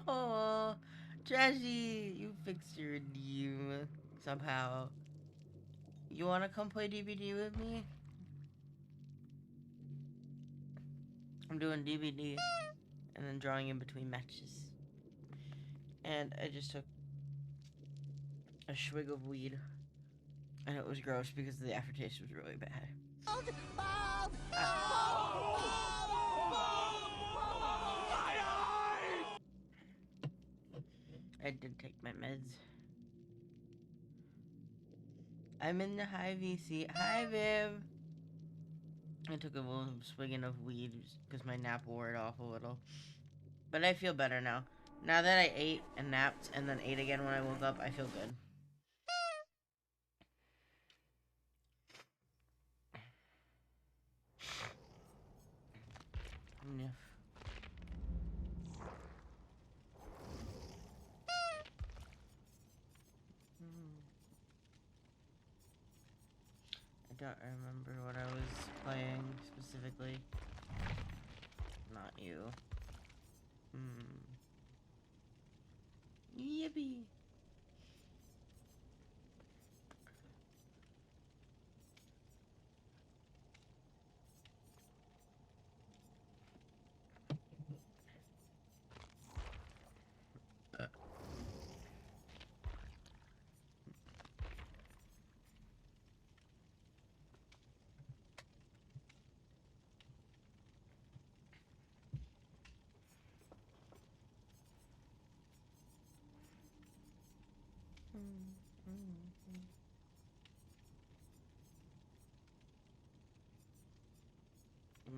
Oh, Trashy, you fixed your redeem somehow. You wanna come play DVD with me? I'm doing DVD and then drawing in between matches. And I just took a swig of weed, and it was gross because the aftertaste was really bad. I did take my meds. I'm in the high VC. Hi, Viv. I took a little swigging of weed because my nap wore it off a little. But I feel better now. Now that I ate and napped and then ate again when I woke up, I feel good. Sniff. I don't remember what I was playing specifically. Not you. Yippee.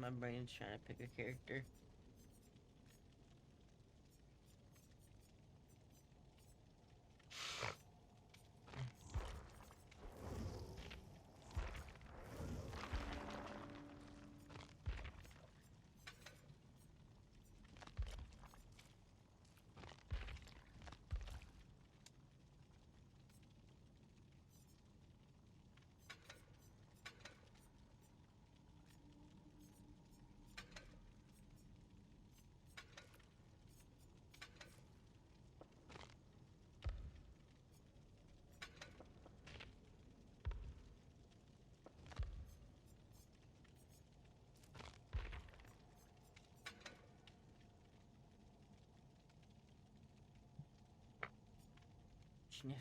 My brain's trying to pick a character. Sniff.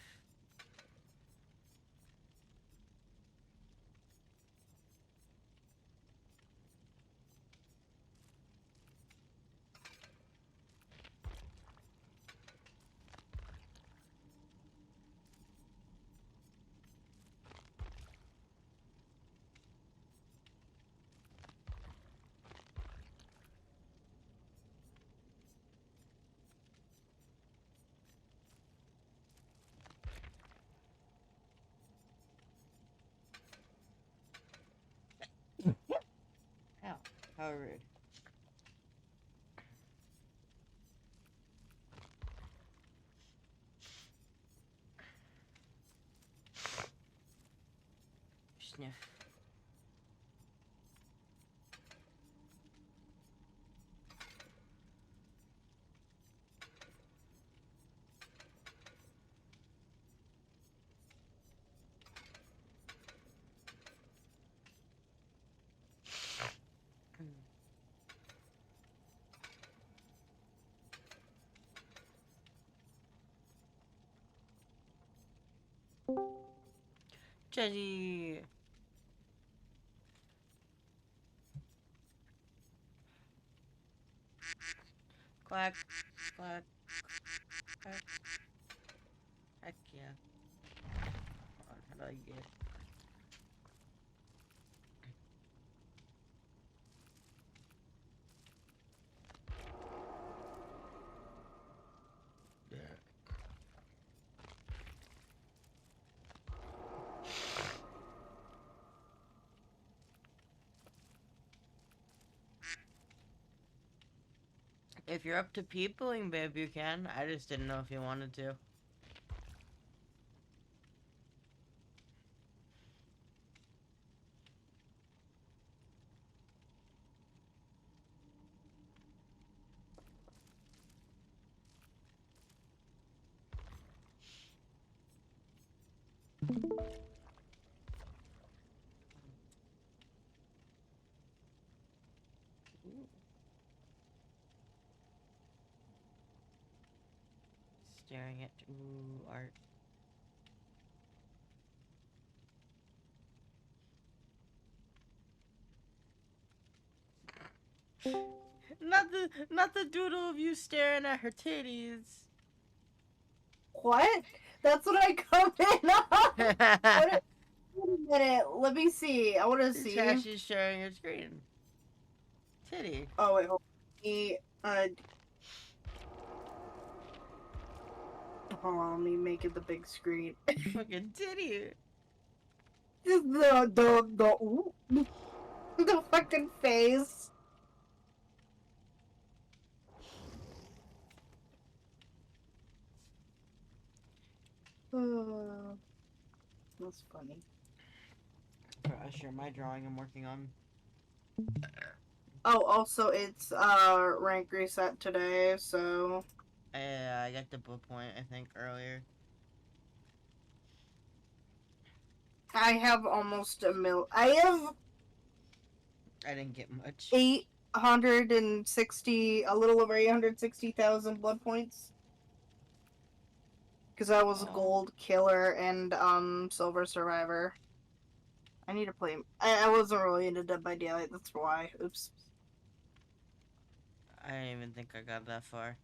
Ow. How rude. Sniff. Judgy. Quack. Quack. Quack. Heck yeah. Hold on, how do I get? If you're up to peopling, babe, you can. I just didn't know if you wanted to. staring at art. Not the doodle of you staring at her titties. What? That's what I come in on. Wait a minute. Let me see. I want to see. Trashy sharing your screen. Titty. Oh wait, hold on. Hold on, let me make it the big screen. Fucking titty. The fucking face. That's funny. I share my drawing I'm working on. Oh, also it's rank reset today, so I got the bullet point I think earlier. I have almost a mil. I have I didn't get much. 860, a little over 860,000 blood points. Because I was a gold killer and silver survivor. I need to play. I wasn't really into Dead by Daylight. That's why. Oops. I didn't even think I got that far.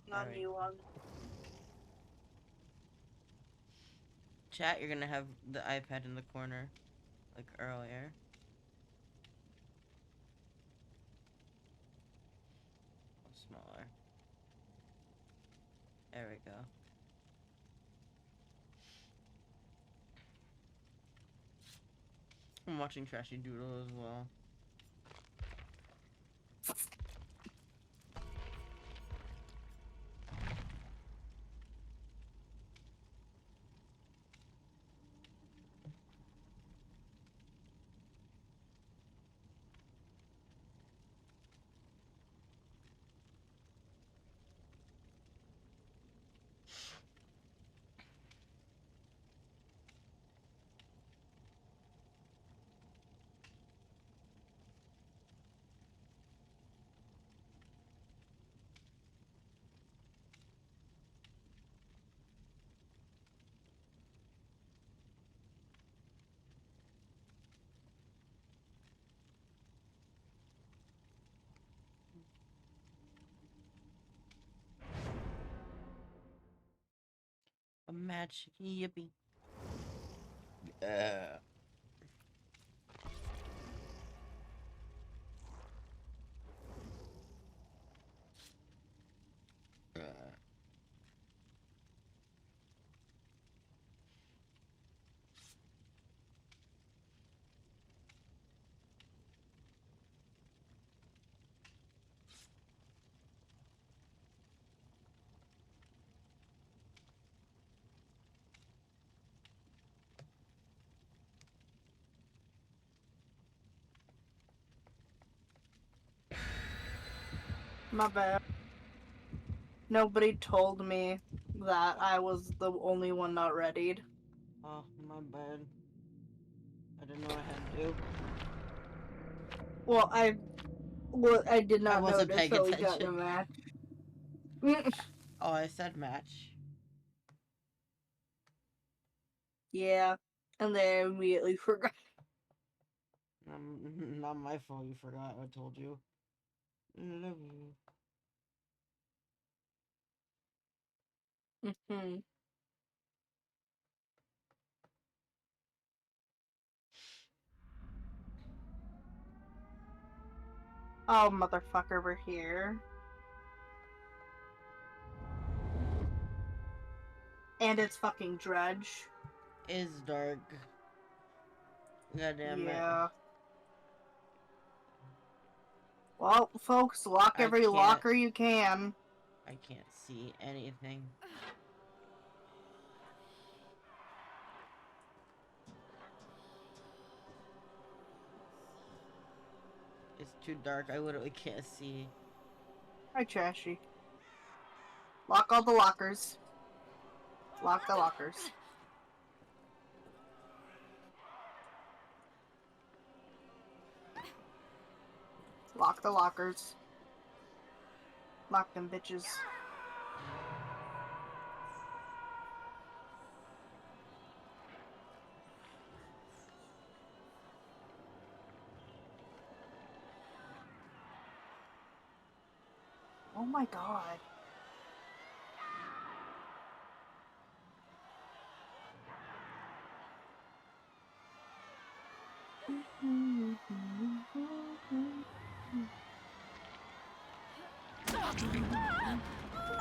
Not Alright. new one. Chat, you're gonna have the iPad in the corner, like earlier. Smaller. There we go. I'm watching Trashy Doodle as well. A match. Yippee. Uh. My bad. Nobody told me that I was the only one not readied. Oh, my bad. I didn't know I had to. Well, I did not I wasn't notice paying till we got in a attention. match. Oh, I said match. Yeah, and then I immediately forgot. Not my fault you forgot. I told you. I love you. Mm-hmm. Oh, motherfucker, we're here. And it's fucking Dredge. It's dark. God damn it. Yeah. Well, folks, lock I every can't. locker you can. I can't see anything. It's too dark. I literally can't see. Hi, Trashy. Lock all the lockers. Lock the lockers. Lock the lockers. Lock them bitches. Oh my god.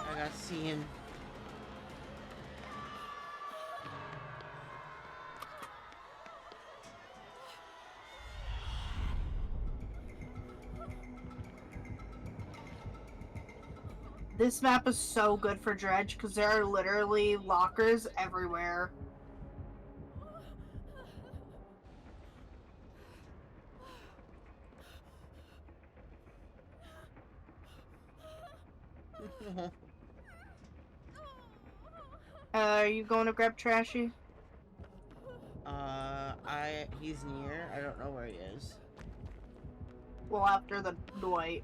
I gotta see him. This map is so good for Dredge because there are literally lockers everywhere. Are you going to grab Trashy? He's near. I don't know where he is. Well, after the Dwight.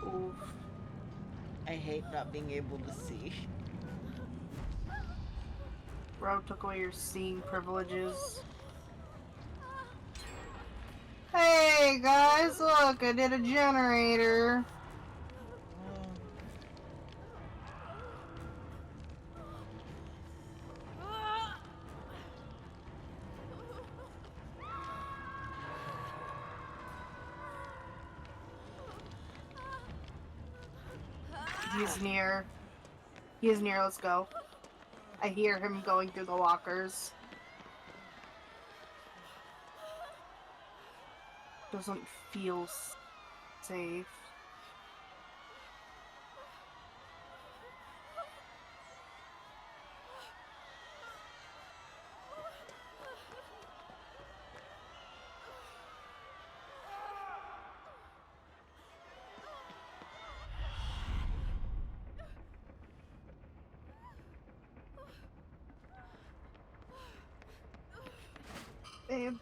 Oof. I hate not being able to see. Bro took away your seeing privileges. Hey guys, look, I did a generator. He's near. He's near, let's go. I hear him going through the lockers. Doesn't feel safe. Babe.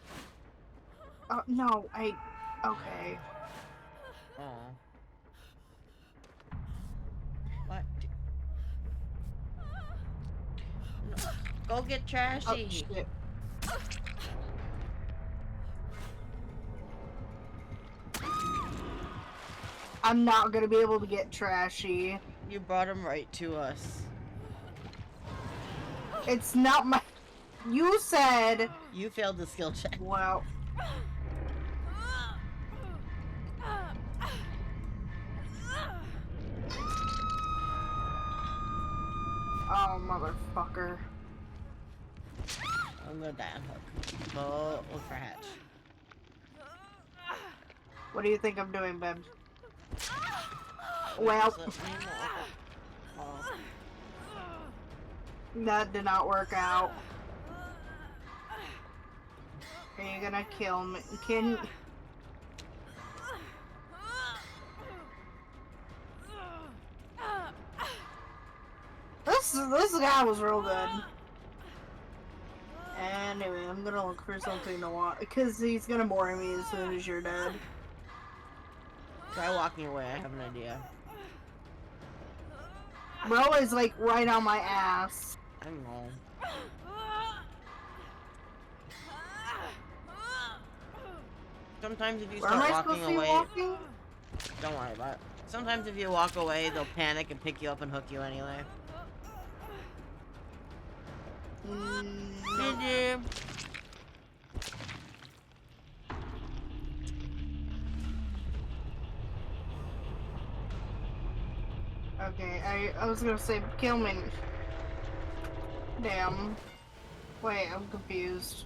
Oh, no, okay. Oh. What? No. Go get Trashy. Oh, shit. I'm not gonna be able to get Trashy. You brought him right to us. It's not my... You said... You failed the skill check. Well... Oh, motherfucker. I'm gonna die on hook. Go look for Hatch. What do you think I'm doing, babe? Well... Oh. That did not work out. Are you gonna kill me? Can... This guy was real good. Anyway, I'm gonna look for something to watch, because he's gonna bore me as soon as you're dead. Try walking away, I have an idea. Bro is like right on my ass. I know. Sometimes if you Where am start I walking supposed to be away, walking? don't worry about it. Sometimes if you walk away, they'll panic and pick you up and hook you anyway. No. GG. Okay, I was gonna say kill me. Damn. Wait, I'm confused.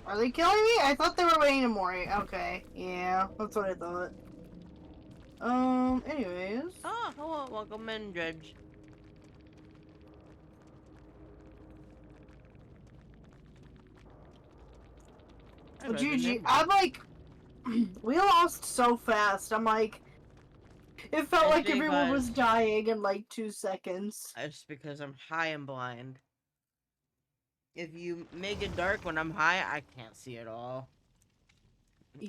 Are they killing me? I thought they were waiting to Mori. Okay, yeah, that's what I thought. Anyways. Oh, hello, welcome in, Dredge. I read the GG. name I'm wrong. like, we lost so fast. I'm like, it felt It's like everyone was because dying in like 2 seconds. it's because I'm high and blind. If you make it dark when I'm high, I can't see at all.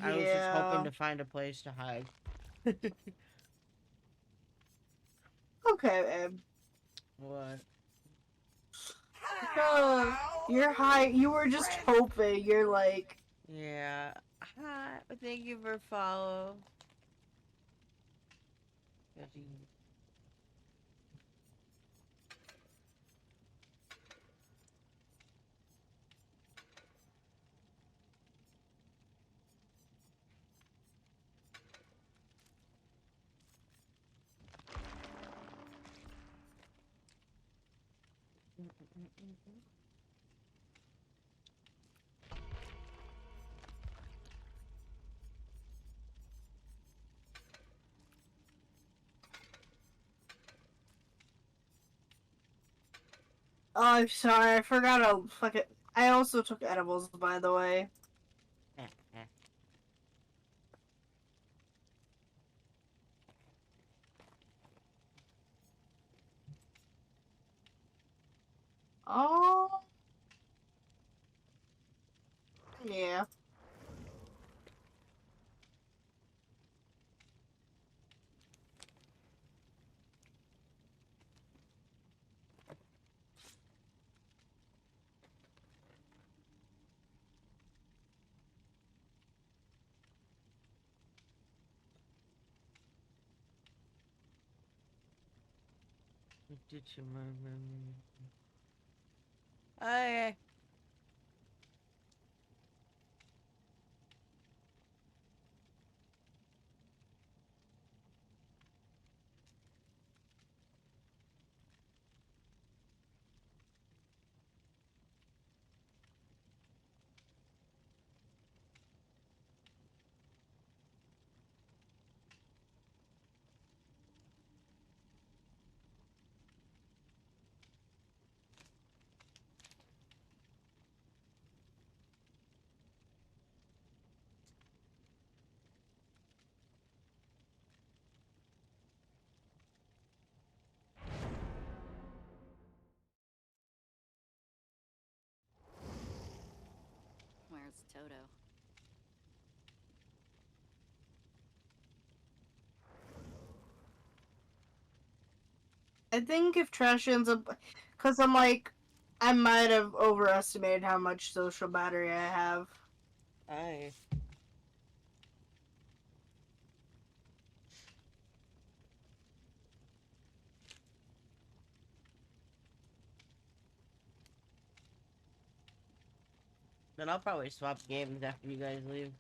I was just hoping Yeah. to find a place to hide. Okay, babe. What? You're high. You were just hoping. You're like, Yeah. Hi. Thank you for follow. oh, I'm sorry. I forgot to fucking. I also took edibles, by the way. Oh. Yeah. Did you okay. Where's Toto? I think if trash ends up, because I'm like, I might have overestimated how much social battery I have. Hi. Then I'll probably swap games after you guys leave.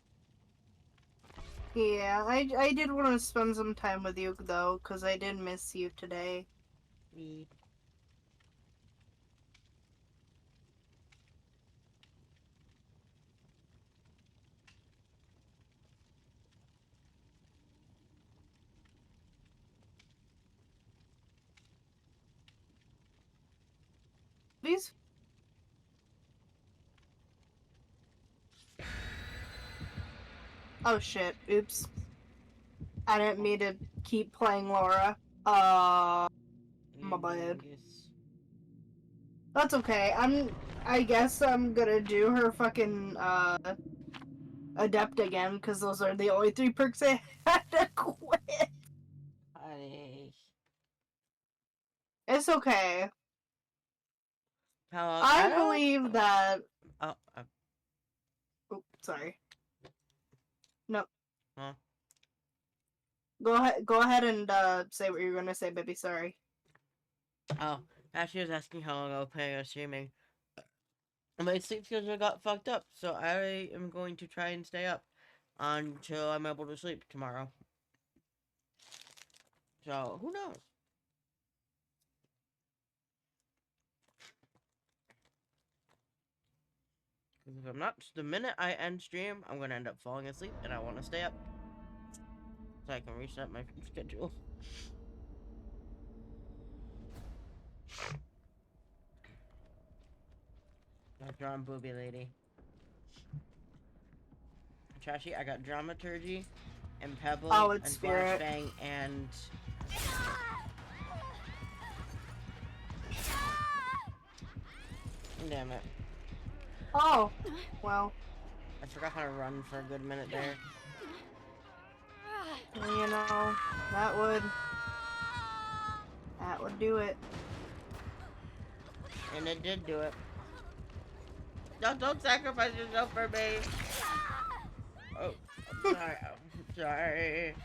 Yeah, I did want to spend some time with you though, because I did miss you today. Me. Please. Oh shit! Oops. I didn't mean to keep playing Laura. My bad. Dingus. That's okay. I guess I'm gonna do her fucking adept again because those are the only 3 perks I had to quit. Honey. It's okay. How long? I I don't. believe that. Oh, Oh, sorry. No. Huh? Go ahead and say what you're gonna say, baby. Sorry. Oh, Ashley was asking how long I was planning on streaming. My sleep schedule got fucked up, so I am going to try and stay up until I'm able to sleep tomorrow. So, who knows? Because if I'm not, the minute I end stream, I'm going to end up falling asleep, and I want to stay up. So I can reset my schedule. I'm drawing booby lady. Trashy, I got dramaturgy, and Oh, pebble, it's and Spirit. flashbang, and... Damn it. Oh, well, I forgot how to run for a good minute there. you know, that would do it. And it did do it. No, don't sacrifice yourself for me. Oh, I'm sorry. I'm sorry.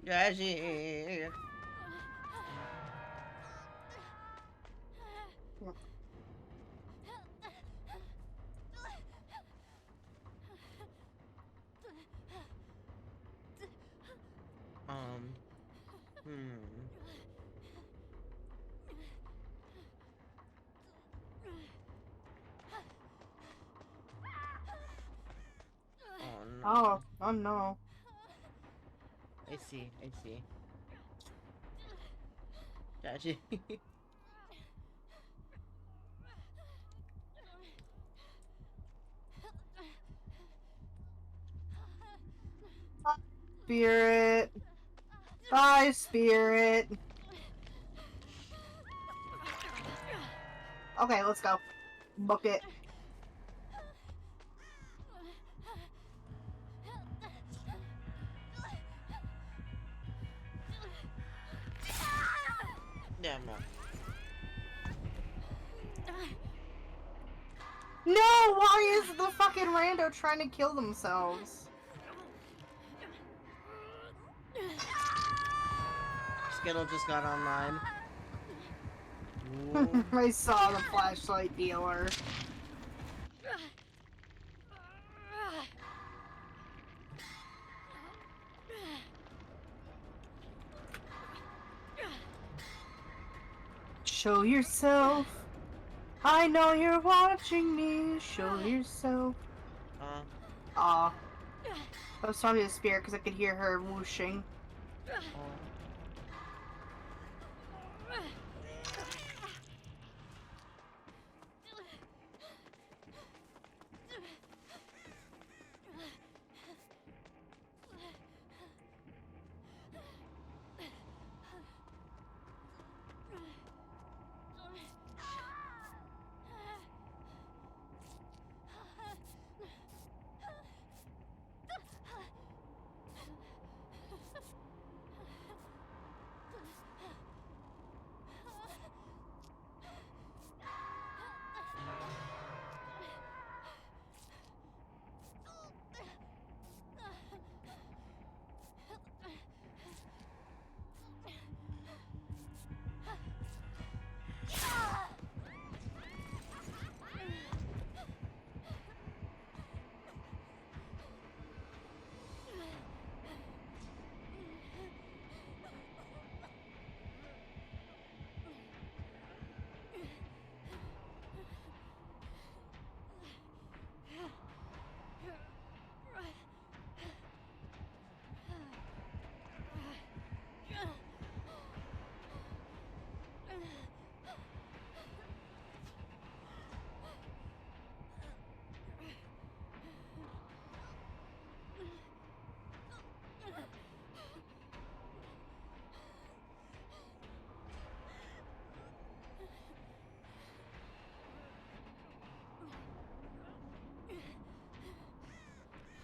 Trashy. Um, hmm. Oh Oh, no. oh no. I see, I see. Trashy. Spirit. Bye, Spirit. Okay, let's go. Book it. Damn no. No, why is the fucking rando trying to kill themselves? Skittle just got online. Ooh. I saw the flashlight dealer. Show yourself. I know you're watching me. Show yourself. Aw. I was talking to the Spirit because I could hear her whooshing.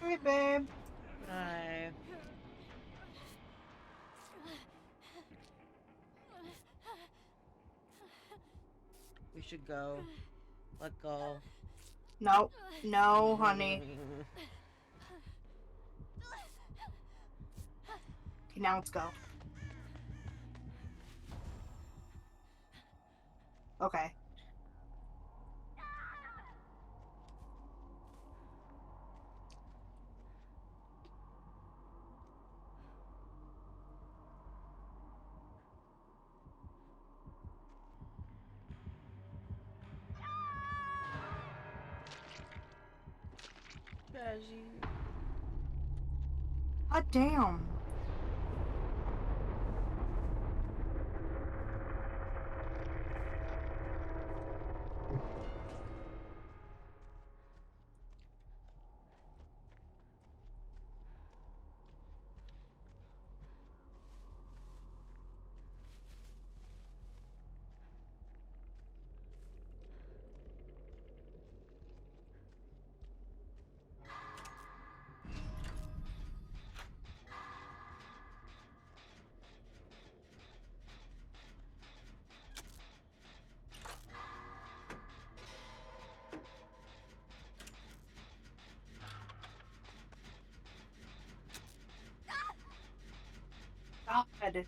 Hey, babe. Hi. We should go. Let go. No. No, honey. Okay, now let's go. Okay. God damn. God.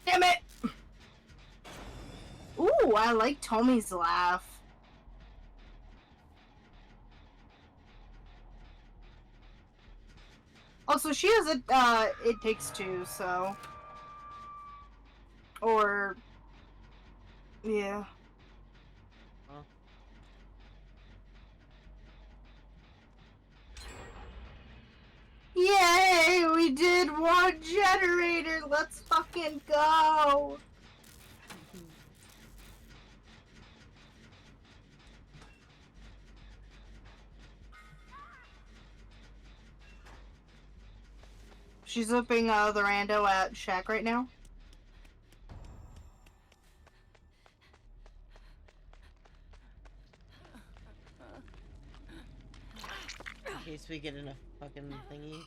Damn it! Ooh, I like Tommy's laugh. Also, she has a, It Takes Two, so... Or... Yeah. Huh? Yay! We did one generator! Let's fucking go! She's whipping the rando at Shack right now. In case we get in a fucking thingy.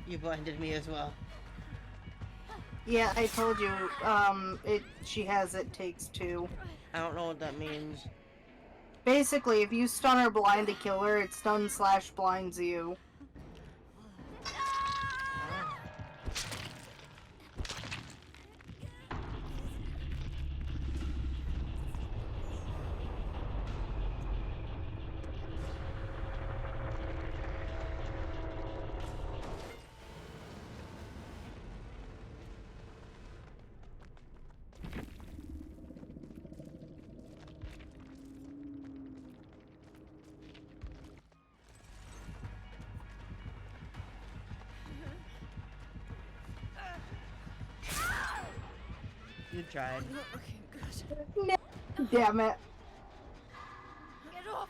You blinded me as well. Yeah, I told you, she has It Takes Two. I don't know what that means. Basically, if you stun or blind a killer, it stun/blinds you. You tried. Okay, good. No. Damn it. Get off!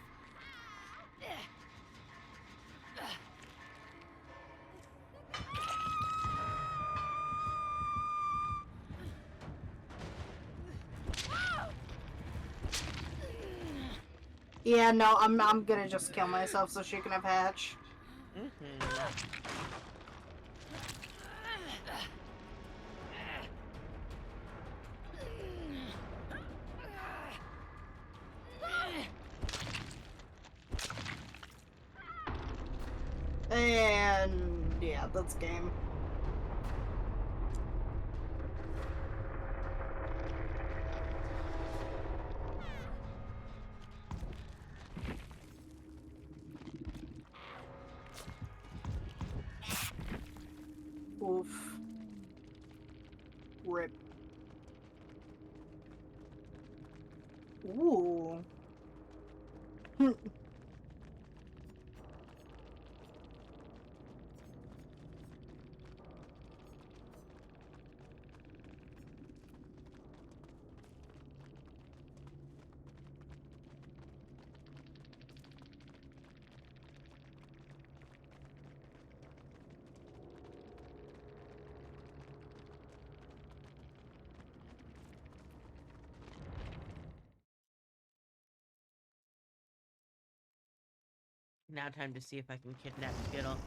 Yeah, no, I'm gonna just kill myself so she can have Hatch. And yeah, that's game. Oof. Rip. Ooh. Now time to see if I can kidnap Skittle.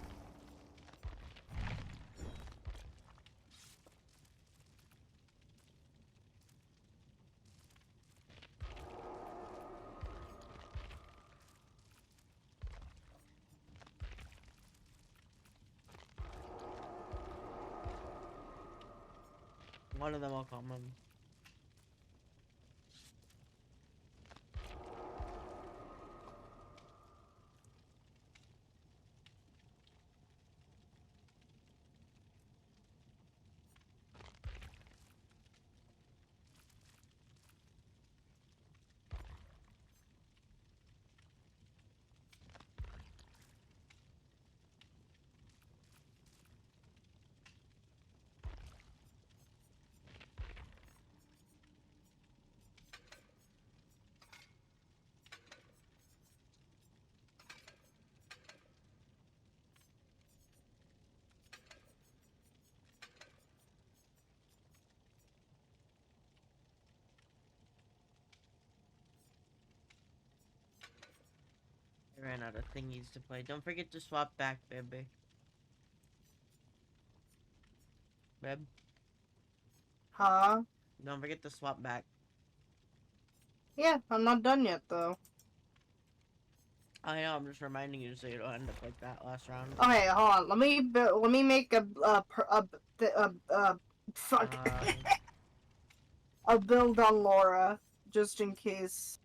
One of them will come in. I ran out of thingies to play. Don't forget to swap back, baby. Beb, Huh? don't forget to swap back. Yeah, I'm not done yet, though. I know, I'm just reminding you so you don't end up like that last round. Okay, hold on. Let me make fuck a build on Laura just in case.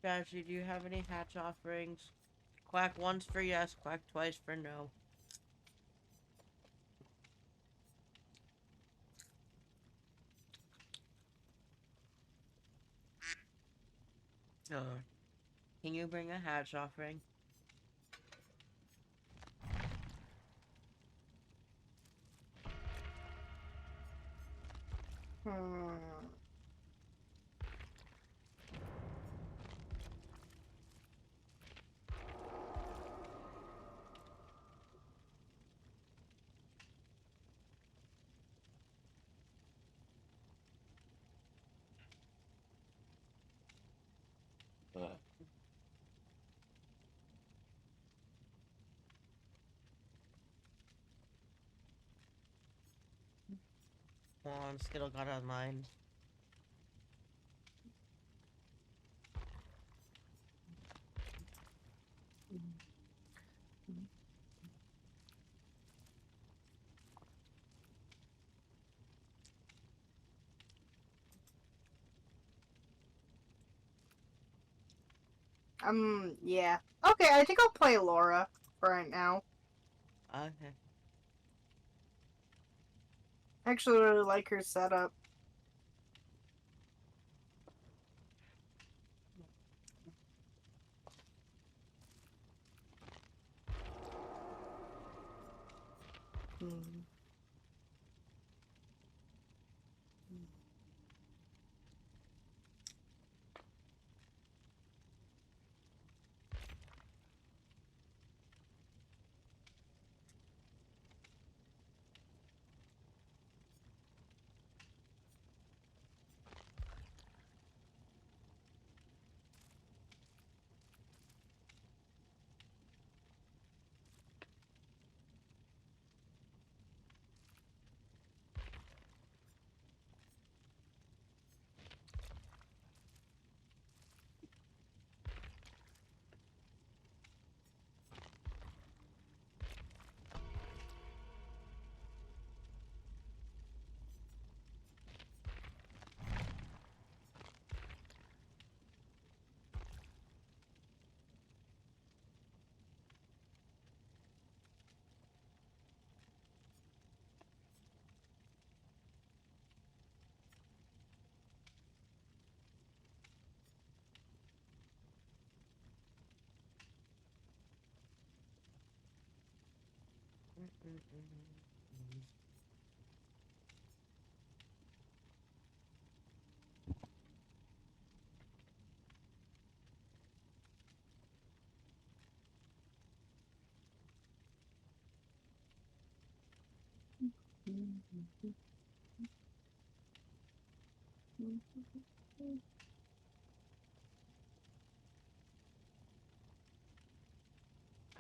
Ashley, do you have any hatch offerings? Quack once for yes, quack twice for no. Can you bring a hatch offering? Hmm. Hold on, Skittle got online. Yeah. Okay, I think I'll play Laura for right now. Okay. I actually really like her setup. Hmm.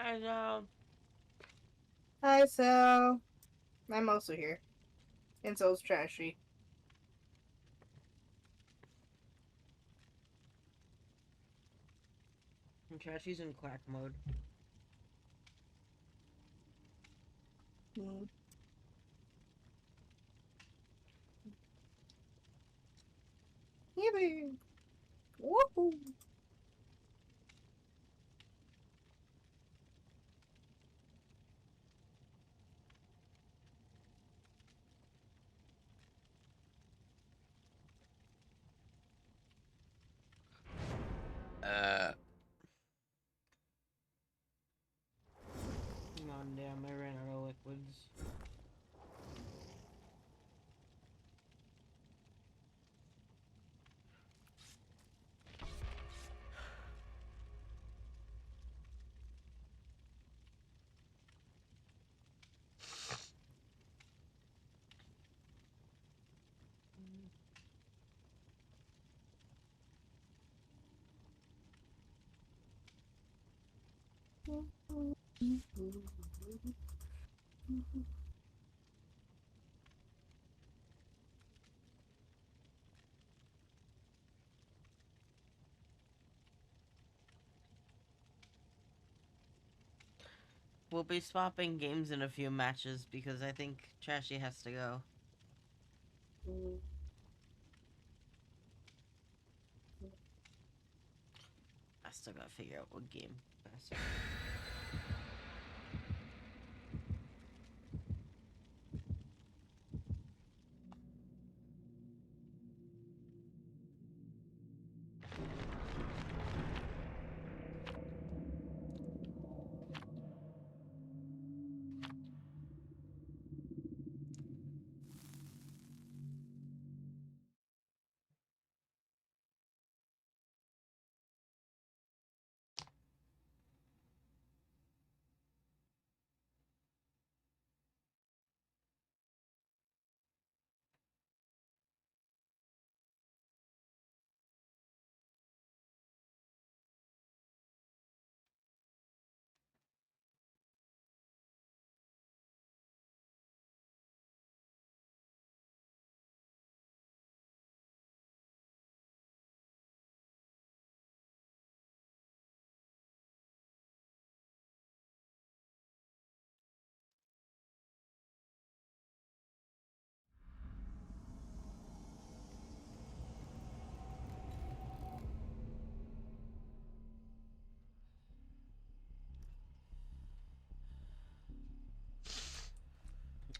I know. Hi, Sal. I'm also here. And so's Trashy. Trashy's in quack mode. Mm. Yippee! Woohoo! Come on, damn, I ran out of liquids. We'll be swapping games in a few matches because I think Trashy has to go. I still gotta figure out what game.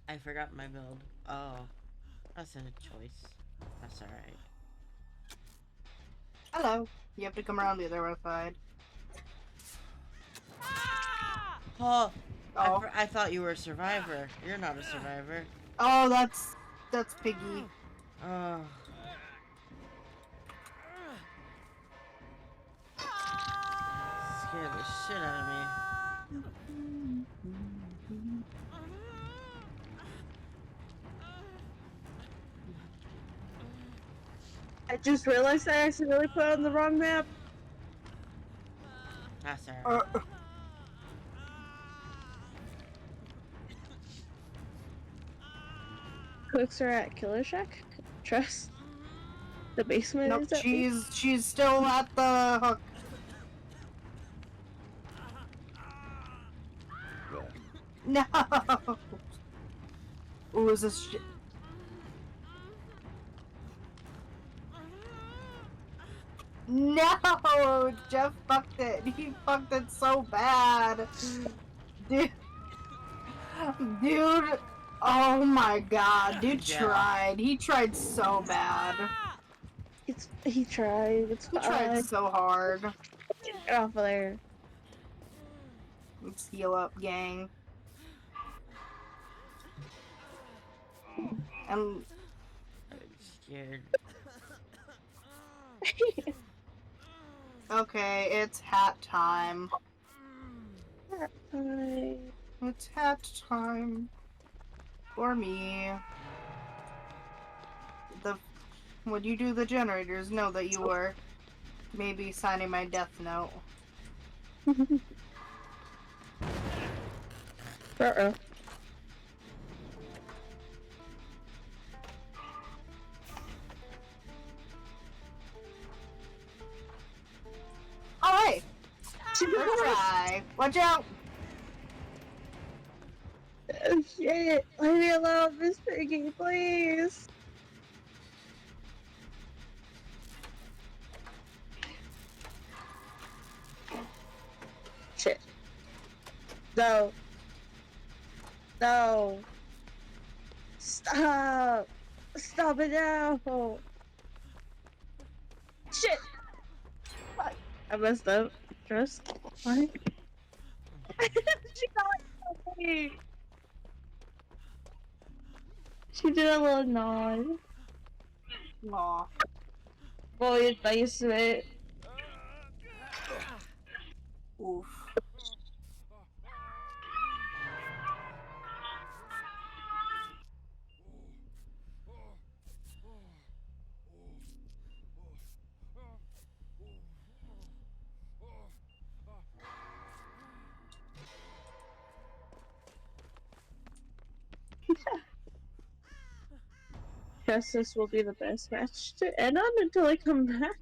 I forgot my build. Oh, that's a choice. That's alright. Hello. You have to come around the other side. Oh, Oh. I thought you were a survivor. You're not a survivor. Oh, that's Piggy. Oh. Scared the shit out of me. I just realized I accidentally put on the wrong map. That's alright. Cooks are at Killer Shack. Trust. The basement Nope, is at she's still at the hook. No. Ooh, is this? No, Jeff fucked it. He fucked it so bad, dude. Dude, oh my god, dude tried. He tried so bad. He tried. It's He tried so hard. Get off of there. Let's heal up, gang. And I'm scared. okay, it's hat time. Hi. It's hat time. For me. When you do the generators, know that you are maybe signing my death note. Uh-oh. Alright! First try. Watch out! Oh, shit. Let me alone, Miss Piggy, please. Shit. No. No. Stop. Stop it now. Shit. Fuck. I messed up. Trust. What? She got me. She did a little nod. Aw. Boy, nice of it. Oof. Guess this will be the best match to end on until I come back.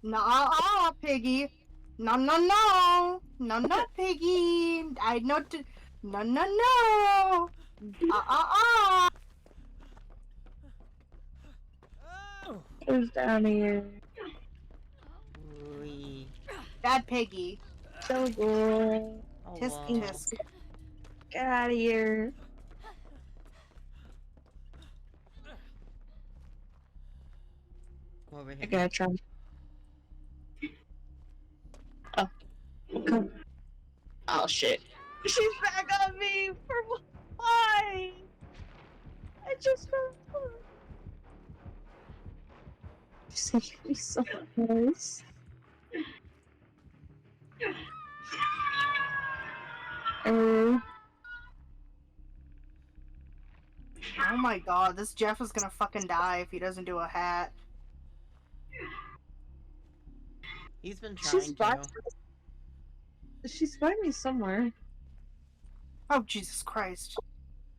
No, Piggy. No, no, no. No, no, Piggy. I know to. No, no, no. Ah. Who's down here? Ooh. Bad Piggy. So good. Oh Tisk, well. tisk. Get out of here. Over I here. gotta try. Oh, come. Oh shit. She's back on me for why? I just fell. She's making me so nice. Oh my god, this Jeff is gonna fucking die if he doesn't do a hat. He's been trying to. She's by me somewhere. Oh, Jesus Christ.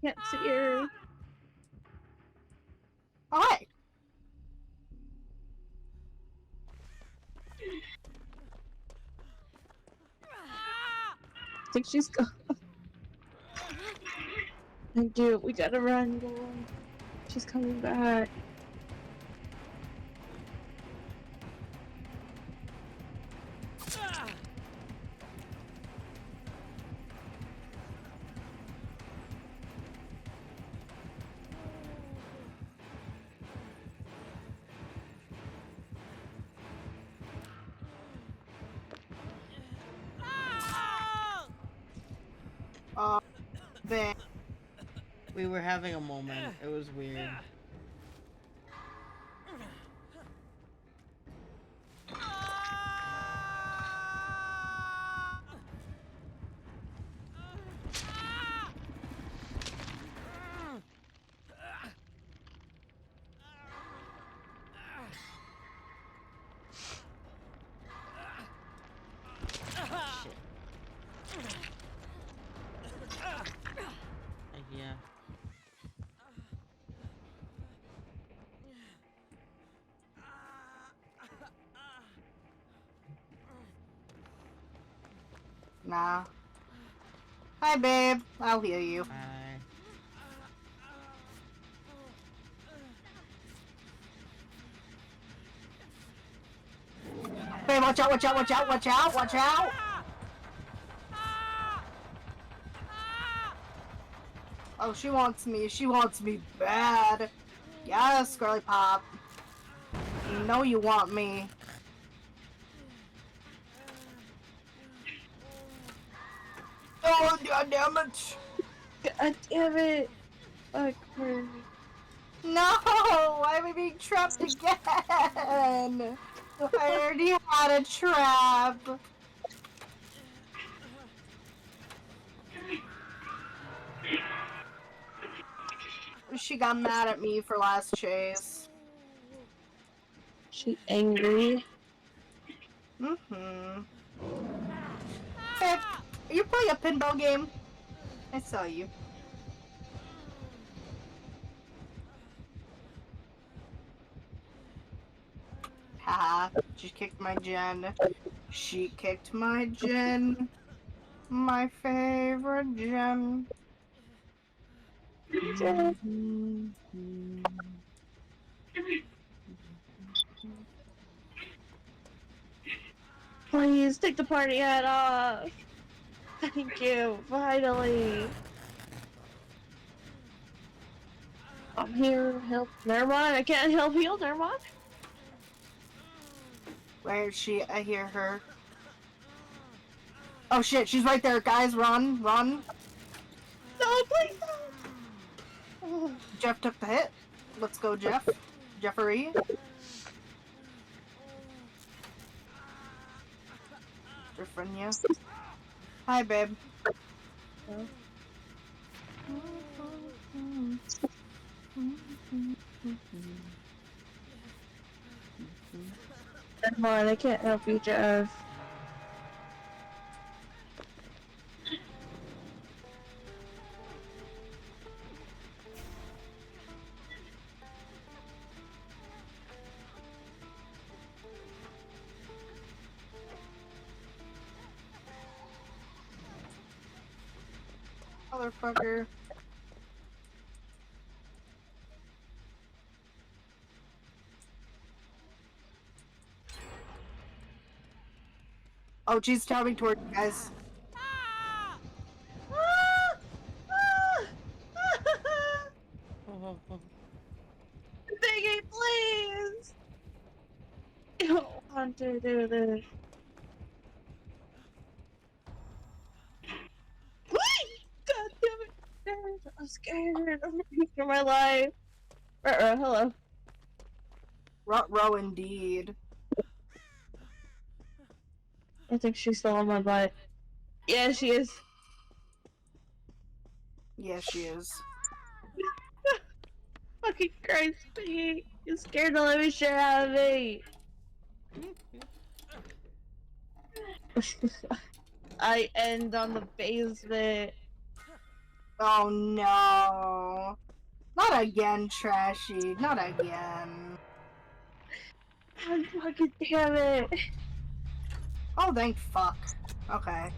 Can't see her. Oh, hey! I think she's gone. I do. We gotta run, girl. She's coming back. Ben. We were having a moment. It was weird. Yeah. Nah. Hi, babe. I'll heal you. Hi. Babe, watch out, watch out, watch out, watch out, watch out! Oh, she wants me. She wants me bad. Yes, girly pop. You know you want me. Oh, god damn it. God damn it. Fuck her. No! Why am I being trapped again? I already had a trap. She got mad at me for last chase. She angry. Mm-hmm. Babe, are you playing a pinball game? I saw you. Haha, she kicked my gen. She kicked my gen. My favorite gen. Please take the party hat off. Thank you. Finally. I'm here. Help. Never mind. I can't help you. Never mind. Where is she? I hear her. Oh shit, she's right there, guys. Run, run. No, please no. Jeff took the hit. Let's go, Jeff. Jeffrey. Jeffrenia. Hi, babe. Never mind. I can't help you, Jeff. Motherfucker. Oh, she's coming toward you guys. Biggie, please! I don't want to do this. God damn it! I'm scared. I'm running for my life. Hello. Ruh-roh indeed. I think she's still on my butt. Yeah, she is. Yeah, she is. Fucking Christ, Biggie. You're scared to let me shit out of me. I end on the basement. Oh no. Not again, Trashy. Not again. God fucking damn it. Oh, thank fuck. Okay.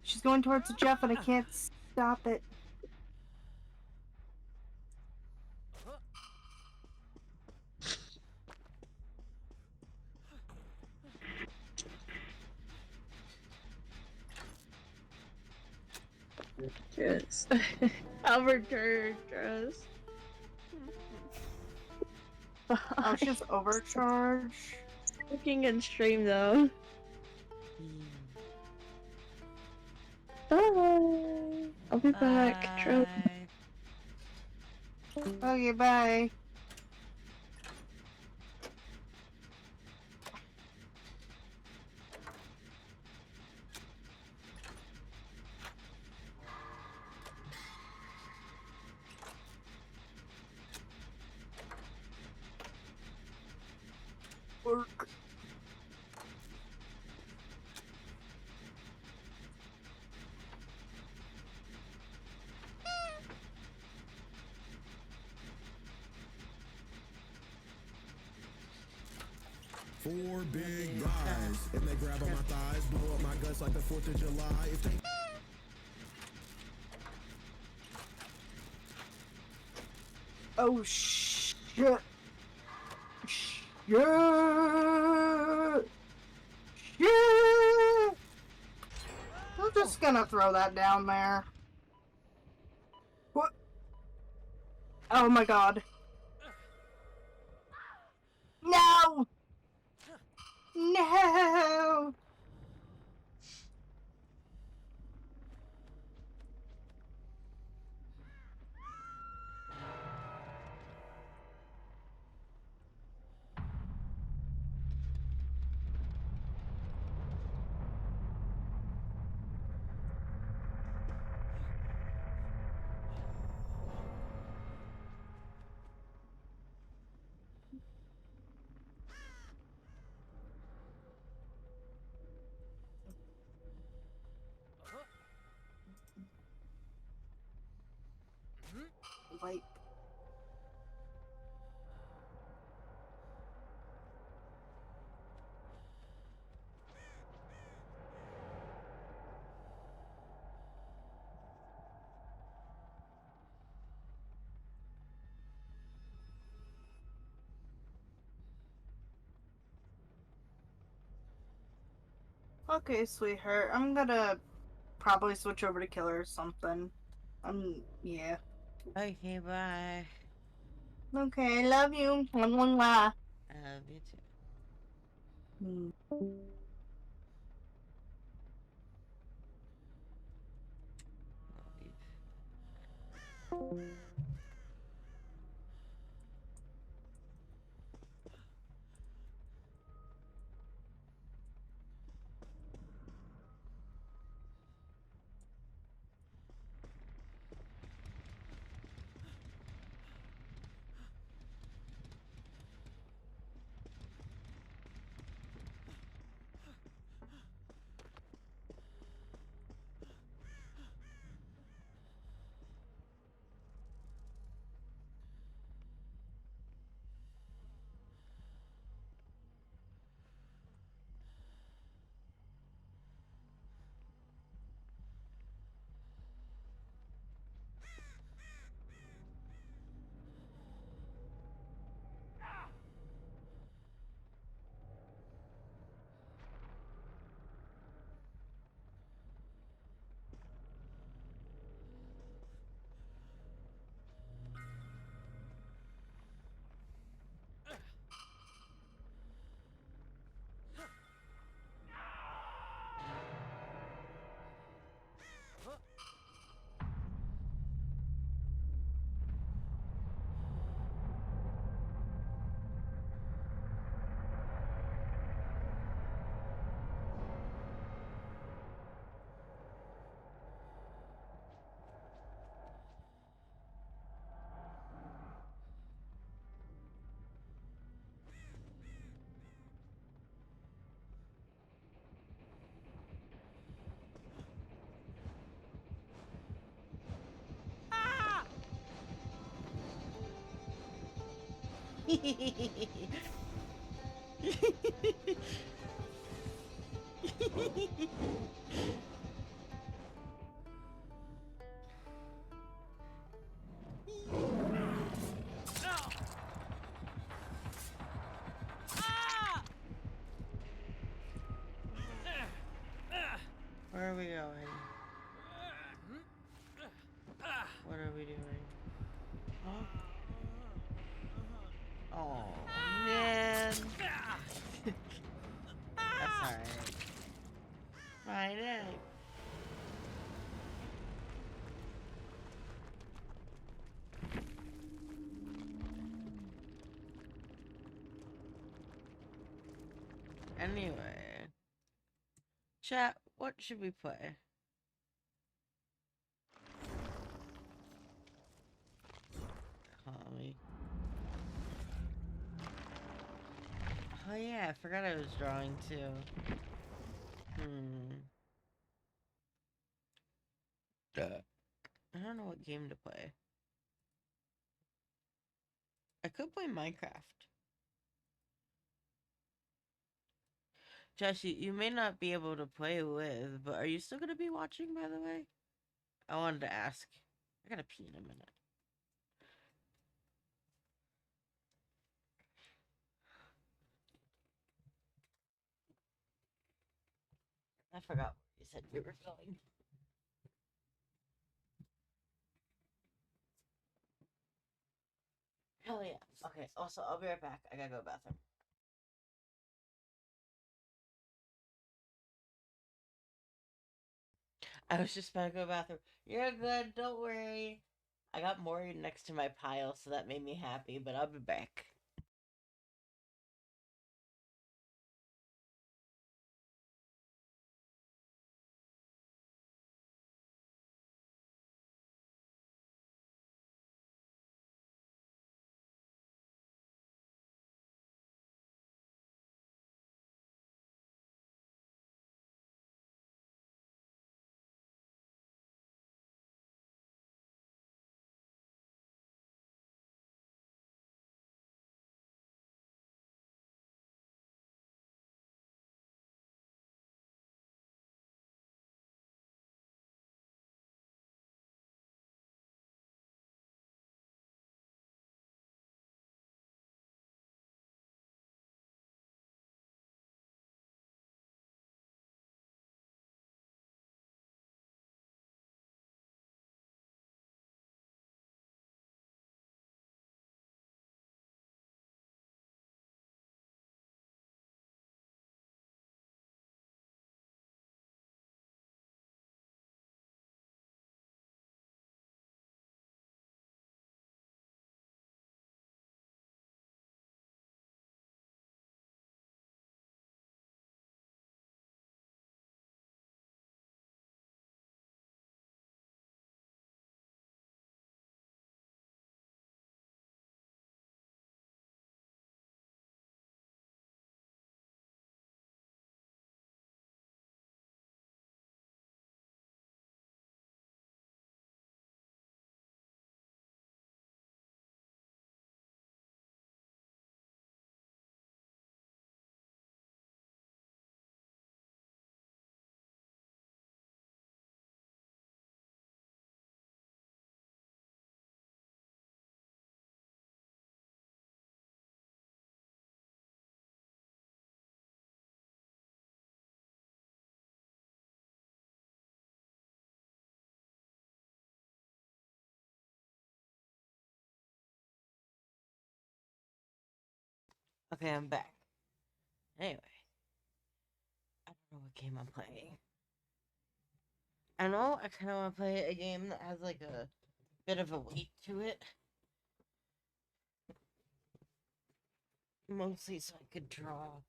She's going towards Jeff and I can't stop it. Yes. I'll return, Dress. Oh, she's overcharged. Looking in stream though. Bye. I'll be back. True. Okay, bye. Work. Four big guys, and they grab on my thighs, blow up my guts like the 4th of July. If they Oh, shit. Shit. Shit. Shit. I'm just gonna throw that down there. What? Oh my god. No! No! Wait. Okay, sweetheart. I'm gonna probably switch over to killer or something. Yeah. Okay, bye. Okay, love you. Mwah, mwah, mwah. I love you too. Hmm. Where are we going? What are we doing? Huh? Oh, man. That's alright. My neck. Anyway. Chat, what should we play? Call me. Oh yeah, I forgot I was drawing too. I don't know what game to play. I could play Minecraft. Jesse, you may not be able to play with, but are you still going to be watching, by the way? I wanted to ask. I gotta pee in a minute. forgot where you said you were going. Hell yeah. Okay, also, I'll be right back. I gotta go to the bathroom. I was just about to go to the bathroom. You're good, don't worry. I got Maury next to my pile, so that made me happy, but I'll be back. Okay, I'm back. Anyway, I don't know what game I'm playing. I know I kind of want to play a game that has like a bit of a weight to it. Mostly so I could draw.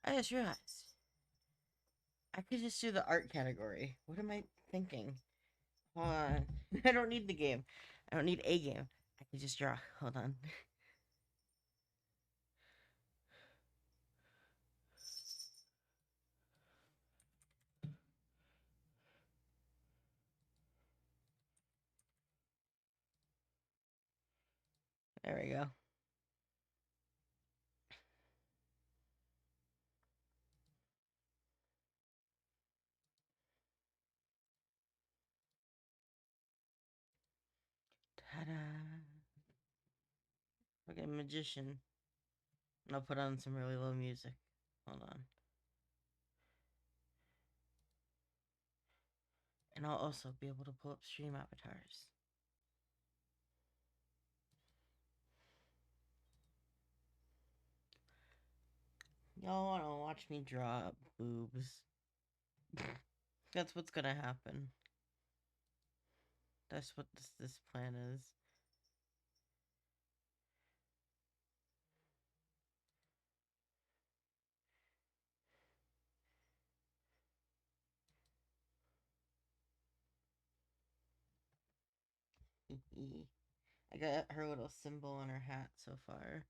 I just realized I could just do the art category. What am I thinking? Hold on. I don't need the game. I don't need a game. I could just draw. Hold on. There we go. Ta-da. Okay, magician. And I'll put on some really low music. Hold on. And I'll also be able to pull up stream avatars. Y'all wanna watch me draw boobs? That's what's gonna happen. That's what this plan is. I got her little symbol on her hat so far.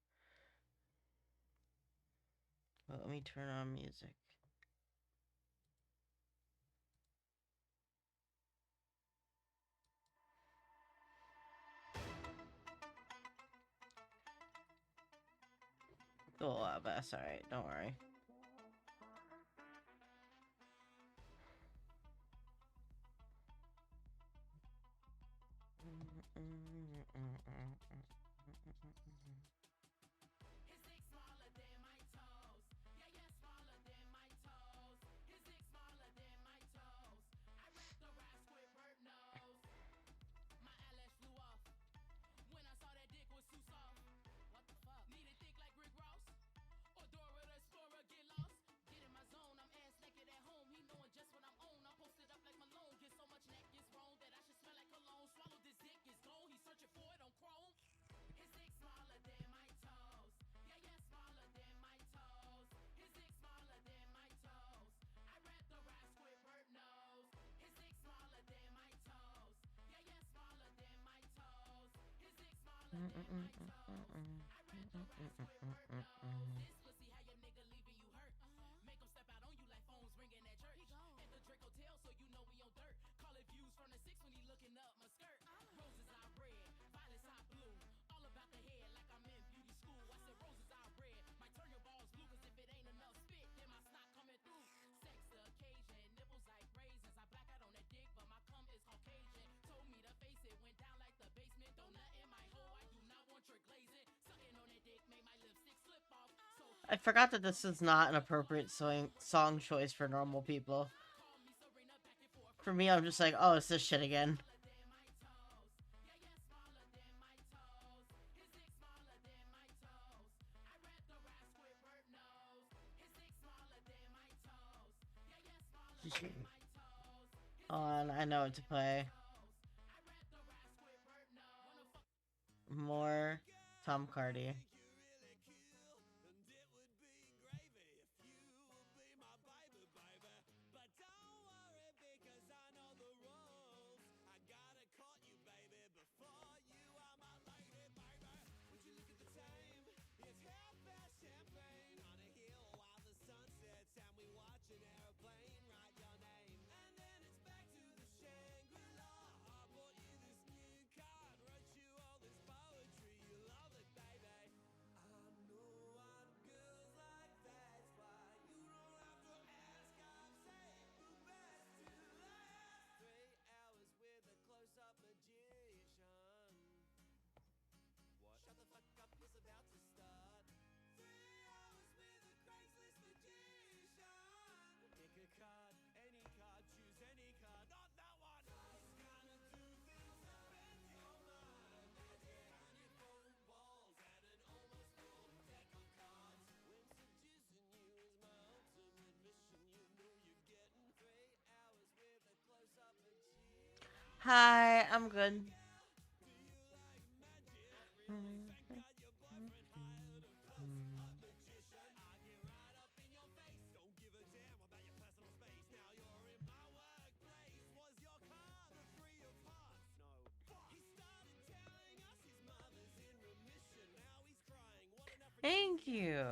Well, let me turn on music. Oh, that's alright, don't worry. I forgot that this is not an appropriate song choice for normal people. For me, I'm just like, oh, it's this shit again. On, I know what to play. More Tom Cardy. Hi, I'm good. Thank you.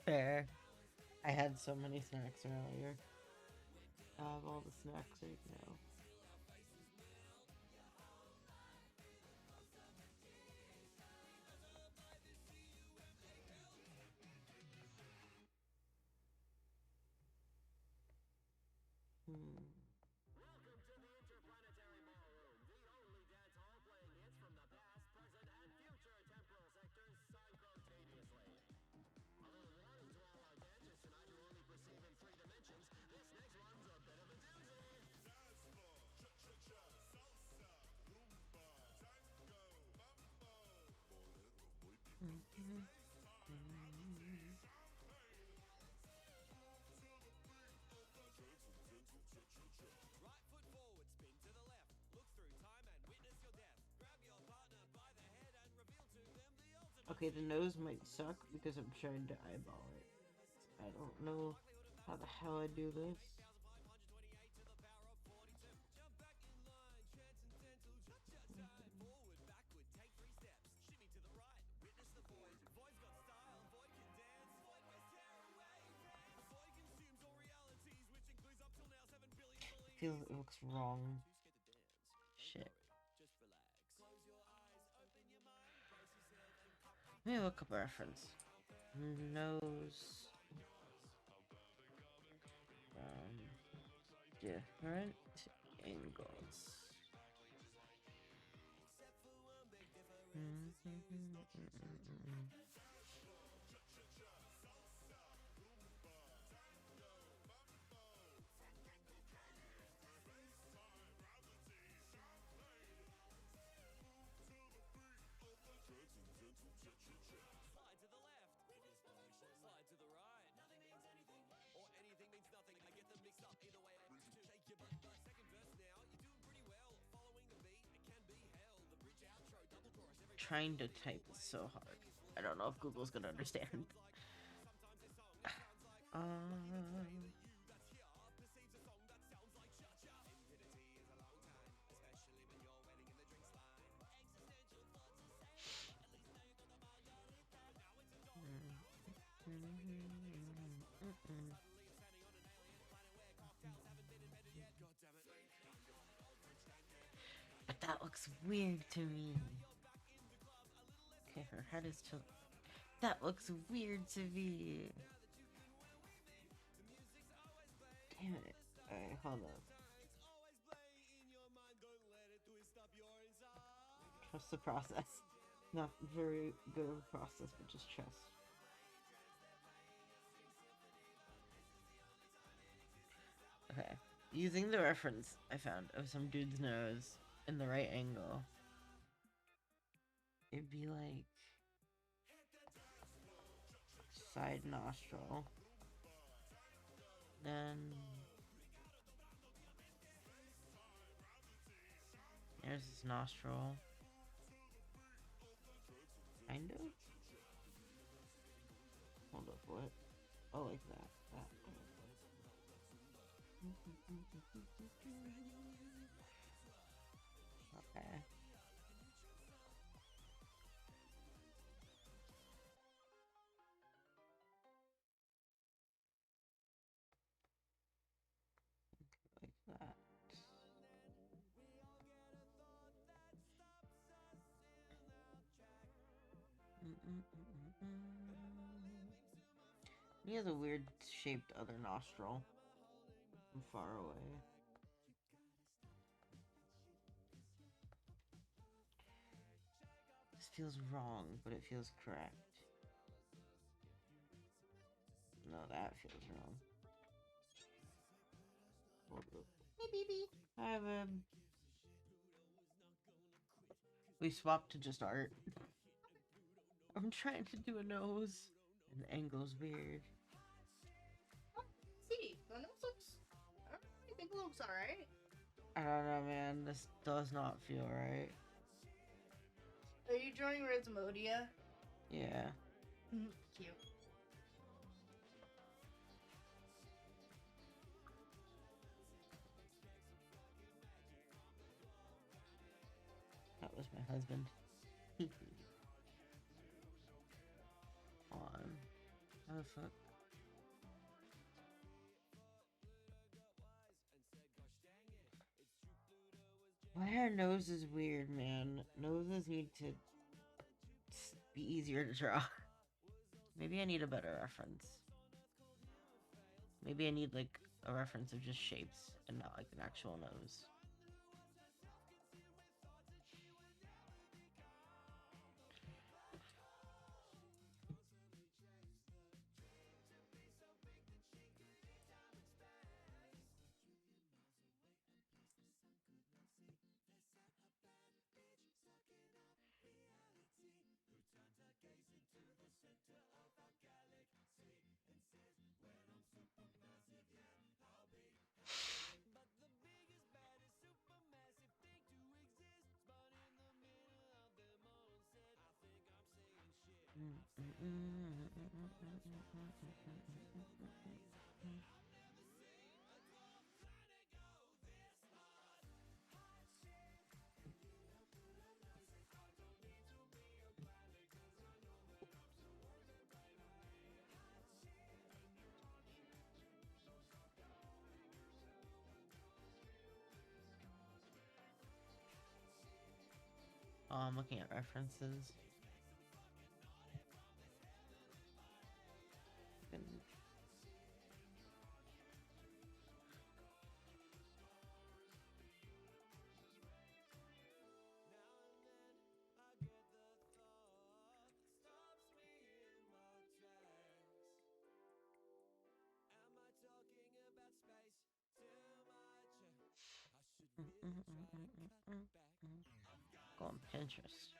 Fair. I had so many snacks earlier. I have all the snacks right now. Okay, the nose might suck because I'm trying to eyeball it. I don't know how the hell I do this. I feel it looks wrong. Shit. Let me look up a reference. Nose. Different angles. Trying to type is so hard. I don't know if Google's gonna understand. But that looks weird to me. Okay, her head is tilted. That looks weird to me. Damn it. Alright, hold on. Trust the process. Not very good of a process, but just trust. Okay. Using the reference I found of some dude's nose in the right angle, it'd be like side nostril. Then there's his nostril. Kind of? Hold up, what? Oh, like that. That. Okay. Like that. He has a weird shaped other nostril from far away. This feels wrong, but it feels correct. No, that feels wrong. Hey, BB. Hi, Viv. We swapped to just art. I'm trying to do a nose, and the angle's weird. Oh, see, the nose looks. I think it looks alright. I don't know, man. This does not feel right. Are you drawing Resmodia? Yeah. Cute. That was my husband. On. Oh, fuck. Why are noses weird, man? Noses need to be easier to draw. Maybe I need a better reference. Maybe I need, like, a reference of just shapes and not, like, an actual nose. Oh, I'm looking at references. Go on Pinterest.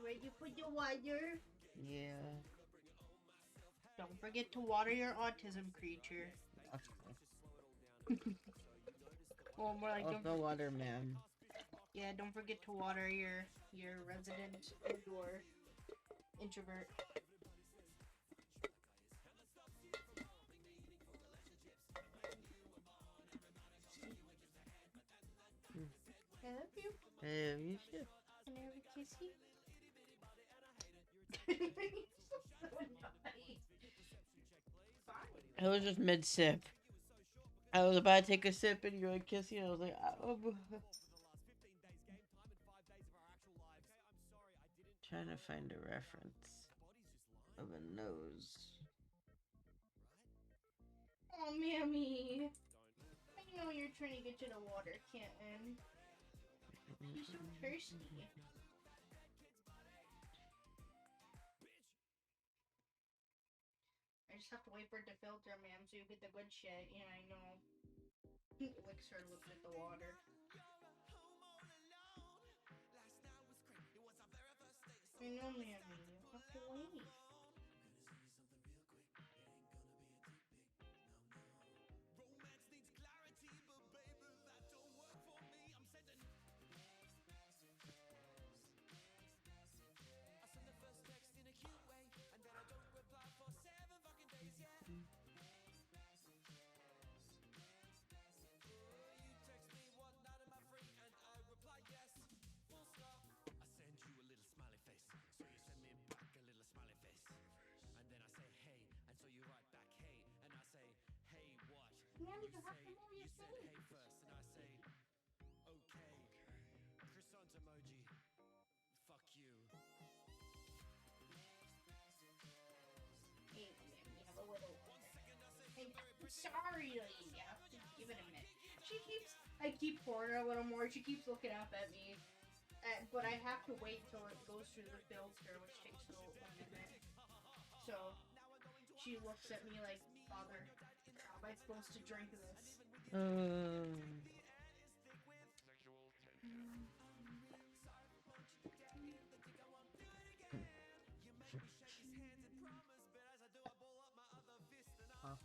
Ready for your water? Yeah. Don't forget to water your autism creature. Okay. Well, more like Also water, man. yeah, don't forget to water your resident indoor introvert. I love you. You should. Can I have a kissy? I was just mid sip. I was about to take a sip and you're like kissing. I was like, oh. trying to find a reference of a nose. Oh, Mammy. I know you're trying to get to the water, kitten. You're so thirsty. I just have to wait for it to filter, ma'am, so you get the good shit. Yeah, I know. Licks her lips at the water. I know, Mammy. You have to wait. Mammy, you have to move your face. Hey, Mammy, have a little water. I'm sorry, lady. You have to give it a minute. I keep pouring her a little more. She keeps looking up at me. But I have to wait till it goes through the filter, which takes a little minute. So she looks at me like, Father, how am I supposed to drink this? Huh.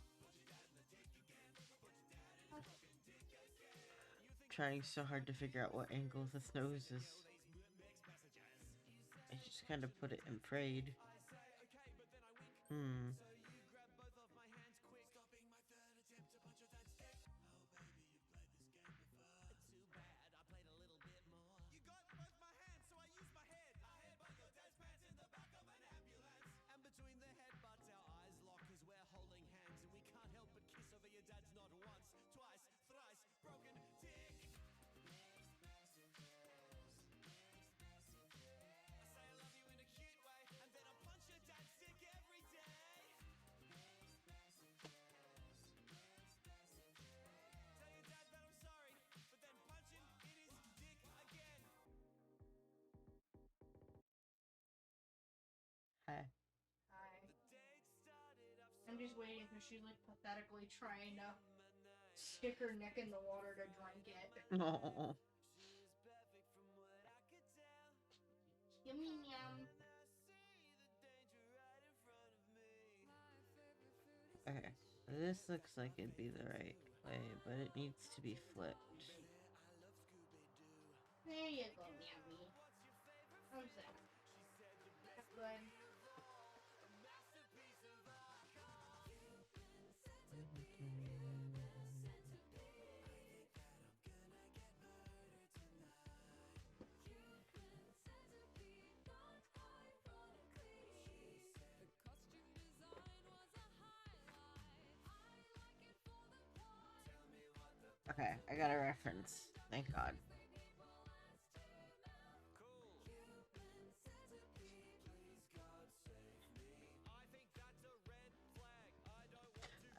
Trying so hard to figure out what angle this nose is. I just kind of put it and prayed. Hi. I'm just waiting because she's like pathetically trying to stick her neck in the water to drink it. No. Yummy yum. Okay. This looks like it'd be the right way, but it needs to be flipped. There you go, Yummy. How's that? That's good. Okay, I got a reference. Thank God.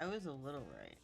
I was a little right.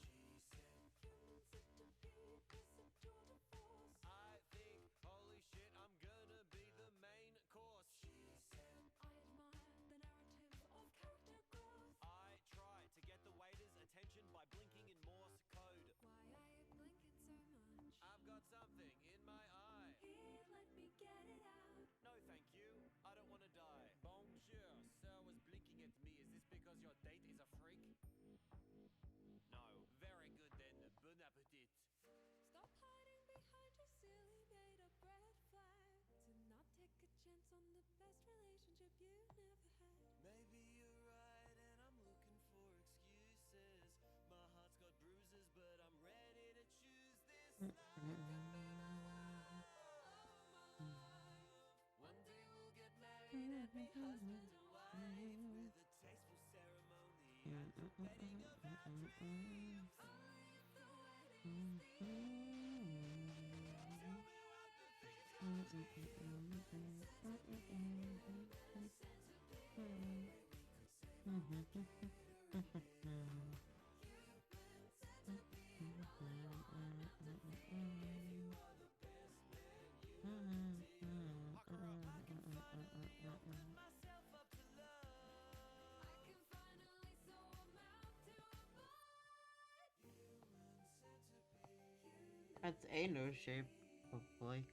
That's a nose shape, hopefully.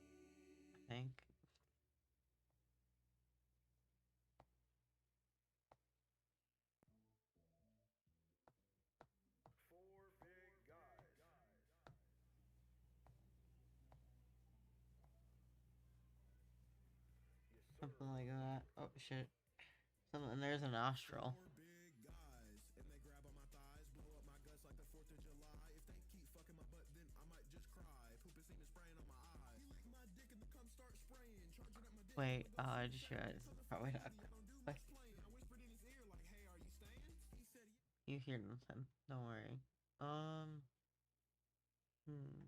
I think. Something like that. Oh shit. Something. There's a nostril. Four big guys, and they grab on my thighs, blow up my guts like the 4th of July. If they keep fucking my butt, then I might just cry. Pooping semen spraying on my eye. He lick my dick and the cum start spraying, charging up my dick. Wait, I just realized this is probably not good. Wait. I whispered in his ear like, "Hey, are you staying?" He said, You hear nothing. Don't worry. Hmm.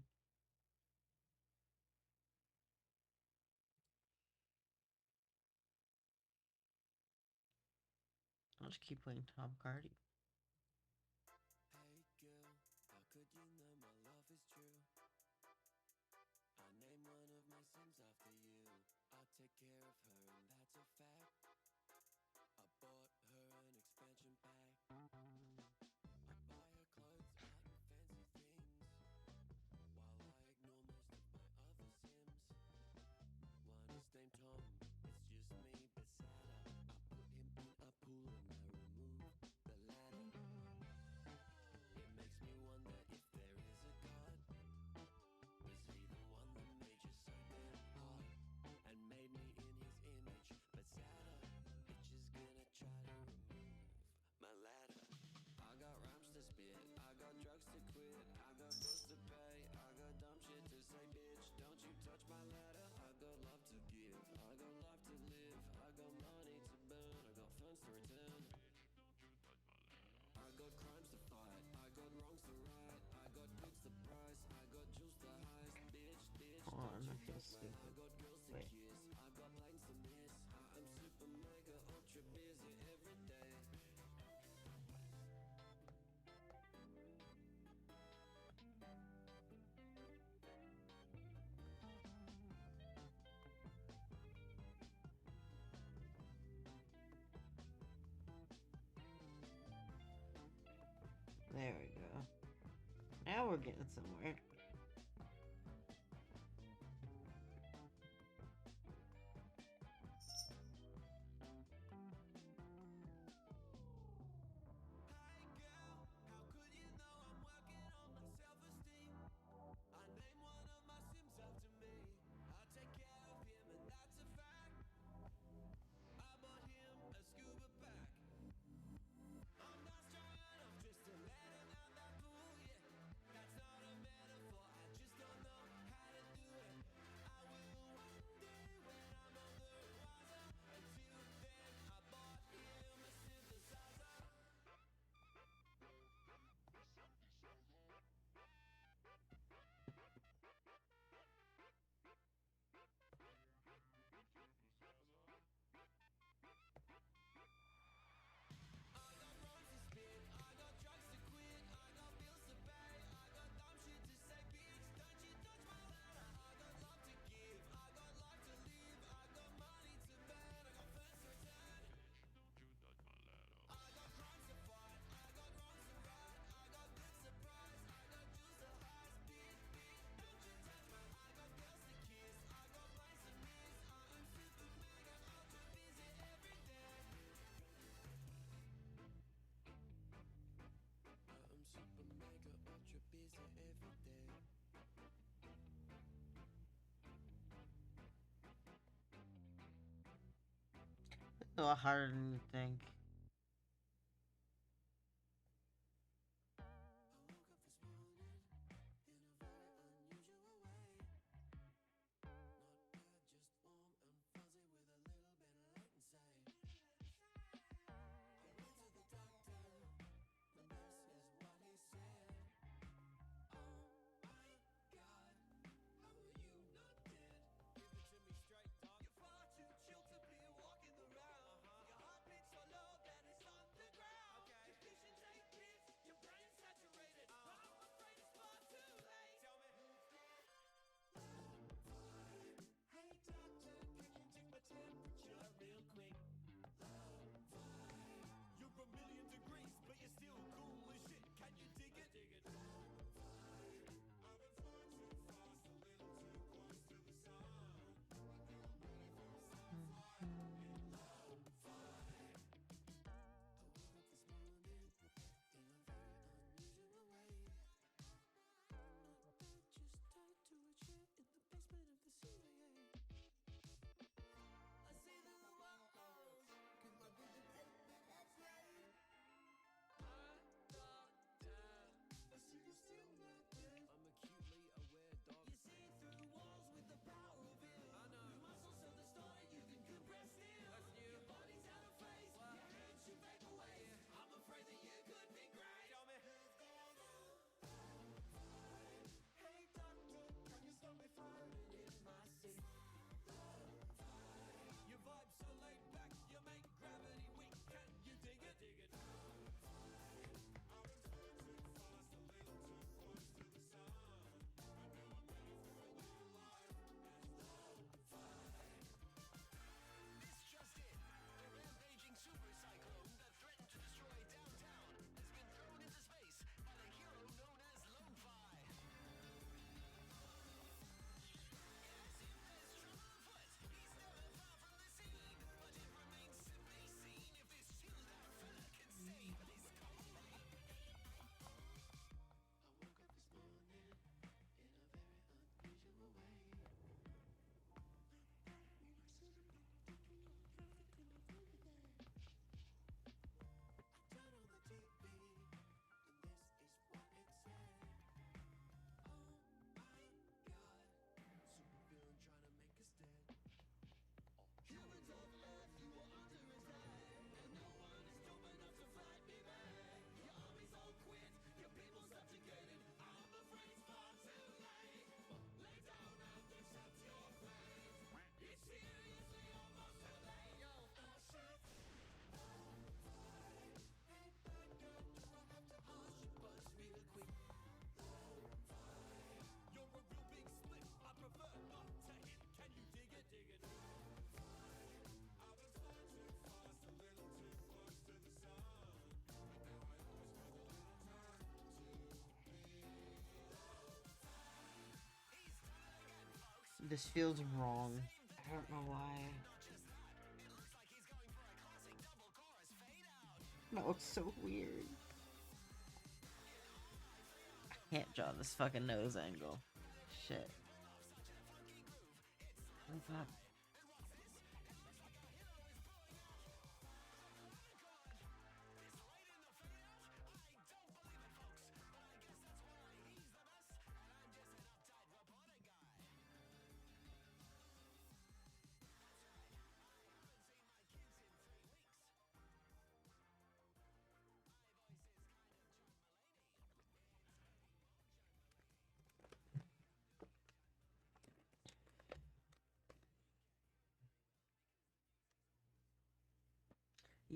I'll just keep playing Tom Cardi. Hey girl, how could you know my love is true? I name one of my Sims after you. I take care of her and that's a fact. I bought her an expansion pack. I buy her clothes out and fancy things, while I ignore most of my other Sims. One is named Tom, it's just me beside her. I put him in a pool and I remove the ladder. It makes me wonder if there is a God. Was he the one that made you so damn hot and made me in his image but sadder? Bitch is gonna try to remove my ladder. I got rhymes to spit, I got drugs to quit, I got bills to pay, I got dumb shit to say, bitch. Don't you touch my ladder. I got love to give, I got life to live, I got money to burn, I got funds to return. I got crimes to fight, I got wrongs to right, I got goods to price, I got jewels to heist, bitch, Hold on, don't I feel you hate me? I stupid. got girls to Wait. kiss, I got lanes to miss, I am super mega ultra busy every day. There we go. Now we're getting somewhere. Hey girl, how could you know I'm working on my self-esteem? I name one of my Sims after me. I take care of him and that's a fact. I bought him a scuba pack. I'm not strong enough just to let him out that pool, yeah. That's not a metaphor, I just don't know how to do it. I will one day when I'm older and wiser. Until then, I bought him a synthesizer. I got rhymes to spit, I got drugs to quit, I got bills to pay, I got dumb shit to say, bitch. Don't you touch my ladder. I got love to give, I got life to live, I got money to burn, I got funds to return. I got crimes to fight, I got wrongs to right, I got goods to price, I got jewels to heist, bitch. Don't you touch my. I got girls to kiss, I got planes to miss, I am super mega ultra busy every day. I'm super mega ultra busy every day. It's a lot harder than you think. I woke up this morning in a very unusual way. Not bad, just warm and fuzzy with a little bit of latency. I went to the doctor, and this is what he said. Oh my God, how are you not dead? Give it to me straight. This feels wrong. I don't know why. That looks so weird. I can't draw this fucking nose angle. Shit. What's up?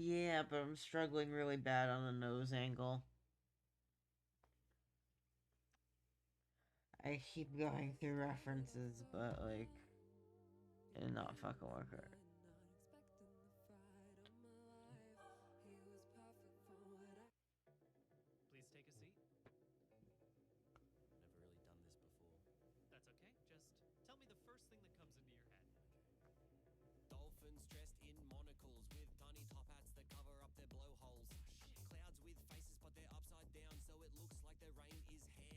Yeah, but I'm struggling really bad on the nose angle. I keep going through references, but like, it's not fucking work right. Please take a seat. Never really done this before. That's okay. Just tell me the first thing that comes into your head. Dolphins dressed in monocles with tiny top hats that cover up their blowholes. Clouds with faces, but they're upside down, so it looks like the rain is hair.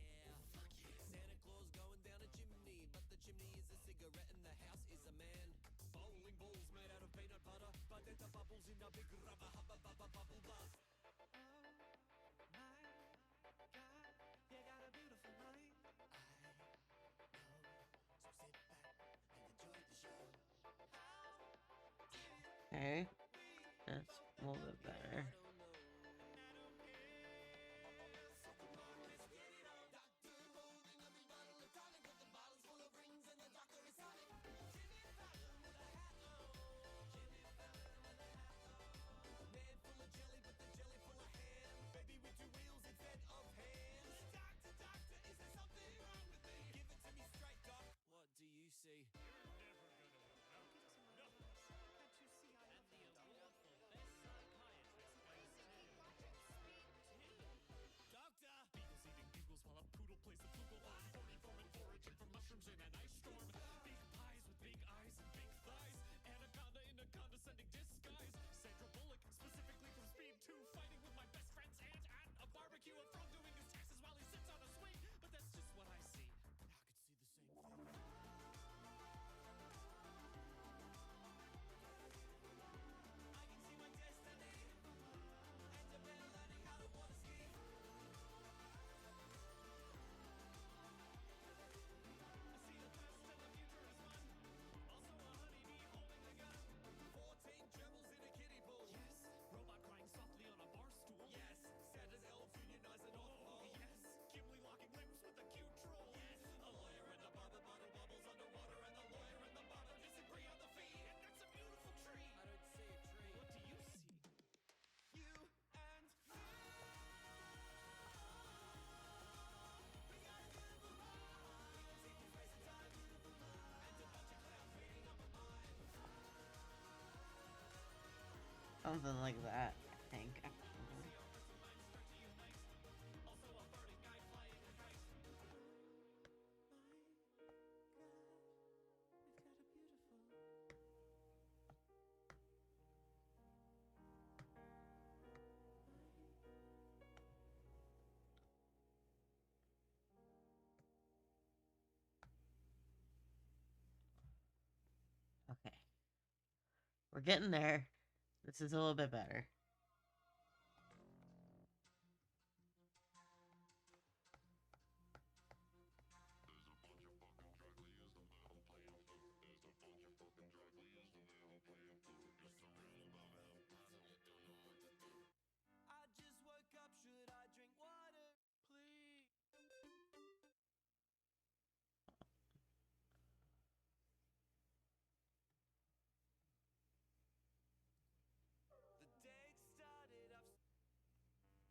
Santa Claus going down a chimney, but the chimney is a cigarette and the house is a man. Bowling balls made out of peanut butter, but they're the bubbles in a big rubber hubba bubba bubble buzz. Okay, that's a little bit better. What do you see? You're never gonna amount to nothing. Can't you see I am the immortal best psychiatrist goes to Doctor! Beagles eating bugles while a poodle plays the flugel on 44 and foraging for mushrooms in an ice storm. Big pies with big eyes and big thighs. Anaconda in a condescending disguise. Sandra Bullock, specifically from Speed 2, fighting with my best friend's aunt at a barbecue. A frog doing his taxes while he sits on a swing. But that's just what I see. I could see the same thing. Something like that, I think. Okay. We're getting there. This is a little bit better. I just woke up, should I drink water? Please. The day started up.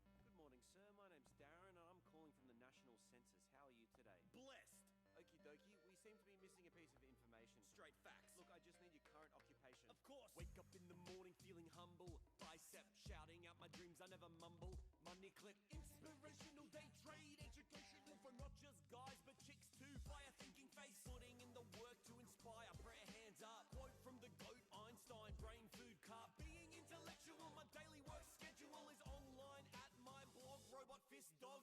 Good morning, sir. My name's Darren, and I'm calling from the National Census. How are you today? Blessed. Okie dokie. We seem to be missing a piece of information. Straight facts. Look, I just need your current occupation. Of course. Wake up in the morning feeling humble. Bicep shouting out my dreams. I never mumble. Money clip. Inspirational day trade. Educational for not just guys but chicks too. Fire thinking face. Putting in the work to dog.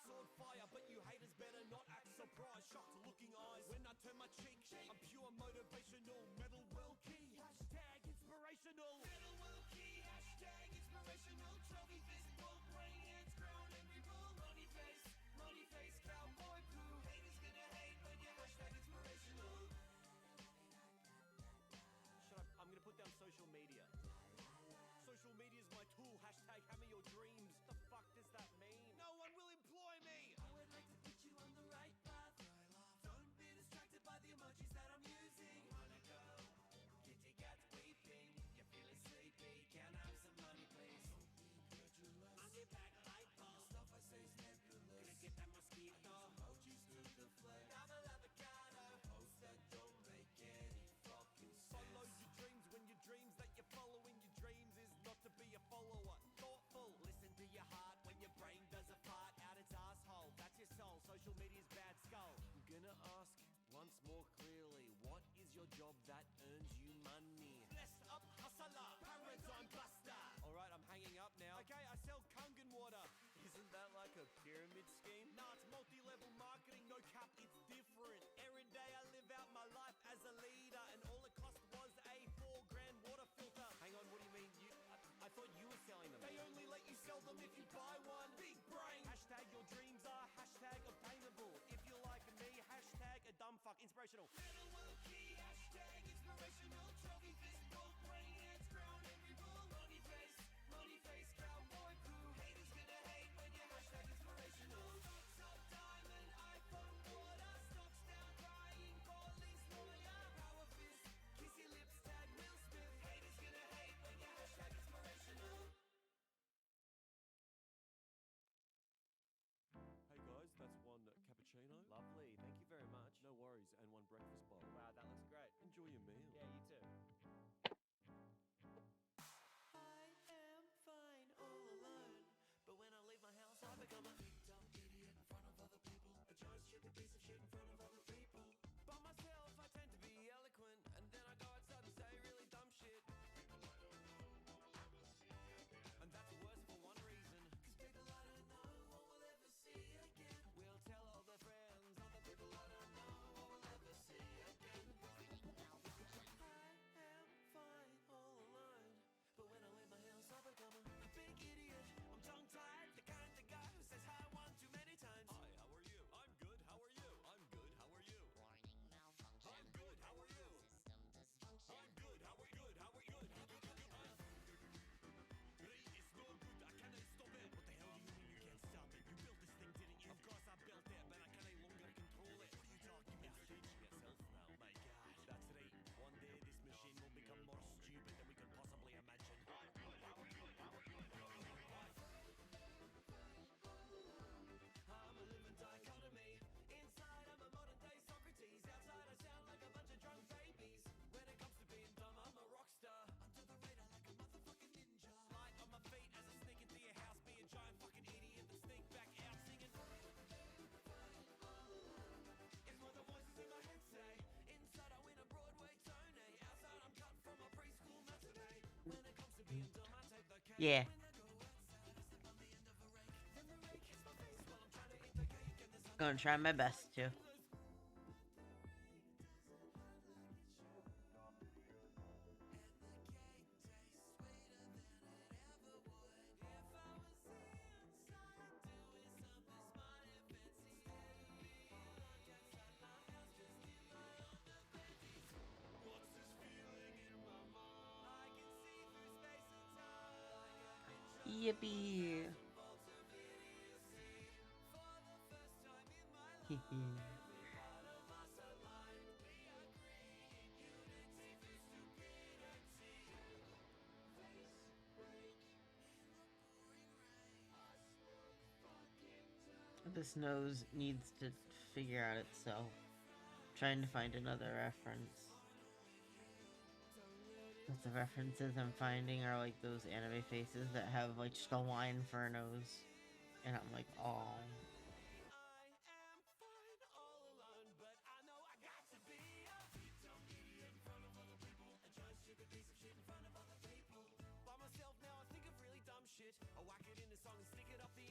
Sword fire, but you haters better not act surprised. Shocked looking eyes when I turn my cheek. I'm pure motivational, metal world key. Hashtag inspirational. Metal world key, hashtag inspirational. Trophy fist, ball, brain, hands, crown, every rule. Money face, cowboy poo. Haters gonna hate when you hashtag inspirational. Shut up, I'm gonna put down social media. Social media's my tool, hashtag hammer your dreams. The fuck does that mean? No one will employ me! I would like to put you on the right path. Don't be distracted by the emojis that I'm using. Wanna go? Kitty cat's weeping. You're feeling sleepy. Can I have some money, please? Monkey back light bulb. Stuff I say is nebulous. Cricket and mosquito. Emojis to the flame. Double avocado. Post that don't make any fucking sense. Follow your dreams when your dreams that you're following your dreams is not to be a follower. Thoughtful, listen to your heart when your brain does a fart out its asshole. That's your soul, social media's bad skull. I'm gonna ask once more clearly, what is your job that earns you money? Blessed up hustler, paradigm buster. Alright, I'm hanging up now. Okay, I sell Kangen water. Isn't that like a pyramid scheme? Nah, it's multi-level marketing, no cap, it's different. Every day I live out my life as a leader, and all it cost was a $4,000 water filter. Hang on, what do you mean? I thought you were selling them. They only let you sell them if you buy one. Big brain. Hashtag your dreams are hashtag obtainable. If you're like me, hashtag a dumb fuck. Inspirational. Metal world key, hashtag inspirational. Trophy fist, gold brain, hands, crown, every rule. Money face, cowboy crew. Haters gonna hate when you hashtag inspirational. Stocks up, diamond, iPhone, water. Stocks down, crying, police, lawyer. Power fist, kiss your lips, tag Will Smith. Haters gonna hate when you hashtag inspirational. Hey guys, that's one cappuccino. Lovely, thank you very much. No worries, and one breakfast bowl. Wow, that looks great. Enjoy your meal. Yeah, you too. I am fine all alone, but when I leave my house, I become a big dumb idiot in front of other people. A giant stupid piece of shit in front of other people. By myself, I tend to be eloquent, and then I go outside and say really dumb shit. And that's worse for one reason. Cause people I don't know or will ever see again. We'll tell all their friends, other people I don't know or will ever see again. I am fine all alone, but when I leave my house I become a big idiot. I'm tongue-tied, the kind of guy who says hi one too many times. Hi, how are you? I'm good, how are you? I'm good, how are you? Warning malfunction. I'm good, how are you? System dysfunction. I'm good, how are you? Good, how are you? Good, how are you? It's no good, I cannot stop it. What the hell do you mean you can't stop it? You built this thing, didn't you? Of course I built it, but I can no longer control it. What are you talking about? You're teaching yourself now. My God, that's right. One day this machine will become more stupid than we could possibly imagine. I'm good, how are you? How are you? I'm a living dichotomy. Inside I'm a modern day Socrates. Outside I sound like a bunch of drunk babies. When it comes to being dumb, I'm a rock star. Under the radar like a motherfucking ninja. Light on my feet as I sneak into your house. Be a giant fucking idiot and sneak back out singing. It's what the voices in my head say. Inside I win a Broadway Tony. Outside I'm cut from a preschool matinee. When it comes to being dumb, I take the cake. Yeah. When I go outside, I step on the end of a rake. Then the rake hits my face while I'm trying to eat the cake. And the sun Gonna try my best to. Yippee! This nose needs to figure out itself. Trying to find another reference. But the references I'm finding are like those anime faces that have like just a line for a nose. And I'm like, oh. I am fine all alone, but I know I got to be a big dumb idiot in front of other people. A giant stupid piece of shit in front of other people. By myself now I think of really dumb shit. I whack it in a song and stick it up the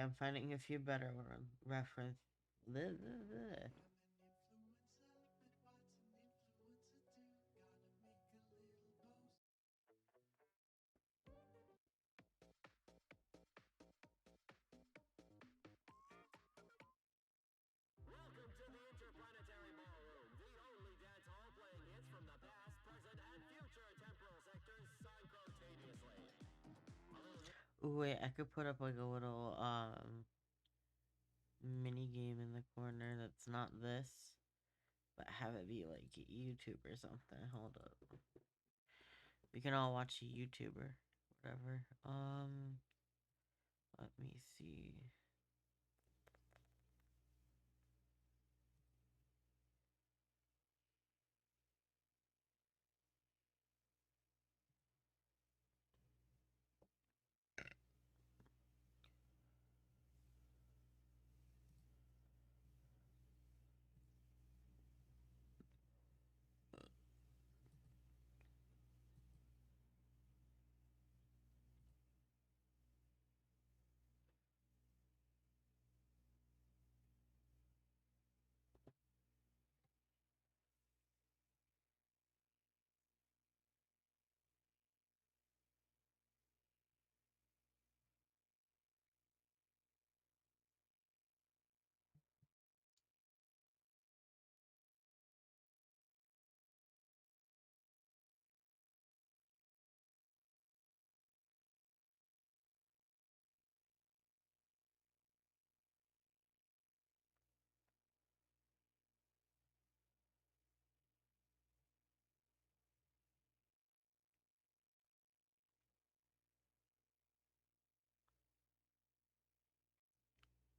I'm finding a few better reference. Welcome to the Interplanetary Ballroom, the only dance hall playing hits from the past, present, and future temporal sectors simultaneously. Ooh, wait, I could put up like a little mini game in the corner that's not this, but have it be like YouTube or something. Hold up. We can all watch a YouTuber, whatever. Let me see.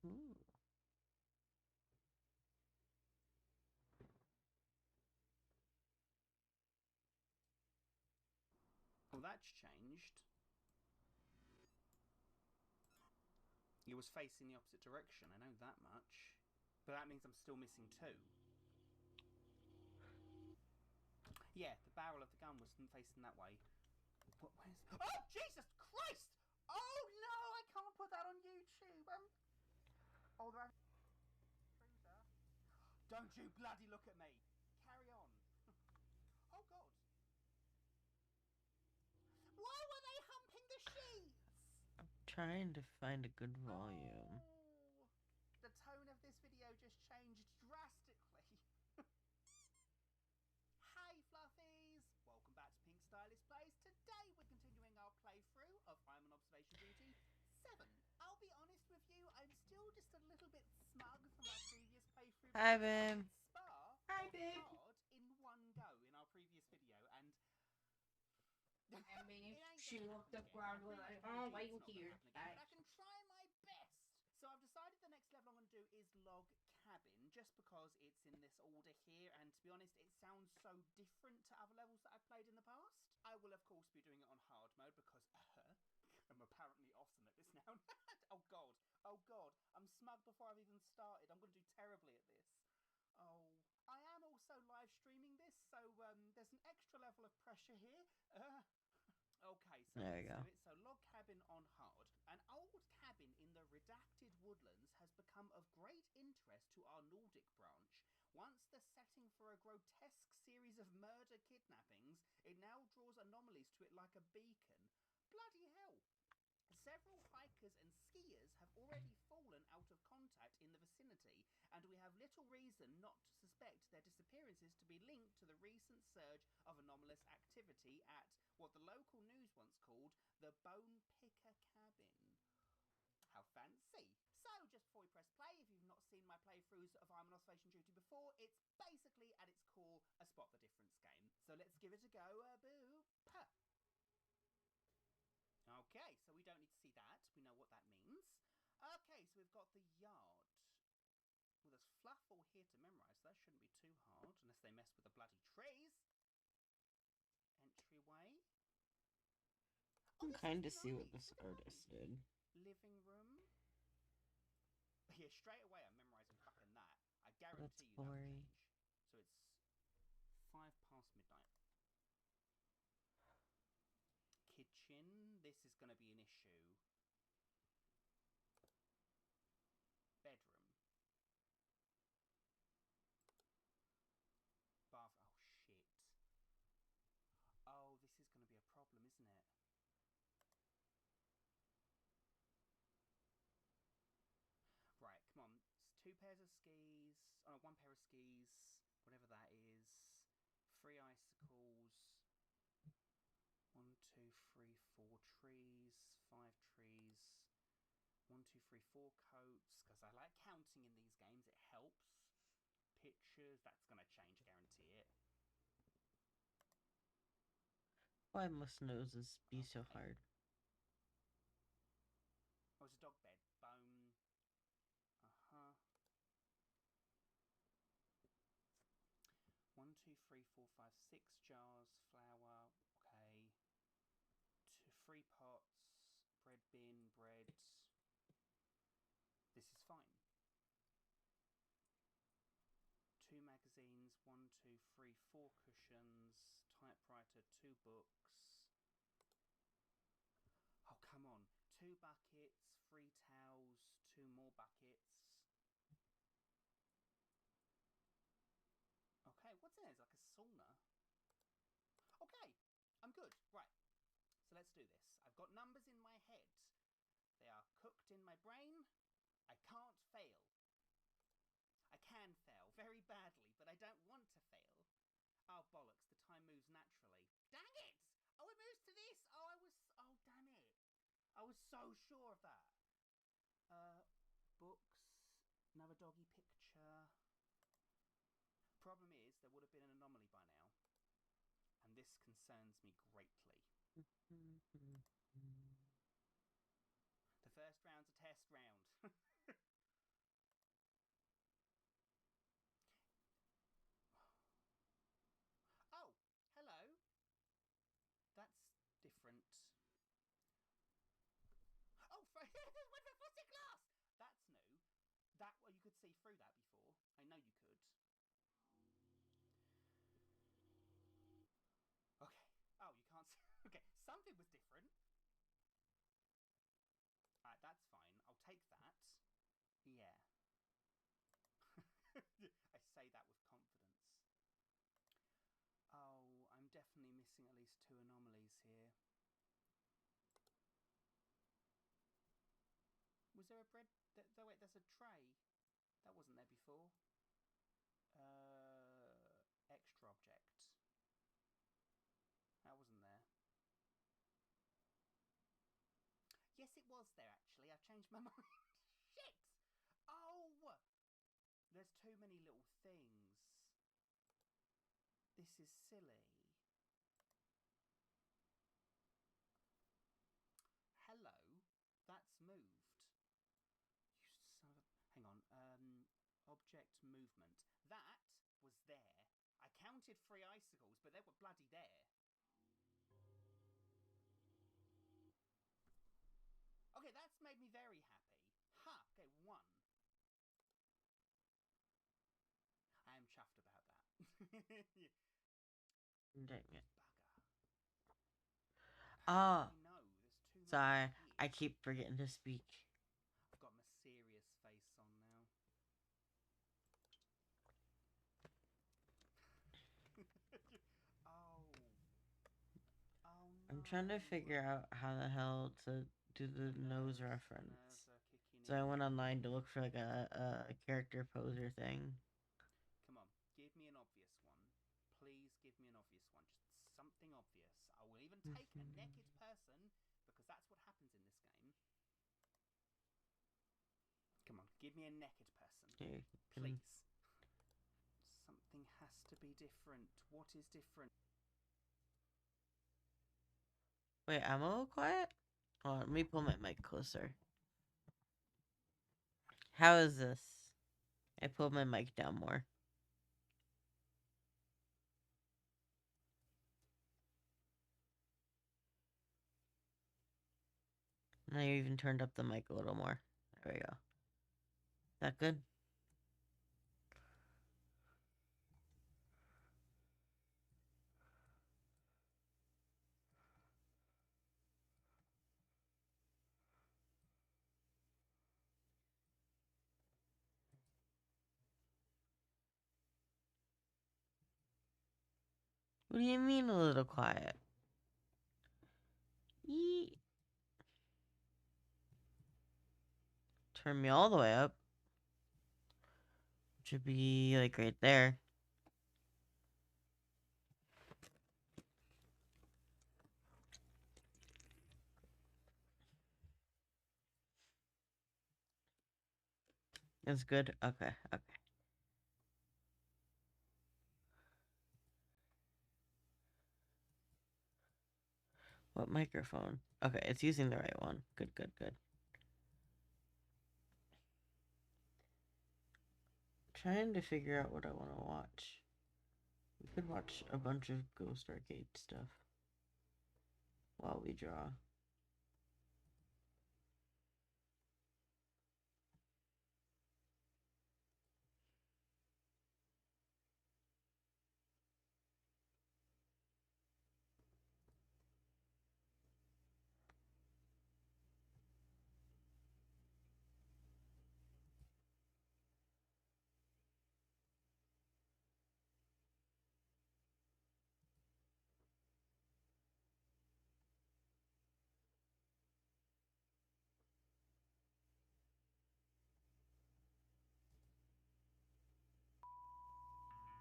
Ooh. Well, that's changed. It was facing the opposite direction, I know that much. But that means I'm still missing two. Yeah, the barrel of the gun was facing that way. Where's... Oh, Jesus Christ! Oh, no, I can't put that on YouTube. Oh, there... Don't you bloody look at me. Carry on. Oh, God. Why were they humping the sheets? I'm trying to find a good volume. Oh, the tone of this video just changed drastically. Hey fluffies! Welcome back to Pink Stylist Plays. Today we're continuing our playthrough of I'm on Observation Duty 7. I'll be honest with you, I'm still just a little bit smug from our previous playthrough. Hi, babe. Spar Hi, babe. hard in one go in our previous video, and I mean, it ain't she gonna looked happen around again. like, I oh, really wait guarantee here. it's not gonna happen again, but I can try my best. So I've decided the next level I'm going to do is log cabin, just because it's in this order here, and to be honest, it sounds so different to other levels that I've played in the past. I will of course be doing it on hard mode because I'm apparently awesome at this now. Oh god, oh god, I'm smug before I've even started. I'm going to do terribly at this. Oh, I am also live streaming this, so there's an extra level of pressure here. Okay, so There let's you go. do it. So log cabin on hard. An old cabin in the redacted woodlands has become of great interest to our Nordic branch. Once the setting for a grotesque series of murder kidnappings, it now draws anomalies to it like a beacon. Bloody hell. Several hikers and skiers have already fallen out of contact in the vicinity, and we have little reason not to suspect their disappearances to be linked to the recent surge of anomalous activity at what the local news once called the Bone Picker Cabin. How fancy. So, just before we press play, if you've not seen my playthroughs of I'm on Observation Duty before, it's basically, at its core, a spot the difference game. So let's give it a go. Boo. Puh. Okay, so we don't need to see that. We know what that means. Okay, so we've got the yard. Well, there's fluff all here to memorise, so that shouldn't be too hard, unless they mess with the bloody trees. Entryway. I'm this kind to is see what nice. this artist did. Living room. Yeah, straight away I'm memorising fucking that. I guarantee That's you that will boring. change. So it's 5 past midnight. Kitchen. This is going to be an issue. pairs of skis, one pair of skis, whatever that is, 3 icicles, 1, 2, 3, 4 trees, 5 trees, 1, 2, 3, 4 coats, because I like counting in these games, it helps. Pictures, that's going to change, guarantee it. Why must noses be so Okay. hard? Oh, it's a dog bed. Bone. Uh-huh. 1, 2, 3, 4, 5, 6 jars, flour, okay. 3 pots, bread bin, bread. This is fine. 2 magazines, 1, 2, 3, 4 cushions, typewriter, 2 books. Oh, come on. 2 buckets, 3 towels, 2 more buckets. Okay, what's in it? It's like a sauna. Okay, I'm good. Right, so let's do this. I've got numbers in my head. They are cooked in my brain. I can't fail. I can fail very badly, but I don't want to fail. Oh, bollocks, the time moves naturally. Dang it! Oh, it moves to this! Oh, damn it. I was so sure of that. Books, another doggy picture. Problem is, there would have been an anomaly by now. And this concerns me greatly. The first round's a test round. Oh, hello. That's different. Oh, what's it glass? That's new. That, well, you could see through that before. I know you could. Okay. Oh, you can't see. Okay, something was different. Alright, that's fine. I'll take that. Yeah. I say that with confidence. Oh, I'm definitely missing at least 2 anomalies here. Was there a bread? Wait, there's a tray. That wasn't there before. Extra object. That wasn't there. Yes, it was there, actually. I've changed my mind. Shit! Oh! There's too many little things. This is silly. Hello? That's moved. You son of a... Hang on. Object movement. That was there. I counted 3 icicles, but they were bloody there. Okay, that's made me very happy. Ha! Okay, 1. I am chuffed about that. Dang it. Bugger. Oh, I know, there's too much sorry. here. I keep forgetting to speak. I've got my serious face on now. Oh. Oh no. I'm trying to figure out how the hell to do the nose reference. Nerves are kicking So I in. went online to look for like a character poser thing. Come on, give me an obvious one. Please give me an obvious one. Just something obvious. I will even take a naked person, because that's what happens in this game. Come on, give me a naked person. Here, Please. Something has to be different. What is different? Wait, I'm a little quiet? Oh, let me pull my mic closer. How is this? I pulled my mic down more. And I even turned up the mic a little more. There we go. Is that good? What do you mean a little quiet? Yee. Turn me all the way up. Should be like right there. That's good. Okay, okay. What microphone? Okay, it's using the right one. Good, good, good. Trying to figure out what I want to watch. We could watch a bunch of Ghost Arcade stuff while we draw.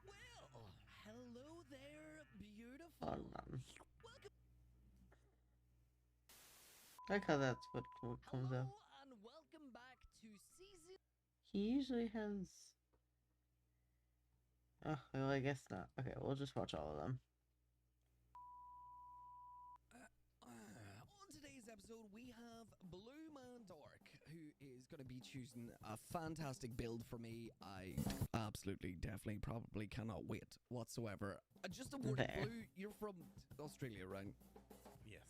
Well, hello there, beautiful. Hold on. I like how that's what comes up. Hello and welcome back to season. He usually has. Oh, well, I guess not. Okay, we'll just watch all of them. On today's episode, we have Blue Man Dark, who is going to be choosing a fantastic build for me. I absolutely, definitely, probably cannot wait whatsoever. Just a warning, There. Blue, you're from Australia, right? Yes.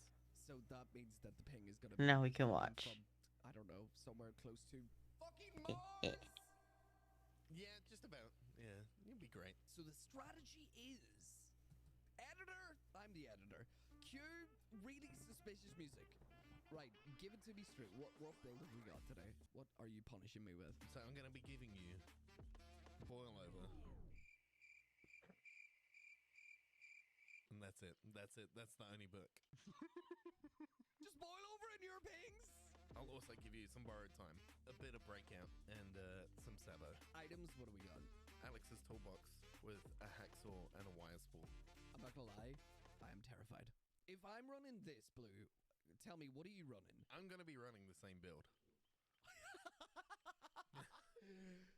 So that means that the ping is going to be. Now we can coming watch. From, I don't know, somewhere close to fucking Eh, eh. Mars. Yeah, just about. Yeah, you'll be great. So the strategy is, editor, I'm the editor. Cue really suspicious music. Right, give it to me straight. What build have we got today? What are you punishing me with? So I'm going to be giving you boil over. And that's it. That's it. That's the only book. Just boil over in your pings. I'll also give you some borrowed time, a bit of breakout, and some sabo. Items, what do we got? Alex's toolbox with a hacksaw and a wire spool. I'm not gonna lie, I am terrified. If I'm running this, Blue, tell me, what are you running? I'm going to be running the same build.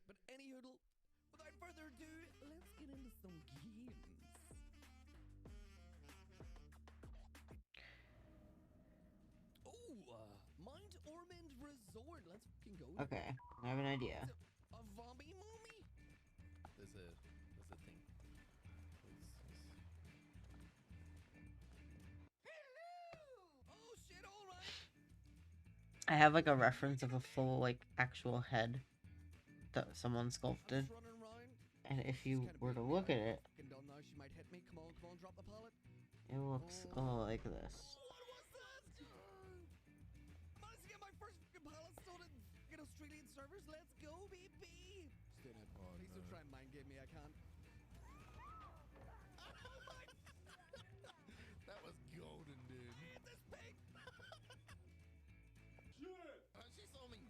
But any hoodle, without further ado, let's get into some games. Oh, Mount Ormond Resort. Let's fucking go. Okay, I have an idea. A zombie movie? There's a thing. Oh shit, alright. I have like a reference of a full like actual head that someone sculpted, I'm just running around. and if you were to look at it, Fucking done now, she might hit me. Come on, drop the pallet. it looks like this. What was that? I managed to get my first fucking pallet sold in fucking Australian servers. Let's go, baby. Stay in it. Oh, Please don't no. try and mind game me. I can't. That was golden, dude. I hit this pig. Shit! She saw me.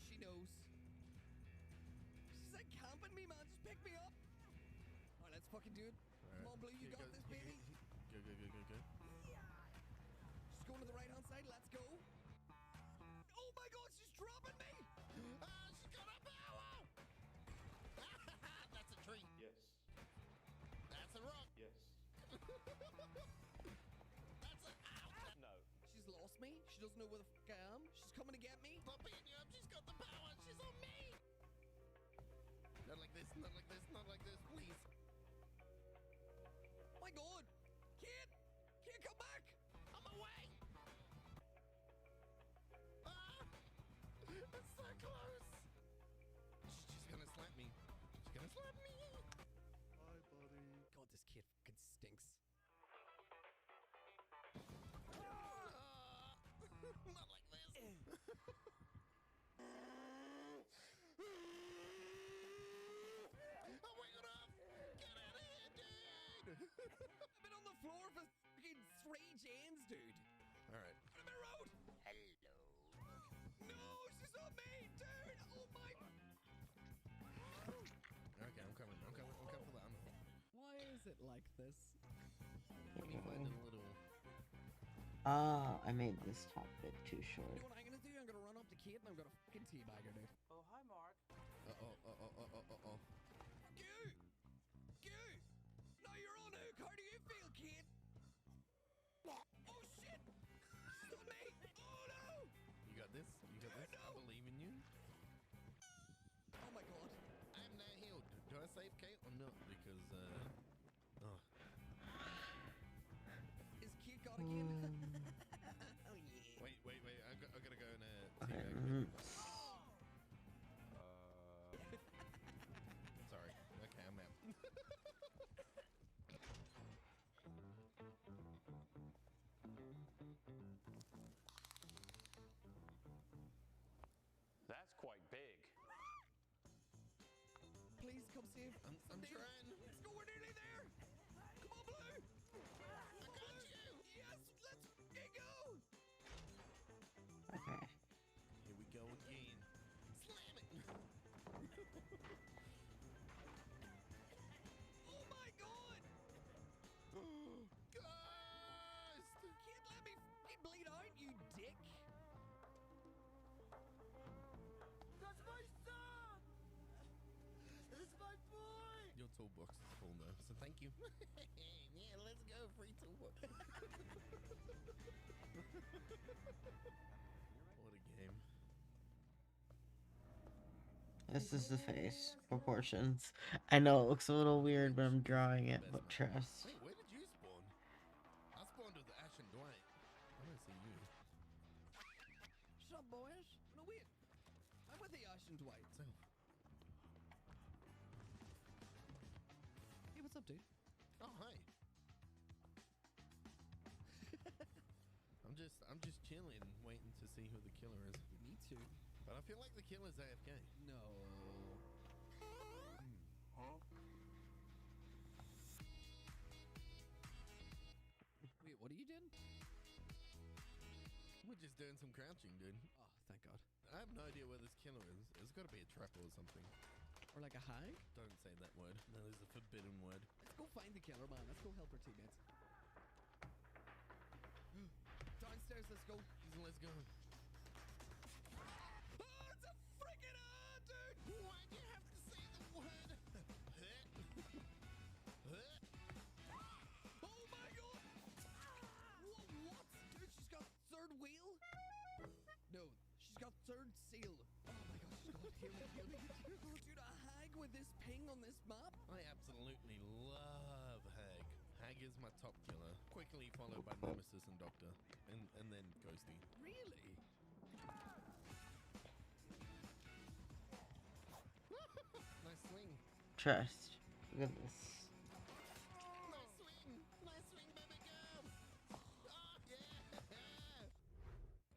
She knows. She's like camping me, man. Just pick me up. Alright, let's fucking do it. Come on, Blue, you Here got goes. this, baby. Go, go, go, go, go. She's going to the right hand side. Let's go. Oh my god, she's dropping me. She's got a power! That's a tree. Yes. That's a rock. Yes. That's a ow! No. She's lost me. She doesn't know where the fuck I am. She's coming to get me. Stop beating you up. She's got the power. She's on me. Not like this. Not like this. Not like this. Please. My god. Kid. Kid, come back. I'm away. It's so close. She's gonna slap me. She's gonna slap me. Hi, buddy. God, this kid fucking stinks. Not like this. Oh my god! Get out of here, dude! I've been on the floor for fucking 3 gens, dude. All right. Out of my road. Hello. No, she's on me, dude. Oh my like this. Let me find a little. I made this top bit too You short. know what I'm gonna do? I'm gonna run up to Kate and I'm gonna fucking teabag her, dude. Oh, hi, Mark. Uh-oh. Goo! Goo! Now you're on hook. How do you feel, Kate? Oh shit! She's on me! Oh no! You got this. I believe in you. Oh my god. I am now healed. Do I save Kate or not? Because, oh. Is Kate got again? Oh yeah. Wait. I gotta go and, teabag. Sorry. Okay, I'm out. That's quite big. Please come save. I'm trying. Let's go. We're nearly there. Come on, Blue. I got you. Yes, let's fucking go. Okay. Here we go again. Slam it. Oh my god. Ghost! Can't let me fucking bleed out, you dick. That's my son! That's my boy! Your toolbox is full now, so thank you. Yeah, let's go. Free toolbox. What a game. This is the face proportions. I know it looks a little weird, but I'm drawing it, but trust. Hey, where did you spawn? I spawned with Ash and Dwight. I don't see you. Shut up, boys. No, wait. I'm with the Ash and Dwight. So, Hey, what's up, dude? oh hi. I'm just chilling, waiting to see who the killer is. Me too. But I feel like the killer's AFK. No. Huh? Wait, what are you doing? We're just doing some crouching, dude. Oh, thank God. I have no idea where this killer is. There's got to be a trap or something. Or like a hag? Don't say that word. That is a forbidden word. Let's go find the killer, man. Let's go help our teammates. Downstairs, let's go. Let's go. Oh, it's a freaking dude! Why'd you have to say the word? Oh my god! What? Dude, she's got third wheel? No, she's got third seal. Oh my god, she's got heal me. Dude, a hag with this ping on this map? I absolutely love Hag. Hag is my top killer, quickly followed by Nemesis and Doctor, and then Ghosty. Really? Nice swing. Trust. Look at this. Nice swing. Nice swing, baby girl. Oh, yeah.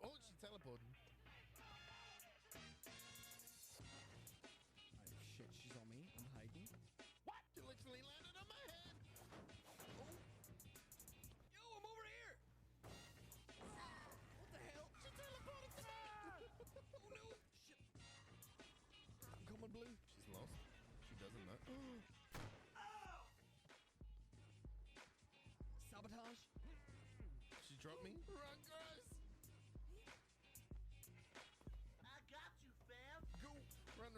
Oh, she teleported. Oh shit, she's on me. I'm hiding. What? She literally landed on my head. Oh. Yo, I'm over here! What the hell? She teleported to me. Oh no! Shit! I'm coming, Blue. She's lost. She doesn't know. Sabotage. She dropped me. Run, guys. I got you, fam! Go. Run.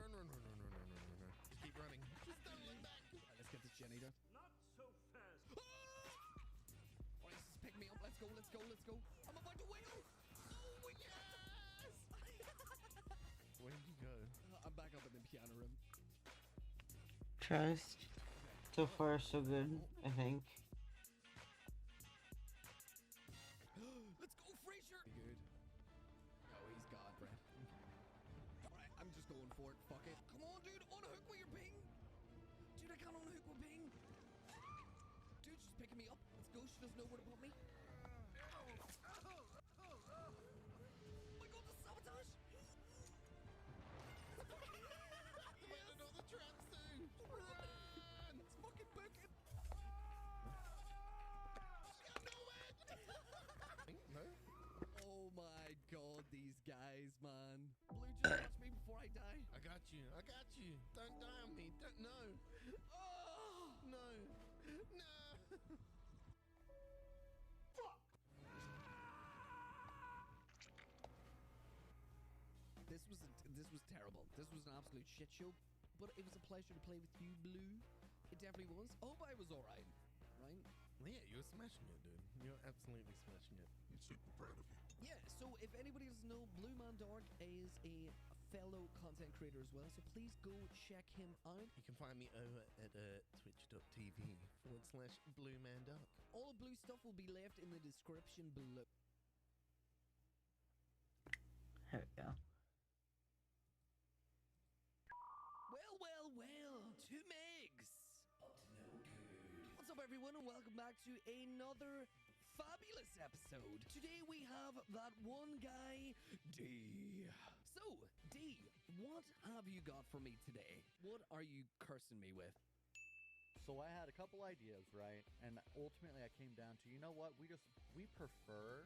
Just keep running. Just don't look back. Alright, let's get this Jenny done. Not so fast! Alright, just pick me up. Let's go. I'm about to wheel. Oh, yes! Where did you go? I'm back up in the piano room. Trust. So far, so good, I think. Let's go, Fraser! Good. Oh, he's God, Brett. Alright, I'm just going for it. Fuck it. Come on, dude. Unhook with your ping. Dude, I can't unhook with ping. Dude, she's picking me up. Let's go. She doesn't know where to put me. Oh my god, the sabotage! Where did all the traps do? Run! It's fucking booking. No? Oh my god, these guys, man. Blue, just watch me before I die. I got you. Don't die on me. No. Oh! No. this was terrible. This was an absolute shit show. But it was a pleasure to play with you, Blue. It definitely was. I hope I was alright. Right? Yeah, you're smashing it, dude. You're absolutely smashing it. I'm super proud of you. Yeah, so if anybody doesn't know, Blue Man Dark is a fellow content creator as well, so please go check him out. You can find me over at twitch.tv/BlueManDuck. All of Blue stuff will be left in the description below. There we go. Well, two megs. Up to no good. What's up, everyone, and welcome back to another fabulous episode. Today we have that one guy, D. So, D, what have you got for me today? What are you cursing me with? So I had a couple ideas, right? And ultimately I came down to, you know what? We prefer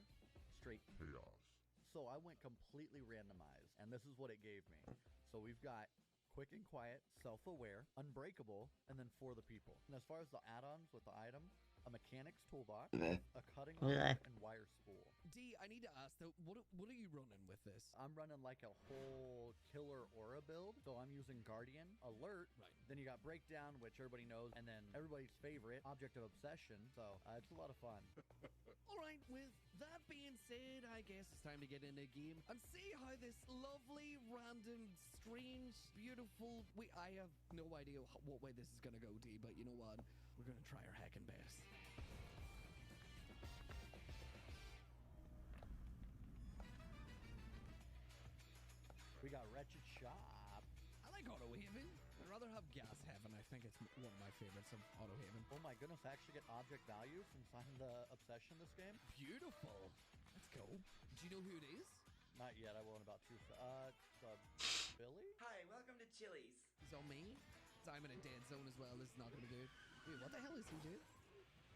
straight chaos. So I went completely randomized, and this is what it gave me. So we've got quick and quiet, self-aware, unbreakable, and then for the people. And as far as the add-ons with the item, a mechanic's toolbox, a cutting rod, and wire spool. D, I need to ask though, what are you running with this? I'm running like a whole killer aura build. So I'm using Guardian, Alert, Right. Then you got Breakdown, which everybody knows, and then everybody's favorite, Object of Obsession. So it's a lot of fun. Alright, with that being said, I guess it's time to get into the game and see how this lovely, random, strange, beautiful... I have no idea what way this is gonna go, D, but you know what? We're gonna try our heckin' best. We got Wretched Shop. I like Auto Haven. I'd rather have Gas Heaven. I think it's one of my favorites of Auto Haven. Oh my goodness, I actually get object value since I'm the obsession this game. Beautiful. Let's go. Do you know who it is? Not yet, I will in about Billy? Hi, welcome to Chili's. He's on me. So I'm in a dead zone as well. This is not gonna be good. Dude, what the hell is he doing?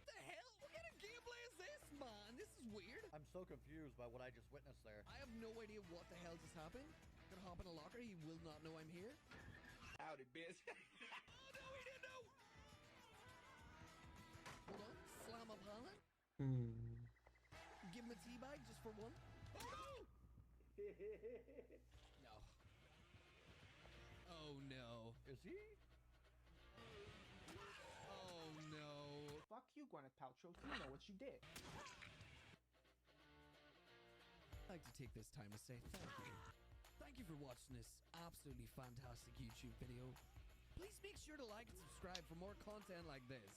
The hell? What kind of gameplay is this, man? This is weird. I'm so confused by what I just witnessed there. I have no idea what the hell just happened. Gonna hop in a locker. He will not know I'm here. Howdy, bitch. Oh no, he didn't know. Hold on. Slam a pallet. Give him a tea bag just for one. Oh no! No. Oh no. Is he? Oh no. Fuck you, Gwyneth Paltrow. You know what you did. I'd like to take this time to say thank you. Thank you for watching this absolutely fantastic YouTube video. Please make sure to like and subscribe for more content like this.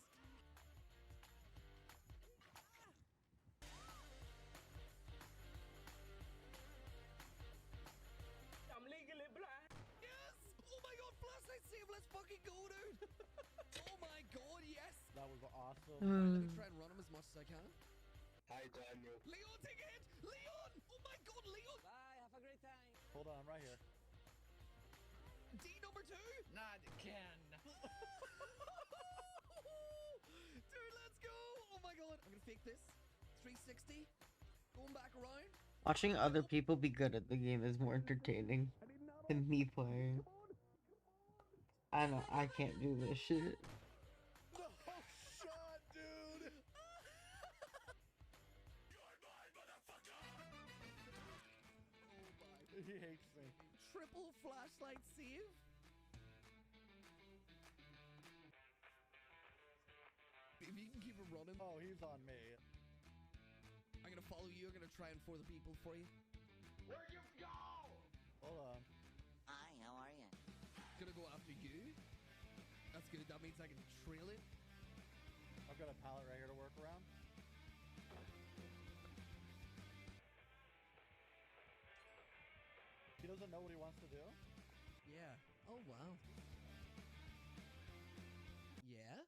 I'm legally blind. Yes! Oh my god, flashlight save, let's fucking go, dude! Oh my god, yes! That was awesome. Let me try and run him as much as I can. Hi, Daniel. Leon, take a hit! Leon! Oh my god, Leon! Bye, have a great time. Hold on, right here. D number 2? Not again. Dude, let's go! Oh my god, I'm gonna fake this. 360. Going back around. Watching other people be good at the game is more entertaining than me playing. I can't do this shit. No shot, dude! He hates me. Triple flashlight save. If you can keep him running. Oh, he's on me. I'm gonna follow you. I'm gonna try and for the people for you. Where'd you go? Hold on. Hi, how are you? Gonna go after you. That's good. That means I can trail it. I've got a pallet right here to work around. He doesn't know what he wants to do? Yeah. Oh, wow. Yeah?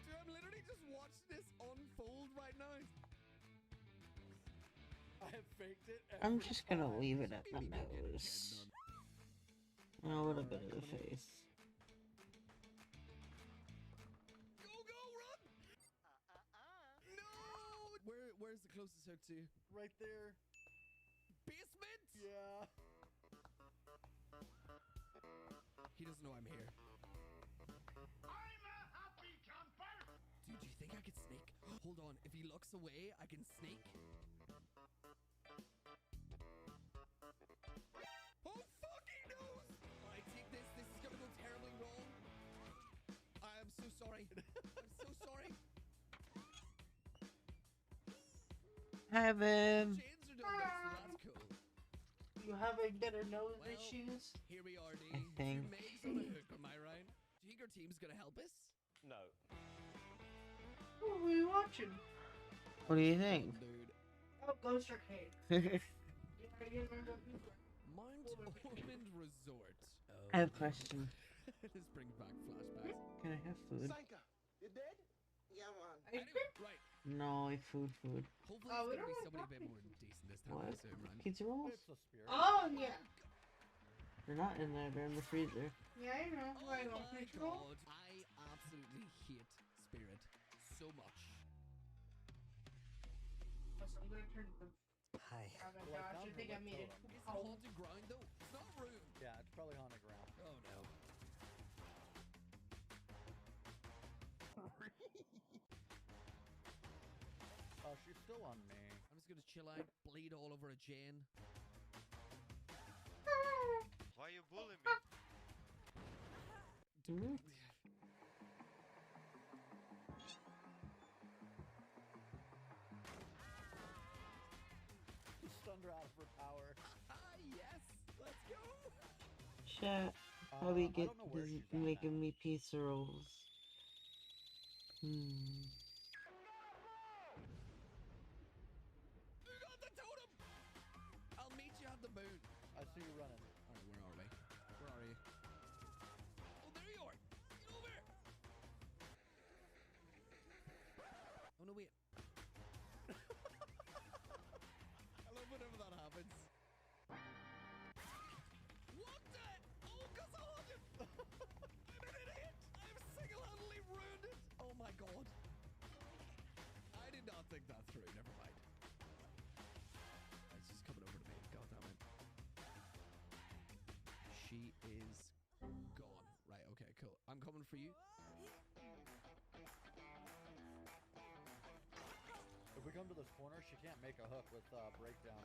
Dude, I'm literally just watching this unfold right now. I have faked it. I'm just gonna leave it at the nose. And a little bit of the face. Go, run! No! Where's the closest hook to? Right there. Basement? Yeah. He doesn't know I'm here. I'm a happy camper. Dude, do you think I could sneak? Hold on, if he looks away, I can sneak. Hi, Viv. Chains are done though, so that's cool. You having better nose Well, issues? here we are, D. I Two think. Megs on a hook, am I right? Do you think our team's gonna help us? No. What were you watching? What do you think? Dude. Oh, Ghost Arcade. Yeah, you remember people. Mount Ormond Resort. Oh, I have a question. this brings back flashbacks. Can I have food? Sanka, you dead? Yeah, man. Anyway, right. No, food. Hopefully Oh, we it's gonna be don't somebody a bit have more decent this time, I What? assume, right? Pizza rolls? It's a spirit. Oh, yeah. They're not in there. They're in the freezer. Yeah, I know. Oh Why don't my control? god, I absolutely hate Spirit so much. So I'm gonna turn the. Hi. Oh my Well, I gosh, found I think her I made it. lip It's Oh. haunted ground though. It's not room. Yeah, it's probably haunted ground. Oh no. Oh, she's still on me. I'm just gonna chill out, bleed all over a Jane. Why you bullying me? Hmm? Stunned her out of her power. Ah yes, let's go. Chat. How we I get don't know where this she found making that. me pizza rolls? Hmm. You got the totem. I'll meet you at the moon. I see you running. Alright, where are we? Where are you? Oh, there you are. Get over here. Oh no, wait. I love whenever that happens. What the? Oh, cause I hung him. I'm an idiot. I've single-handedly ruined it. Oh my god. I did not think that through. Never mind. It's just coming over to me. God damn it. She is gone. Right, okay, cool. I'm coming for you. If we come to this corner, she can't make a hook with breakdown.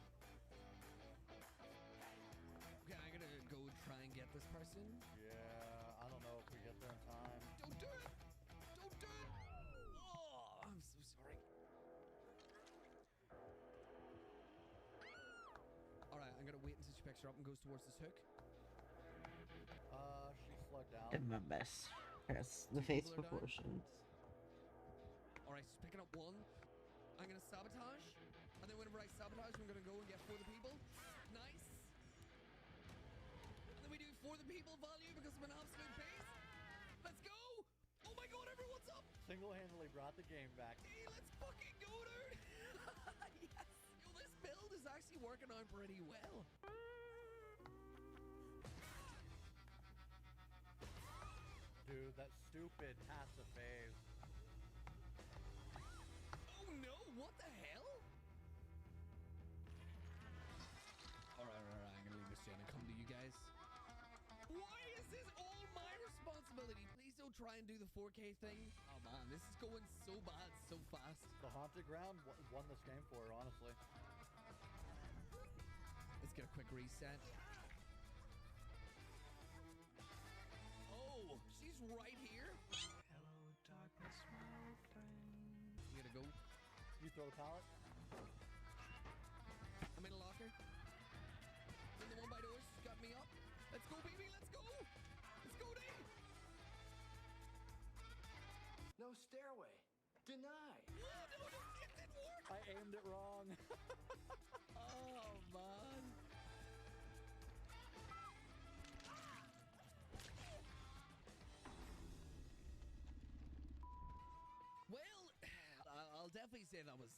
Okay, I'm gonna go try and get this person. Yeah, I don't know if we get there in time. Don't do it! Don't do it! Oh, I'm so sorry. Alright, I'm gonna wait until she picks her up and goes towards this hook. She's slugged out. Did my best. Yes, the face proportions. Alright, she's picking up one. I'm gonna sabotage. And then whenever I sabotage, I'm gonna go and get for the people. Nice. And then we do for the people value because I'm an absolute beast. Let's go! Oh my god, everyone's up! Single-handedly brought the game back. Hey, let's fucking go, dude! Yes! Yo, this build is actually working out pretty well. Dude, that stupid passive phase. Oh no, what the hell? Alright, I'm gonna leave this chain and come to you guys. Why is this all my responsibility? Please don't try and do the 4K thing. Oh man, this is going so bad so fast. The haunted ground won this game for her, honestly. Let's get a quick reset. Oh, she's right here. Hello, darkness, my friend. We gotta go. You throw the pallet? I'm in a locker. In the one by doors, got me up. Let's go, baby, let's go! Let's go, Dave! No stairway. Deny. Oh, no, it didn't work! I aimed it wrong. Oh, man. Well, I'll definitely say that was...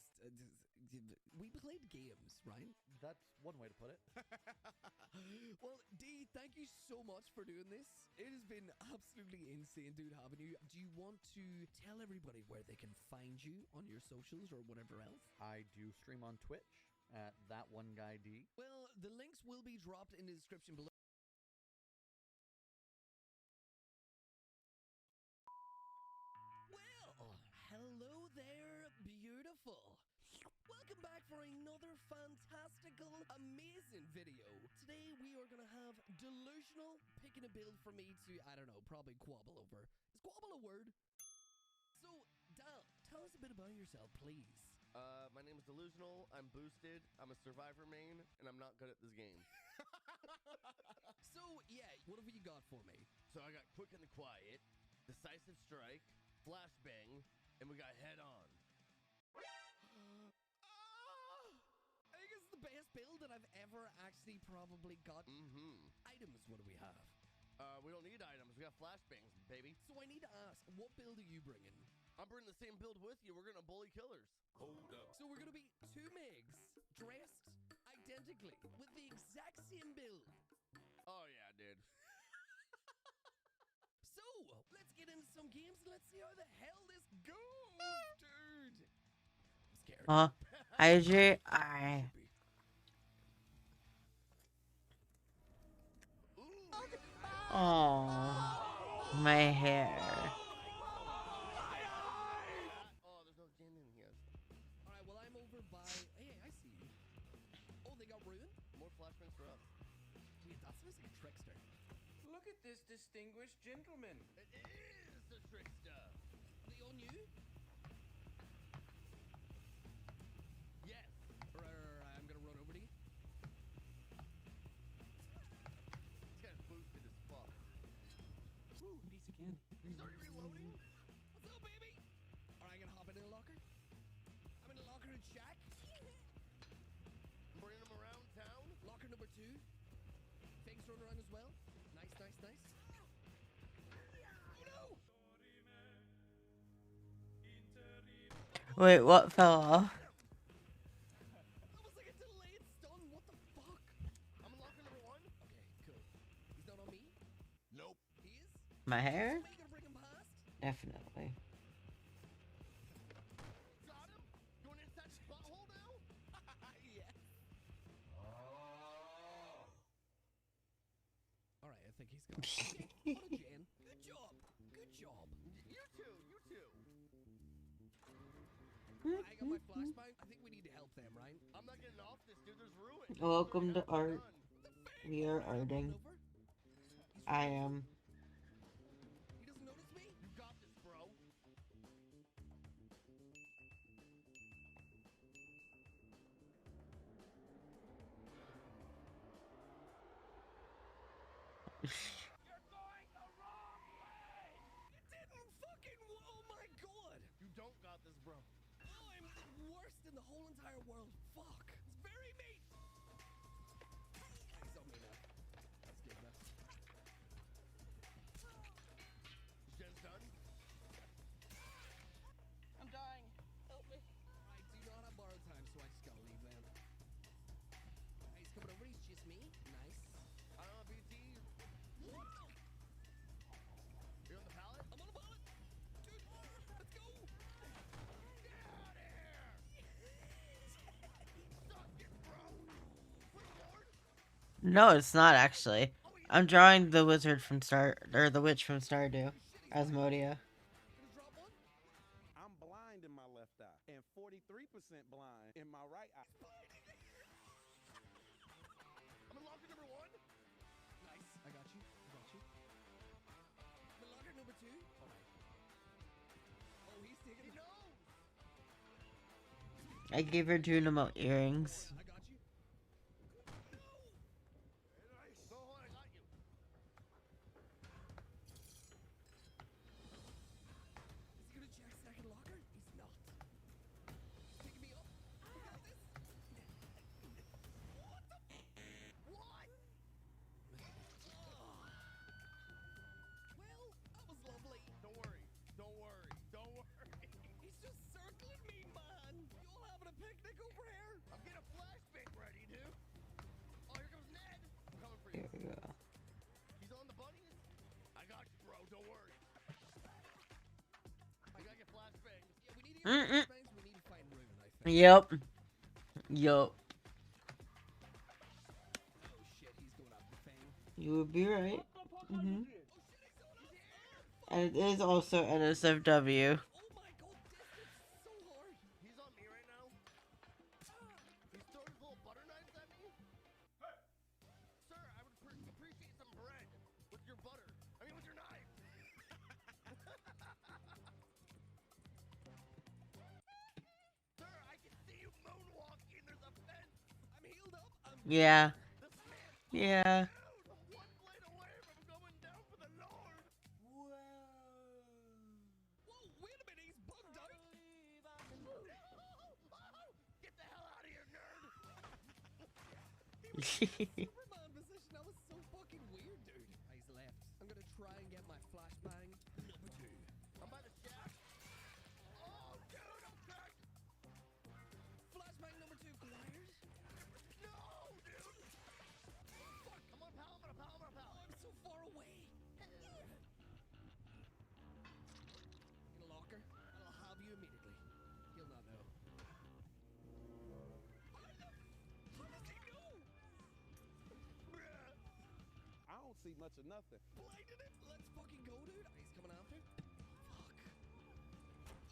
we played games, right? That's one way to put it. Well, D, thank you so much for doing this. It has been absolutely insane, dude, having you. Do you want to tell everybody where they can find you on your socials or whatever else? I do stream on Twitch at ThatOneGuyD. Well, the links will be dropped in the description below. Well, hello there, beautiful. Welcome back for another fantastical, amazing video. Today we are gonna have delusional picking a build for me to, I don't know, probably quabble over. Is quabble a word? So, Dal, tell us a bit about yourself, please. My name is Delusional. I'm boosted. I'm a survivor main, and I'm not good at this game. So, yeah, what have you got for me? So I got Quick and the Quiet, Decisive Strike, Flashbang, and we got Head On. I think it's the best build that I've ever actually probably got. Items, what do we have? We don't need items. We got flashbangs, baby. So I need to ask, what build are you bringing? I'm bringing the same build with you. We're gonna bully killers. Hold up. So we're gonna be two Megs dressed identically with the exact same build. Oh yeah, dude. So let's get into some games and let's see how the hell this goes, dude. I'm scared. Oh, my hair. Oh, there's no gin in here. Alright, well, I'm over by. Hey, I see you. Oh, they got ruined? More flashbangs for us. Wait, that sounds like a trickster. Look at this distinguished gentleman. It is the trickster. Are they on you? Yes. Right, I'm gonna run over to you. This guy's boosted as fuck. Woo, piece of candy. He's already reloading? What's up, baby? Alright, I'm gonna hop into the locker. I'm in the locker in Shack. Bringing him around town. Locker number 2. Figs running around as well. Nice. Oh no! Wait, what fell off? That was like a delayed stun. What the fuck? I'm in locker number 1. Okay, cool. He's not on me? Nope. He is? My hair? So you gonna bring him past? Definitely. Got him. Going inside his butthole now? Yeah. Alright, I think he's gone. Okay, what a Jen. Good job. You too. I got my flashbang. I think we need to help them, right? I'm not getting off this, dude. There's ruin. Welcome to art. We are arting. I am. He doesn't notice me? You got this, bro. You're going the wrong way! It didn't fucking. Oh my god! You don't got this, bro. Oh, I'm the worst in the whole entire world. Fuck. It's very me. He's on me now. That's good enough. Jen's done. I'm dying. Help me. I do not have borrowed time, so I just gotta leave then. He's coming over. He's just me. Nice. BT. You're on the pallet? I'm on a pallet. Dude, let's go. Get out of here! Suck it, bro! Wait, Lord? No, it's not actually. I'm drawing the wizard from the witch from Stardew, Asmodia. I'm blind in my left eye and 43% blind in my right eye. I'm in locker number 1. Nice. I got you. The locker number 2. Alright. Oh, he's taking. He knows. I gave her Junimo earrings. I got you. Go on, I got you. Is he gonna check second locker? He's not. He's picking me up. We got this. What the? What? Well, that was lovely. Don't worry. He's just circling me, man. You all having a picnic over here? I'm getting a flashbang ready, dude. Oh, here comes Ned. I'm coming for you. Here we go. He's on the bunnies. I got you, bro. Don't worry. I gotta get flashbangs. Yeah, we need to get flashbangs. We need to find Rune, I think. Yup. Oh shit, he's going after Fang. You would be right. And it is also NSFW. Oh my god, this is so hard. He's on me right now. He's throwing his little butter knives at me. Hey. Sir, I would appreciate some bread with your butter. I mean, with your knife. Sir, I can Yeah. Yeah. One blade away from going down for the Lord. Whoa. Whoa, wait a minute, he's bugged out. Get the hell out of here, nerd. He was in Superman position. That was so fucking weird, dude. He's left. I'm gonna try and get my flashbang number 2. I'm by the shaft. Oh, dude, I'm cracked. Flashbang number 2 acquired. No, dude. Fuck, come on, pal. I'm gonna pal. I'm so far away. In a locker. I'll have you immediately. He'll not know. How does he know? I don't see much of nothing. Blinded him. Let's fucking go, dude. He's coming after.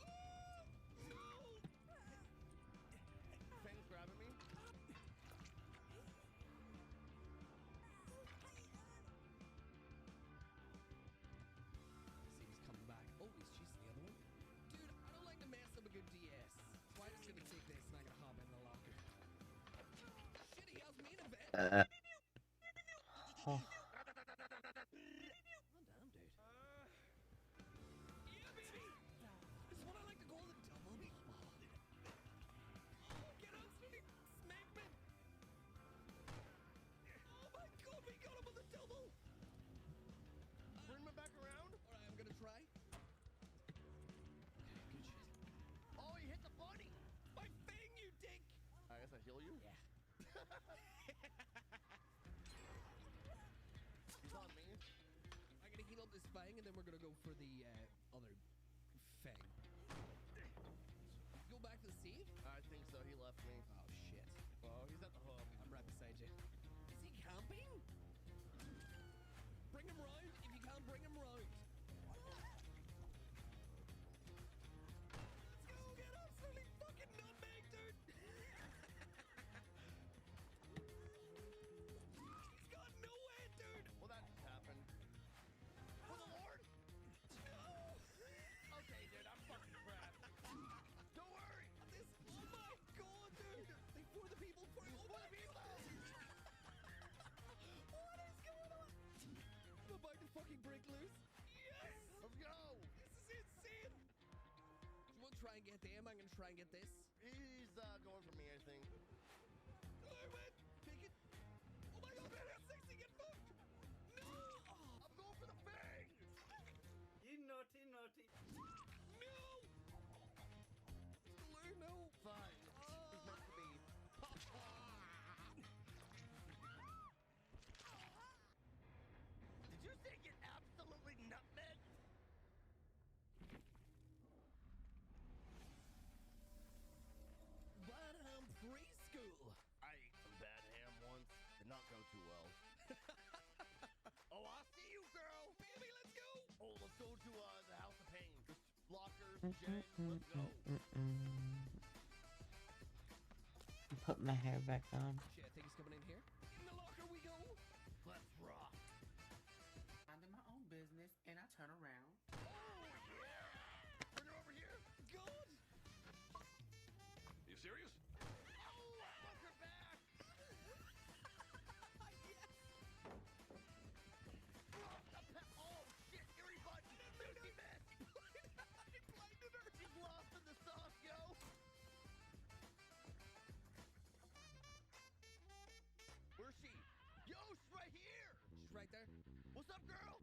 Fuck. No. Fang's grabbing me. See, he's coming back. Oh, he's chasing the other one. Dude, I don't like to mess up a good DS. So I'm just gonna take this and I'm gonna hop in the locker. Shit, he has me in a bed. Oh. Oh, damn, dude. Yeah, baby. This is what I like to call the double bubble. Oh, get out, Smitty. Smack me. Oh my god, we got him on the double. Bring me back around. All right, I'm gonna try. Okay, good shit. Oh, he hit the bunny. My thing, you dick. I guess I heal you? Yeah. He's on me. I'm gonna heal up this fang and then we're gonna go for the other fang. Go back to the Steve? I think so. He left me. Oh shit. Oh, he's at the hub. I'm right beside you. Is he camping? Bring him round. If you can, bring him round. Let's go get absolutely fucking nutmeg, dude. He's got no way, dude. Well, that just happened. For the Lord? No. Okay, dude, I'm fucking crap. Don't worry. This. Oh my god, dude. They for the people. For the people. What is going on? I'm about to fucking break loose. Yes. Let's go. This is insane. Do you want to try and get them? I'm gonna try and get this. He's going for me, I think. I win. Take it. Oh my god, man, that's 60. Get fucked. No. I'm going for the fang. You naughty, naughty. No. Still no. Fine. He's meant to be. Did you say get absolutely nutmeg? butI'm preschool. I ate some bad ham once. Did not go too well. Oh, I see you, girl. Baby, let's go. Oh, let's go to the House of Pain. Just lockers, Jen, let's go. Put my hair back on. Shit, I think he's coming in here. In the locker we go. Let's rock. Minding my own business, and I turn around. Oh, yeah. Bring her over here. God. You serious? Oh, look her back. Yes. Oh, shit, Eerie Butt. Lucy Man. I blinded her. She's lost in the sauce, yo. Where's she? Yo, she's right here. She's right there. What's up, girl?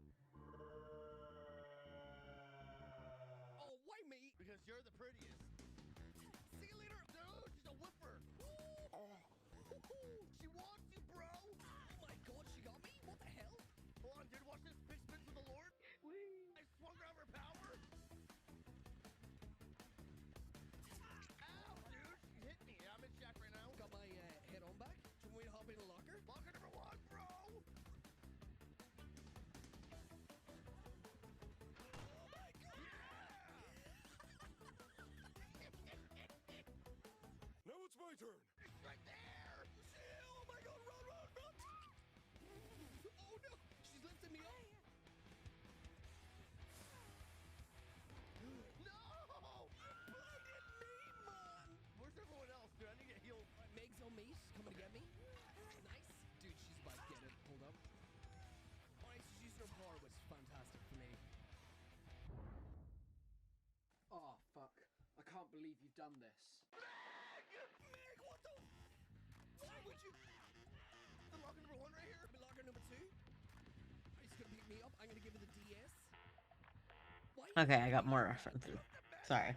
Oh, why me? Because you're the prettiest. See you later. Dude, she's a whipper. She wants you, bro. Oh my god, she got me? What the hell? Hold on, dude. Watch this. Big spins with the Lord. Whee. I swung her over power. Ow, dude. She hit me. I'm in shack right now. Got my head on back. Do you want me to hop in a locker? Locker number 1, bro. Oh my god. Now it's my turn. It's right there. Chill. believe you've done this. Meg, what the? Why would you? The locker number 1 right here. The locker number 2. He's gonna pick me up. I'm gonna give her the DS. Why? Okay, I got more references. Sorry.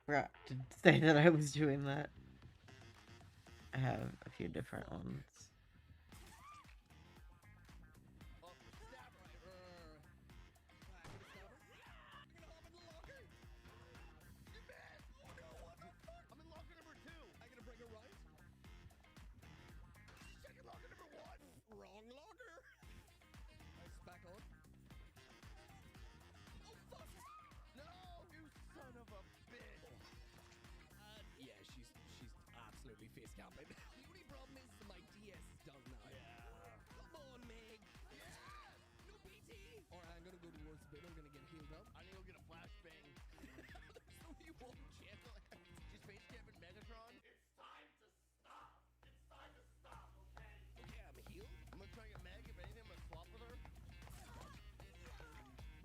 Forgot to say that I was doing that. I have a few different ones. Oh, stab her. I'm gonna stab her. You're gonna hop in the locker. You mad? Oh no, what the fuck? I'm in locker number 2. I'm gonna bring her right. Check in locker number 1. Wrong locker. Nice, back on. Oh fuck! No, you son of a bitch. Yeah, she's absolutely face camping. The only problem is that my DS does now. Yeah. Come on, Meg. Yeah. No PT. Alright, I'm gonna go towards the bin. I'm gonna get healed up. I need to go get a flashbang. There's only one channel. She's face camping Megatron. It's time to stop. It's time to stop, okay? Okay, I'm healed. I'm gonna try and get Meg. If anything, I'm gonna swap with her.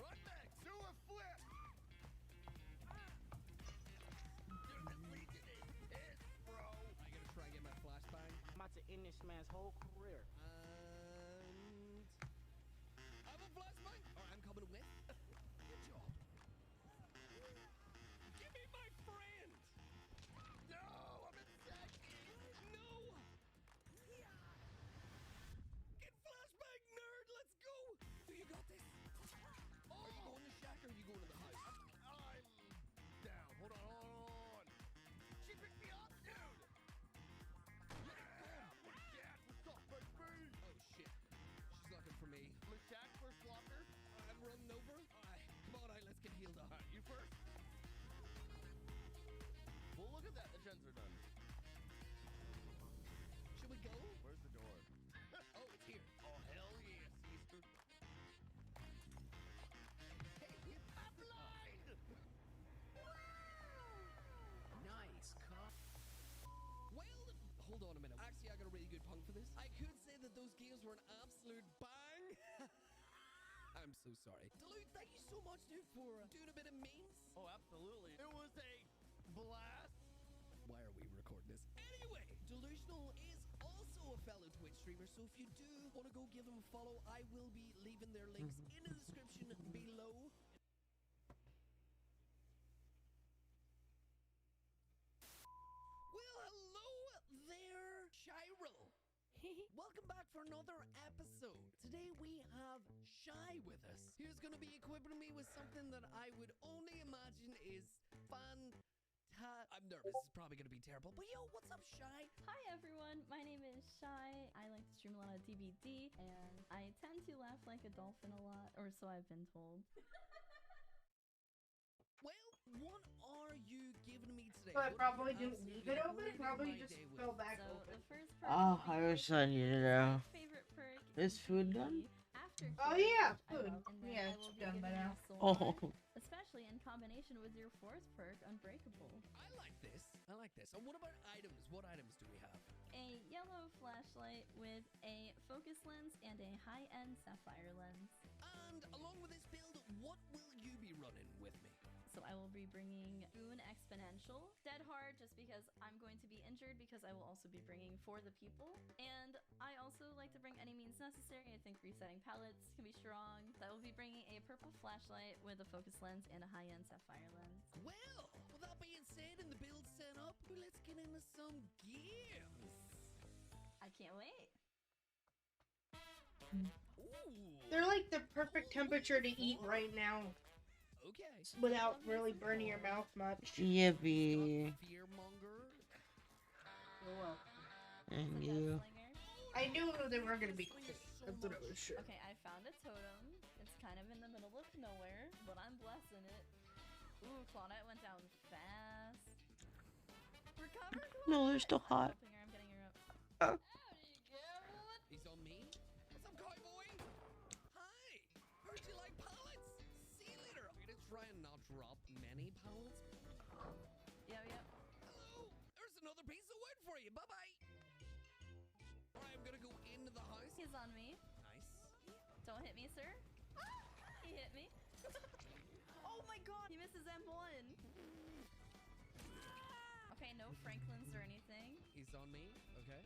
Run, Meg. Do a flip. Dude, this Legion is pissed, bro. I gotta try and get my flashbang. I'm about to end this man's whole career. And I have a flashbang. Alright, I'm coming with. Good job. Give me my friend. No, I'm in second. No. Get flashbang, nerd. Let's go. Do you got this? Oh. Are you going to Shack or are you going to the house? I'm down. Hold on. She picked me up, dude. Yeah, what's that? What's up, baby? Oh shit. She's looking for me. I'm in Shack, first locker. I'm running over. Alright, come on, let's get healed up. Alright, you first. Well, look at that. The gens are done. Should we go? Where's the door? Oh, it's here. Oh, hell yeah, sister. Hey, I'm blind! Nice cut. Well, hold on a minute. Actually, I got a really good punk for this. I could say that those games were an absolute bang. I'm so sorry. Delude, thank you so much, dude, for doing a bit of memes. Oh, absolutely. It was a blast. Why are we recording this? Anyway, Delusional is also a fellow Twitch streamer, so if you do want to go give them a follow, I will be leaving their links in the description below. Well, hello there, Shyril. Welcome back for another episode. Today we have Shy with us. He's going to be equipping me with something that I would only imagine is I'm nervous. It's probably going to be terrible. But yo, what's up, Shy? Hi everyone, my name is Shy. I like to stream a lot of DBD, and I tend to laugh like a dolphin a lot, or so I've been told. Well, what are you giving me today? So I probably didn't leave it open. Probably just fell back So open. the first perk Oh, I was telling you to know. favorite perk Is food done? after Oh food, yeah, which I food. love, and then Yeah, I it's will be done by giving now. you Soul Oh. Heart, especially in combination with your fourth perk, Unbreakable. I like this. I like this. And what about items? What items do we have? A yellow flashlight with a focus lens and a high-end sapphire lens. And along with this build, what will you be running with me? So I will be bringing Boon Exponential, Dead Hard, just because I'm going to be injured, because I will also be bringing For the People. And I also like to bring Any Means Necessary. I think resetting palettes can be strong. So I will be bringing a purple flashlight with a focus lens and a high-end sapphire lens. Well, with that being said and the build set up, let's get into some games. I can't wait. Ooh. They're like the perfect temperature to eat right now. Okay. Without really burning your mouth much. Yippee. Fearmonger. You're welcome. And you. I knew they were gonna be cool. That's what I was sure. Okay, I found a totem. It's kind of in the middle of nowhere, but I'm blessing it. Ooh, Claudette went down fast. Recover, Claudette. No, they're still hot. I'm getting her up. He's on me. What's up, cowboy? Hi. Heard you like pallets. See you later. I'm gonna try and not drop many pallets. Yeah. Hello. There's another piece of wood for you. Bye bye. All right, I'm gonna go into the house. He's on me. Nice. Don't hit me, sir. He hit me. Oh my god, he misses M1. Okay, no Franklins or anything. He's on me. Okay.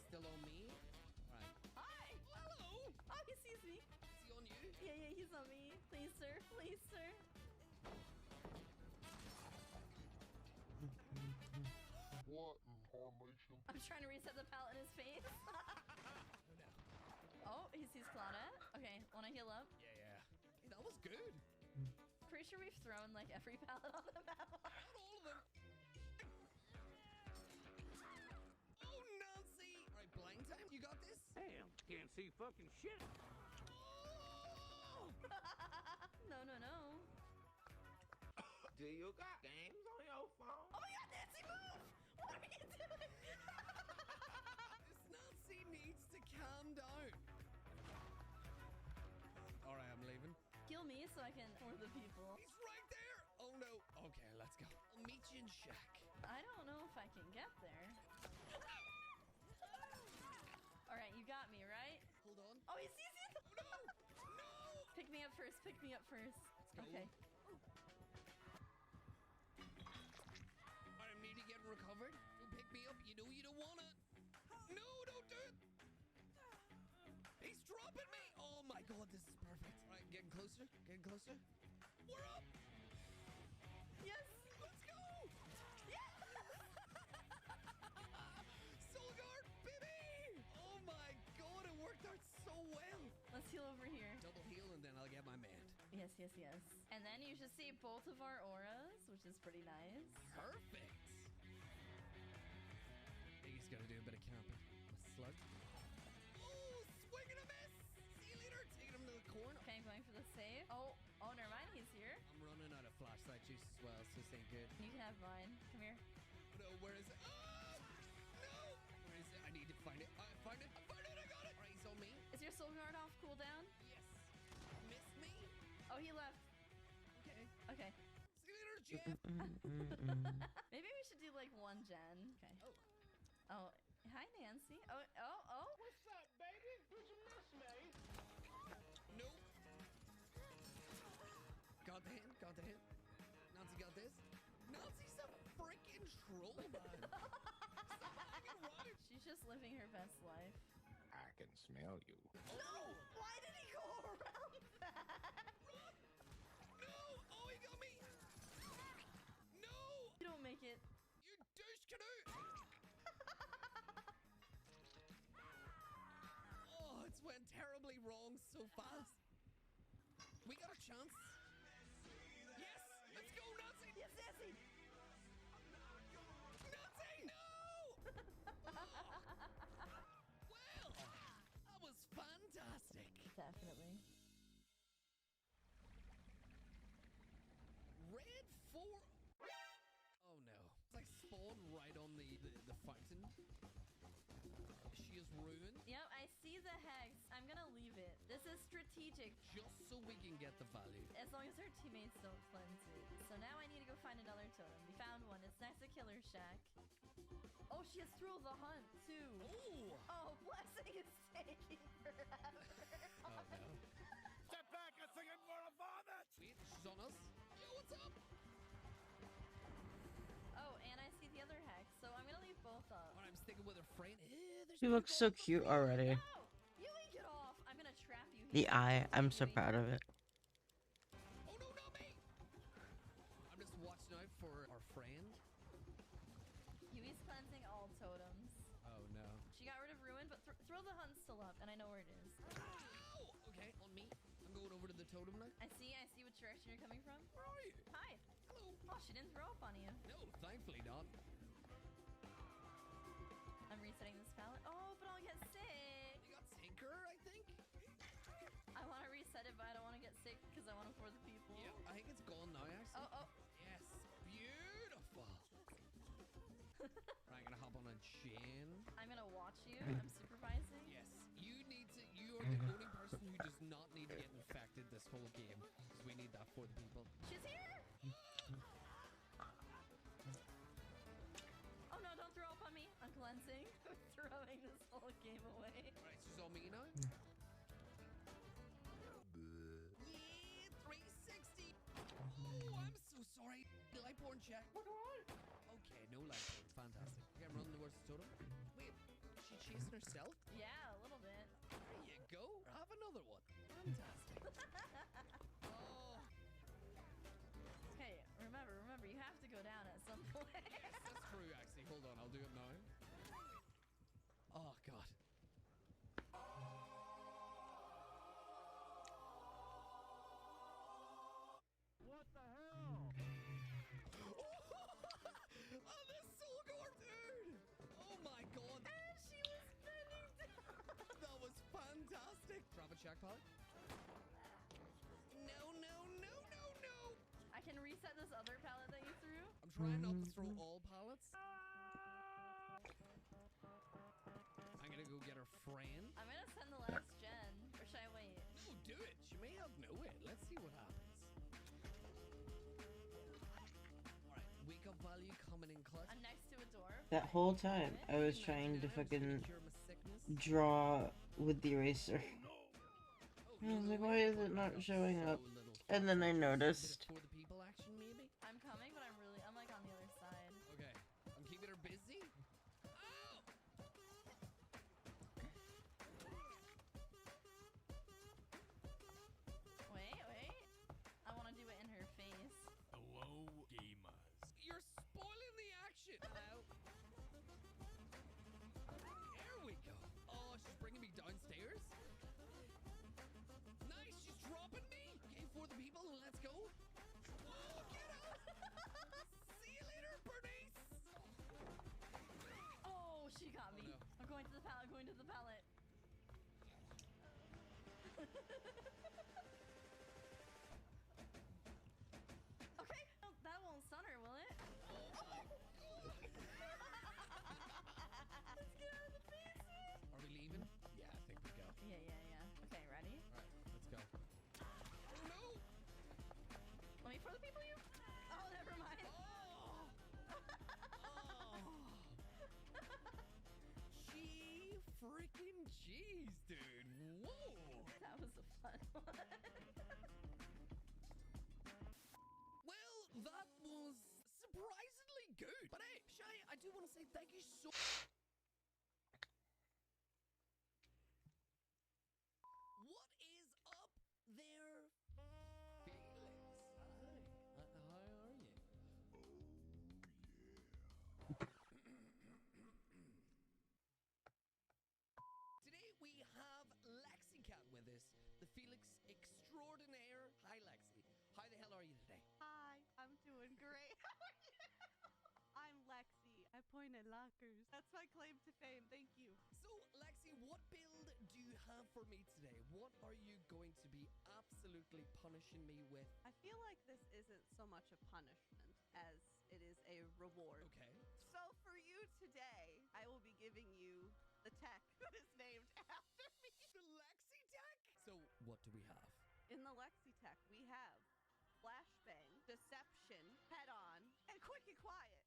Still on me. All right. Hi. Hello. Oh, he sees me. Is he on you? Yeah, he's on me. Please, sir. Please, sir. What information? I'm trying to reset the pallet in his face. Oh, he sees Claudette. Okay, wanna heal up? Yeah. Hey, that was good. Pretty sure we've thrown like every pallet on the map. Not all of them. Oh, Nancy. All right, blind time. You got this? Damn, can't see fucking shit. Oh! No. Do you got games on your phone? Oh my god, Nancy, move! What are you doing? This Nancy needs to calm down. All right, I'm leaving. Kill me so I can for the people. He's right there. Oh no. Okay, let's go. I'll meet you in shack. I don't know if I can get there. All right, you got me, right? Hold on. Oh, he sees you. Oh no! No! Pick me up first. Pick me up first. Let's go. Okay. I'm nearly getting recovered. Don't pick me up. You know you don't want it. No, don't do it. He's dropping me. Oh my god, this is perfect. All right, getting closer. Getting closer. We're up. Yes. Let's go. Yeah. Soul Guard, baby. Oh my god, it worked out so well. Let's heal over here. Double heal and then I'll get my man. Yes. And then you should see both of our auras, which is pretty nice. Perfect. I think he's gonna do a bit of camping. A slug. Oh, swing and a miss. See you later. Taking him to the corner. Okay, I'm going for the save. Oh, never mind. He's here. I'm running out of flashlight juice as well, so this ain't good. You can have mine. Come here. Oh, no, where is it? Oh, no. Where is it? I need to find it. I found it. I got it. All right, he's on me. Is your soul guard off cooldown? Yes. Missed me. Oh, he left. Okay. See you later, Jeff. Maybe we should do like one gen. Okay. Oh, hi, Nancy. Oh. What's up, baby? Did you miss me? No. Got the hint. Nancy got this. Nancy's a freaking troll, man. Stop hanging around. She's just living her best life. I can smell you. No! Why did he go around that? No! Oh, he got me. No! You don't make it. You douche canoe! Oh, it's went terribly wrong so fast. We got a chance. Yes! Let's go, Nancy! Yes, Nancy! Nancy! No! Well, that was fantastic. Definitely. Red 4. Oh no. It's like spawned right on the fountain. She is ruined. Yep, I see the hex. I'm gonna leave it. This is strategic. Just so we can get the value. As long as our teammates don't cleanse it. So now I need to go find another totem. We found one. It's next to Killer Shack. Oh, she has Thrill the Hunt, too. Ooh. Oh, Blessing is taking forever. Oh no. Step back, I think I'm gonna vomit! Wait, she's on us. Yo, what's up? Oh, and I see the other hex, so I'm gonna leave both up. Alright, I'm sticking with her friend. She looks so cute already. No! You ain't get off! I'm gonna trap you The here. eye, I'm so proud of it. Oh no, not me! I'm just watching out for our friend. Yui's cleansing all totems. Oh no. She got rid of Ruin, but Thrill the Hunt's still up, and I know where it is. Ow! Okay, on me. I'm going over to the totem now. I see which direction you're coming from. Where are you? Hi. Hello. Oh, she didn't throw up on you. No, thankfully not. I'm resetting this palette. Oh, but I'll get sick. You got Tinker, I think? I want to reset it, but I don't want to get sick because I want to for the people. Yeah, I think it's gone now, actually. Oh. Yes, beautiful. Right, I'm gonna hop on a chain. I'm gonna watch you. I'm supervising. Yes, you are the only person who does not need to get infected this whole game. Because we need that for the people. She's here! Oh no, don't throw up on me. I'm cleansing. I'm throwing this whole game away. Alright, she's on me now. Yeah, 360. Oh, I'm so Lifeguard check. Okay, no lifeguard. Fantastic. Okay, I'm running towards the totem. Wait, is she chasing herself? Yeah, a little bit. There you go. Have another one. Fantastic. Oh. Okay, remember, you have to go down at some point. Yes, that's true, actually. Hold on, I'll do it now. Oh, God. What the hell? Oh, this soul gore, dude! Oh my god! And she was bending down. That was fantastic! Drop a check pod. No, no, no, no, no! I can reset this other pallet that you threw. I'm trying not to throw all pallets. I'm gonna go get her friend. I'm gonna send the last gen. Or should I wait? No, do it. She may have no it. Let's see what happens. Alright, wake up value coming in clutch. I'm next to a door. That whole time, I was trying to fucking draw with the eraser. I was like, why is it not showing up? And then I noticed. For the people action, maybe? I'm coming, but I'm like on the other side. Okay. I'm keeping her busy. Oh! Wait. I want to do it in her face. Hello, gamers. You're spoiling the action. Hello. There we go. Oh, she's bringing me downstairs. Nice, she's dropping me. Okay, for the people, let's go. Oh, get out. See you later, Bernice. Oh, she got me. no. I'm going to the pallet. Okay, well, that won't stun her, will it? Let's get out of the basement. Are we leaving? Yeah, I think we go. Yeah. Okay, ready? Alright, let's go. Oh, no. Let me throw the people you. Oh, never mind. Oh. Gee freaking jeez, dude. Whoa. That was a fun one. Well, that was surprisingly good. But hey, Shy, I do want to say thank you so What is up there, Felix? Hi. How are you? Today we have Lexi Cat with us, the Felix extraordinaire. Hi, Lexi. How the hell are you today? Hi, I'm doing great. How are you? I'm Lexi. I pointed lockers. That's my claim to fame. Thank you. So, Lexi, what build do you have for me today? What are you going to be absolutely punishing me with? I feel like this isn't so much a punishment as it is a reward. Okay. So for you today, I will be giving you the tech that is named after me. The Lexi Tech? So, what do we have? In the Lexi Tech, we have flashbang, deception, head on, and quick and quiet.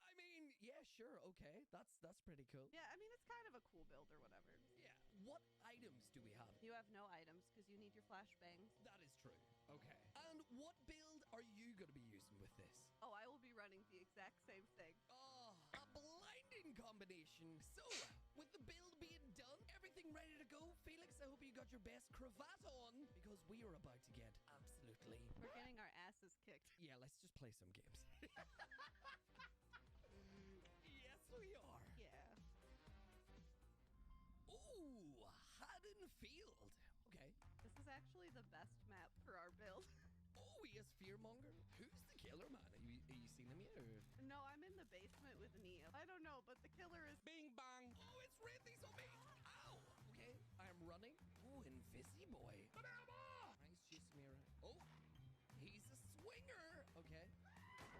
I mean, yeah, sure, okay. That's pretty cool. Yeah, I mean, it's kind of a cool build or whatever. Yeah. What items do we have? You have no items because you need your flashbangs. That is true. Okay. And what build are you going to be using with this? Oh, I will be running the exact same thing. Oh, a blinding combination. So, with the build being done, everything ready to go, Felix, I hope you got your best cravat on because we are about to get absolutely... We're getting our asses kicked. Yeah, let's just play some games. Yes, we are. Yeah. Ooh, Haddonfield. Okay. This is actually the best map for our build. Oh, he has Fearmonger. Who's the killer, man? Have you seen him yet? Or? No, I'm in the basement with Neo. I don't know, but the killer is... Bing bang. Oh, it's Randy's on me. Ow. Okay, I'm running. Oh, Invisi boy. Nice juice mirror. Oh, he's a swinger. Okay.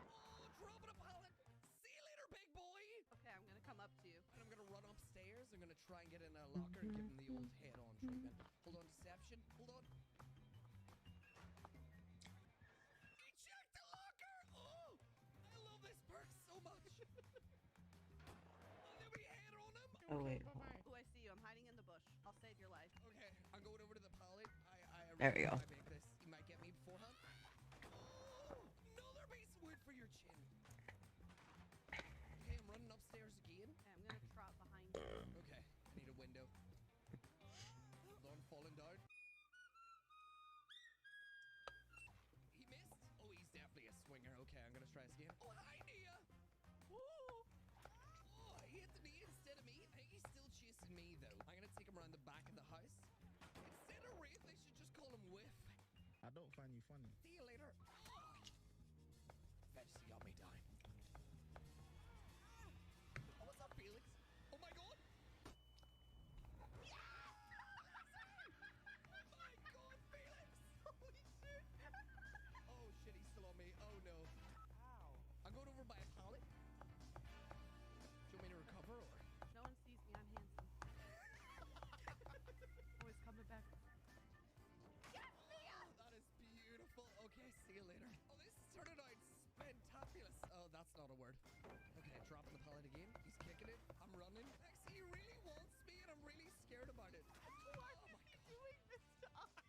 Oh, dropping a pallet. See you later, big boy. Okay, I'm gonna come up to you. And I'm gonna run upstairs. I'm gonna try and get in a locker and give him the old head-on treatment. Hold on, deception. Hold on. Eject the locker. Oh, I love this perk so much. Let me head on him. Oh, wait. Oh, I see you. I'm hiding in the bush. I'll save your life. Okay, I'm going over to the pallet. There we go. I make this. You might get me beforehand. Oh, Okay, I'm gonna try this again. Oh, hi, Nia! Woo! Oh, he hit the knee instead of me. I think he's still chasing me, though. I'm gonna take him around the back of the house. Instead of Wraith, they should just call him Whiff. I don't find you funny. See you later. Oh. Eventually got me down. Oh, what's up, Felix? Oh my god! Yeah! Oh my god, Felix! Holy shit! Oh shit, he's still on me. Oh no. Ow. I'm going over by a pallet. Do you want me to recover or? No one sees me. I'm handsome. Always coming back. Yes, Mia! That is beautiful. Okay, see you later. Oh, this is turning out spectaculous. Oh, that's not a word. Okay, dropping the pallet again. He's kicking it. I'm running. Lexi, he really wants me, and I'm really scared about it. Why are you doing this to us?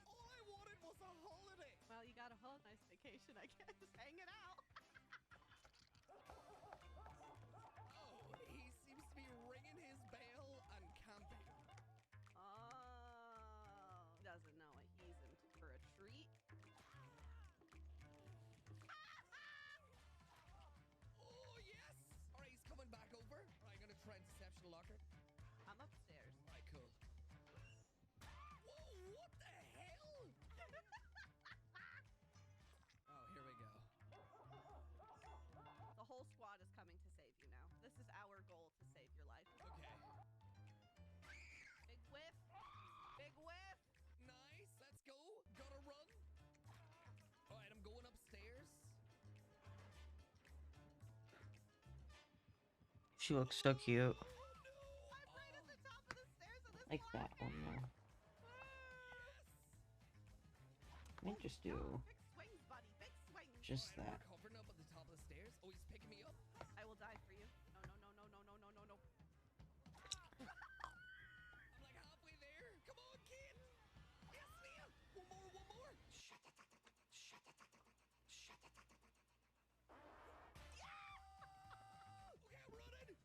All I wanted was a holiday. Well, you got a whole nice vacation, I guess. Just hanging out. Oh, he seems to be ringing his bell and camping. Oh, doesn't know it. He's in for a treat. Oh, yes. All right, he's coming back over. All right, I'm going to try and deception locker. I'm upstairs. All right, cool. Whoa, what the hell? Oh, here we go. The whole squad is coming to save you now. This is our goal, to save your life. Okay. Big whiff. Big whiff. Nice. Let's go. Gotta run. All right, I'm going upstairs. She looks so cute. Oh, no. I'm right at the top of the stairs of this Like that one though. I might just do Big swings, buddy. Big swings. just All right, that. I'm recovering up at the top of the stairs. Oh, he's picking me up. I will die for you. No, no, no, no, no, no, no, no, no. I'm like halfway there. Come on, kid. Yes, Mia. One more, one more. Shut it. Shut it. Shut it. Yeah! Okay, I'm running.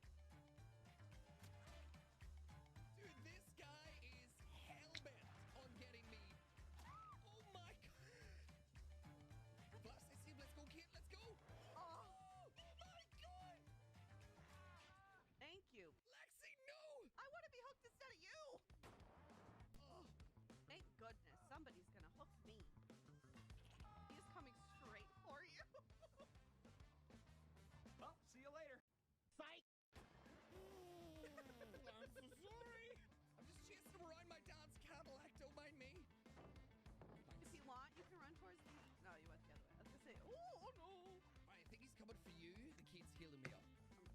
Dude, this guy is hell-bent on getting me. Oh my god. Flash, let's see. Let's go, kid. Let's go. Oh my god. Thank you. Lexi, no. I want to be hooked instead of you. Oh. Thank goodness. Somebody's going to hook me. He is coming straight for you. Well, see you later. Psych! I'm so sorry. I'm just chasing him around my dad's Cadillac. Don't mind me. If you want, you can run towards me. No, you went the other way. I was going to say, oh, no. I think he's coming for you. The kid's healing me up.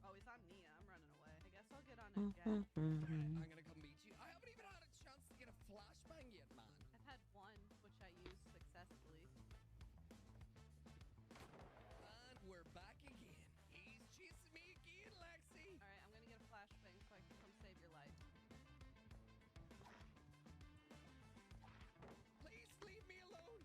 Oh, he's on Nia. I'm running away. I guess I'll get on it again. I'm gonna come meet you. I haven't even had a chance to get a flashbang yet, man. I've had one, which I used successfully. And we're back again. He's chasing me again, Lexi. All right, I'm going to get a flashbang so I can come save your life. Please leave me alone.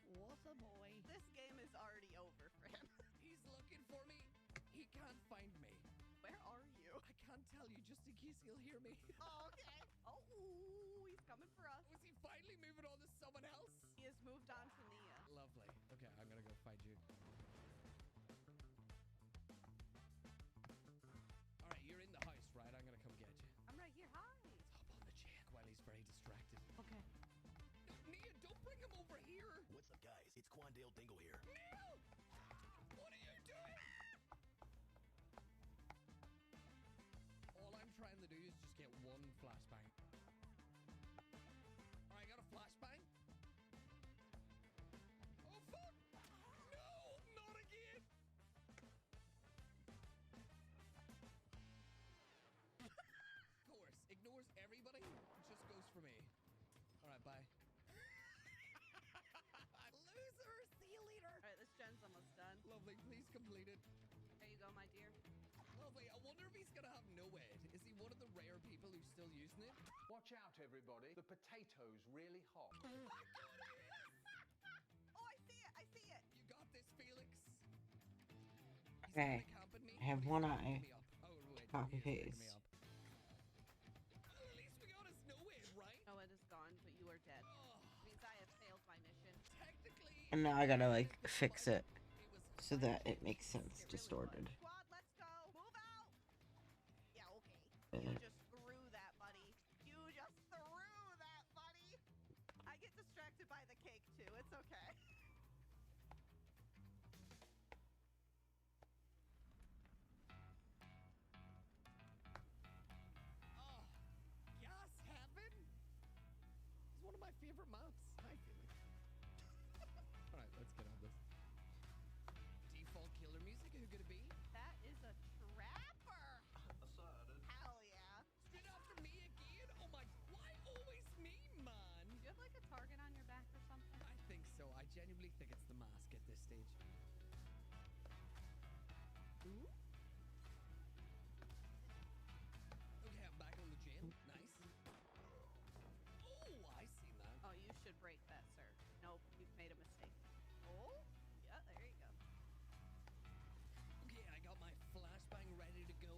What a boy. This game is already over for him. He's looking for me. He can't find me. Where are you? I can't tell you just in case he'll hear me. Oh, okay. Oh, he's coming for us. Was he finally moving on to someone else? He has moved on to Nia. Lovely. Okay, I'm gonna go find you. All right, you're in the house, right? I'm gonna come get you. I'm right here. Hi. Let's hop on the jet while he's very distracted. Okay. Nia, don't bring him over here. What's up, guys? It's Quandale Dingle here. Nia! What are you doing? All I'm trying to do is just get one flashbang. All right, I got a flashbang. Oh, fuck! No, not again! Of course, ignores everybody, just goes for me. All right, bye. Loser! See you later! All right, this gen's almost done. Lovely, please complete it. There you go, my dear. Lovely, I wonder if he's gonna have no ed. Is he one of the rare people who's still using it? Watch out, everybody. The potato's really hot. Oh my god, he is! Oh, I see it. I see it. You got this, Felix. He's Okay. kinda camping me, I have but he's one not eye. picking me up. Oh, wait, Copy he is picking paste. me up. And now I gotta like fix it so that it makes sense distorted. Squad, let's go. Move out. Yeah, okay. Uh, You just threw that, buddy. You just threw that, buddy. I get distracted by the cake too. It's okay. Oh, gas heaven? It's one of my favorite maps. Hi, Felix. Alright, let's get on this. Default killer music, who could it be? That is a trapper. Aside. Hell yeah. Straight after me again? Oh my, why always me, man? Do you have like a target on your back or something? I think so. I genuinely think it's the mask at this stage. Ooh. Okay, I'm back on the gym. Nice. Oh, I see that. Oh, you should break that, sir. Nope, you've made a mistake. Oh, yeah, there you go. Okay, I got my flashbang ready to go.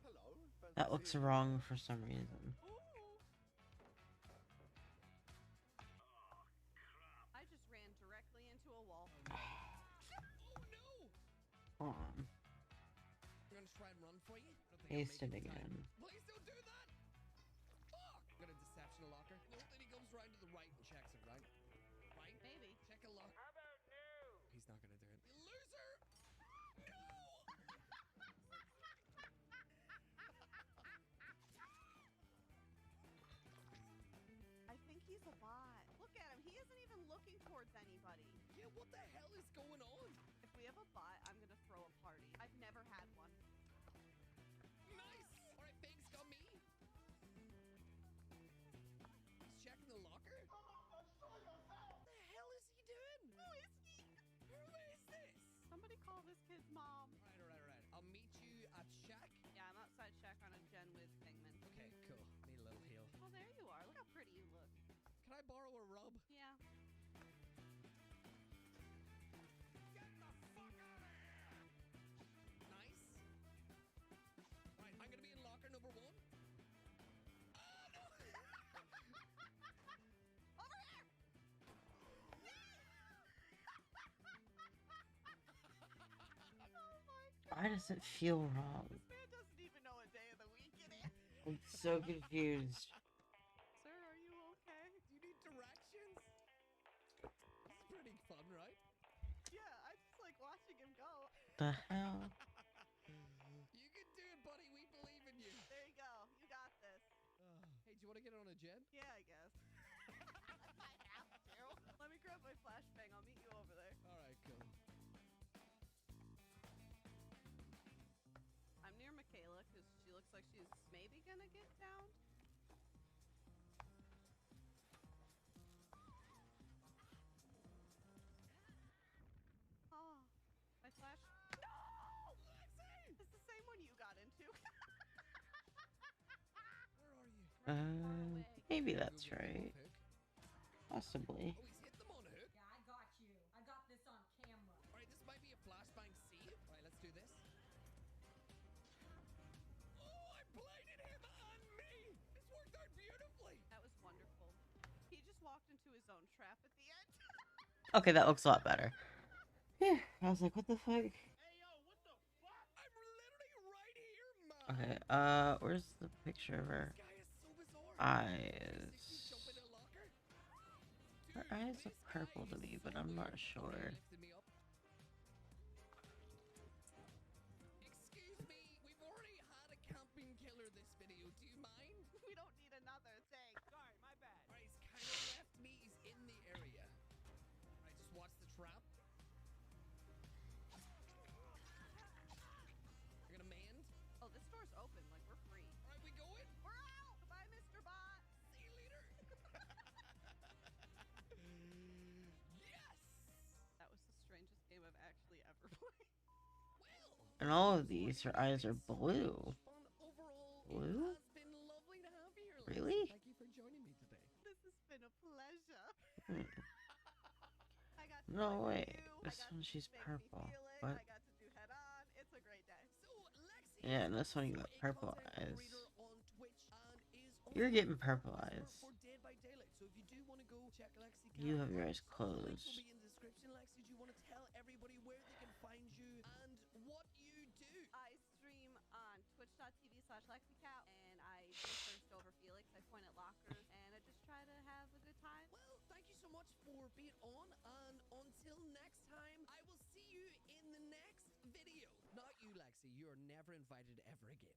Hello. that looks wrong for some reason. I just ran directly into a wall. Oh no! Hold on. I'm gonna try and run for you. I don't think Paste I'll it make in time. again. Please don't do that! Fuck! I'm gonna deception a locker. No, then he goes round to the right and checks it, right? Right? Maybe. Check a lock. How about new? He's not gonna do it. You loser! No! I think he's a bot. Look at him. He isn't even looking towards anybody. Yeah, what the hell is going on? If we have a bot, I'm gonna throw a party. I've never had one. Nice! Alright, Big's got me. He's checking the locker. What the hell is he doing? Who is he? Who is this? Somebody call this kid's mom. Alright. I'll meet you at Shack. Yeah, I'm outside Shack on a gen with Thingman. Okay, cool. Need a little heal. Oh, there you are. Look how pretty you look. Can I borrow a rub? Yeah. Nice. Right, I'm gonna be in locker number 1. Oh no! Over here! Oh my god. Why does it feel wrong? This man doesn't even know what day of the week it is. I'm so confused. Sir, are you okay? Do you need directions? This is pretty fun, right? Yeah, I just like watching him go. The hell? You can do it, buddy. We believe in you. There you go. You got this. Hey, do you want to get on a jet? Yeah, I guess. I have to. Let me grab my flashbang. I'll meet you over there. Alright, cool. I'm near Michaela because she looks like she's maybe gonna get downed. Oh, my flash. No! Lexi! It's the same one you got into. Where are you? Maybe that's Go get him right. off hook. Possibly. Oh, he's hit them on hook. Yeah, I got you. I got this on camera. Alright, this might be a flashbang save. Alright, let's do this. Oh, I bladed him and me! This worked out beautifully! That was wonderful. He just walked into his own trap at the end. Okay, that looks a lot better. Yeah, I was like, what the fuck? Hey yo, what the fuck? I'm literally right here, man! Okay, where's the picture of her This guy is so bizarre. eyes? Jump in a locker. Her eyes look purple to me, but I'm not sure. Lifted me up. Excuse me, we've already had a camping killer this video. Do you mind? We don't need another thing. Sorry, my bad. Alright, he's kind of left me. He's in the area. Alright, just watch the trap. I'm gonna mend. Oh, this door's open. Like, we're free. Alright, we going? We're out! Goodbye, Mr. Bot! See you later. Yes! That was the strangest game I've actually ever played. In all of these, her eyes are blue. Fun overall. Blue? It has been lovely to have you here. Really? Thank you for joining me today. This has been a pleasure. I got to No play way. with you. This I got one, to she's make me purple. feel it. What? I got to do head on. It's a great day. So, Lexi Yeah, and this one you is got a purple content eyes. creator on Twitch and is You're also getting purple a eyes. for Dead by check, Lexi? You have your eyes Links will closed. be in the description, Lexi. Do you want to tell everybody where they can find you and what you do? I stream on twitch.tv/LexiCat, and I do thirst over Felix. I point at lockers, and I just try to have a good time. Well, thank you so much for being on, and until next time, I will see you in the next video. Not you, Lexi. You are never invited ever again.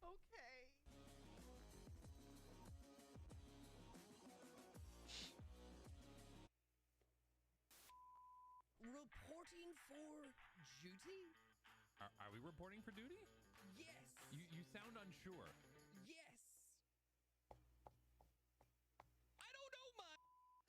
Okay. Reporting for duty? Are we reporting for duty? Yes. You sound unsure. Yes. I don't know, man.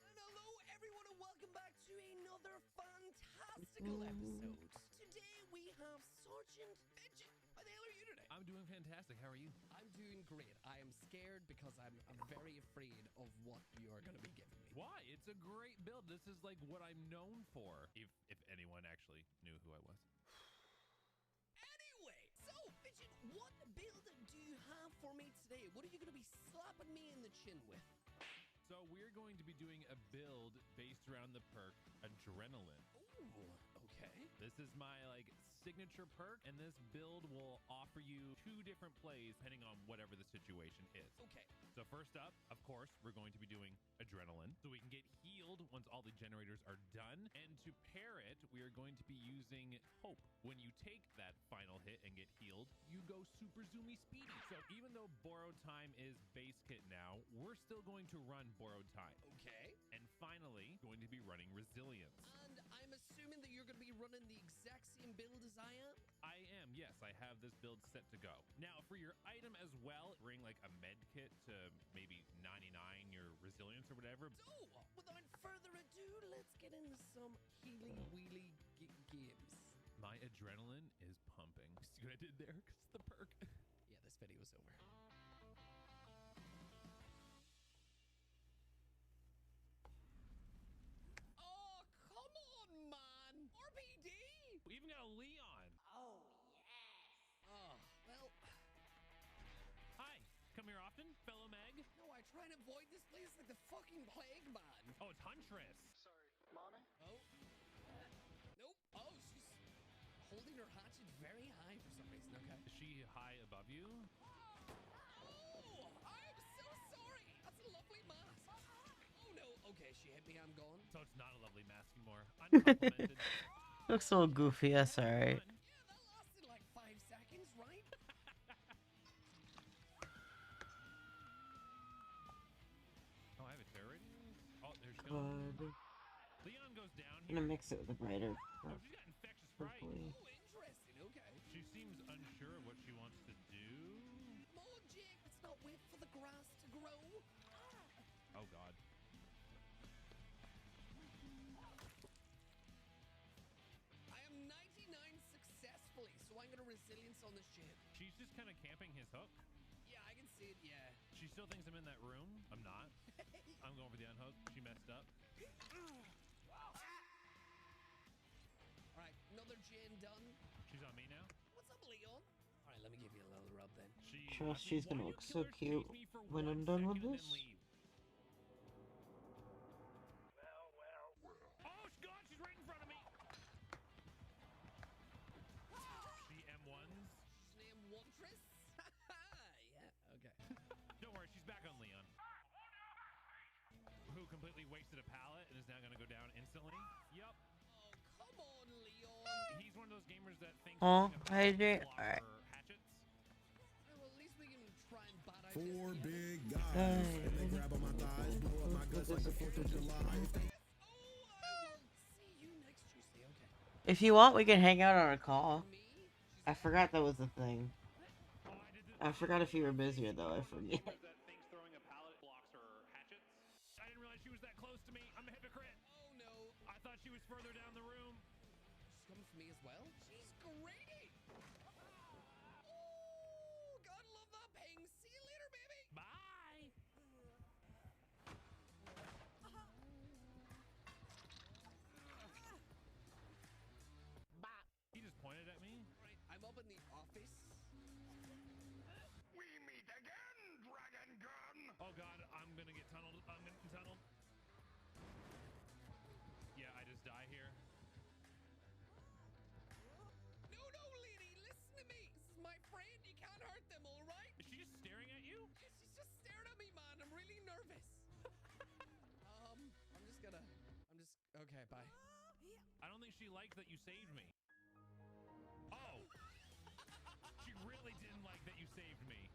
And hello, everyone, and welcome back to another fantastical episode. Today we have Sergeant Fidget. How the hell are you today? I'm doing fantastic. How are you? I'm doing great. I am scared because I'm very afraid of what you are going to be giving me. Why? It's a great build. This is like what I'm known for. If anyone actually knew who I was. Anyway, so Fidget, what build do you have for me today? What are you going to be slapping me in the chin with? So we're going to be doing a build based around the perk Adrenaline. Ooh, okay. This is my like signature perk, and this build will offer you 2 different plays depending on whatever the situation is. Okay. So first up, of course, we're going to be doing Adrenaline, so we can get healed once all the generators are done. And to pair it, we are going to be using Hope. When you take that final hit and get healed, you go super zoomy speedy. So even though Borrowed Time is base kit now, we're still going to run Borrowed Time. Okay. And finally, going to be running Resilience. And I'm assuming that you're going to be running the exact same build as I am? I am, yes. I have this build set to go. Now, for your item as well, bring like a med kit to maybe 99 your resilience or whatever. So, without further ado, let's get into some healy-wheely games. My adrenaline is pumping. See what I did there? Because the perk. Yeah, this video's over. Oh, come on, man! RBD! We even got a Leon. Oh, yes. Oh, well... Hi. Come here often, fellow Meg? No, I try and avoid this place like the fucking plague, man. Oh, it's Huntress. Sorry, mommy? Oh. Nope. Oh, she's holding her hatchet very high for some reason, okay? Is she high above you? Oh, I'm so sorry. That's a lovely mask. Oh, no. Okay, she hit me. I'm gone. So it's not a lovely mask anymore. Uncomplimented. Looks a little goofy, that's alright. Yeah, that lasted like 5 seconds, right? Oh, I have a terror radius? Oh, there's God. Leon goes down I'm here. gonna mix it with a brighter. Oh, she's got infectious fright. Hopefully. Oh, interesting. Okay. She seems unsure of what she wants to do. Come on, Jake. Let's not wait for the grass to grow. Oh, God. I am 99 successfully, so I'm gonna resilience on this jam. She's just kind of camping his hook. Yeah, I can see it. Yeah. She still thinks I'm in that room. I'm not. I'm going for the unhook. She messed up. All right, another gen done. She's on me now. What's up, Leon? All right, let me give you a little rub then. Trust she's gonna Why look do so killers cute chase me for when 1 I'm done with second and this. then leave? Oh, God, she's right in front of me. She M1s. She's named Wantress. Yeah. Okay. Don't worry, she's back on Leon. Who completely wasted a pallet and is now going to go down instantly? Yup. Oh, come on, Leon. He's one of those gamers that thinks Oh, using a I pallet did. blocks Alright. for hatchets. Well, at least we can try and bat out 4 this big guys, and they grab on my thighs, blow up my guts like the 4th of July. Oh, I will see you next Tuesday. Okay. If you want, we can hang out on a call. I forgot that was a thing. I forgot if you were busier though. I forget. That thinks throwing a pallet blocks her hatchets. I didn't realize she was that close to me. I'm a hypocrite. Oh no. I thought she was further down the room. She's coming for me as well. She's greedy. Oh, gotta love that ping. See you later, baby. Bye. He just pointed at me. Right, I'm up in the office. We meet again, Dragon Gun! Oh God, I'm gonna get tunneled. I'm getting tunneled. just die here? No, lady, listen to me. This is my friend. You can't hurt them, all right? Is she just staring at you? Yeah, she's just staring at me, man. I'm really nervous. Okay, bye. I don't think she likes that you saved me. Oh! She really didn't like that you saved me.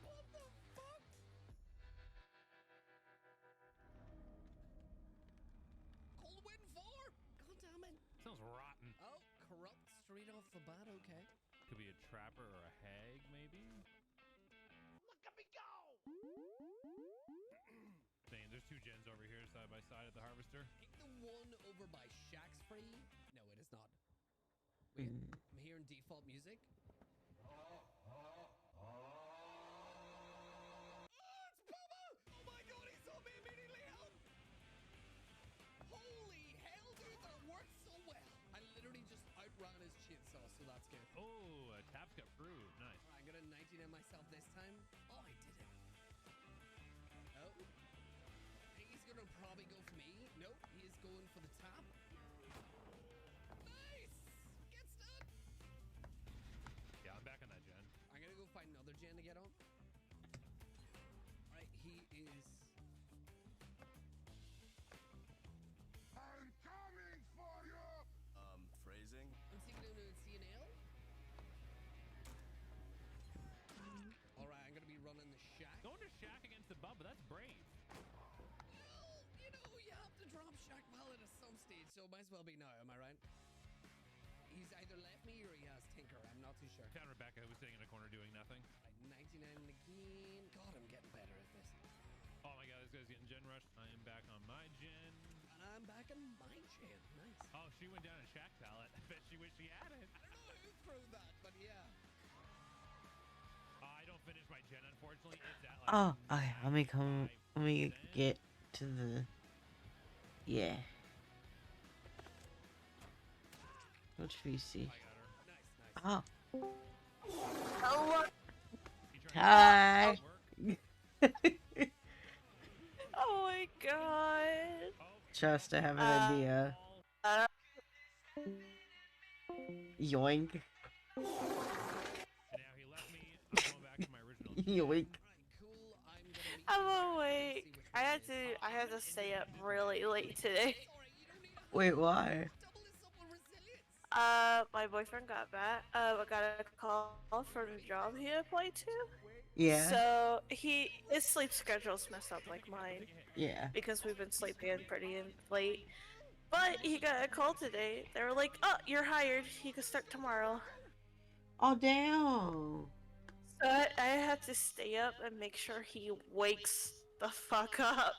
What the fuck? Cold wind 4? God damn it. Sounds rotten. Oh, corrupt straight off the bat, okay. Could be a trapper or a hag, maybe? Look at me go! Dang, there's two gens over here side by side at the harvester. Ain't the one over by Shack's free? No, it is not. Wait, I'm hearing default music. It's Bubba! Oh my god, he saw me immediately! Help! Holy hell, dude, that worked so well. I literally just outran his chainsaw, so that's good. Oh, Tap's got proved. Nice. I'm gonna 19 on myself this time. Oh, I did it. Oh. He's gonna probably go for me. Nope, he is going for the top. Nice! Gets done! Yeah, I'm back on that gen. I'm gonna go find another gen to get on. Alright, he is... I'm coming for you! Phrasing? I'm taking him to CNL. Alright, I'm gonna be running the shack. Going to shack against the Bubba, that's brave. Well, you know, you have to drop shack mallet at some stage, so it might as well be now, am I right? He's either left me or he has Tinker, I'm not too sure. Found Rebecca, who was sitting in a corner doing nothing. Right, 99 again. God, I'm getting better at this. Oh my god, this guy's getting gen rushed. I am back on my gen. And I'm back in my gen. Nice. Oh, she went down a shack pallet. I bet she wished she had it. I don't know who threw that, but yeah. I don't finish my gen, unfortunately. It's at like Oh, okay. Let me get to the. Yeah. Which VC? Oh. Oh, Hi. oh my god. Just to have an idea. Yoink. Yoink. I'm awake. I had to stay up really late today. Wait, why? My boyfriend got back. I got a call from the job he applied to. Yeah. So his sleep schedule's messed up like mine. Yeah. Because we've been sleeping in pretty late. But he got a call today. They were like, "Oh, you're hired. You can start tomorrow." Oh damn. So I had to stay up and make sure he wakes the fuck up.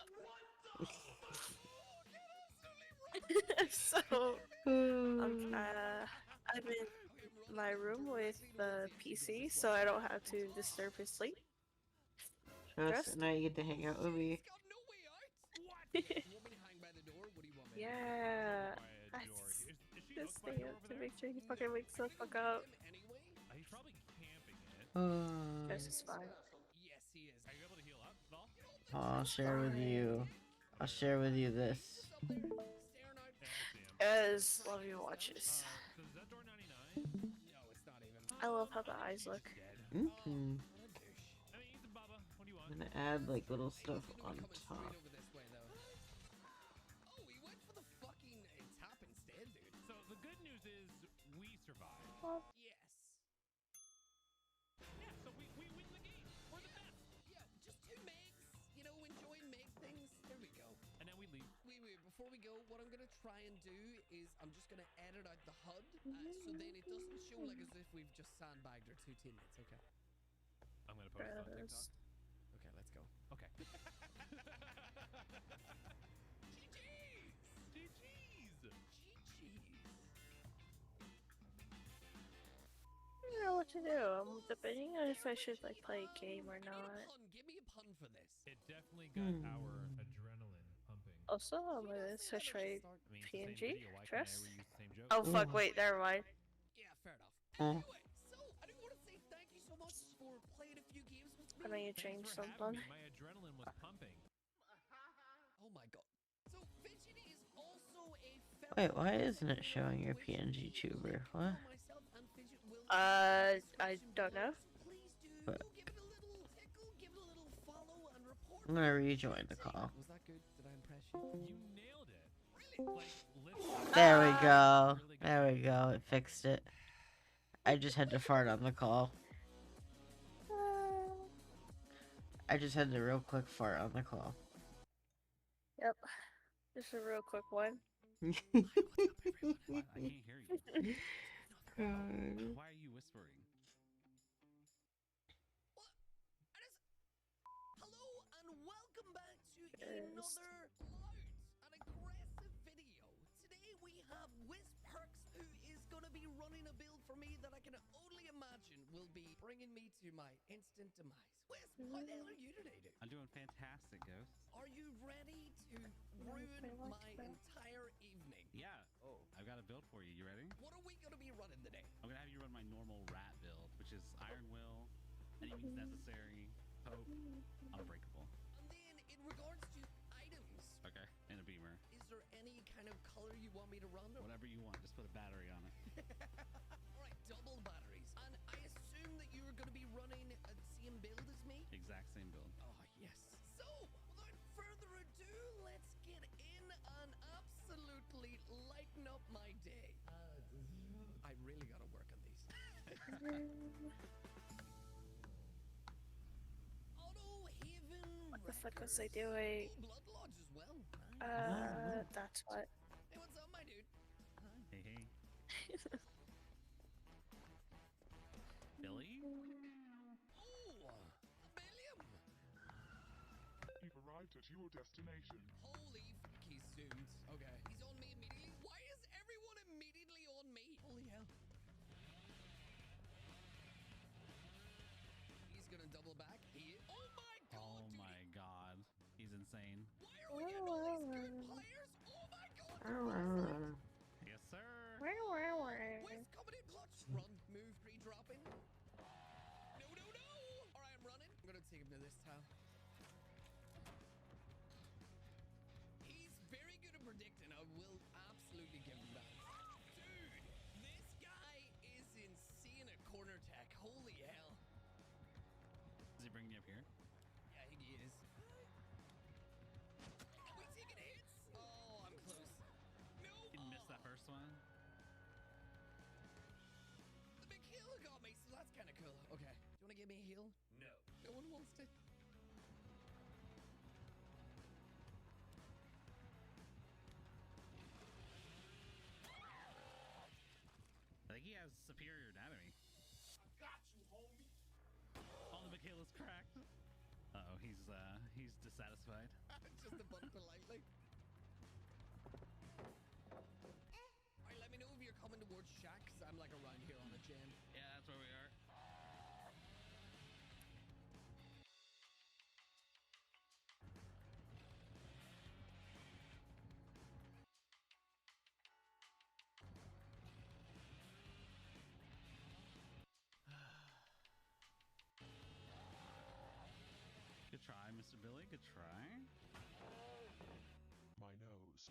So I'm in my room with the PC, so I don't have to disturb his sleep. Just now you get to hang out with me. Yeah, I just stay up to make sure he fucking wakes the fuck up. He's probably camping it. This is fine. Yes, he is. Are you able to heal up at all? I'll share with you. I'll share with you this. As love your watches. So is that door 99? No, it's not even. I love how the eyes look. Mm-hmm. I mean, he's a Bubba. What do you want? I'm gonna add like little stuff on top. Over this way, though. Oh, he went for the fucking top instead, dude. So the good news is we survived. Yes. Yeah, so we win the game. We're the best. Yeah, just two megs. You know, enjoying meg things. There we go. And then we leave. Wait, before we go, what I'm gonna try and do is I'm just gonna edit out the HUD, so then it doesn't show like as if we've just sandbagged our two teammates, okay? I'm gonna post it on TikTok. Okay, let's go. Okay. GG's! GG's! I don't know what to do. I'm debating on if I should like play a game or not. Give me a pun for this. It definitely got our adrenaline pumping. Also, I'm gonna switch my PNG. Trust. joke. Oh fuck! Wait, never mind. Yeah, fair enough. Oh. Anyway, so I do want to say thank you so much for playing a few games with me. I need to change something. My adrenaline was pumping. Wait, why isn't it showing your PNG tuber? What? I don't know. But I'm gonna rejoin the call. Was that good? Did I impress you? You nailed it. Like, literally. There we go. There we go. It fixed it. I just had to fart on the call. I just had to real quick fart on the call. Yep. Just a real quick one. Hi, what's up, everyone? I can't hear you. Why are you whispering? Hello and welcome back to another loud and aggressive video. Today we have Wisp Perks, who is going to be running a build for me that I can only imagine will be bringing me to my instant demise. Wisp, how the hell are you today, dude? I'm doing fantastic, Ghost. Are you ready to ruin my entire evening? Yeah. Oh, I've got a build for you. You ready? What are we going to be running today? I'm gonna have you run my normal rat build, which is Iron Will, any means necessary, Hope, Unbreakable. And then in regards to items, Okay, and a beamer. is there any kind of color you want me to run? Whatever you want, just put a battery on it. Alright, double batteries. And I assume that you are going to be running the same build as me? Exact same build. Oh, yes. So, without further ado, let's get in and absolutely lighten up my day. I really got to work on these. What the fuck was I doing? Blood Lodge as well. Nice. That's what. Hey, what's up, my dude? Hey, hey. Billy? Oh, Billiam! You've arrived at your destination. Holy fuck, he's zoomed. Okay. He's on me immediately. Why is everyone immediately on me? Holy hell. He's gonna double back. Oh my god! Oh my god. He's insane. Why are we getting all these good players? Oh my god! Yes, sir. West coming in clutch. Run, move, re-dropping. No, no, no! Alright, I'm running. I'm gonna take him to this tile. He's very good at predicting. I will absolutely give him that. Dude, this guy is insane at corner tech. Holy hell. Is he bringing you up here? Yeah, he is. Are we taking hits? Oh, I'm close. No! He missed that first one. The big heal got me, so that's kind of cool. Okay. Do you want to give me a heal? No. No one wants to. I think he has superior anatomy. Got you, homie. Oh, the Michaela's cracked. Uh-oh, he's dissatisfied. Just a button politely. Alright, let me know if you're coming towards Shack, because I'm like around here on a jam. Yeah, that's where we are. Good try, Mr. Billy. Good try. My nose.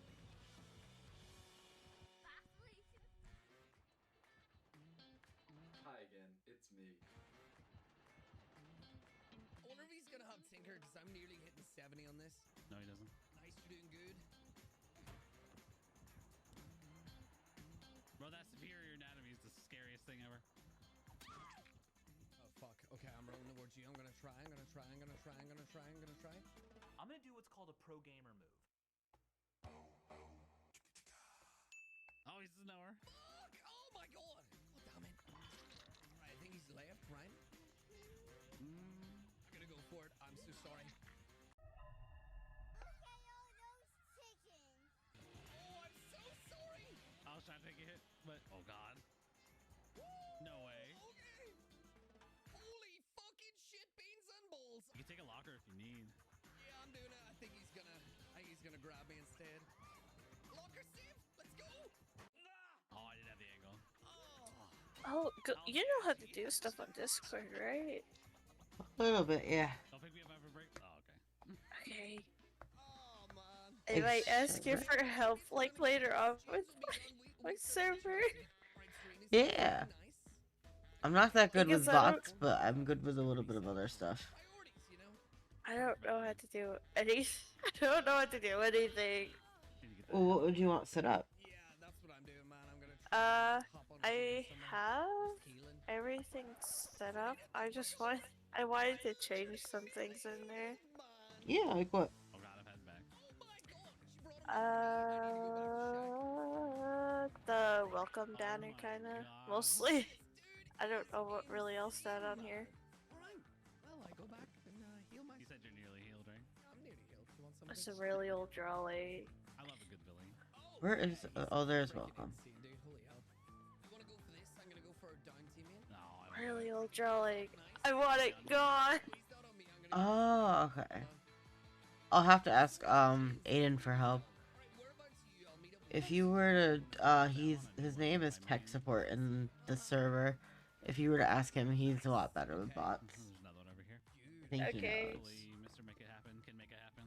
Hi again, it's me. I wonder if he's gonna have Tinker, because I'm nearly hitting 70 on this. No, he doesn't. Nice, you're doing good. Bro, that superior anatomy is the scariest thing ever. Oh, fuck. Okay, I'm rolling towards you. I'm gonna try. I'm gonna try. I'm gonna try. I'm gonna try. I'm gonna try. I'm gonna do what's called a pro gamer move. Oh, he's a knower. Fuck! Oh my god! Oh, damn it. Alright, I think he's left, right? I'm gonna go for it. I'm so sorry. Oh, I'm so sorry! I was trying to take a hit, but oh god. No way. Okay. Holy fucking shit, beans and balls! You can take a locker if you need. Yeah, I'm doing it. I think he's gonna grab me instead. Locker save! Let's go! Oh, I didn't have the angle. Oh, you know how to do stuff on Discord, right? A little bit, yeah. Don't pick me up after break. Oh, okay. Okay. Oh man. I might ask you for help like later on with my server. Yeah. I'm not that good Because with bots, but I'm good with a little bit of other stuff. I don't know how to do any. I don't know how to do anything. Well, what would you want set up? I have everything set up. I wanted to change some things in there. Yeah, like what? Oh god, I'm heading back. The welcome banner, kinda mostly. I don't know what really else that on here. Well, I go back and heal myself. You said you're nearly healed, right? I'm nearly healed. You want some? It's a really old drawing. I love a good villain. Where is? Oh, there's welcome. Insane, dude. Holy hell. You wanna go for this? I'm gonna go for a down team in. No, Really old drawing. I want it gone. Oh, okay. I'll have to ask Aiden for help. If you were to his name is tech support in the server. If you were to ask him, he's a lot better with bots. There's another one over here. I think he knows. Hopefully, Mr. Make It Happen can make it happen.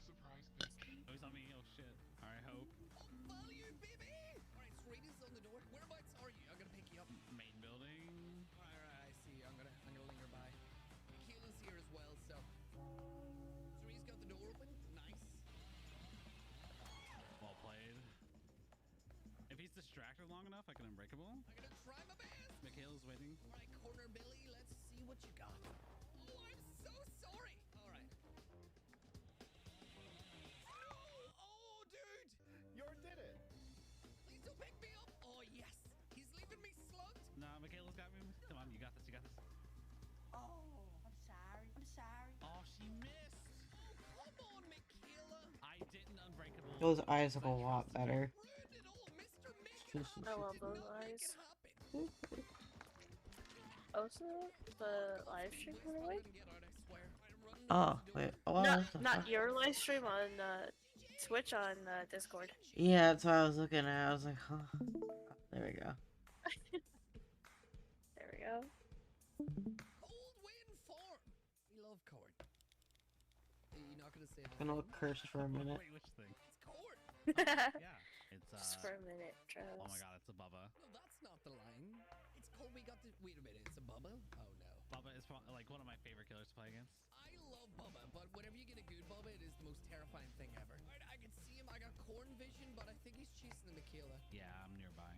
Surprise Oh, he's on me. Oh shit. Alright, hope. Value, baby! Alright, Serena's on the door. Whereabouts are you? I'm gonna pick you up. Main building. Alright, I see you. I'm gonna linger by. Keelan's here as well, so. Serena's got the door open. Nice. Well played. If he's distracted long enough, I can unbreakable. I'm gonna try my best. Michaela's waiting. Alright, corner Billy, let's see what you got. Oh, I'm so sorry. Alright. No! Oh, dude! You did it. Please don't pick me up. Oh, yes. He's leaving me slugged. Nah, Michaela's got me. Come on, you got this. You got this. Oh, I'm sorry. I'm sorry. Oh, she missed. Oh, come on, Michaela. I didn't unbreakable. Those eyes look a lot better. I love those eyes. Also, the live stream went away. Oh, wait. Oh, No, what the not fuck? your live stream on Twitch on Discord. Yeah, that's what I was looking at. I was like, huh. There we go. There we go. Cold Wind Farm. We love Cord. You're not gonna say I'm gonna look cursed for a minute. Wait, which thing? It's Cord. Yeah. It's Just for a minute, Travis. Oh my god, it's a Bubba. No, that's not the line. It's called we got the. Wait a minute, it's a Bubba? Oh no. Bubba is like one of my favorite killers to play against. I love Bubba, but whenever you get a good Bubba, it is the most terrifying thing ever. Right, I can see him. I got corn vision, but I think he's chasing the Michaela. Yeah, I'm nearby.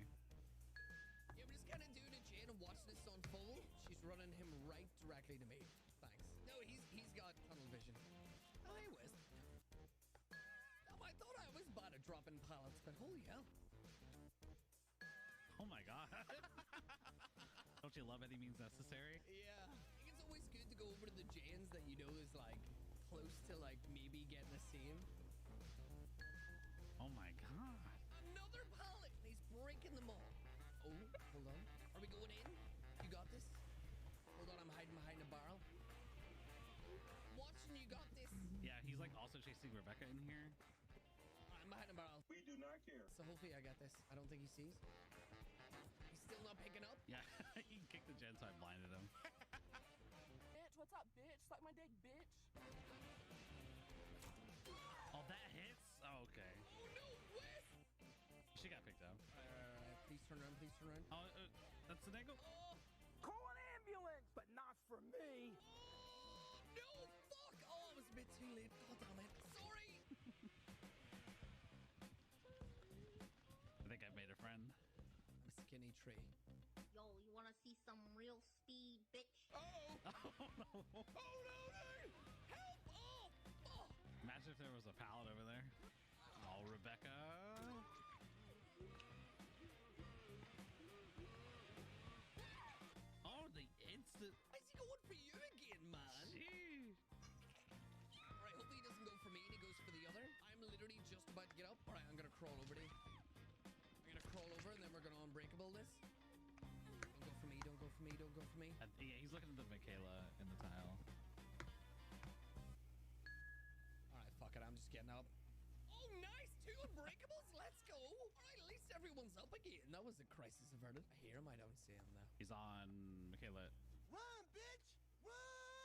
Yeah, we're just kind of doing a Jane and watching this unfold. She's running him right directly to me. Thanks. No, he's got tunnel vision. Oh, hey, Wes. Oh, I thought I was bad at dropping pallets, but holy hell. Oh my god. Don't you love any means necessary? Yeah. I think it's always good to go over to the Janes that you know is like close to like maybe getting a save. Oh my god. Another pallet! And he's breaking them all. Oh, hold on. Are we going in? You got this? Hold on, I'm hiding behind a barrel. Watson, you got this. Yeah, he's like also chasing Rebecca in here. I'm behind a barrel. We do not care. So hopefully I got this. I don't think he sees. He's still not picking up. Yeah, he kicked the gen, so I blinded him. Bitch, what's up, bitch? Suck my dick, bitch. Oh, that hits? Oh, okay. Oh no, Wes! She got picked up. Please turn around, please turn around. Oh, that's an angle? Call an ambulance, but not for me. No, fuck! Oh, I was a bit too late. God damn it. Sorry! I think I made a friend. I'm a skinny tree. Yo, you wanna see some real speed, bitch? Oh! Oh no! Oh no, dude! Help! Oh! Oh! Imagine if there was a pallet over there. Oh, Rebecca. Oh, the instant. Is he going for you again, man? Jeez. Alright, hopefully he doesn't go for me and he goes for the other. I'm literally just about to get up. Alright, I'm gonna crawl over to you. I'm gonna crawl over and then we're gonna unbreakable this. Don't go for me, don't go for me, don't go for me. Yeah, he's looking at the Michaela in the tile. Alright, fuck it, I'm just getting up. Oh, nice! 2 unbreakables, let's go! Alright, at least everyone's up again. That was a crisis averted. I hear him, I don't see him though. He's on Michaela. Run, bitch! Run!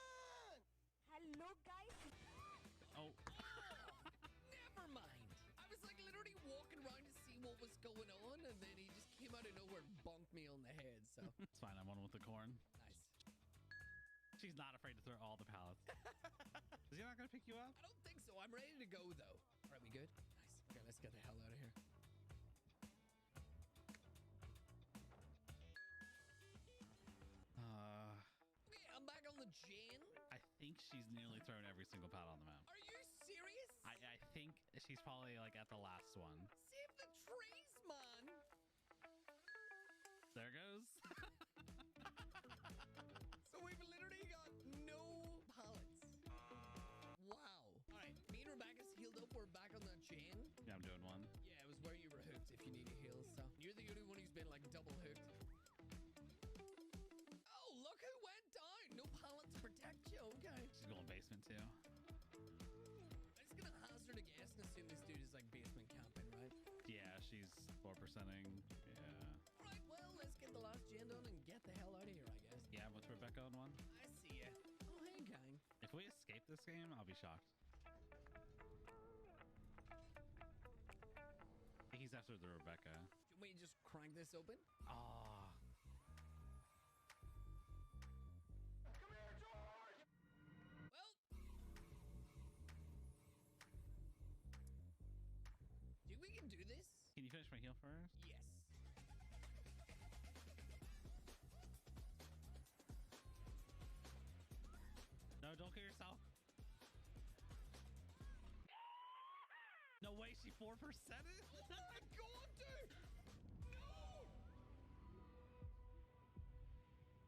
what was going on, and then he just came out of nowhere and bonked me on the head. So It's fine. I won with the corn. nice. She's not afraid to throw all the pallets. Is he not gonna pick you up? I don't think so. I'm ready to go though. All right, we good? Nice. Okay, let's get the hell out of here. Okay, I'm back on the Jane. I think she's nearly thrown every single pallet on the map. Are you serious? I think she's probably like at the last one. Save the trees, man. There goes. So we've literally got no pallets. Wow. All right, me and Rebecca's healed up. We're back on that chain. Yeah, I'm doing one. Yeah, it was where you were hooked if you need a heal. So you're the only one who's been like double hooked. Oh, look who went down. No pallet to protect you. Okay. She's going basement too. I'm just gonna hazard a guess and assume this dude is like basement camping, right? Yeah, she's 4%ing. Yeah. Right, well, let's get the last gen done and get the hell out of here, I guess. Yeah, with Rebecca on one. I see ya. Oh, hey, gang. If we escape this game, I'll be shocked. I think he's after the Rebecca. Should we just crank this open? Oh. Well, think we can do this? Can you finish my heal first? Yes. No, don't kill yourself. No way, she 4%? Oh my god, dude! No!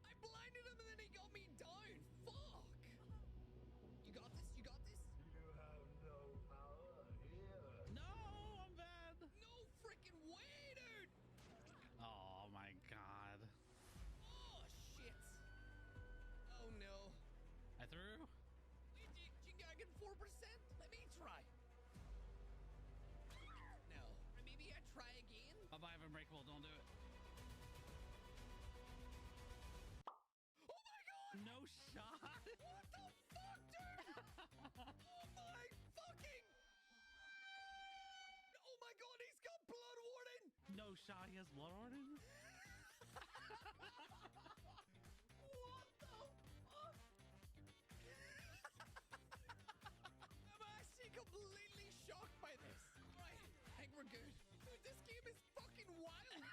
I blinded him and then he got me down. Fuck! You got this? You got this? You have no power here. No, I'm bad. No freaking way, dude! Oh my god. Oh, shit. Oh no. I threw. Wait, you got 4%? Let me try. No. Or maybe I try again? Bye-bye, Unbreakable, don't do it. Oh my god! No shot. What the fuck, dude? Oh my fucking... Oh my god, he's got blood warning! No shot, he has blood warning? What the fuck? I'm actually completely shocked by this. Right, I think we're good. Dude, this game is fucking wild.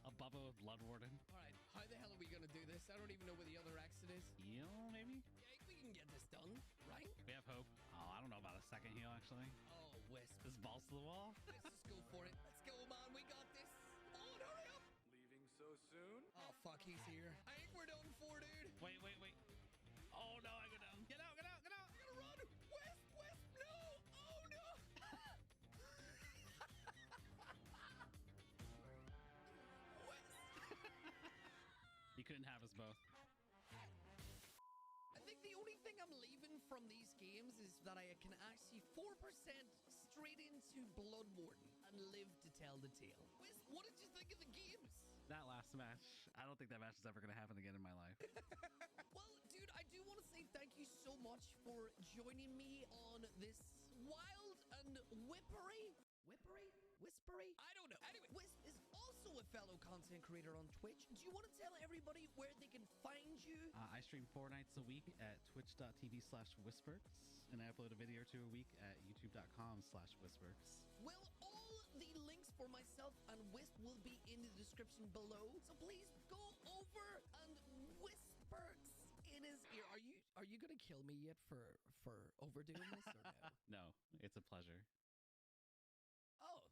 A Bubba with blood warden. Alright, how the hell are we gonna do this? I don't even know where the other exit is. Heal, maybe? Yeah, I think we can get this done, right? We have hope. Oh, I don't know about a second heal, actually. Oh, Wisp. This balls to the wall. Let's just go for it. Let's go, man. We got this. Come on, hurry up. Leaving so soon? Oh, fuck, he's here. I think we're done for, dude. Wait. Oh, no, I go down. Get out. I gotta run. Wisp, no. Oh, no. You couldn't have us both. I think the only thing I'm leaving from these games is that I can actually 4% straight into Blood Warden and live to tell the tale. Wisp, what did you think of the games? That last match, I don't think that match is ever going to happen again in my life. Well, dude, I do want to say thank you so much for joining me on this wild and whispery? I don't know. Anyway, Wisp is also a fellow content creator on Twitch. Do you want to tell everybody where they can find you? I stream 4 nights a week at twitch.tv/whisperks, and I upload a video or two a week at youtube.com/whisperks. Well, all the links for myself and Wisp will be in the description below. So please go over and Whisperks in his ear. Are you gonna kill me yet for overdoing this or no? No, it's a pleasure. Oh.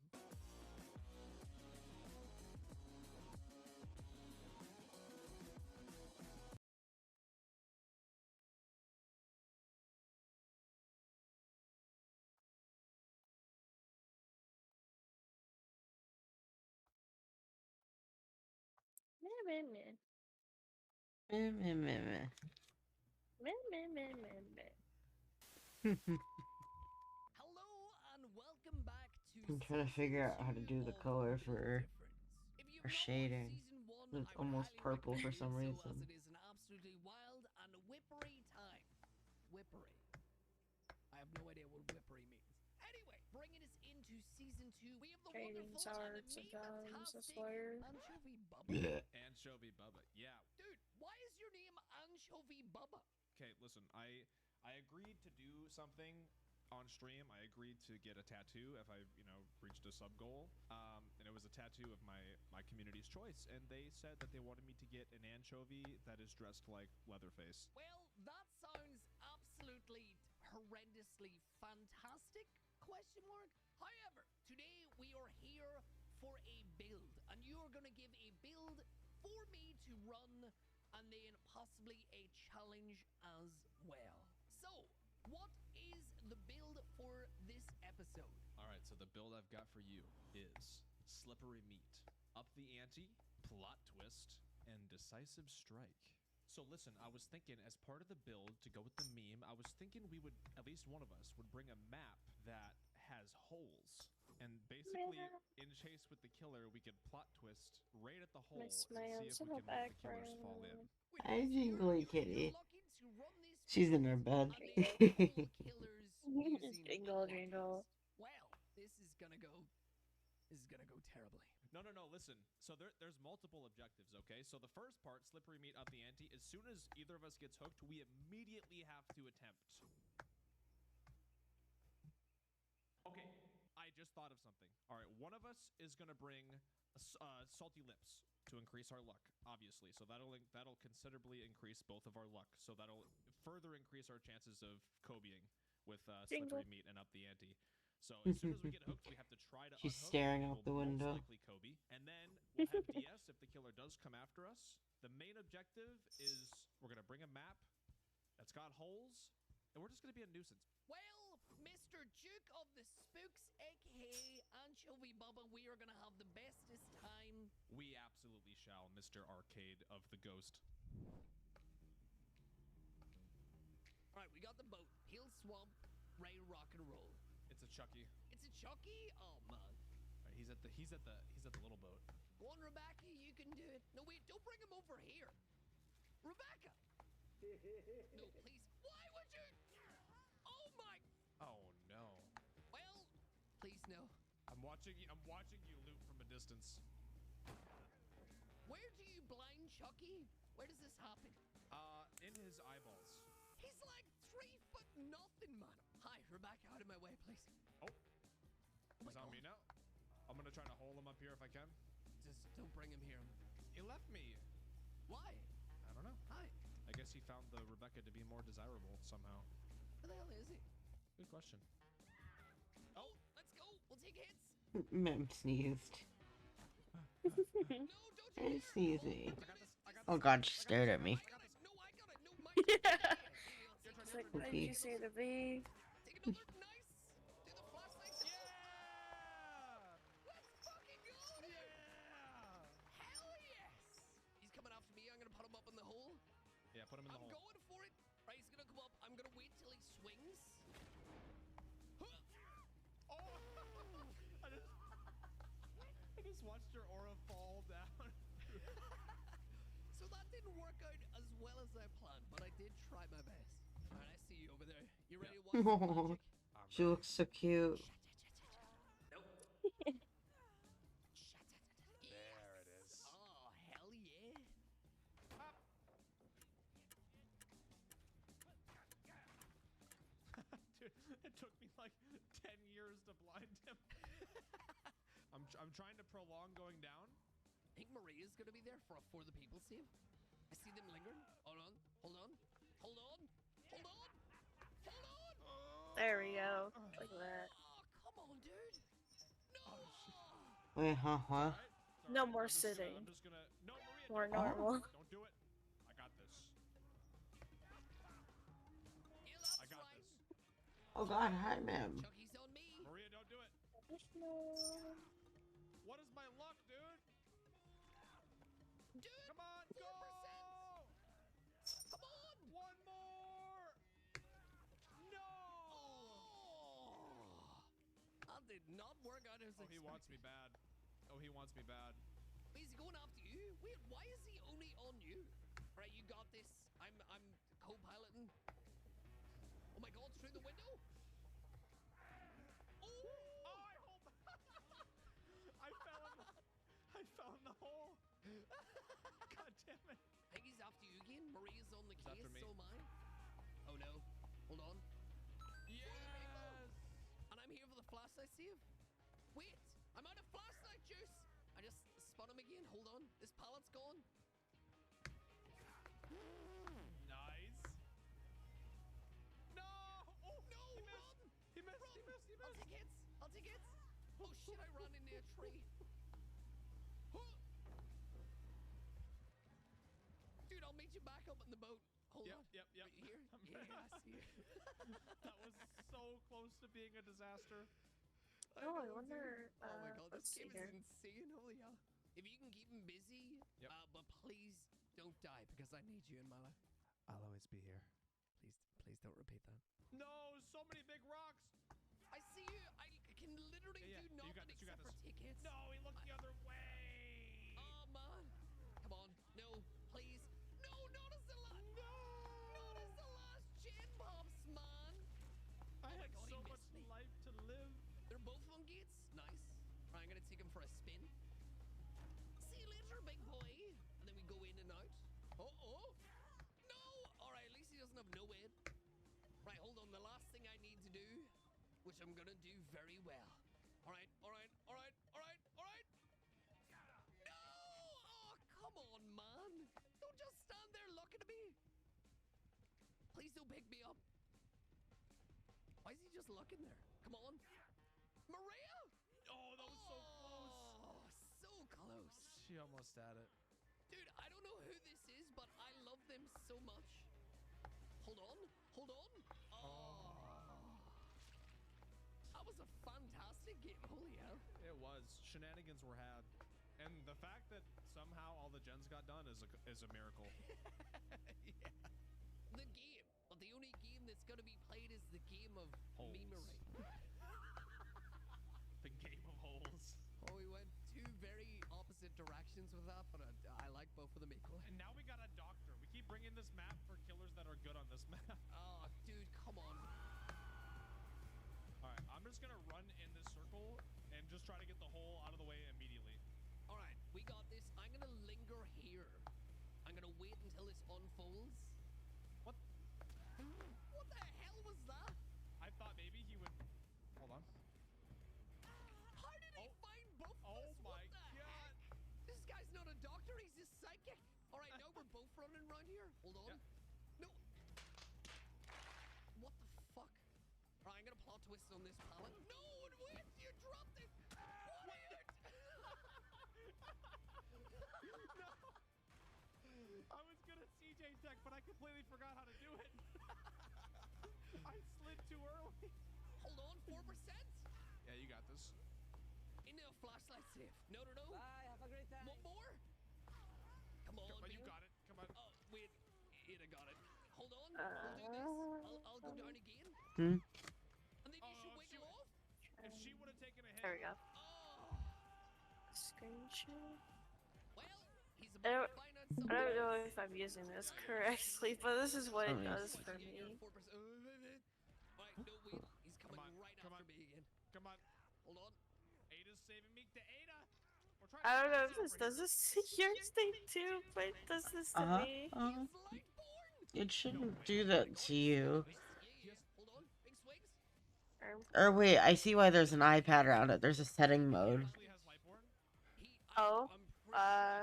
Hello and welcome back to I'm trying to figure out how to do the color for shading. It's almost purple for some reason. It is an absolutely wild and whippery time. Whippery. I have no idea what whippery means. Anyway, bringing us into season 2, we have the Trading wonderful and cards the sometimes, that's fantastic weird. Anchovy Bubba. Blech. Anchovy Bubba. Yeah. Dude, why is your name Anchovy Bubba? Okay, listen. I agreed to do something on stream. I agreed to get a tattoo if I, reached a sub goal. And it was a tattoo of my community's choice. And they said that they wanted me to get an anchovy that is dressed like Leatherface. Well, that sounds absolutely horrendously fantastic, ? However, today we are here for a build, and you are going to give a build for me to run, and then possibly a challenge as well. So, what is the build for this episode? All right, so the build I've got for you is slippery meat, up the ante, plot twist, and decisive strike. So listen, I was thinking as part of the build to go with the meme, I was thinking we would, at least one of us, would bring a map that has holes. And basically, in chase with the killer, we could plot twist right at the hole and see if we can make the killers fall in. Hi, Jingly Kitty. She's in her bed. Jingle, jingle. Well, this is gonna go terribly. No, listen. So there's multiple objectives, okay? So the first part, slippery meat up the ante, as soon as either of us gets hooked, we immediately have to attempt. Okay, I just thought of something. All right, one of us is going to bring salty lips to increase our luck, obviously. So that'll considerably increase both of our luck. So that'll further increase our chances of Kobeing with slippery meat and up the ante. So as soon as we get hooked, we have to try to She's unhook. staring out the We'll window. most likely Kobe. And then we'll have DS if the killer does come after us. The main objective is we're going to bring a map that's got holes, and we're just going to be a nuisance. Well, Mr. Duke of the Spooks, aka Anchovy Bubba, we are gonna have the bestest time. We absolutely shall, Mr. Arcade of the Ghost. Alright, we got the boat. Hill Swamp, ready to rock and roll. It's a Chucky. It's a Chucky? Oh man. Right, he's at the little boat. Go on, Rebecca, you can do it. No wait, don't bring him over here. Rebecca! No, please. Why would you? Oh my. Oh no. Well, please no. I'm watching you loot from a distance. Where do you blind Chucky? Where does this happen? In his eyeballs. He's like 3 foot nothing, man. Hi, Rebecca, out of my way, please. Oh. He's on me now. I'm gonna try to hole him up here if I can. Just don't bring him here. He left me. Why? I don't know. Hi. I guess he found the Rebecca to be more desirable somehow. Where the hell is he? Good question. Oh, let's go. We'll take hits. Mem sneezed. No, don't you Very sneezy. I got this. Oh god, she stared at me. No, I got it. No, my It's like, what did you say to me? Take another nice. Do the flashlight. Yeah! Let's fucking go. Yeah! Hell yes. He's coming after me. I'm gonna put him up in the hole. Yeah, put him in the I'm hole. going for it. Right, he's gonna come up. I'm gonna wait till he swings. Oh! I just watched your aura fall down. So that didn't work out as well as I planned, but I did try my best. Alright, I see you over there. You ready to watch some magic? She looks so cute. Nope. There it is. Oh, hell yeah. Dude, it took me like 10 years to blind him. I'm trying to prolong going down. I think Maria's gonna be there for the people see him. I see them lingering. Hold on. Hold on. Hold on. Hold on. Hold on. There we go. Like that. Oh, come on, dude. No. Wait, huh? Right? No Sorry, more I'm sitting. just gonna. No, Maria. More don't- normal. Don't do it. I got this. Yeah, that's I got right. this. Oh god, hi, ma'am. Chucky's on me. Maria, don't do it. What is my luck, dude? Dude, Come on, 4%. go! Come on. One more. No. Oh, that did not work out as Oh, he wants me bad. Oh, he wants me bad. Wait, is he going after you? Wait, why is he only on you? Right, you got this. I'm co-piloting. Oh my god, through the window? Oh on the Is after case, me. so am I. Oh no. Hold on. Yes! And I'm here for the flashlight save. Wait! I'm out of flashlight juice! I just spun him again. Hold on. This pallet's gone. Nice. No! Oh, No, he missed. run! He missed. Run! He missed. He I'll missed. take hits. I'll take hits. Oh shit, I ran into a tree. Huh. Dude, I'll meet you back up in the boat. Hold on. Yep. Right here? I'm Yeah, I see you. That was so close to being a disaster. Oh, I know, wonder. dude. Oh my god, Let's this see game here. is insane. Holy hell. If you can keep him busy, but please don't die because I need you in my life. I'll always be here. Please don't repeat that. No, so many big rocks. I see you. I can literally do You got nothing this. You got except for this. take hits. No, he looked the other way. Oh man. Come on. No, please. No, not as the last. No. Not as the last gen pops, man. I Oh my had god, so he much missed me. life to live. They're both on gates. Nice. Right, I'm gonna take him for a spin. See you later, big boy. And then we go in and out. Oh. No. All right. At least he doesn't have no head. Right. Hold on. The last thing I need to do, which I'm gonna do very well. All right. No. Oh, come on, man. Don't just stand there looking at me. Please don't pick me up. Why is he just looking there? Come on. Maria! Oh, that was so close. Oh, so close. She almost had it. Dude, I don't know who this is, but I love them so much. Hold on. Oh. That was a fantastic game. Holy hell. It was. Shenanigans were had. And the fact that somehow all the gens got done is a miracle. Yeah. The game. But the only game that's going to be played is the game of Holes. memery. The game of holes. Oh, we went two very opposite directions with that, but I like both of them equally. And now we got a doctor. We keep bringing this map for killers that are good on this map. Oh, dude, come on. All right, I'm just gonna run in this circle and just try to get the hole out of the way immediately. All right, we got this. I'm gonna linger here. I'm gonna wait until this unfolds. What? What the hell was that? I thought maybe he would. Hold on. How did he find both of us? Oh my What the god. heck? This guy's not a doctor. He's just psychic. All right, now we're both running around here. Hold on. No. What the fuck? All right, I'm gonna plot twist on this pallet. No, wait, you dropped it. What are you? No. I was gonna CJ tech, but I completely forgot how to do it. I slid too early. Hold on, 4%. Yeah, you got this. Into a flashlight safe. No. Bye, have a great time. One more. Come on, But you man. got it. Come on. Oh, wait. I got it. Hold on. We'll do this. I'll go down again. Hmm. And then you should wiggle off. If she would have taken a hit. There we go. Oh. Screen share. Well, he's I about don't, to find out I something. don't know if I'm using this correctly, but this is what it does for me. Alright, no, wait. He's coming right after me again. Come on. Hold on. Ada's saving me to Ada. We're trying I don't know if to this does this to your state too, but it does this to me. It shouldn't do that to you. Hold on. Big swigs. Or wait, I see why there's an iPad around it. There's a setting mode. Oh.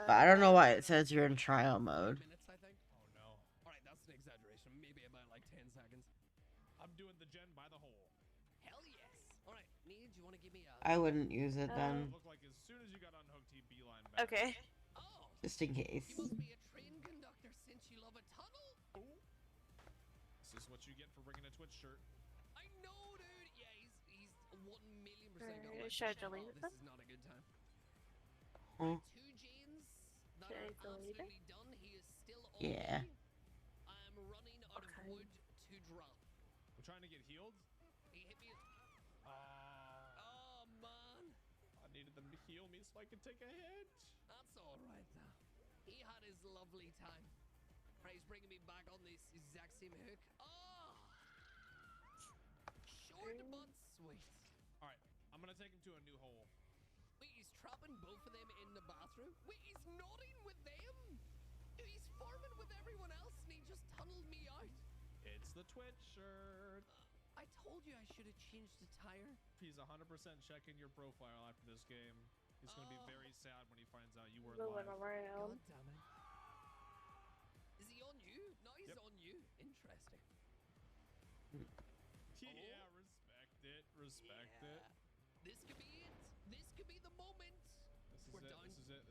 But I don't know why it says you're in trial mode. Minutes, I think. Oh no. Alright, that's an exaggeration. Maybe about like 10 seconds. I'm doing the gen by the hole. Hell yes. Alright, Nia, do you want to give me a... I wouldn't use it then. Look like as soon as you got unhooked, he beeline back. Okay. Oh. Just in case. You must be a train conductor since you love a tunnel. Oh. This is what you get for bringing a Twitch shirt. I know, dude. Yeah, he's 1,000,000% Alright, should I delete it This then? is not a good time. Huh? Two Janes that Should I are delete it? absolutely done. He is still on Yeah. me. I'm running out of wood to drop. We're trying to get healed. He hit me. Oh, Oh man, I needed them to heal me so I could take a hit. that's all right though. He had his lovely time. Right, he's bringing me back on this exact same hook. Oh, short but sweet. All right, I'm gonna take him to a new hole. Wait, he's trapping both of them in the bathroom? Wait, he's nodding with them? He's farming with everyone else and he just tunneled me out. It's the Twitch shirt. I told you I should have changed the tire. He's 100% checking your profile after this game. He's gonna be very sad when he finds out you weren't Moving live. around. God damn it. Is he on you? No, he's on you. Interesting. Yeah, respect it. Respect it. This could be it. This could be the moment. This is it.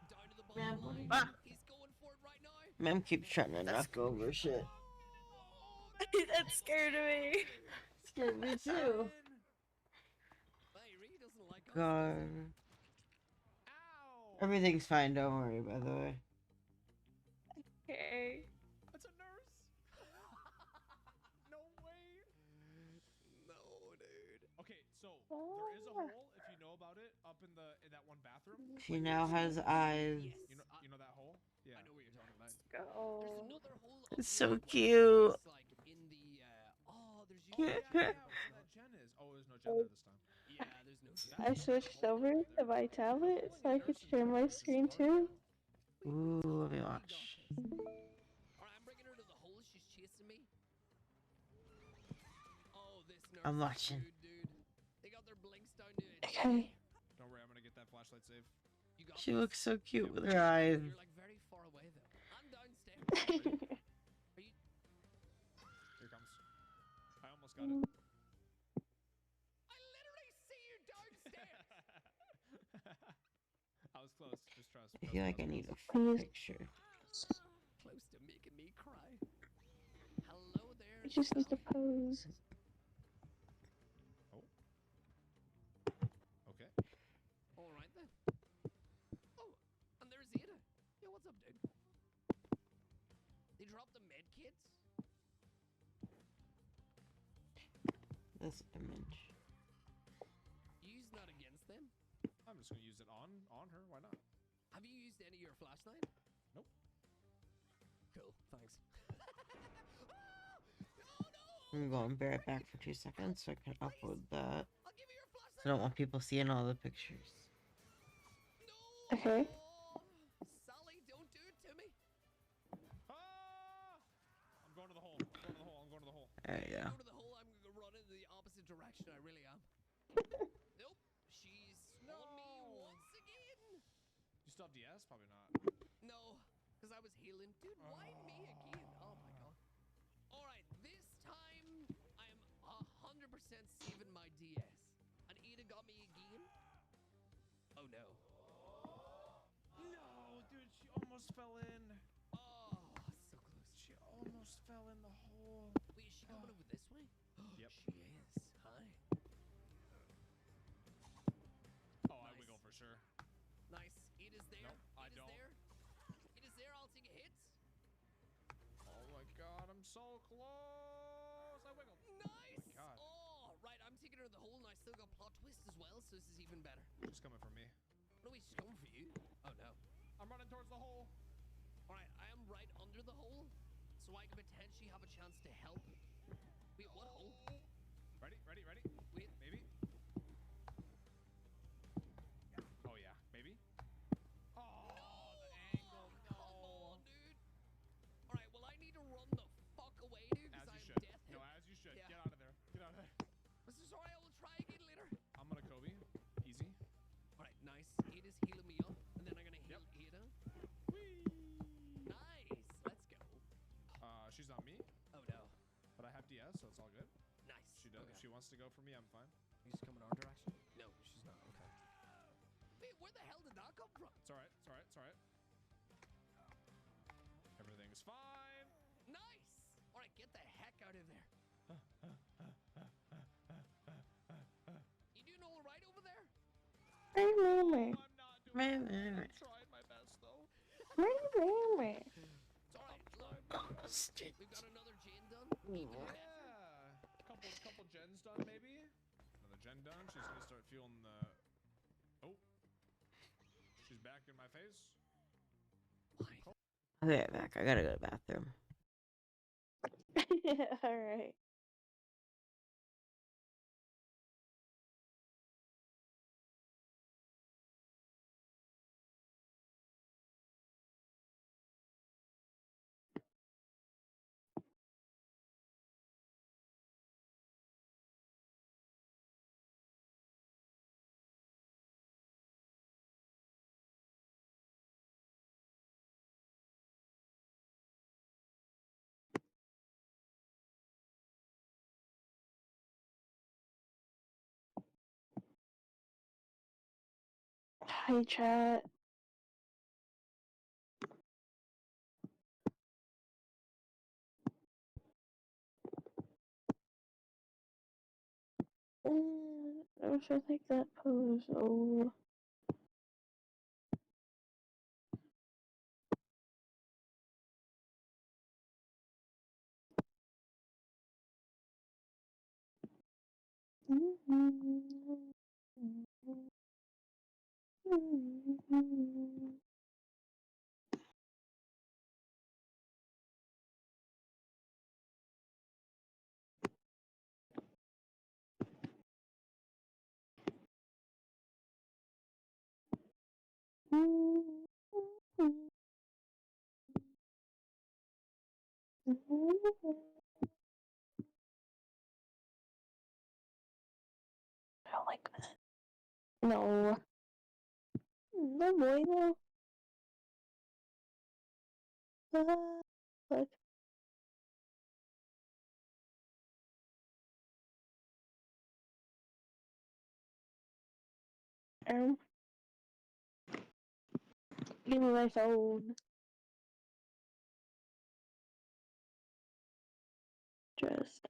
Down to the Man, bottom line. ah. He's going for it right now. Mem keeps trying to knock over shit. That scared me. Scared me too. Hey, Ree doesn't like us. God. Everything's fine, don't worry, by the way. Okay. That's a nurse. No way. No, dude. Okay, so there is a hole if you know about it up in that one bathroom. She now has eyes. You know that hole? Yeah. I know what you're talking about. Go. There's another hole It's up so here, cute. it's like in the there's Yeah, where that Jen is. Oh, there's no Jen there this time. Yeah, there's no Jen. I switched over to my tablet so I could share my screen too. Ooh, let me watch. Alright, I'm bringing her to the hole. She's chasing me. Oh, this nurse I'm is watching. good, dude. They got their blinks down to it. Okay. Don't worry, I'm gonna get that flashlight save. You got She this? looks so cute with her eyes. You're like very far away though. I'm downstairs. Are you? Here it comes. I almost got it. I literally see you downstairs. I was close. Just trust. I feel like I need a picture. Close to making me cry. Hello there. You just need to pose. Oh. Okay. All right then. Oh, and there's Ada. Yeah, what's up, dude? They dropped the med kits. This image. Use not against them. I'm just gonna use it on her. Why not? Have you used any of your flashlight? Nope. Cool. Thanks. I'm going to be right back for 2 seconds so I can upload that. So I don't want people seeing all the pictures. Okay. Sally, don't do it to me. I'm going to the hole. I'm going to the hole. I'm going to the hole. There you go. Go to the hole. I'm gonna run in the opposite direction. I really am. Nope. She's on me once again. You still have DS? Probably not. No, because I was healing. Dude, why me again? Oh my god. Alright, this time I am 100% saving my DS. And Ada got me again. Oh no. No, dude, she almost fell in. Oh, so close. She almost fell in the hole. Wait, is she coming over this way? Yep. She is. Hi. Oh, I wiggle for sure. Nice. Ada's there. Nope, I Ada's don't. there. Ada's there. I'll take a hit. Oh my god, I'm so close. I wiggled. Nice. Oh my god. Oh, right. I'm taking her to the hole, and I still got plot twist as well, so this is even better. She's coming for me. No, wait, she's coming for you. Oh no. I'm running towards the hole. Alright, I am right under the hole, so I can potentially have a chance to help. Wait, what hole? Ready? Wait. Maybe? Oh yeah, maybe? Oh, the angle. Come on, dude. Alright, well, I need to run the fuck away, dude, because I am should. death hit. No, as you should. Yeah. Get out of there. Get out of there. This is alright, I will try again later. I'm gonna Kobe. Easy. Alright, nice. Ada's healing me up, and then I'm gonna heal Ada. Nice. Let's go. She's on me, Oh no. but I have DS, so it's all good. Nice. She does. If she wants to go for me, I'm fine. She's coming our direction? No, she's not. Okay. Wait, where the hell did that come from? It's alright. It's alright. It's alright. Everything's fine. Nice. Alright, get the heck out of there. You doing all right over there? Remember. I'm trying my best though. Remember. It's alright. Look, we've got another gen done. Even better. Yeah. Couple gens done maybe. Another gen done. She's gonna start feeling the. Oh. She's back in my face. I'll be right back. I gotta go to the bathroom. Alright. Hi, chat. I wish I like that pose. Oh. I don't like that. No. No bueno. Look. Um, Give me my phone. Just.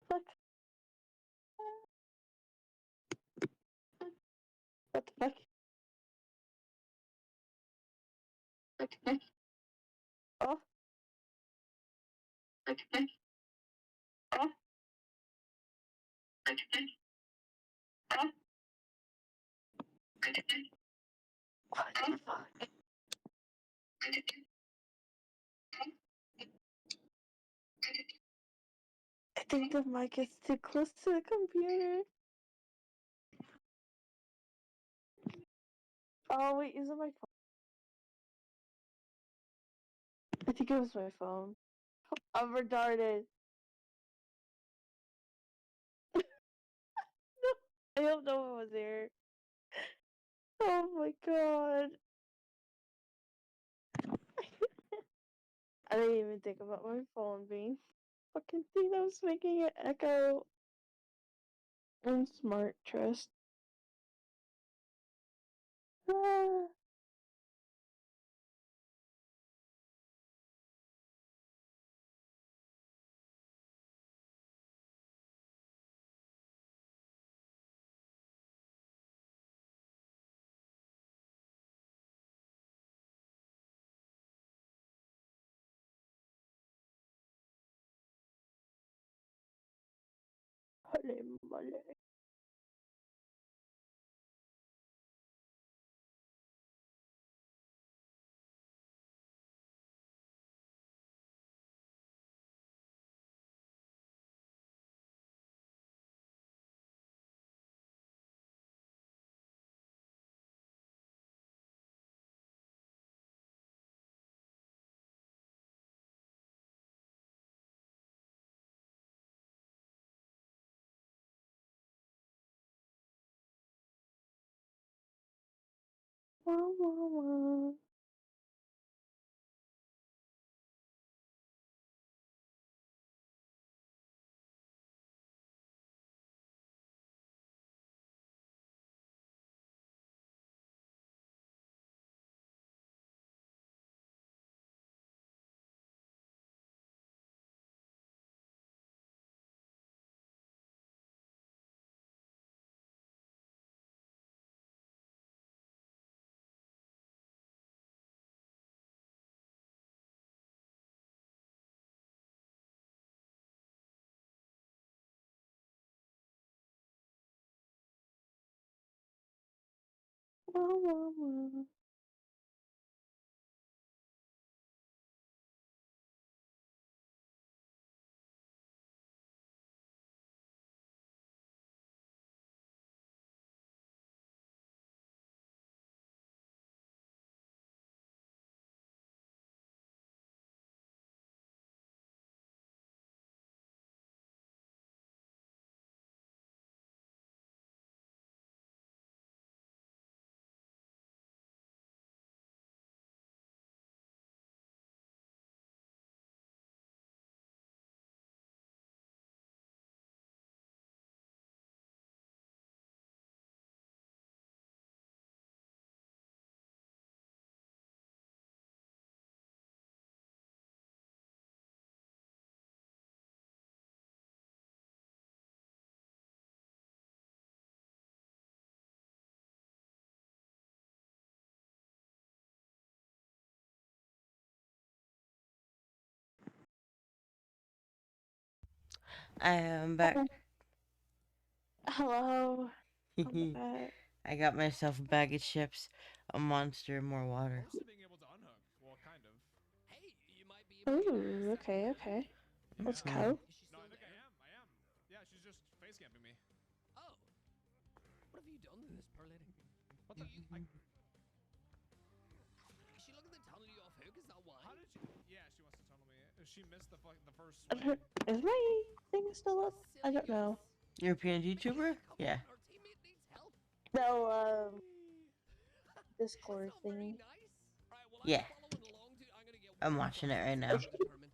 Fuck. What the fuck? Okay. Oh. Okay. Oh. Okay. Oh. Okay. What the fuck? I think the mic is too close to the computer. Oh wait, is it my phone? I think it was my phone. I'm retarded. I don't know what was there. Oh my god. I didn't even think about my phone being fucking thing that was making it echo. I'm smart, trust. Ah. Holy moly. Wah, wah, wah. Wah, wah, wah. I am back. Hello. I'm back. I got myself a bag of chips, a monster, and more water. Close to being able to unhook. Well, kind of. Hey, you might be able to get her Ooh, okay, somewhere. okay. Let's Mhm. go. Is she No, still I think there? I am. Yeah, she's just face camping me. Oh. What have you done to this poor lady? What the? Is she looking to tunnel you off hook? Is that why? How did she? Yeah, she wants to tunnel me. She missed the first Is swing. my thing still up? I don't know. European YouTuber? Yeah. Our teammate needs help. No, Discord Very thingy. nice. Alright, well, Yeah. I'm following along to. I'm gonna get I'm one watching it across right this now. thing determined.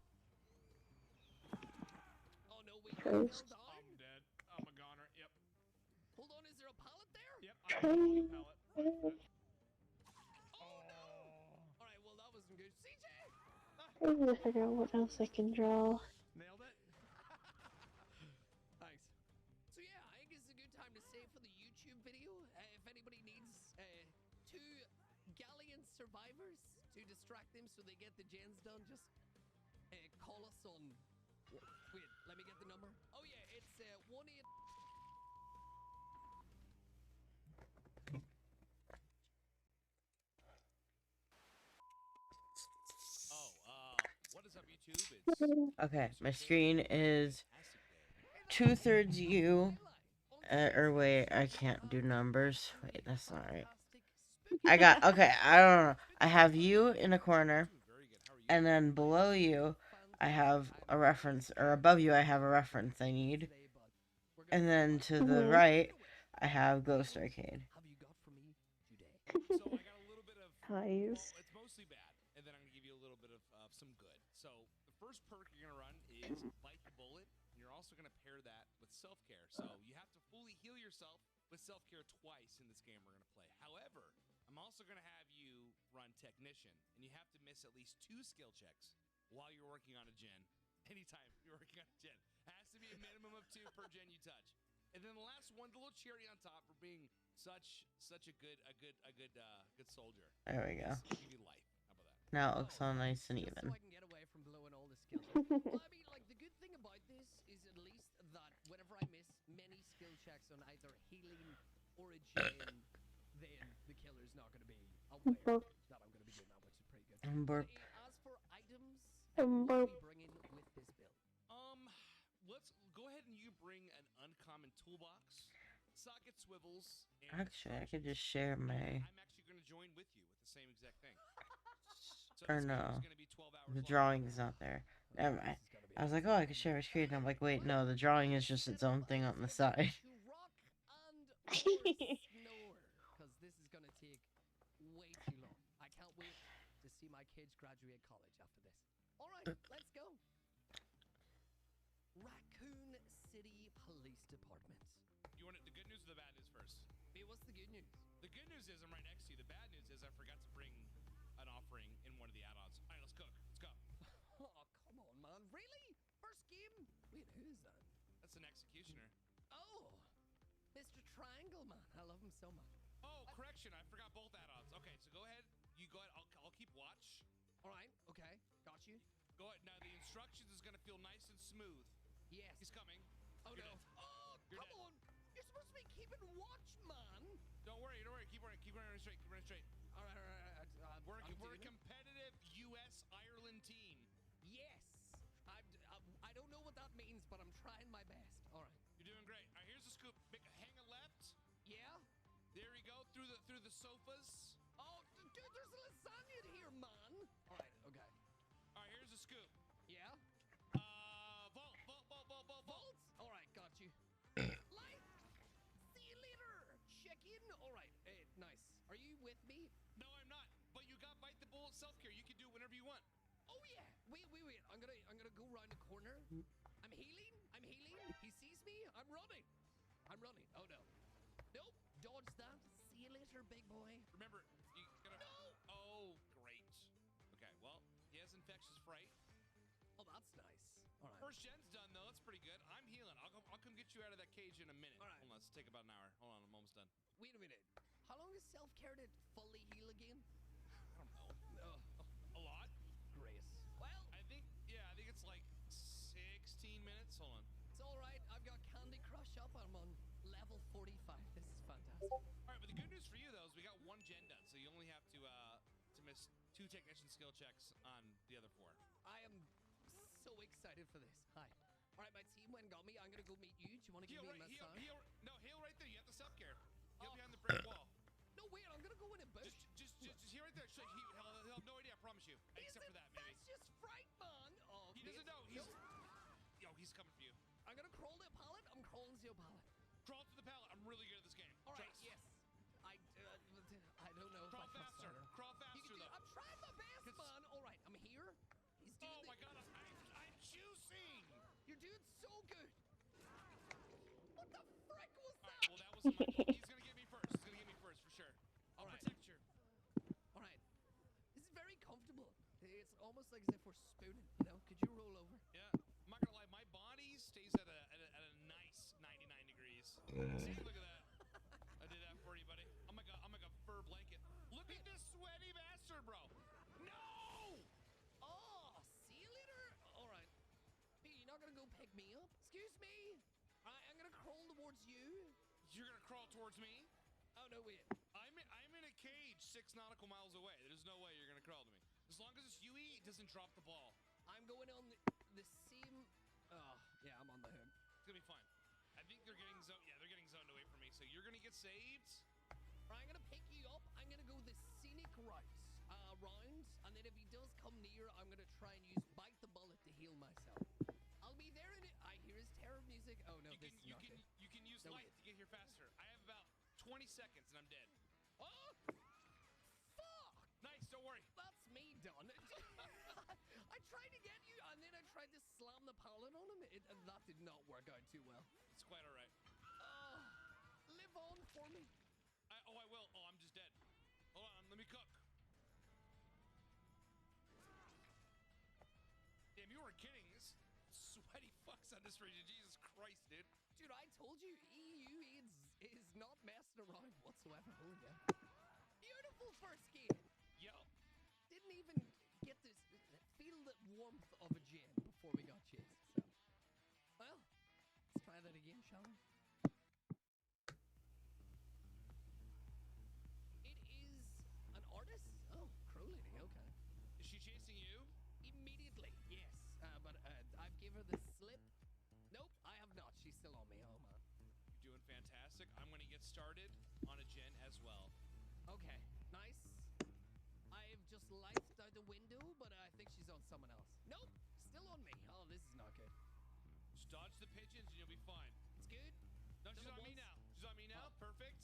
Oh no, wait, you Ghost. fell down? I'm dead. I'm a goner. Yep. Hold on, is there a pallet there? Yep. I have a pallet. Alright, well, that wasn't good. CJ! I need to figure out what else I can draw. Nailed it. Thanks. So yeah, I think it's a good time to say for the YouTube video, if anybody needs two galleon survivors to distract them so they get the gens done, just call us on. Wait, let me get the number. Oh yeah, it's 1-8. What is up, YouTube? It's Okay, my screen is 2/3 you. Or wait, I can't do numbers. Wait, that's not right. I got, okay, I don't know. I have you in a corner, and then below you, I have a reference, or above you, I have a reference I need. And then to the right, I have Ghost Arcade. So I got a little bit of. Nice. Well, it's mostly bad, and then I'm gonna give you a little bit of some good. So the first perk you're gonna run is bite the bullet, and you're also gonna pair that with self-care. So you have to fully heal yourself with self-care twice in this game we're gonna play. However, I'm also gonna have you run technician, and you have to miss at least 2 skill checks while you're working on a gen. Anytime you're working on a gen, has to be a minimum of 2 per gen you touch. And then the last one, the little cherry on top for being such a good soldier. There we go. Give you life. How about that? Now it looks all nice and So even. I can get away from blowing all the skills. Well, I mean, like, the good thing about this is at least that whenever I miss many skill checks on either healing or a gen, then the killer's not going to be aware that I'm going to be doing that, which is pretty good. Burp. As for items, what are Burp. we bringing with this build? Let's go ahead and you bring an uncommon toolbox, socket swivels. And Actually, I could just share my. I'm actually going to join with you with the same exact thing. So Or this game no, is gonna be 12 hours the long. drawing is not there. Never mind. I was like, oh, I could share my screen. And I'm like, wait, no, the drawing is just its own thing on the side. To rock and or snore, because this is gonna take way too long. I can't wait to see my kids graduate college after this. All right, let's go. Raccoon City Police Department. You want the good news or the bad news first? Hey, what's the good news? The good news is I'm right next to you. The bad news is I forgot to bring an offering in one of the add-ons. All right, let's cook. Let's go. Oh, come on, man. Really? First game? Wait, who is that? That's an executioner. Oh, Mr. Triangle Man. I love him so much. Oh, correction. I forgot both add-ons. Okay, so go ahead. You go ahead. I'll keep watch. All right. Okay. Got you. Go ahead. Now the instructions is gonna feel nice and smooth. Yes. He's coming. Oh You're no. dead. Oh, You're come dead. on. You're supposed to be keeping watch, man. Don't worry. Don't worry. Keep running. Keep running straight. Keep running straight. All right. We're I'm a doing it. competitive U.S. Ireland team. Yes. I don't know what that means, but I'm trying my best. All right. You're doing great. All right, here's the scoop. Hang a left. Yeah. There we go. Through the sofas. Oh, dude, there's lasagna in here, man. All right. Okay. All right, here's the scoop. Yeah. Vault. All right, got you. Light. See you later. Check in. All right. Nice. Are you with me? No, I'm not. But you got bite the bullet self-care. You can do it whenever you want. Oh yeah. Wait. I'm gonna go around the corner. I'm healing. He sees me. I'm running. Oh no. Nope. Dodge that. See you later, big boy. Remember, you gotta. No. Oh, great. Okay, well, he has infectious fright. Oh, that's nice. All right. First gen's done though. That's pretty good. I'm healing. I'll come get you out of that cage in a minute. All right. Hold on. Let's take about an hour. Hold on. I'm almost done. Wait a minute. How long is self-care to fully heal again? I don't know. No. A lot. Grace. Well, I think it's like 16 minutes. Hold on. it's all right. on level 45. This is fantastic. All right, but the good news for you though is we got one gen done, so you only have to miss 2 technician skill checks on the other 4. I am so excited for this. Hi. All right, my team went and got me. I'm gonna go meet you. Do you want to give me a massage? No, heal right there. You have the self care. Heal behind the brick wall. No, wait. I'm gonna go in a bush. Just heal right there. He'll have no idea. I promise you. Except for that, maybe. That's just fright, man. Oh, He doesn't know. He's coming for you. I'm gonna crawl to a pallet. I'm crawling to a pallet. Crawl to the pallet. I'm really good at this game. All right. Trust. Yes. I don't know. Crawl if I trust faster. that. Crawl faster though. I'm trying my best, man. All right. I'm here. He's doing Oh my god. I'm juicing. You're doing so good. What the frick was that? Well, that was he's gonna get me first. He's gonna get me first for sure. I'll protect you. All right. This is very comfortable. It's almost like as if we're spooning. You know? Could you roll over? Yeah. I'm not gonna lie. My body stays at a nice 99 degrees. See, look at that. I did that for you, buddy. I'm like a fur blanket. Look at this sweaty bastard, bro. No. Oh, see you later. All right. Hey, you're not gonna go pick me up? Excuse me. I'm gonna crawl towards you. You're gonna crawl towards me? Oh no, wait. I'm in a cage 6 nautical miles away. There's no way you're gonna crawl to me. As long as it's Yui, it doesn't drop the ball. I'm going on the same. Oh, yeah, I'm on the hook. It's gonna be fine. I think they're getting zoned. Yeah, they're getting zoned away from me. So you're gonna get saved. Right, I'm gonna pick you up. I'm gonna go the scenic route round, and then if he does come near, I'm gonna try and use bite the bullet to heal myself. I'll be there in it. I hear his terror music. Oh no, this is not good. You can use light to get here faster. I have about 20 seconds and I'm dead. Oh, fuck! Nice, don't worry. That's me done. I tried to get you, and then I tried to slam the pallet on him, and that did not work out too well. It's quite all right. Live on for me. I will. Oh, I'm just dead. Hold on, let me cook. Damn, you weren't kidding. This sweaty fucks on this region. Jesus Christ, dude. Dude, I told you, EU is not messing around whatsoever. Oh, yeah. Beautiful first game. Yo. Didn't even get to feel the warmth of a gin before we got chased. So, well, let's try that again, shall we? It is an artist? Oh, Crow Lady, okay. Is she chasing you? Immediately, yes. But I've given her the slip. Nope, I have not. She's still on me. Oh, man. You're doing fantastic. I'm going to get started on a gen as well. Okay, nice. I've just lifed out the window, but I think she's on someone else. Nope, still on me. Oh, this is not good. Just dodge the pigeons and you'll be fine. It's good. No, she's on me now. She's on me now. Perfect.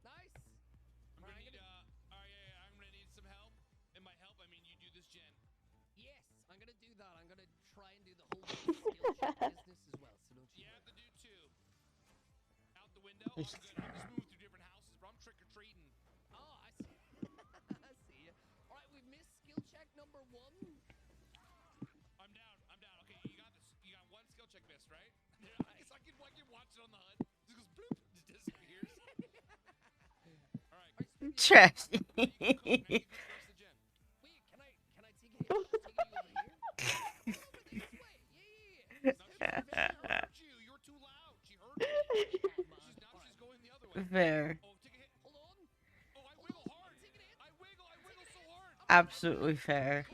Nice. I'm gonna need I'm gonna need some help. And by help, I mean you do this gen. Yes, I'm gonna do that. I'm gonna try and do the whole skill check business as well. So don't you? You have to do 2. Out the window. I'm good. I'm just moving through different houses, bro. I'm trick or treating. Oh, I see. I see you. All right, we've missed skill check number 1. I'm down. Okay, you got this. You got 1 skill check missed, right? Yeah, I can watch it on the HUD. It just goes bloop, just disappears. All right. Trust me. Wait, can I take a hit? Take you over here? Over this way. Yeah. You were too loud. She heard me. She's going the other way. Fair. Oh, take a hit. Hold on. Oh, I wiggle hard. I wiggle so hard. Absolutely fair.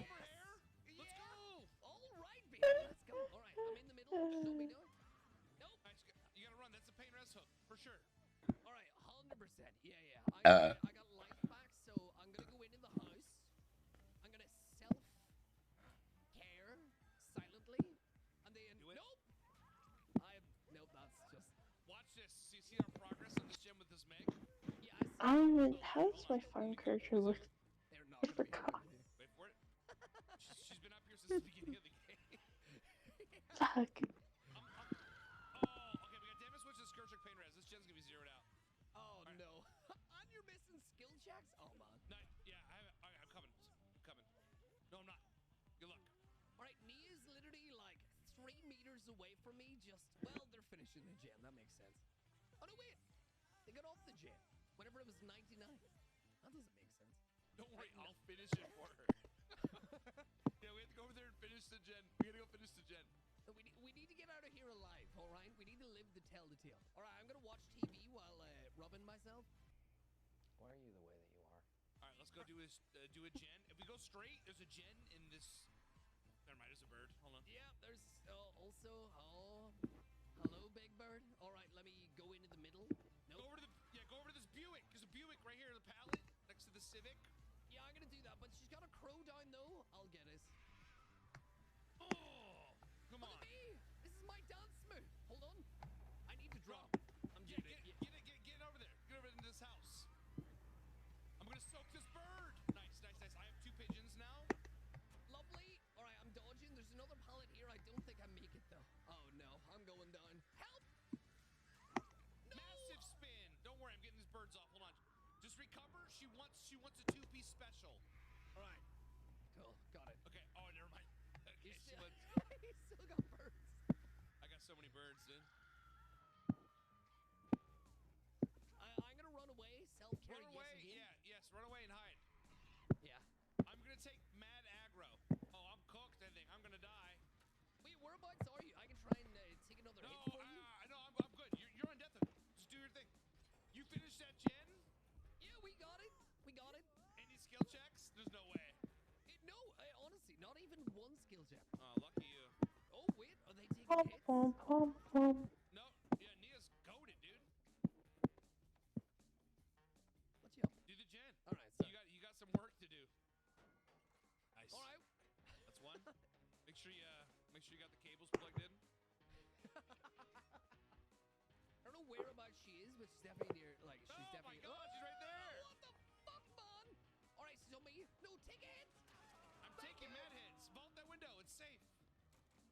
Let's go. All right, baby. Let's go. All right, I'm in the middle. Show me down. Nope. You gotta run. That's a pain rest hook for sure. All right, 100%. Yeah. I got life back, so I'm gonna go into the house. I'm gonna self-care silently, and then nope. That's just. Watch this. See our progress on this gym with this Meg? Yeah. How does my farm character look? I forgot. Wait for it. She's been up here since the beginning of the game. Fuck. Okay, we got damage switch to skill check pain res. This gen's gonna be zeroed out. Oh no. And you're missing skill checks? Oh man. I'm coming. No, I'm not. Good luck. Alright, Nia's literally like 3 meters away from me, they're finishing the gen, that makes sense. Oh no, wait! They got off the gen whenever it was 99. That doesn't make sense. Don't worry, I'll finish it for her. Yeah, we have to go over there and finish the gen. We gotta go finish the gen. We need to get out of here alive, alright? We need to live the tell the tale. All right, I'm gonna watch TV while rubbing myself. Why are you the way that you are? All right, let's go do a gen. If we go straight, there's a gen in this. Never mind, there's a bird. Hold on. Yeah, there's also. Oh, hello, Big Bird. All right, let me go into the middle. Nope. Go over to this Buick. There's a Buick right here, the pallet next to the Civic. Yeah, I'm gonna do that, but she's got a crow down though. I'll get it. Oh, come Look on. at me. This is my dance move. Hold on. I need to drop. I'm Get doing it. get over there. Get over into this house. I'm gonna soak this bird. Nice. I have 2 pigeons now. Lovely. All right, I'm dodging. There's another pallet here. I don't think I make it though. Oh no, I'm going down. Help! No! Massive spin. Don't worry, I'm getting these birds off. Hold on. Just recover. She wants a 2-piece special. All right. Cool. Got it. Okay. Oh, never mind. Okay, You she still, went. you still got birds. I got so many birds, dude. I'm gonna run away. Self-care. Run away. Yes. Run away and hide. Yeah. I'm gonna take mad aggro. Oh, I'm cooked. I think I'm gonna die. Wait, whereabouts are you? I can try and take another hit for you. No, I'm good. You're on death. Just do your thing. You finished that gen? Yeah, we got it. We got it. Any skill checks? There's no way. No, honestly, not even one skill check. Oh, lucky you. Oh wait, are they taking Pom hits? pom pom pom. No, yeah, Nia's goated, dude. What's up? Do the gen. All right, so You got some work to do. Nice. all right. That's one. Make sure you got the cables plugged in. I don't know whereabouts she is, but she's definitely near. Like she's Oh my definitely. God, she's right there. What the fuck, man? All right, she's on me. No, take a hit. I'm taking mad hits. Vault that window. It's safe.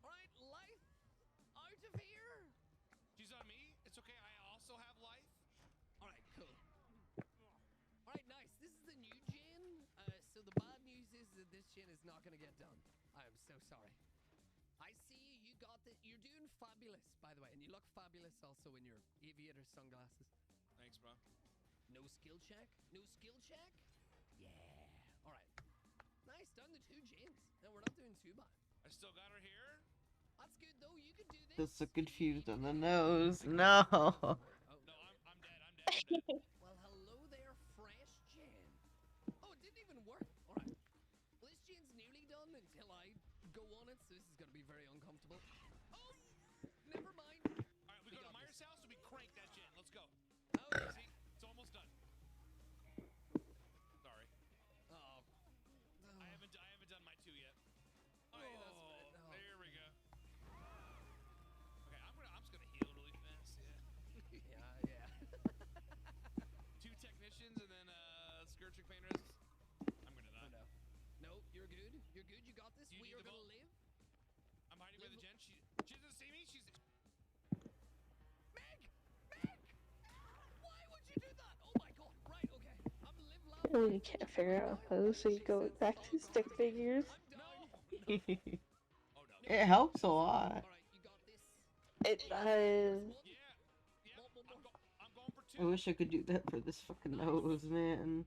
All right, life out of here. She's on me. It's okay. I also have life. All right, cool. All right, nice. This is the new gen. So the bad news is that this gen is not gonna get done. I am so sorry. I see you. You got this. You're doing fabulous, by the way, and you look fabulous also in your aviator sunglasses. Thanks, bro. No skill check. No skill check. Yeah. All right. Nice. Done the 2 gens. No, we're not doing too bad. I still got her here. That's good though. You can do this. Just so confused on the nose. No. Oh, no, I'm dead. Well, hello there, fresh gen. Oh, it didn't even work. All right. Well, this gen's nearly done until I go on it, so this is going to be very uncomfortable. Oh, never mind. All right, we go to Myers' house and we crank that gen. Let's go. Okay. See, it's almost done. Sorry. Oh. I haven't done my 2 yet. Oh, that's bad. No. There we go. Okay, I'm just gonna heal really fast. Yeah. Yeah. 2 technicians and then scourging pain resist. I'm gonna die. Oh, no. No, you're good. You're good. You got this. You We need are the going to vault. live. I'm hiding by the gen. She doesn't see me. She's. Meg! Why would you do that? Oh my god. Right, okay. I'm live loud. Really can't figure out how, so you go back to stick figures. It helps a lot. It does. I wish I could do that for this fucking nose, man.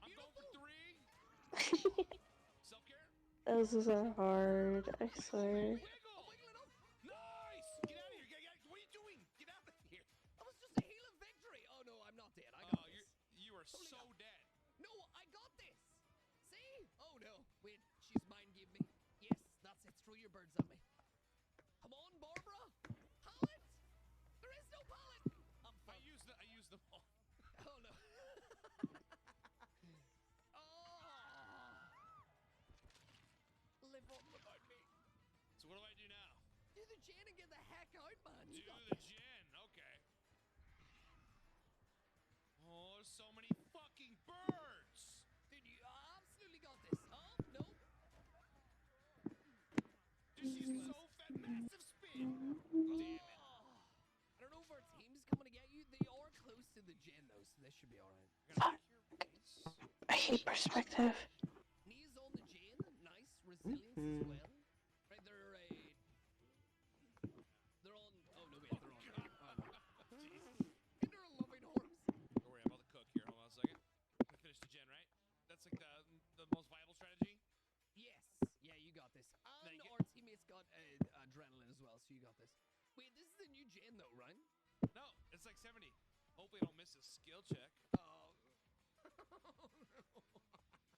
Those are hard, I swear. Nice! Get out of here! What are you doing? Get out of here! That was just a hail of victory. Oh no, I'm not dead. I got this. You are so dead. No, I got this. See? Oh no. Wait, she's mind gave me. Yes, that's it. Throw your birds at me. Come on, Barbara. Pallet. There is no pallet. I'm I used them all. Oh no. Live on without me. So what do I do now? Do the gen and get the heck out, man. Do You got the this. gen. Okay. Oh, there's so many fucking birds. Dude, you absolutely got this. Oh, no. Dude, she's so fat. Massive spin. Damn it. I don't know if our team's coming to get you. They are close to the gen, though, so this should be alright. Fuck. I hate perspective. Nia's on the gen. Nice. Resilience as well. Right, they're on. Oh, no, wait. They're on. And they're a loving horse. Don't worry, I'm about to cook here. Hold on a second. I finished the gen, right? That's like the most viable strategy. Yes. Yeah, you got this. Now And you our teammates got adrenaline as well, so you got this. Wait, this is the new gen, though, right? No, a skill check. Oh.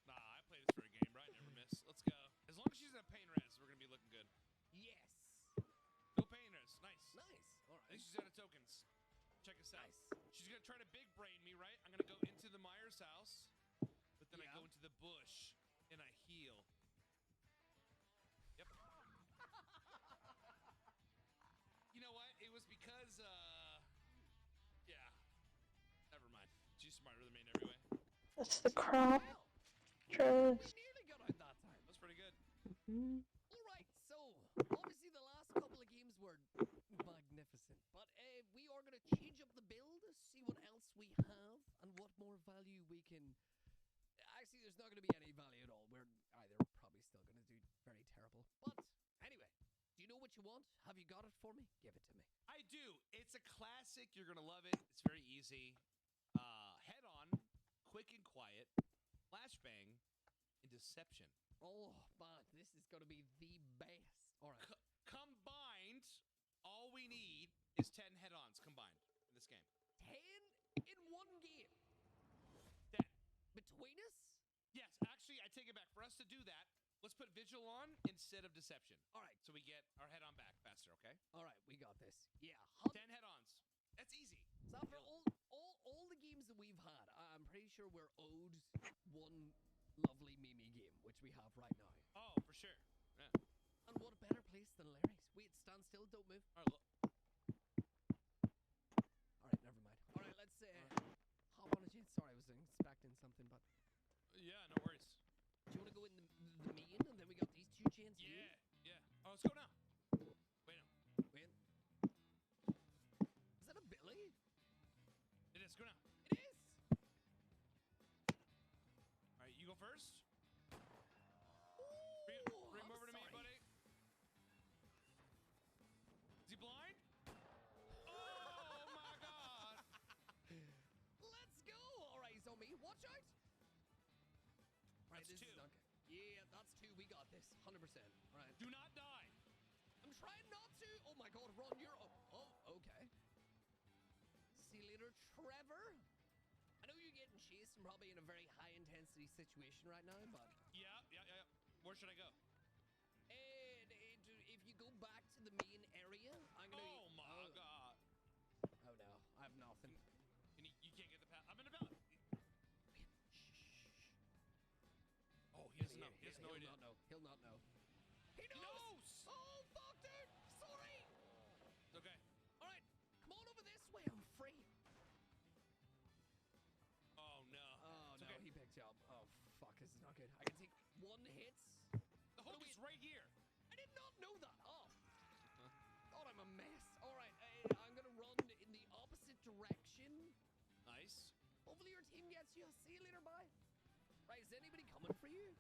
Nah, I play this for a game, right? Never miss. Let's go. As long as she's in a pain res, we're gonna be looking good. Yes. No pain res. Nice. Nice. All I right. think she's out of tokens. Check this out. Nice. She's gonna try to big brain me, right? I'm gonna go into the Myers house, but then I go into the bush and I heal. Yep. You know what? It was because, yeah. Never mind. She's smarter than me in every way. That's the crop. Trust. We nearly got out that time. That's pretty good. All right, so obviously the last couple of games were magnificent, but we are going to change up the build, see what else we have, and what more value we can. Actually, there's not going to be any value at all. We're either probably still going to do very terrible. But anyway, do you know what you want? Have you got it for me? Give it to me. I do. It's a classic. You're gonna love it. It's very easy. Head on, quick and quiet, flashbang, and deception. Oh man, this is going to be the best. All right. Combined, all we need is 10 head-ons combined in this game. 10 in one game. 10. Between us? Yes, actually, I take it back. For us to do that, let's put Vigil on instead of Deception. All right. So we get our head-on back faster, okay? All right, we got this. Yeah. 10 head-ons. That's easy. So after all the games that we've had, I'm pretty sure we're owed one lovely Mimi game, which we have right now. Oh, for sure. Yeah. And what a better place than Larry's. Wait, stand still, don't move. All right, look. All right, never mind. All right, let's hop on a jet. Sorry, I was expecting something, but Yeah, no worries. do you want to go in the main, and then we got these two chains here? Yeah. Oh, let's go now. Wait, no. Wait. Is that a Billy? It is. Go now. It is. All right, you go first. Bring him over to me, buddy. Is he blind? Oh my god! Let's go. All right, he's on me. Watch out. Right, That's this two. is not good. Yeah, that's two. We got this. 100%. Right. Do not die. I'm trying not to. Oh my god, Ron, you're up. Oh, okay. See you later, Trevor. I know you're getting chased and probably in a very high intensity situation right now, but Yeah. Where should I go? if you go back to the main area, I'm gonna. Oh my god. Oh no, I have nothing. And you can't get the path. I'm in a valley. Oh, he doesn't know. He has no idea. He'll not know. He knows. Oh fuck, dude. Sorry. It's okay. All right, come on over this way. I'm free. Oh no. Oh It's no, okay. he picked you up. Oh fuck, this is not good. I can take one hit. The hook is right here. I did not know that. Oh. God, I'm a mess. All right, I'm gonna run in the opposite direction. Nice. Hopefully your team gets you. See you later, bye. Right, is anybody coming for you?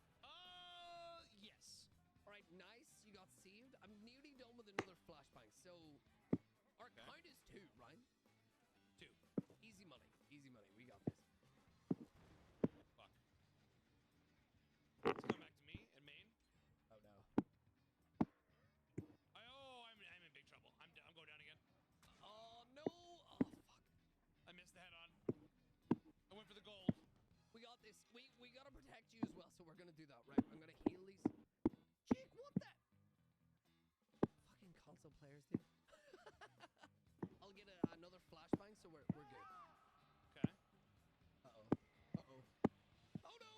Yes. All right, nice. You got saved. I'm nearly done with another flashbang. So, our count is 2, right? 2. Easy money. Easy money. We got this. Fuck. It's coming back to me in Maine. Oh no. I'm in big trouble. I'm going down again. Oh no. Oh fuck. I missed the head on. I went for the gold. We got this. We gotta protect you as well, so we're gonna do that, right? I'm gonna heal these. Jake, what the? Fucking console players, dude. I'll get another flashbang, so we're good. Okay. Uh-oh. Oh no!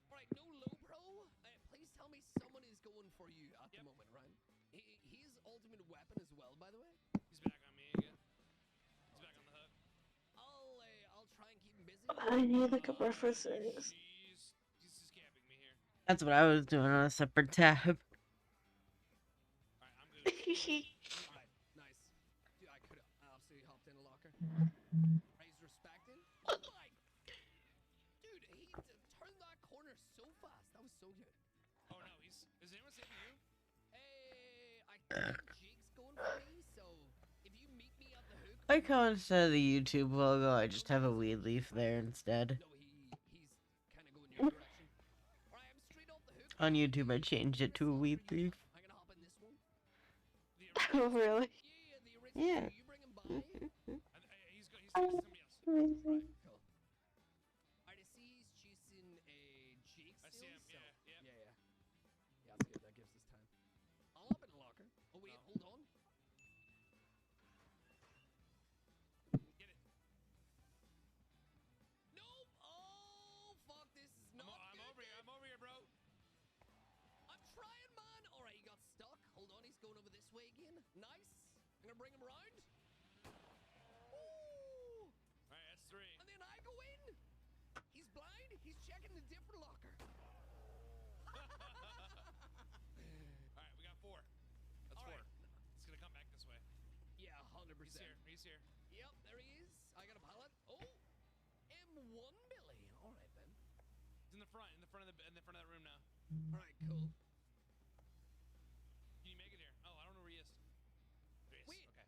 Alright, no low pro. Please tell me someone is going for you at the moment, right? His ultimate weapon as well, by the way. He's back on me again. He's back on the hook. I'll try and keep him busy. I need like a breakfast service. He's just camping me here. That's what I was doing on a separate tab. Alright, I'm good. Alright, nice. Dude, I could have absolutely hopped in a locker. Raise respecting. Oh my! Dude, he turned that corner so fast. That was so good. Oh no, is anyone saving you? I think Jake's going for me, so if you meet me at the hook. Like how instead of the YouTube logo, I just have a weed leaf there instead. No, he's kind of going your direction. Alright, I'm straight off the hook. On YouTube, I changed it to a weed leaf. I'm gonna hop in this one. Oh really? Yeah, the original. Yeah. You bring him by. He's somebody else. Amazing. Cool. Alright, I see he's chasing a Jake I see still, him, so- yeah. Yeah, that's good. That gives us time. I'll hop in the locker. Oh wait, hold on. Get it. Nope. Oh fuck, this is not I'm over here. I'm over here, bro. I'm trying, man. All right, he got stuck. Hold on, he's going over this way again. Nice. I'm gonna bring him around. Ooh. All right, that's 3. And then I go in. He's blind. He's checking the different locker. All right, we got 4. That's All 4. right. It's gonna come back this way. Yeah, 100%. He's here. He's here. Yep, there he is. I got a pallet. Oh, M1 Billy. All right then. He's in the front of that room now. All right, cool. Can you make it here? Oh, I don't know where he is. There he is. Wait. Okay.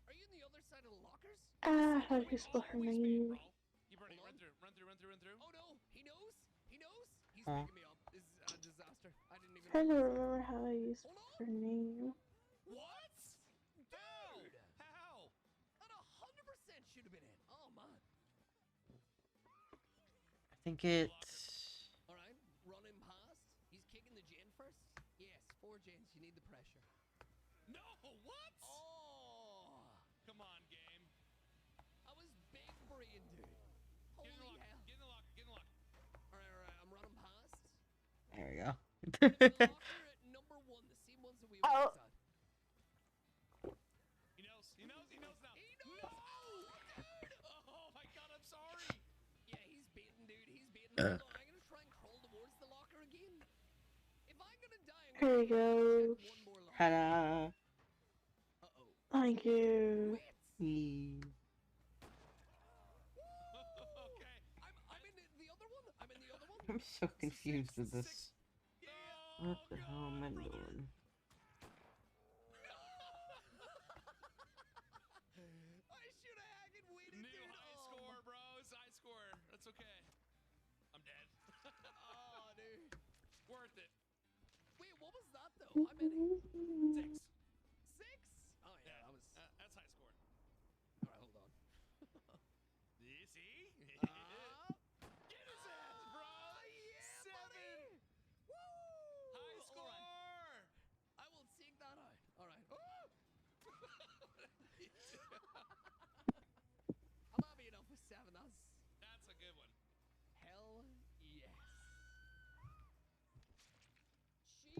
Are you in the other side of the lockers? How do you spell her name? Keep running. Run through. Oh no, he knows. He knows. He's Huh? picking me up. This is a disaster. I didn't even. Trying to remember how you spell her name. What? Dude! How? That 100% should have been it. Oh man. I think it's. All right, run him past. He's kicking the gen first. Yes, 4 gens. You need the pressure. No, what? Oh. Come on, game. I was big brain, dude. Holy hell. Get in the locker. Get in the locker. All right. I'm running past. There we go. Locker at number 1, the same ones that we were at. He knows. He knows now. He knows. Oh, dude. Oh my god, I'm sorry. Yeah, he's beaten, dude. He's beaten. Hold on, I'm gonna try and crawl towards the locker again. If I'm gonna die, I'm Here gonna you go. check one more locker. Ta-da. Uh-oh. Thank you. Yee. Okay. I'm in the other one. I'm in the other one. I'm so confused with this. What the hell am I doing? I should have haggled waited, New dude. high score, bros. High score. That's okay. I'm dead. Oh, dude. Worth it. Wait, what was that though? I'm in 6. 6. Oh yeah, that was. That's high score. All right, hold on. You see? Get his ass, bro. Yeah, 7. buddy. Woo! High score. All right. I will take that out. All right. I'm happy enough with 7. That's a good one. Hell yes.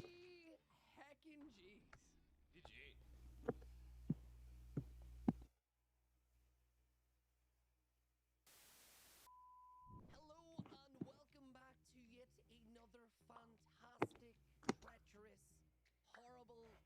Gee heckin' jeez. GG. Hello and welcome back to yet another fantastic, treacherous, horrible.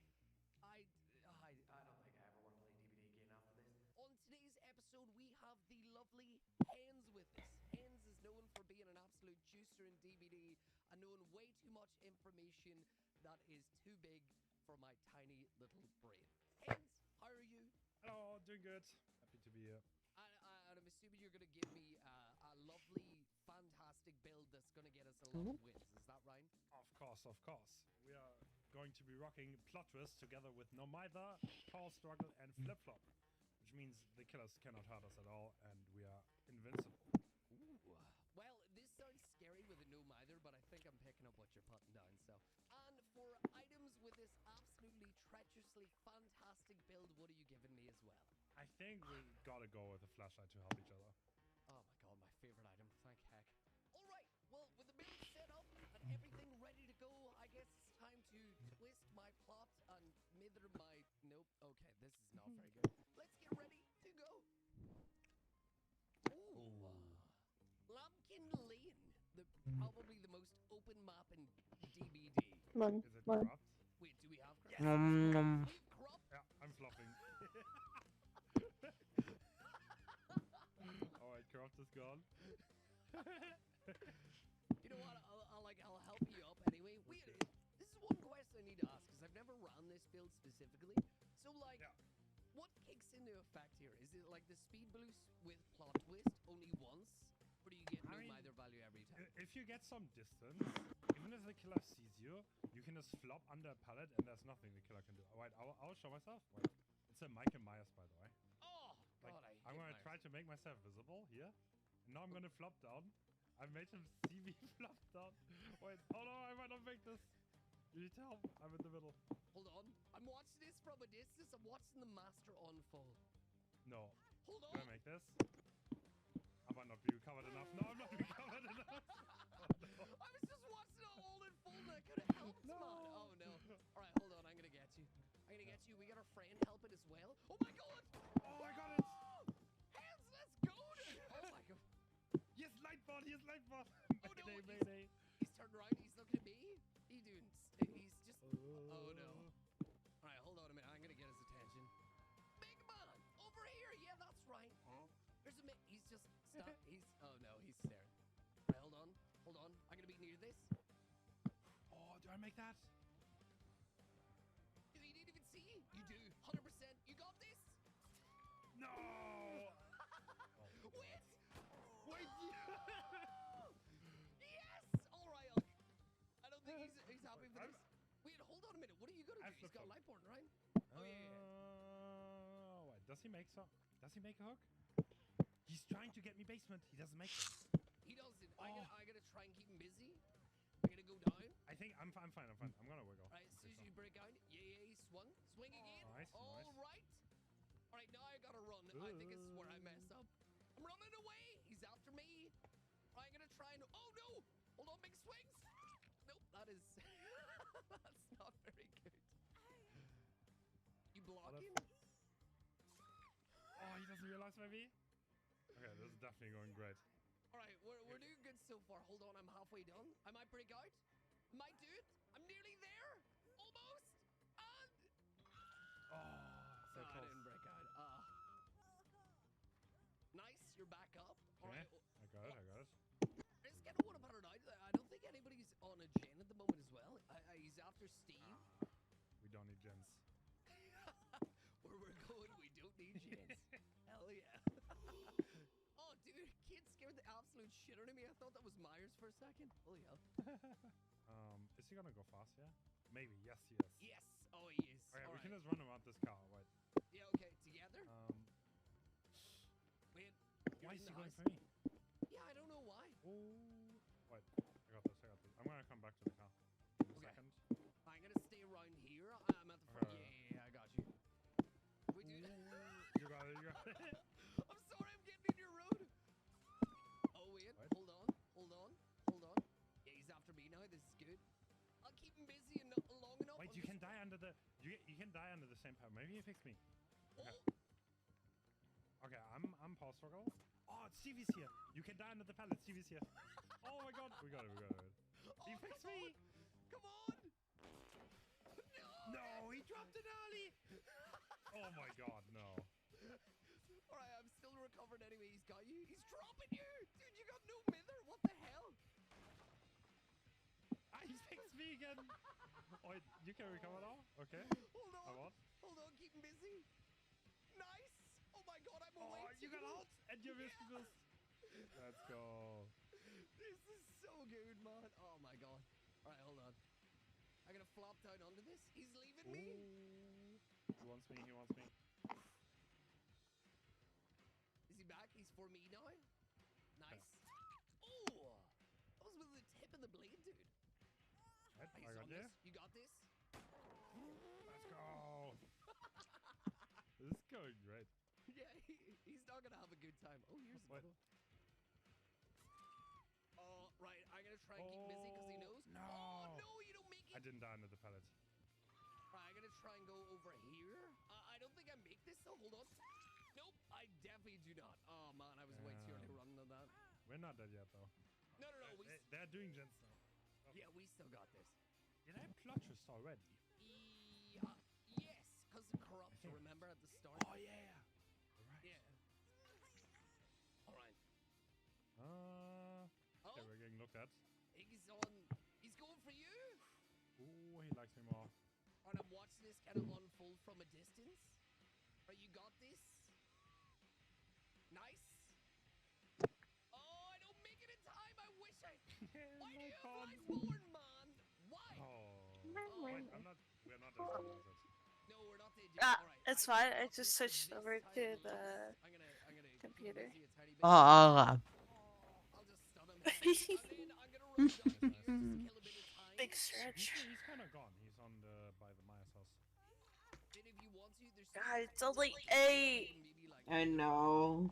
I don't think I ever want to play DBD again after this. On today's episode, we have the lovely Hens with us. Hens is known for being an absolute juicer in DBD and knowing way too much information that is too big for my tiny little brain. Hens, how are you? Hello, doing good. Happy to be here. And I'm assuming you're going to give me a lovely, fantastic build that's going to get us a lot of wins. Is that right? Of course, of course. We are going to be rocking Plot Twist together with No Mither, Power Struggle, and Flip Flop, which means the killers cannot hurt us at all, and we are invincible. Ooh. Well, this sounds scary with a no mither, but I think I'm picking up what you're putting down. So, and for items with this absolutely treacherously fantastic build, what are you giving me as well? I think we gotta go with a flashlight to help each other. Oh my god, my favorite item. Thank heck. All right. Well, with the build set up and everything ready to go, I guess it's time to twist my plot and mither my. Nope. Okay, this is not very good. Let's get ready to go. Ooh. Lambkin Lane, probably the most open map in DBD. Come on, Is it come on. corrupt? Wait, do we have crop? Crop? Yeah, I'm flopping. Alright, corrupt is gone. You know what? I'll help you up anyway. Wait, this is one question I need to ask because I've never ran this build specifically. So what kicks into effect here? Is it like the speed boost with plot twist only once, or do you get no mither value every time? If you get some distance, even if the killer sees you, you can just flop under a pallet and there's nothing the killer can do. Alright, I'll show myself. Wait. It's a Mike and Myers, by the way. Oh, God, I'm gonna try to make myself visible here. And now I'm gonna flop down. I made him see me flop down. Wait, oh no, I might not make this. You need to help. I'm in the middle. Hold on. I'm watching this from a distance. I'm watching the master unfold. No. Hold Do on. I make this? I might not be recovered enough. No, I'm not recovered enough. I was just watching it all unfold. I could have helped, man. Oh no. All right, hold on. I'm gonna get you. I'm gonna get you. We got our friend helping as well. Oh my god. Oh, I got it. Hands, let's go. Oh my god. Yes, Lightbot. Yes, Lightbot. Oh no. Mayday. He's turned around. He's looking at me. He's just. Oh no. All right, hold on a minute. I'm gonna get his attention. Big man, over here. Yeah, that's right. There's a he's just stop. Oh no, he's staring. Right, hold on. I'm gonna be near this. Oh, do I make that? Do you didn't even see? You do. 100%. You got this. No. Wait. Wait. Yes. All right. I don't think he's happy with this. Wait, hold on a minute. What are you gonna do? He's got light board, right? Oh yeah. Wait, does he make a hook? He's trying to get me basement. He doesn't make it. He doesn't. Oh. I gotta try and keep him busy. I'm gonna go down. I think I'm fine. I'm gonna wiggle. All right, as soon as you break out. Yeah, he swung. Swing again. Nice. All right. All right, now I gotta run. I think this is where I messed up. I'm running away. He's after me. I'm gonna try and. Oh no! Hold on, big swings. Nope, that is. That's not very good. You blocking? Oh, he doesn't realize maybe. Okay, this is definitely going great. All right, we're doing good so far. Hold on, I'm halfway done. I might break out. Might do it. I'm nearly there. Almost. And. Oh, so I close. didn't break out. Nice, you're back up. All Okay, right. I got it. Let's get one about it out. I don't think anybody's on a gen at the moment as well. He's after Steve. We don't need gens. Where we're going, we don't need gens. Hell yeah. Oh, dude, kid scared the absolute shit out of me. I thought that was Myers for a second. Holy hell. Is he gonna go fast? Yeah. Maybe. Yes, he is. Yes. Oh, he is. Okay, All we right. can just run around this car. Wait. Yeah. Okay. Together. Wait. Why is he going for me? Yeah, I don't know why. Oh. Wait. I got this. I'm gonna come back to the car in a second. I'm gonna stay around here. I'm at the front. Yeah, I got you. We do. You got it. I'm sorry, I'm getting in your road. Oh wait, hold on. Yeah, he's after me now. This is good. I'll keep him busy and long enough. Wait, you can die under the. You can die under the same power. Maybe he fixed me. Okay. Okay, I'm pause struggle. Oh, Stevie's here. You can die under the pallet. Stevie's here. Oh my god. We got it. He fixed me. Come on. No, he dropped it early. Oh my god, no. Alright, I'm still recovering anyway. He's got you. He's dropping you. Dude, you got no mither. What the hell? He fixed me again. Oh, you can recover now? Okay. Hold on. I what? Hold on, keep him busy. Nice. Oh my god, I'm Oh, away. you got out and you missed this. Let's go. This is so good, man. Oh my god. Alright, hold on. I'm gonna flop down onto this. He's leaving me. He wants me. Is he back? He's for me now. Nice. Oh, that was with the tip of the blade, dude. Right, He's I got on you. this. You got this. Let's go. This is going great. Yeah, he's not gonna have a good time. Oh, here's another one. Oh, right. I'm gonna try and keep him busy because he knows. No. Oh no, you don't make it. I didn't die under the pallet. Right, I'm gonna try and go over here. I don't think I make this, so hold on. Nope, I definitely do not. Oh man, I was way too early running on that. We're not dead yet, though. No. They're doing gens now. Yeah, we still got this. Did I plottrist already? Yes, because the corrupt, remember at the start? Oh, yeah. Right. Yeah. All right. Okay, we're getting looked at. He's going for you. Ooh, he likes me more. Alright, I'm watching this kind of unfold from a distance. Alright, you got this. Nice. Oh, I don't make it in time. I wish I. Why do you have life more, man? Why? Oh. Wait, we're not dead yet. No, we're not dead yet. Ah, Alright. it's fine. I just switched over to the. I'm gonna computer. Oh. Big stretch. He's kind of gone. He's on the by the Maya's house. God, it's only 8. I know.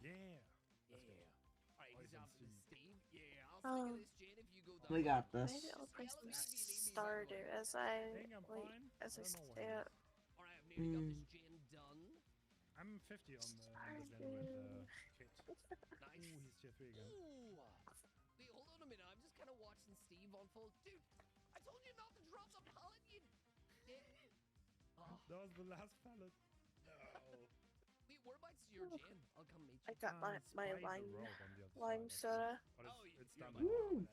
Oh. We got Maybe this. I'll play some starter as I stay up. I'm 50 on the gen with Kate. Ooh, he's tier 3 again. Ooh. Wait, hold on a minute. I'm just kind of watching Steve unfold. Dude, I told you not to drop the pallet, you dick. Oh. That was the last pallet. No. Wait, whereabouts is your gen? I'll come meet you. I got my lime soda. But it's done. Ooh.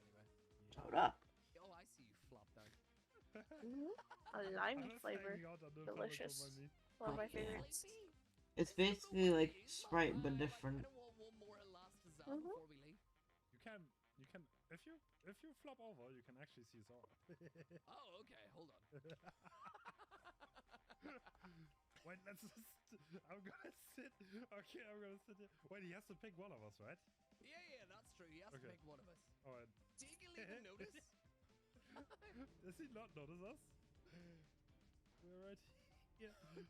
Soda. Oh, I see you flop down. A lime flavor. Delicious. One of my favorites. It's basically like Sprite but different. You can if you flop over, you can actually see Zora. Oh, okay, hold on. Wait, let's just I'm gonna sit. Okay, I'm gonna sit here. Wait, he has to pick one of us, right? Yeah, that's true. He has to pick one of us. Alright. Did you even notice? Does he not notice us? We're right here. Dude,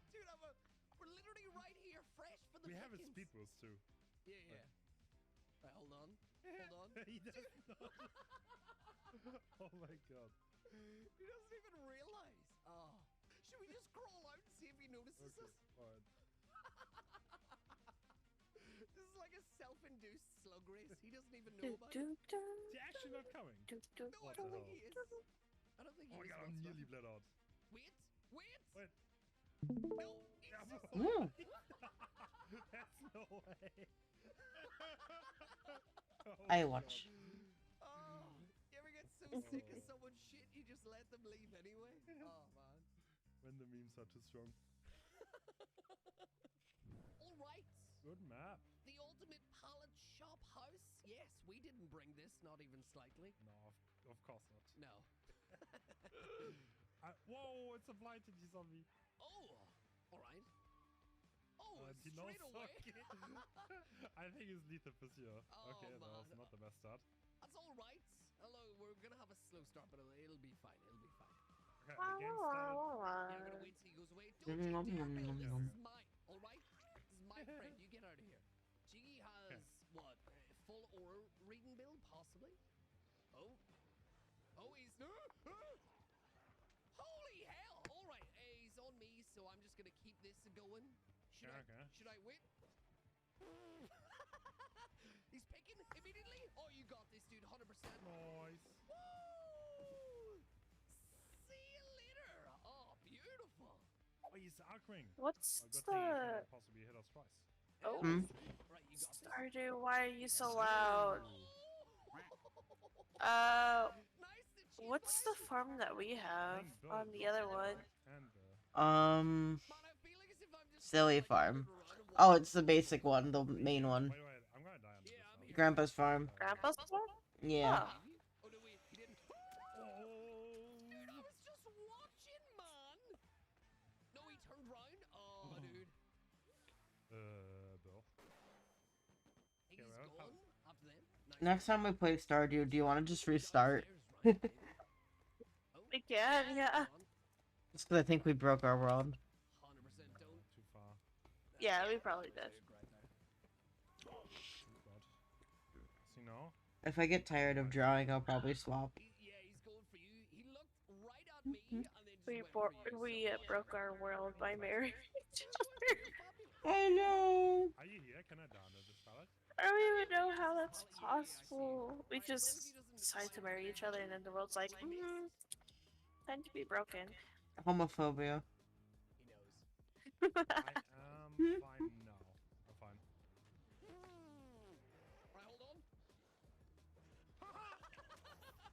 we're literally right here, fresh for the We have a pickings. speed boost too. Yeah. Right, hold on. Hold on. He does not. Oh my god. He doesn't even realize. Oh. Should we just crawl out and see if he notices us? Alright. This is like a self-induced slug race. He doesn't even know about it. Is he actually not coming? No, I don't think he is. I don't think he Oh my is. god, I'm nearly bled out. Wait. No, he's yeah, just... That's no way. Oh I watch. Oh, you ever get so sick of someone's shit you just let them leave anyway? Oh man. When the memes are too strong. Alright. Good map. The ultimate pallet shop house? Yes, we didn't bring this, not even slightly. No, of course not. No. Whoa, it's a blind and he's on me. Oh, alright. Oh, he knows straight away. okay. I think it's lethal pursuer. Oh, okay, that was man. not the best start. That's alright. Hello, we're gonna have a slow start, but it'll be fine. It'll be fine. Okay, the game started. Yeah, I'm gonna wait till he goes away. Don't you dare, Bill. This is mine. Alright? This is my friend. You get out of here. Jiggy has, what, full aura reading Bill? Possibly? Oh. Oh, he's... Holy hell! Alright, he's on me, so I'm just gonna keep this going. Should I wait? He's picking immediately? Oh, you got this, dude, 100%. Nice. Woo! See you later! Oh, beautiful! Oh, he's arcing. What's Good thing he the... can possibly hit us twice. Oh. Right, you got this. Stardew, why are you so loud? What's the farm that we have on the other one? Silly farm. Oh, it's the basic one, the main one. Wait, I'm gonna die on this one. Grandpa's farm. Grandpa's farm? Yeah. Oh, no, wait, he didn't. Dude, I was just watching, man! No, he turned round. Oh, dude. Bill. He's gone after them. Nice. Next time we play Stardew, do you want to just restart? We can, yeah. Just because I think we broke our world. 100% don't. Too far. Yeah, we probably did. See now? If I get tired of drawing, I'll probably swap. Yeah, he's going for you. He looked right at me and then just We broke our world by marrying each other. I know. Are you here? Can I down this pallet? I don't even know how that's possible. We just decided to marry each other and then the world's like, time to be broken. Homophobia. He knows. I am fine now. I'm fine. Right, hold on.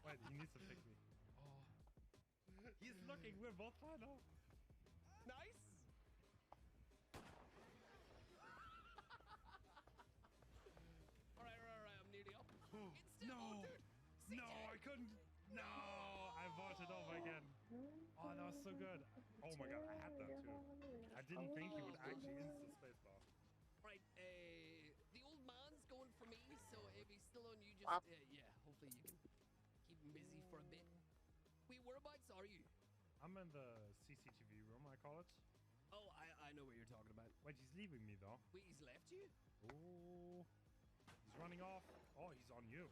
Wait, he needs to pick me. Oh. He's looking. We're both fine now. Nice. Alright, I'm nearly up. No! Oh, dude. No, I couldn't. No! I vaulted over again. Oh, that was so good. Oh my god, I had that too. I didn't think he would actually insta spacebar. Right, the old yeah, hopefully you can keep him busy for a bit. Wait, whereabouts are you? I'm in the CCTV room, I call it. Oh, I know what you're talking about. Wait, he's leaving me though. Wait, he's left you? Oh, he's running off. Oh, he's on you.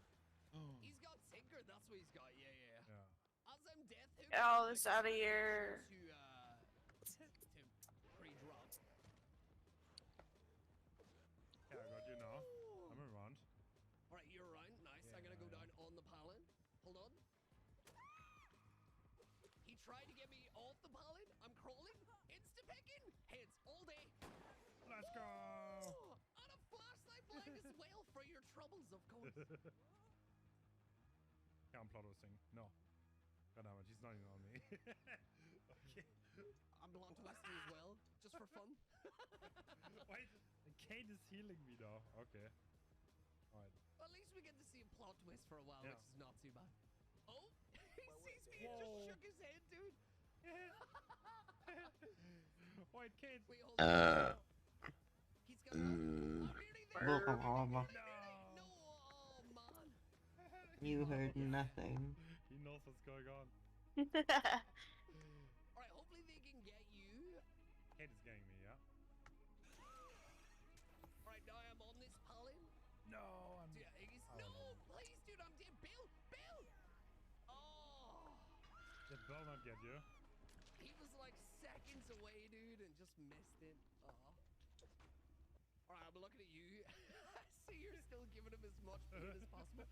He's got Tinker, that's what he's got. Yeah. Yeah. As I'm death hook, Get all this out of here. To pre-drop. Yeah, I got you now. I'm around. Alright, you're around. Nice. I'm gonna go down on the pallet. Hold on. He tried to get me off the pallet. I'm crawling. Insta-picking. Heads all day. Let's go. And a flashlight blind as well for your troubles, of course. Can't plot this thing. No. God damn it, he's not even on me. Okay. I'm blonde twisted as well, just for fun. Wait, Kate is healing me though. Okay. Alright. Well, at least we get to see a plot twist for a while, Yeah. which is not too bad. Oh, he sees me Whoa. and just shook his head, dude. Wait, Kate. Wait, hold on. He's got I'm nearly there. No, No, oh man. you heard nothing. He knows what's going on. Alright, hopefully they can get you. Kate is getting me, yeah? Alright, now I'm on this pallet. No, I'm... Dude, no, please, dude, I'm dead. Bill! Oh! Did Bill not get you? He was like seconds away, dude, and just missed it. Alright, I'm looking at you. I see you're still giving him as much pain as possible.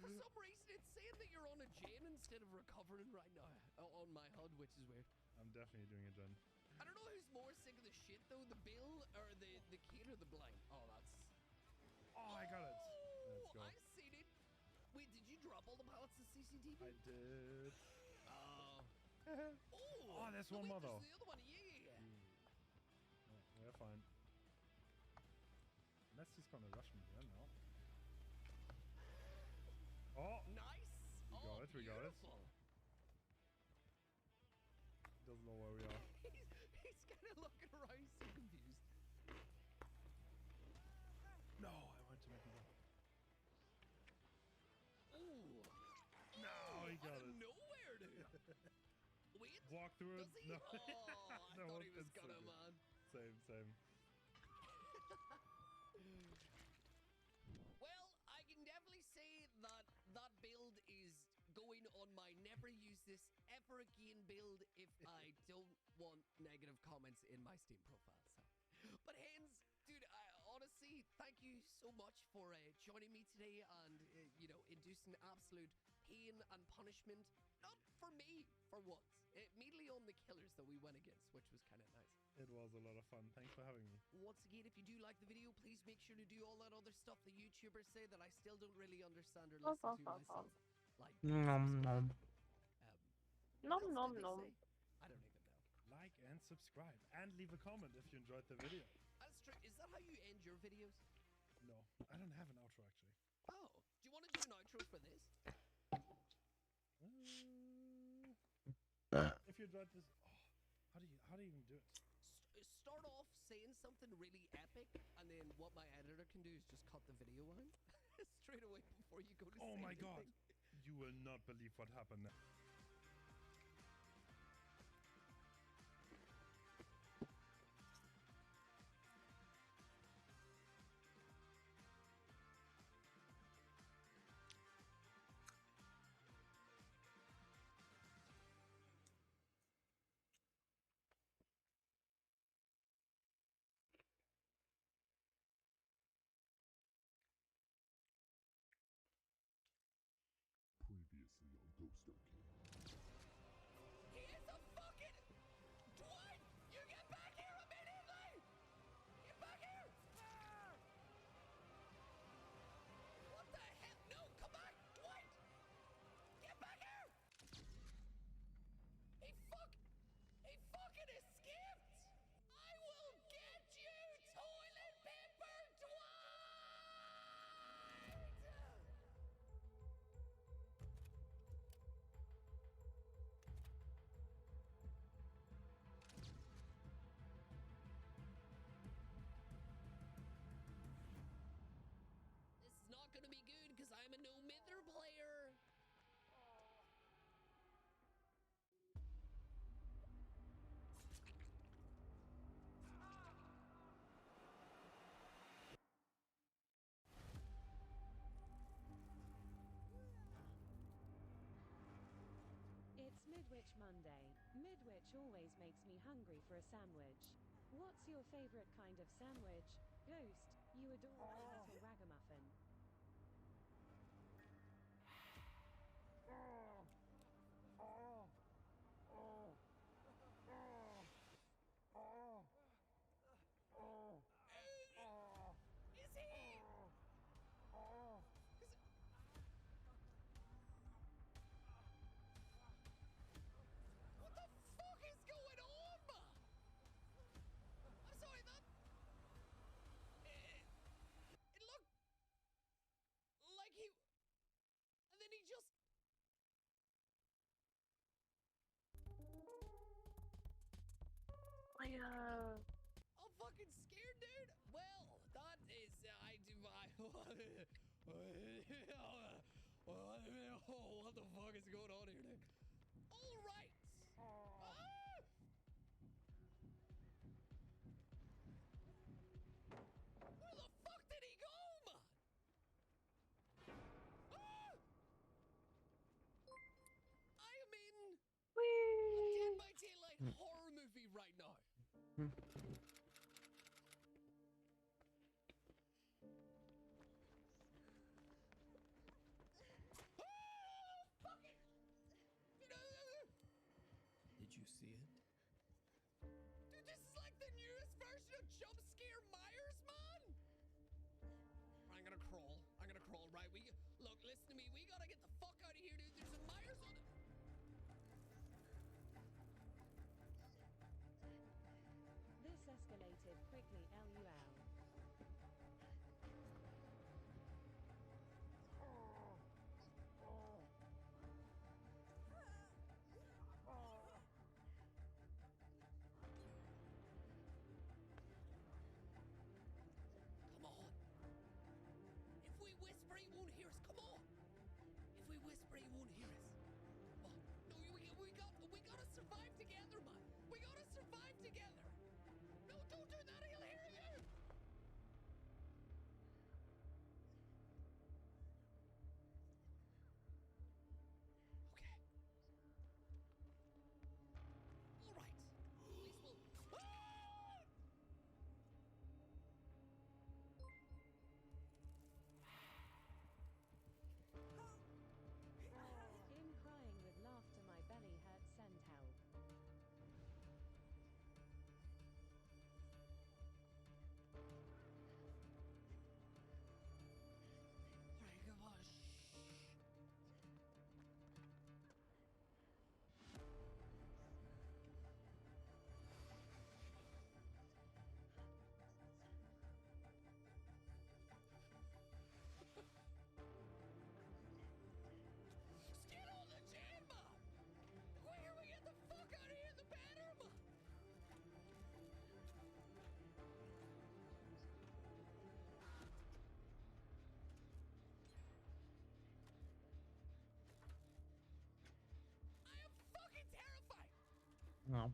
For some reason, it's saying that you're on a gen instead of recovering right now on my HUD, which is weird. I'm definitely doing a gen. I don't know who's more sick of the shit, though, the Bill or the kid or the blind. Oh, that's... Oh, I got it. Let's go. I seen it. Wait, did you drop all the pallets to CCTV? I did. Oh, there's no, one wait, more though. There's the other one. Yeah. We're fine. Unless he's gonna rush me here now. Oh! Nice! We got it. Beautiful. Doesn't know where we are. He's kind of looking around, so confused. No, I want to make him go. Ooh. No, he got out it. of nowhere, dude. Wait. Walk through it. Does he? No. Oh, I No, thought he was it's so gonna, good. man. Same. Well, I can definitely say that that build is going on my never use this ever again build if I don't want negative comments in my Steam profile. So, but hence, dude, honestly, thank you so much for joining me today and inducing absolute pain and punishment. Not for me, for once. Immediately on the killers that we went against, which was kind of nice. It was a lot of fun. Thanks for having me. Once again, if you do like the video, please make sure to do all that other stuff the YouTubers say that I still don't really understand or listen to myself. Like, Nom nom. Nom what nom else did they nom. say? I don't even know. Like and subscribe. And leave a comment if you enjoyed the video. That's true. Is that how you end your videos? No, I don't have an outro actually. Oh, do you want to do an outro for this? If you enjoyed this, how do you even do it? Start off saying something really epic, and then what my editor can do is just cut the video out straight away before you go to Oh say my god! anything. You will not believe what happened now. Previously on Ghost Arcade. I'm a no mither player. It's Midwich Monday. Midwich always makes me hungry for a sandwich. What's your favorite kind of sandwich? Ghost, you adorable little ragamuffin. Is he? What the fuck is going on, man? I'm sorry, that... It looked like he... And then he just... I'm fucking scared, dude. Well, that is... I do... what the fuck is going on here, dude? All right. Ah! Where the fuck did he go, man? Ah! I am in a Dead by Daylight horror movie right now. Did you see it? Dude, this is like the newest version of Jump Scare Myers, man! I'm gonna crawl. Right, look, listen to me. We gotta get the fuck out of here, dude. There's a Myers on it. This escalated quickly, LUL. Come on. If we whisper, he won't hear us. Come on. If we whisper, he won't hear us. Come on. No, we gotta survive together, man. We gotta survive together. No, don't do that. He'll hear you. Okay. All right. At least we'll... Ah! In crying with laughter, my belly hurts. Send help. Alright, come on. Shh. Get on the jam, man! The quicker we get the fuck out of here, the better, man! I am fucking terrified! No.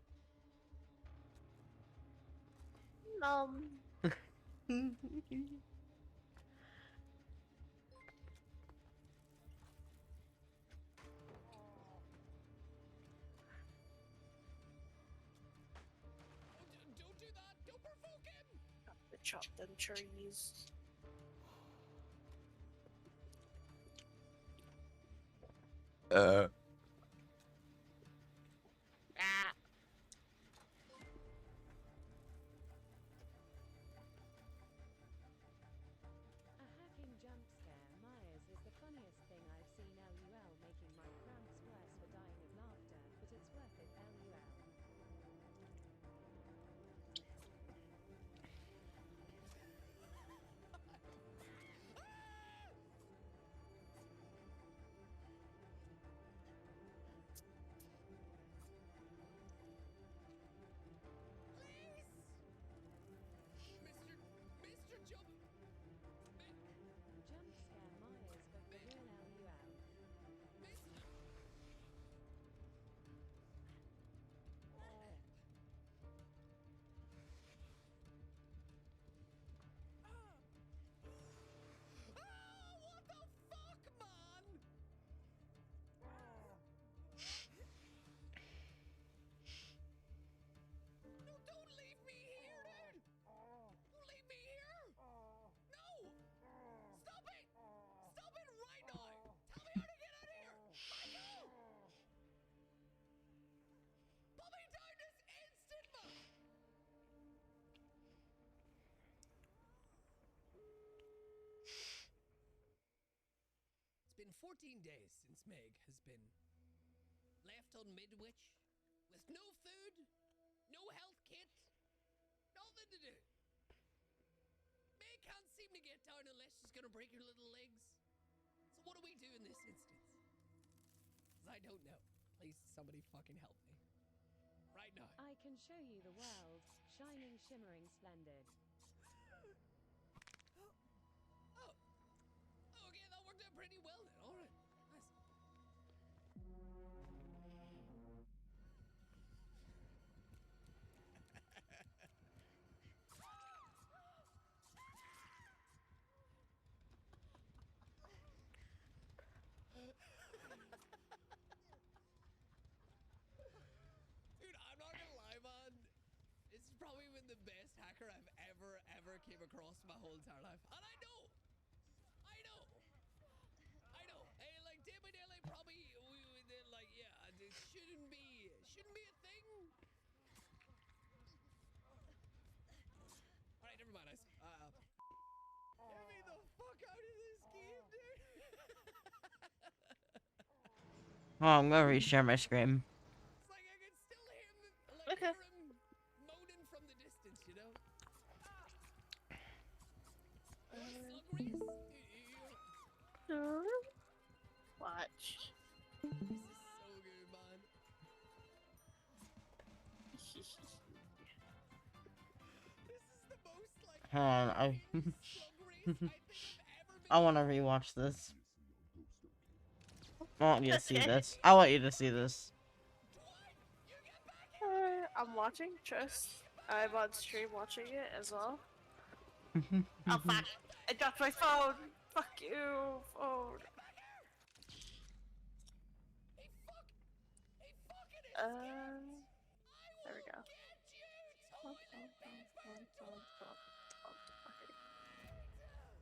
Don't do that! Don't provoke him! The chop them trees. A hacking jump scare. Myers is the funniest thing I've seen. LUL, making my cramps worse for dying of laughter, but it's worth it. LUL. 14 days since Meg has been left on Midwich with no food, no health kit, nothing to do. Meg can't seem to get down unless she's gonna break her little legs. So what do we do in this instance? 'Cause I don't know. Please, somebody fucking help me. Right now. I can show you the world, shining, shimmering, splendid. Okay, that worked out pretty well then. All right. Nice. Dude, I'm not gonna lie, man. This has probably been the best hacker I've ever came across in my whole entire life. And I know. Hey, like Dead by Daylight probably like, yeah, it shouldn't be a thing. All right, never mind. Get me the fuck out of this game, dude. Oh, I'm gonna reshare my screen. It's like I can still hear him moaning from the distance, you know? Watch. This is so good, man. This is the most, like, Hold on, I want to rewatch this. I want you to see this. I want you to see this. I'm watching Trust. I'm on stream watching it as well. Oh fuck! I dropped my phone! Fuck you, phone! There we go.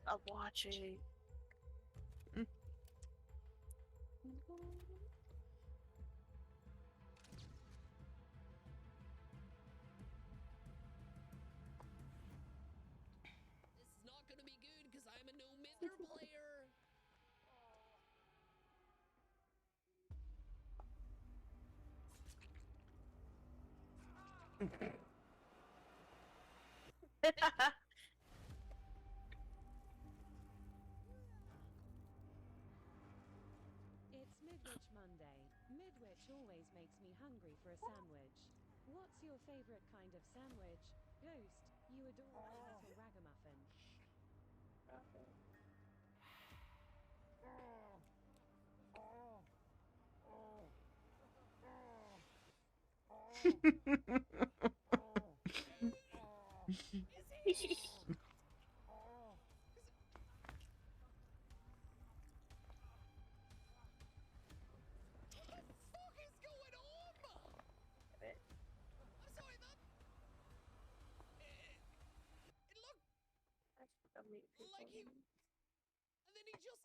I'm watching. This is not gonna be good because I'm a no-mitter player. It's Midwich Monday. Midwich always makes me hungry for a sandwich. What's your favorite kind of sandwich? Ghost, you adore a little ragamuffin.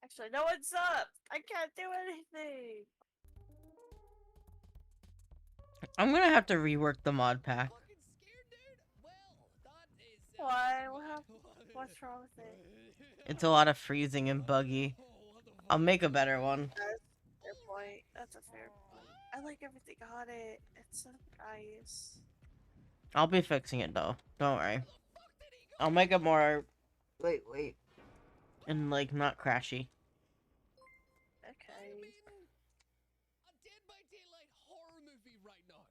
Actually, no one's up! I can't do anything! I'm gonna have to rework the mod pack. Why? What's wrong with it? It's a lot of freezing and buggy. I'll make a better one. That's a fair point. That's a fair point. I like everything on it. It's so nice. I'll be fixing it though. Don't worry. I'll make it more... Wait. And like, not crashy. Okay. A Dead by Daylight horror movie right now.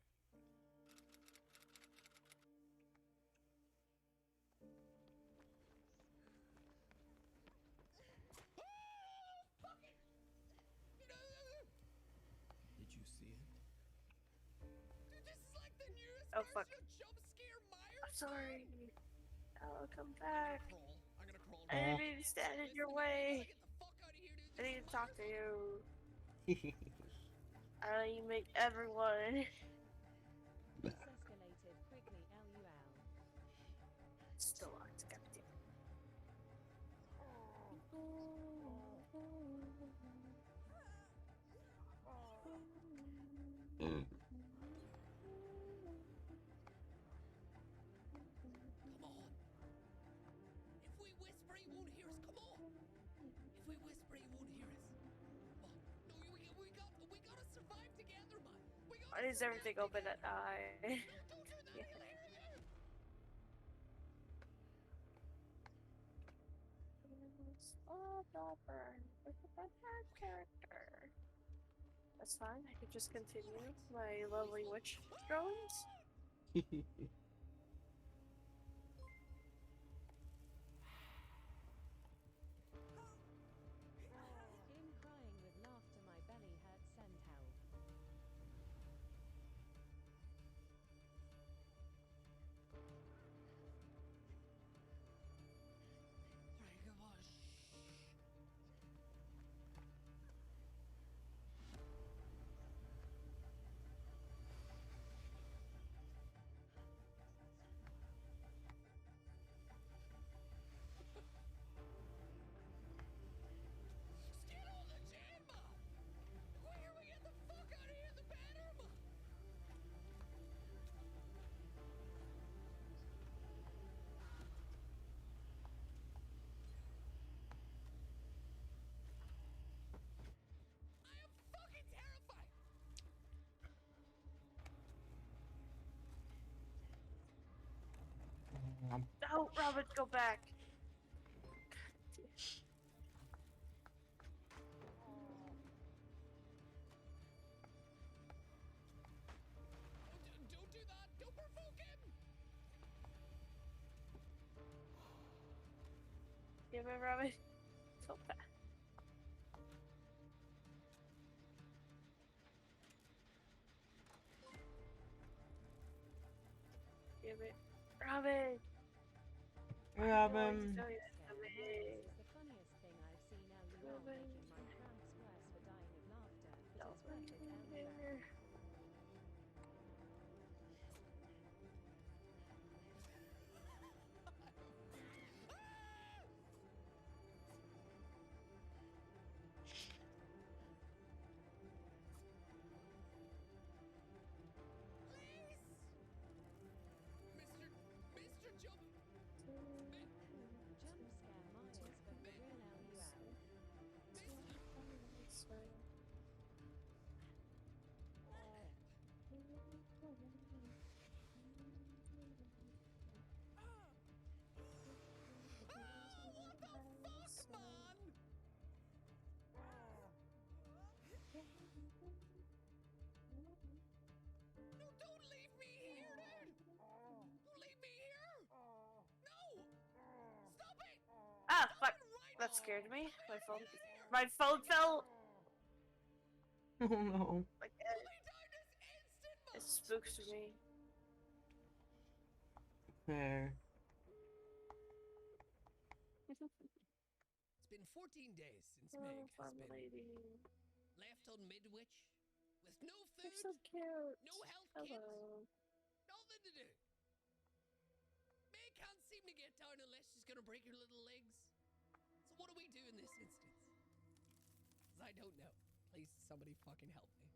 Did you see it? Dude, this is like the newest Oh fuck. jump scare Myers. I'm sorry. I'll come back. I'm gonna crawl. I didn't mean to stand in your way. I need to talk to you. I know you make everyone. Escalated quickly, LUL. Still locked. Goddamn. Come on. If we whisper, he won't hear us. Come on. If we whisper, he won't hear us. Come Why is everything open at night? Yeah. Character. That's fine. I could just continue my lovely witch drawings. In crying with laughter, my belly hurts. Send help. Alright, come on. Get on the jamma! The quicker we get the fuck out of here, the better! I am fucking terrified! Oh, Robin, go back. Don't do that! Don't provoke him! Give it, Robin. So bad. Give it, Robin. Robin. Is the funniest thing I've seen. LUL making my cramps worse for dying of laughter, but it's worth it. LOL. Mr. Jump! Jump scare Myers, but for real LUL. What the fuck, man? No, don't leave me here, dude! Don't leave me here! No! Stop it! Ah, fuck. That scared me. My phone fell. Oh no. Like it spooks me. Fair. It's been 14 days since Meg has been left on Midwich with no food, You're so cute. no health Hello. kits, nothing to do. Meg can't seem to get down unless she's gonna break her little legs. So what do we do in this instance? 'Cause I don't know. Please, somebody fucking help me.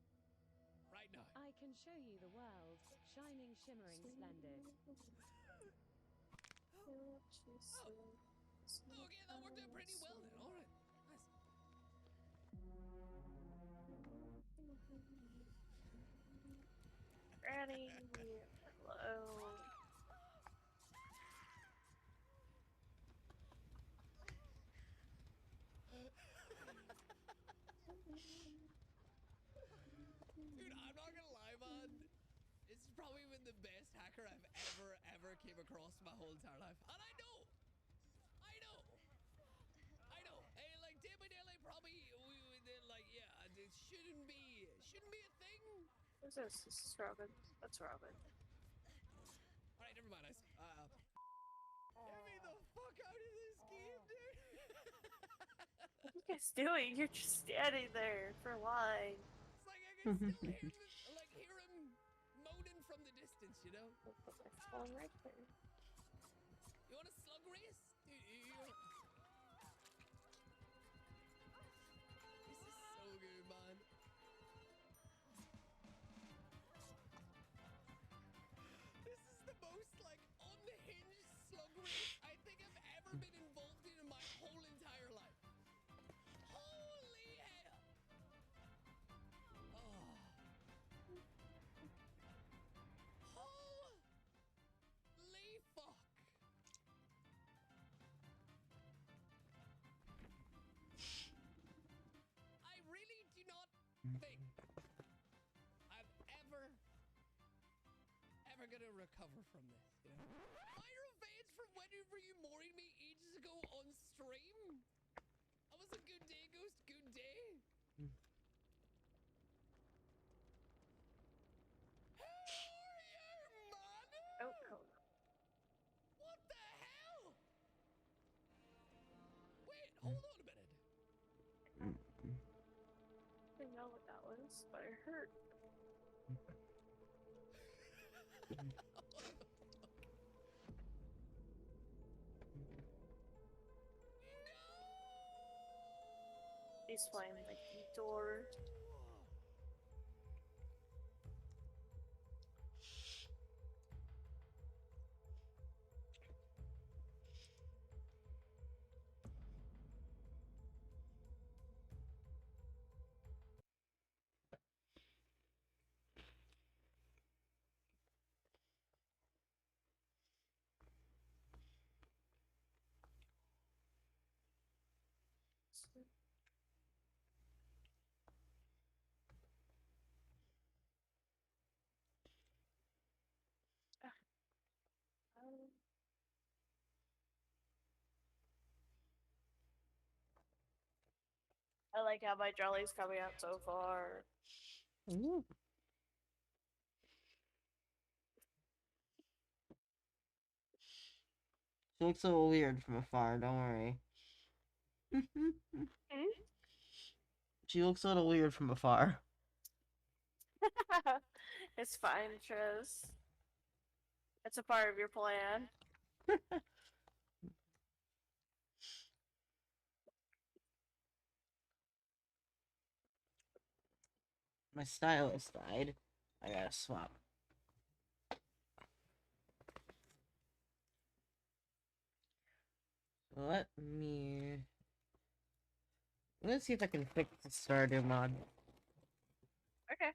Right now. I can show you the world, shining, shimmering, splendid. Okay, that worked out pretty well then. Alright. Nice. Granny, hello. Dude, I'm not gonna lie, man. This has probably been the best hacker I've ever came across in my whole entire life. And I know. Hey, like day by day, like probably like yeah, it shouldn't be a thing. Who's this? This is Robin. That's Robin. All right, never mind. Get me the fuck out of this game, dude. What are you guys doing? You're just standing there for why? It's like I can still hear him moaning from the distance, you know? I'll put my phone right there. You want a slug race? Dude, This is so good, man. This is the most, like, unhinged slug race I think I've ever been involved in my whole entire life. Holy hell! Oh. recover from this, you know? My revenge for whenever you married me ages ago on stream. That was a good day, Ghost. Good day. How are you, man? Oh, oh. What the hell? Wait, hold on a minute. I didn't know what that was, but it hurt. He's playing like the door. I like how my jelly's coming out so far. Ooh. She looks a little weird from afar, don't worry. She looks a little weird from afar. It's fine, Tris. It's a part of your plan. My stylus died. I gotta swap. Let me... Let's see if I can fix the Stardew mod. Okay.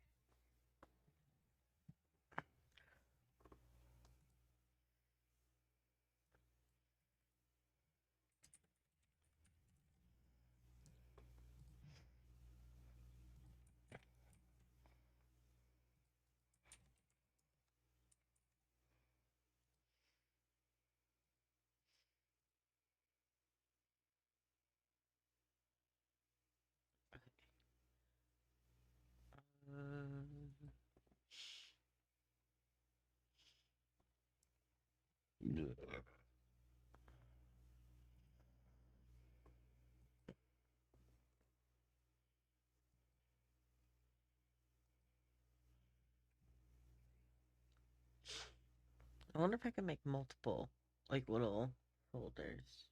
I wonder if I can make multiple, like, little folders.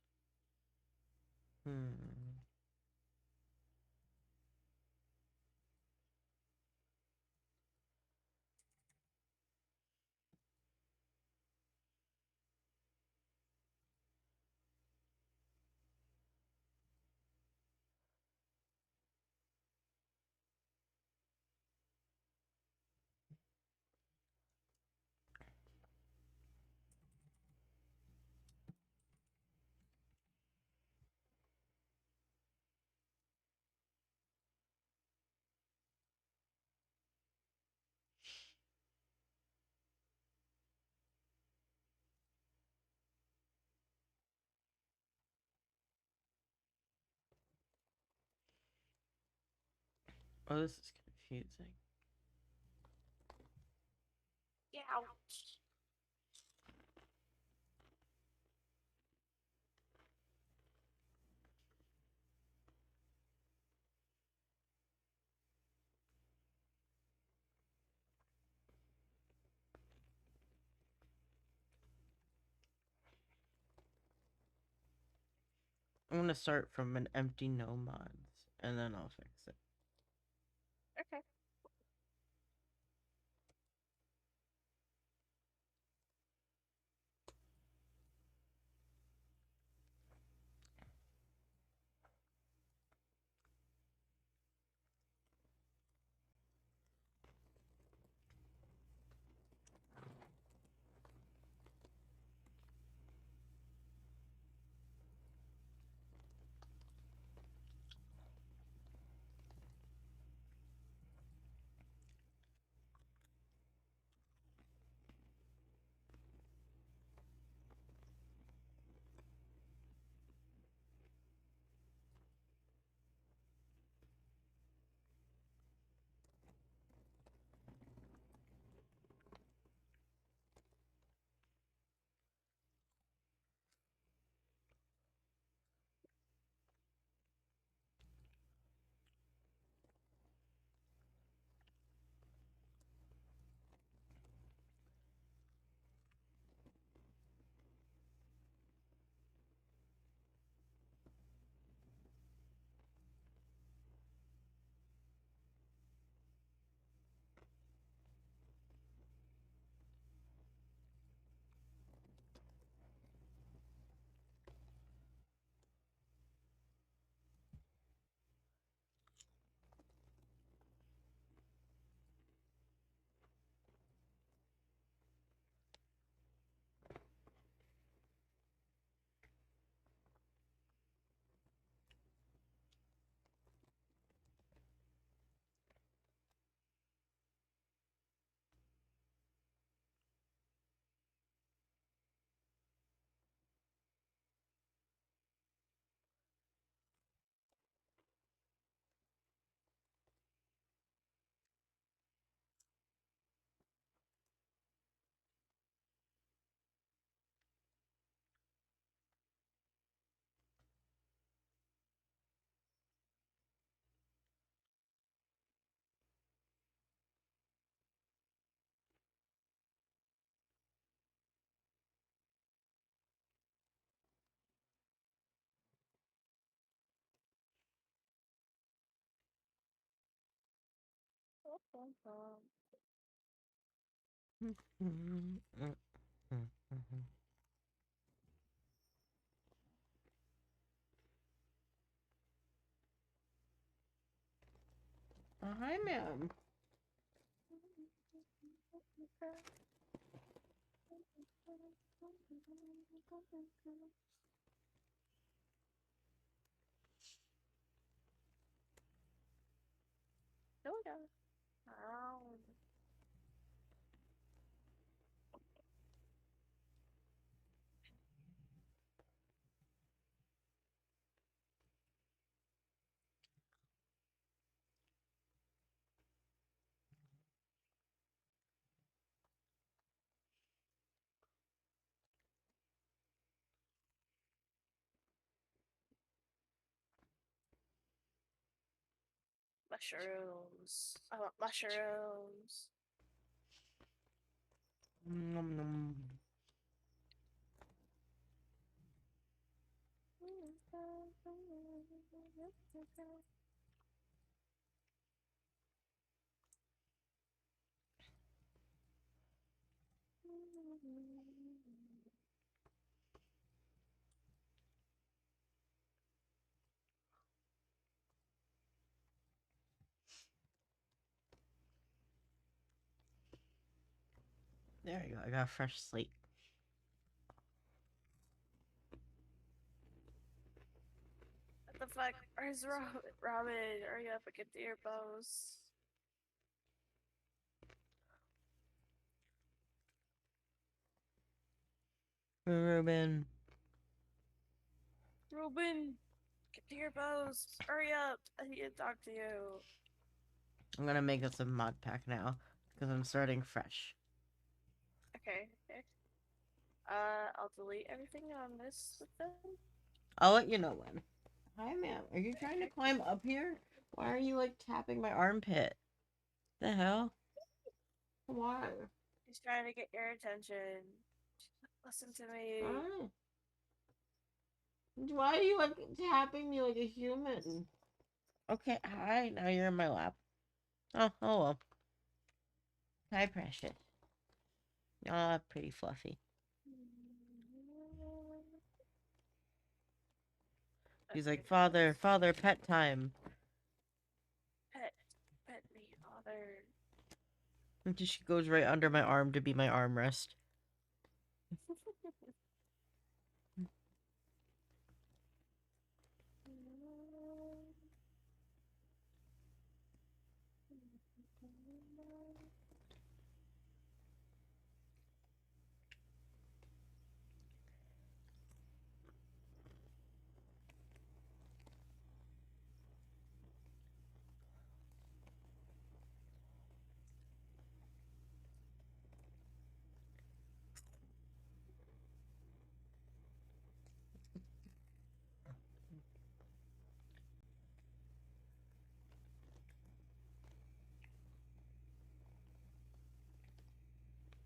Oh, this is confusing. Ouch. I'm gonna start from an empty no mods, and then I'll fix it. Okay. Oh, hi, ma'am. Mushrooms. I want mushrooms. Nom, nom. There you go. I got a fresh slate. What the fuck? Where's Robin? Hurry up and get the earbows. Ruben. Ruben! Get the earbows! Hurry up! I need to talk to you. I'm gonna make us a mod pack now because I'm starting fresh. Okay. I'll delete everything on this with them. I'll let you know when. Hi, ma'am. Are you trying to climb up here? Why are you like tapping my armpit? The hell? Why? He's trying to get your attention. Listen to me. Why are you like tapping me like a human? Okay, hi. Now you're in my lap. Oh well. Hi, precious. Oh, pretty fluffy. He's like, father, pet time. Pet me, father. And she goes right under my arm to be my armrest.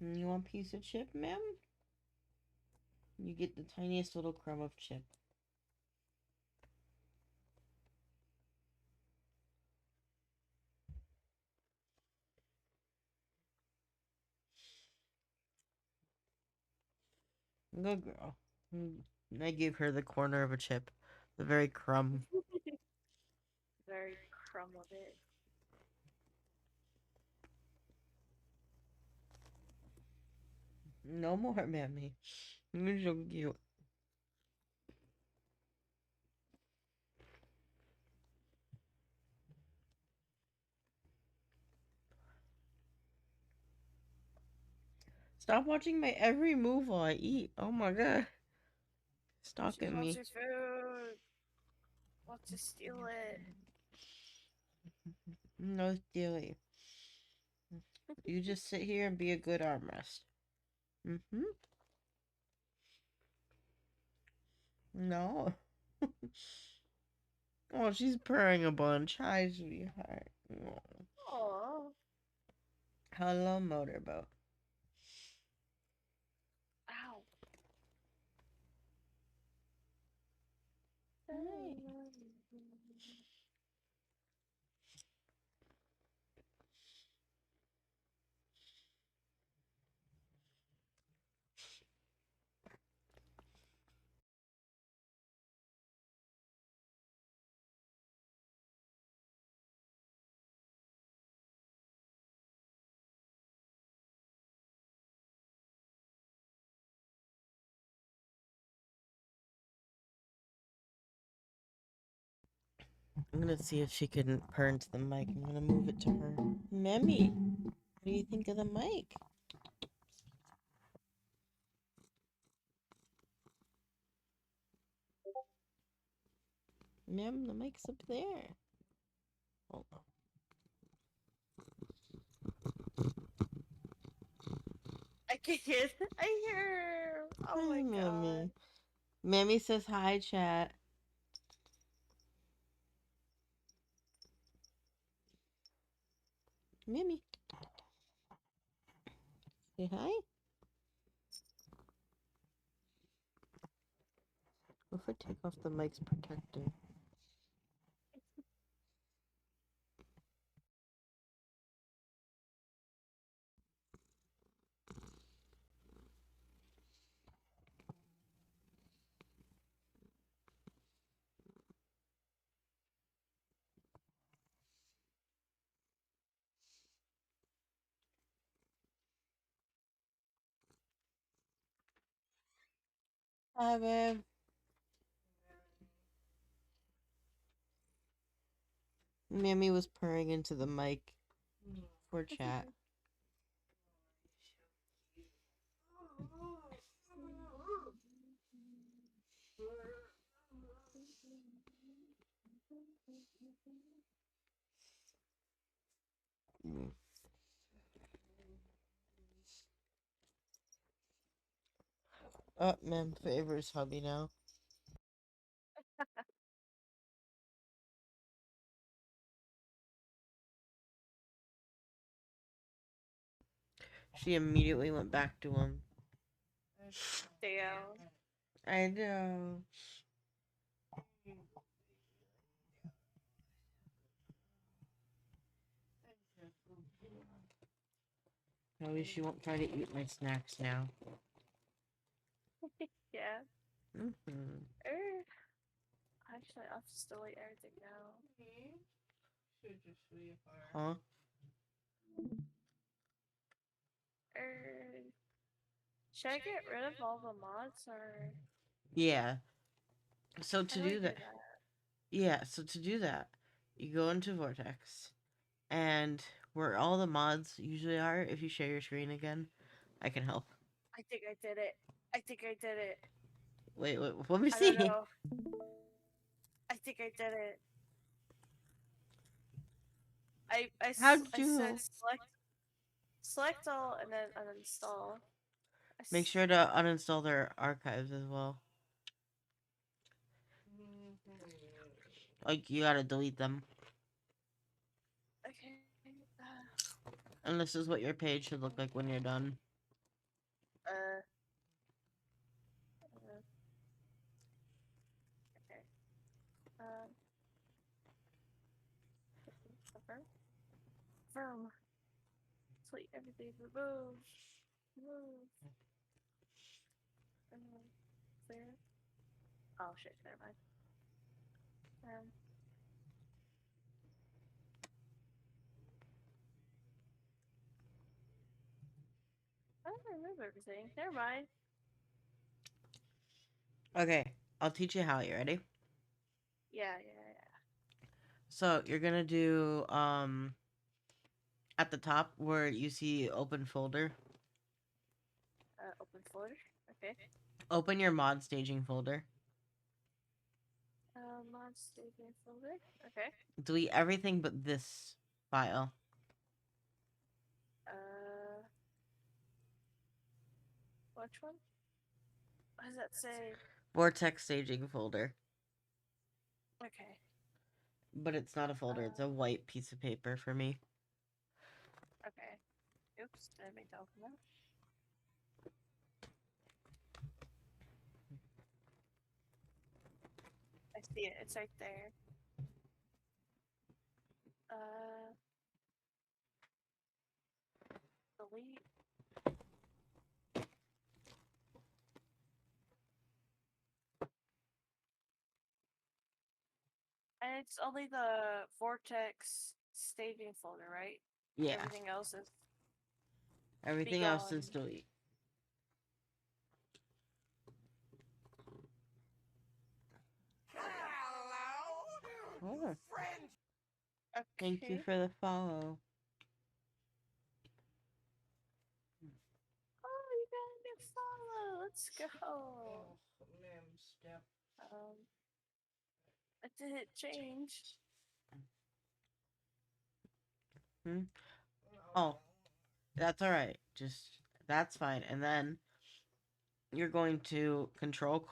You want a piece of chip, ma'am? You get the tiniest little crumb of chip. Good girl. I gave her the corner of a chip. The very crumb. Very crumb of it. No more, mammy. You're so cute. Stop watching my every move while I eat. Oh my god. Stalking She wants me. your food. Wants to steal it. No stealing. You just sit here and be a good armrest. Mm-hmm. No. Oh, she's purring a bunch. Hi, sweetheart. Aww. Hello, motorboat. Ow. Hi. I'm gonna see if she can purr into the mic. I'm gonna move it to her. Memmy, what do you think of the mic? Mem, the mic's up there. Hold on. I can hear. I hear her. Oh my Hi, god. Memmy. Memmy says hi, chat. Memmy. Say hi. What if I take off the mic's protector? Hi, babe. Memmy was purring into the mic for chat. Oh, Mem favors hubby now. She immediately went back to him. Damn. I know. Maybe she won't try to eat my snacks now. Yeah. Mm-hmm. Actually, I'll just delete everything now. Huh? Should I get rid of all the mods or? Yeah. So How to do I do that, you go into Vortex, and where all the mods usually are, if you share your screen again, I can help. I think I did it. I think I did it. Wait, let me I see. don't know. I think I did it. How'd I you said select all and then uninstall. make sure to uninstall their archives as well? Like, you gotta delete them. Okay. And this is what your page should look like when you're done. Okay. Confirm. Delete everything. Remove. Clear. Oh shit, never mind. I don't remove everything. Never mind. Okay, I'll teach you how. You ready? Yeah. So you're gonna do at the top where you see open folder. Open folder. Okay. Open your mod staging folder. Mod staging folder. Okay. Delete everything but this file. Which one? What does that say? Vortex staging folder. Okay. But it's not a folder, it's a white piece of paper for me. Okay. Oops, did I make that open now? I see it. It's right there. Delete. And it's only the Vortex staging folder, right? Yeah. Everything else is. Everything else is delete. Hello? Oh. Thank you Okay. for the follow. Oh, you got a new follow. Let's go. Step. It didn't change. Hmm? Oh, that's alright. Just, that's fine. And then you're going to control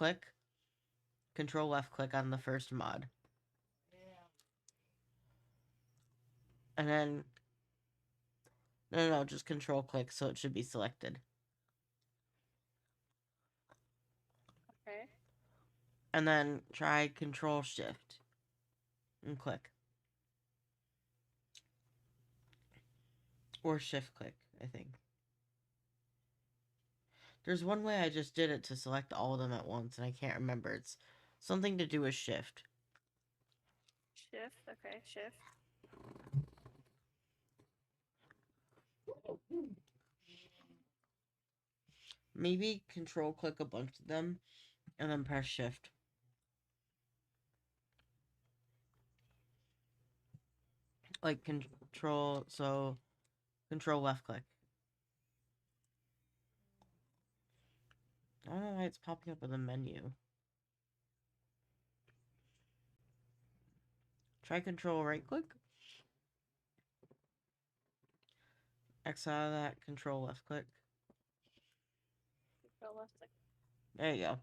left click on the first mod. And then, no, just control click so it should be selected. Okay. And then try control shift and click. Or shift click, I think. There's one way I just did it to select all of them at once, and I can't remember. It's something to do with shift. Shift. Okay, shift. Maybe control click a bunch of them, and then press shift. Like control left click. I don't know why it's popping up in the menu. Try control right click. X out of that, control left click. Control left click. There you go.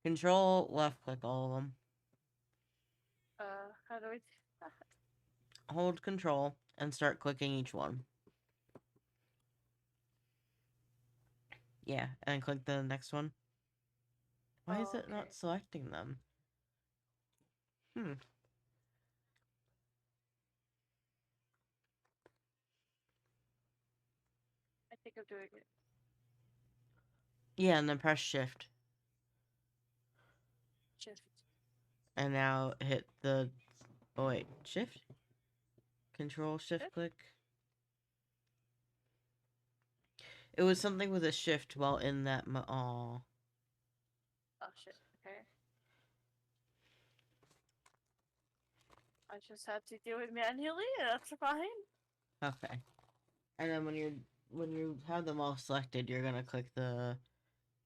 Control left click all of them. How do we do that? Hold control and start clicking each one. Yeah, and click the next one. Why is it not selecting them? I think I'm doing it. Yeah, and then press shift. Shift. And now hit the... Oh, wait. Shift? Control, shift, click. It was something with a shift while in that... Oh, shit. Okay. I just had to do it manually. That's fine. Okay. And then when you have them all selected, you're gonna click the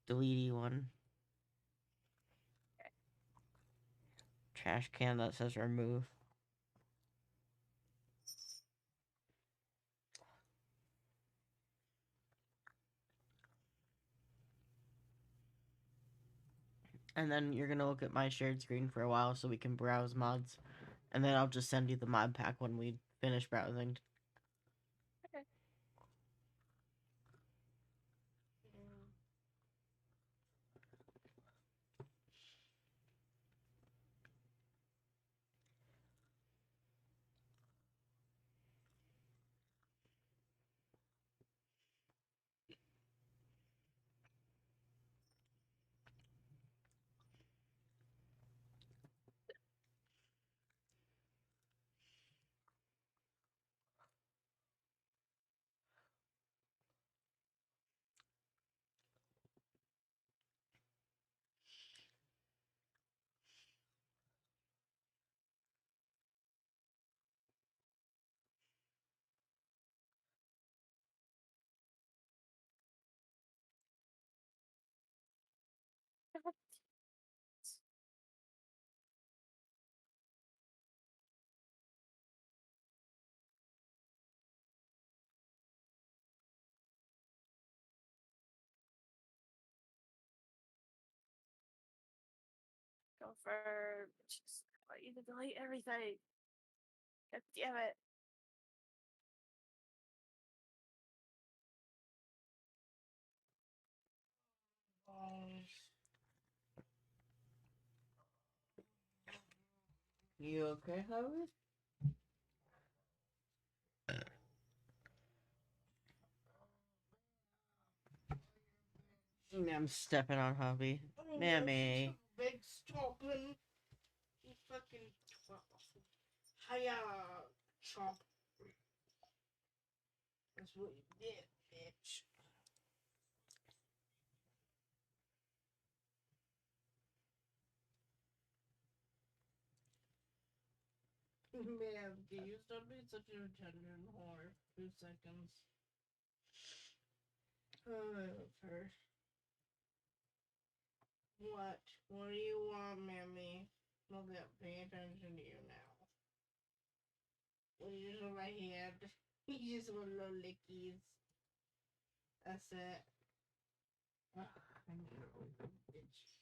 delete one. Okay. Trash can that says remove. And then you're gonna look at my shared screen for a while so we can browse mods. And then I'll just send you the mod pack when we finish browsing. Okay. Confirm. Just I want you to delete everything. God damn it. You okay, Howard? I'm stepping on Hubby. Mammy. Big stomping. You fucking hiya chomp. That's what you did, bitch. Man, can you stop being such a tender whore for 2 seconds? Oh, I love her. What? What do you want, Mammy? Look at pay attention to you now. What do you just want my hand? You just want little lickies. That's it. Ugh, I know, bitch.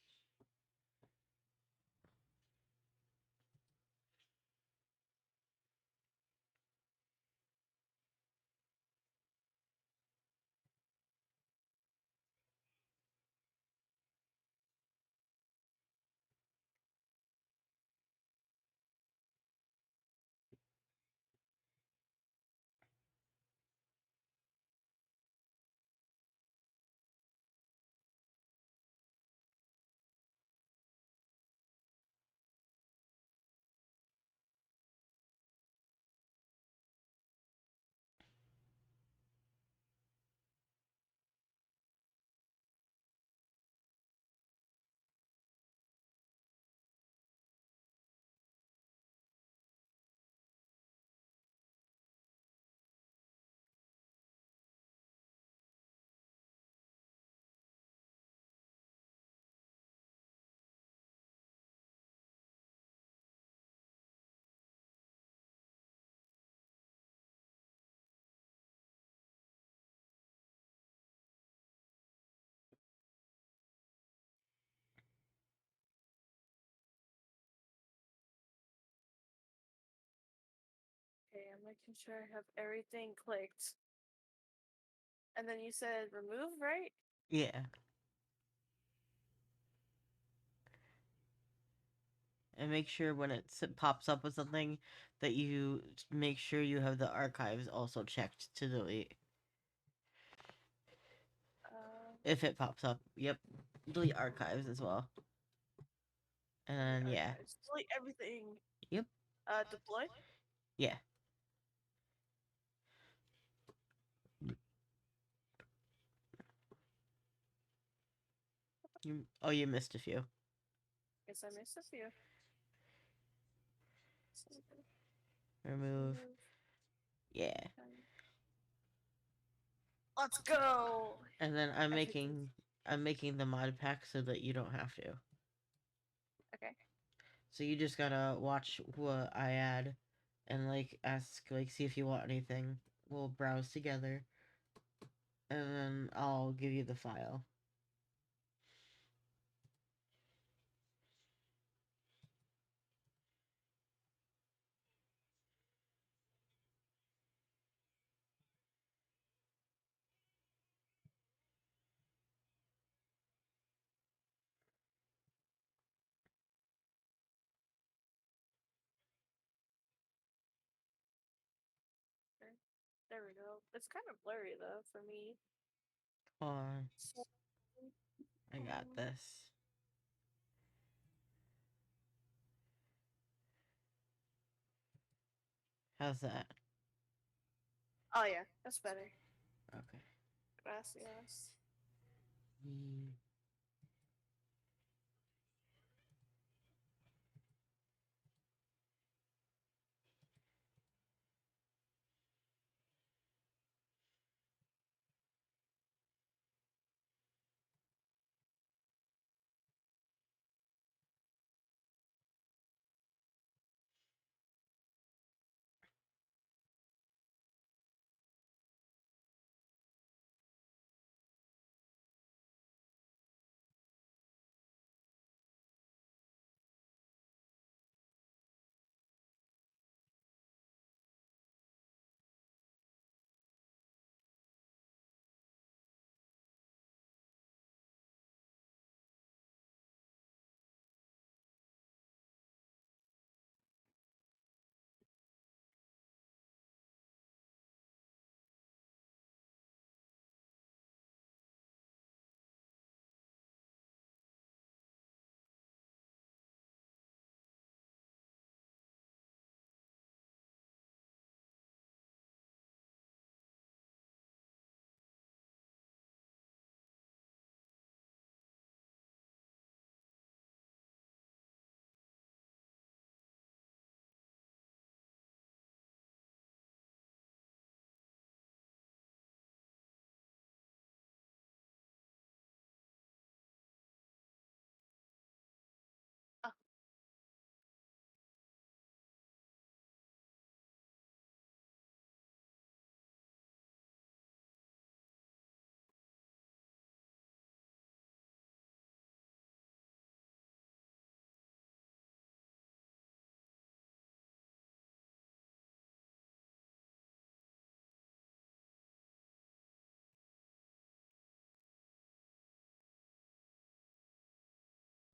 Okay, I'm making sure I have everything clicked. And then you said remove, right? Yeah. And make sure when pops up with something that you make sure you have the archives also checked to delete. If it pops up, yep. Delete archives as well. And yeah. Delete everything. Yep. Deploy? Yeah. You missed a few. Guess I missed a few. Remove. Yeah. Let's go. And then I'm making the mod pack so that you don't have to. Okay. So you just gotta watch what I add and like ask see if you want anything. We'll browse together. And then I'll give you the file. There we go. It's kind of blurry though for me. Come on. So, I got this. How's that? oh yeah, that's better. Okay. Gracias.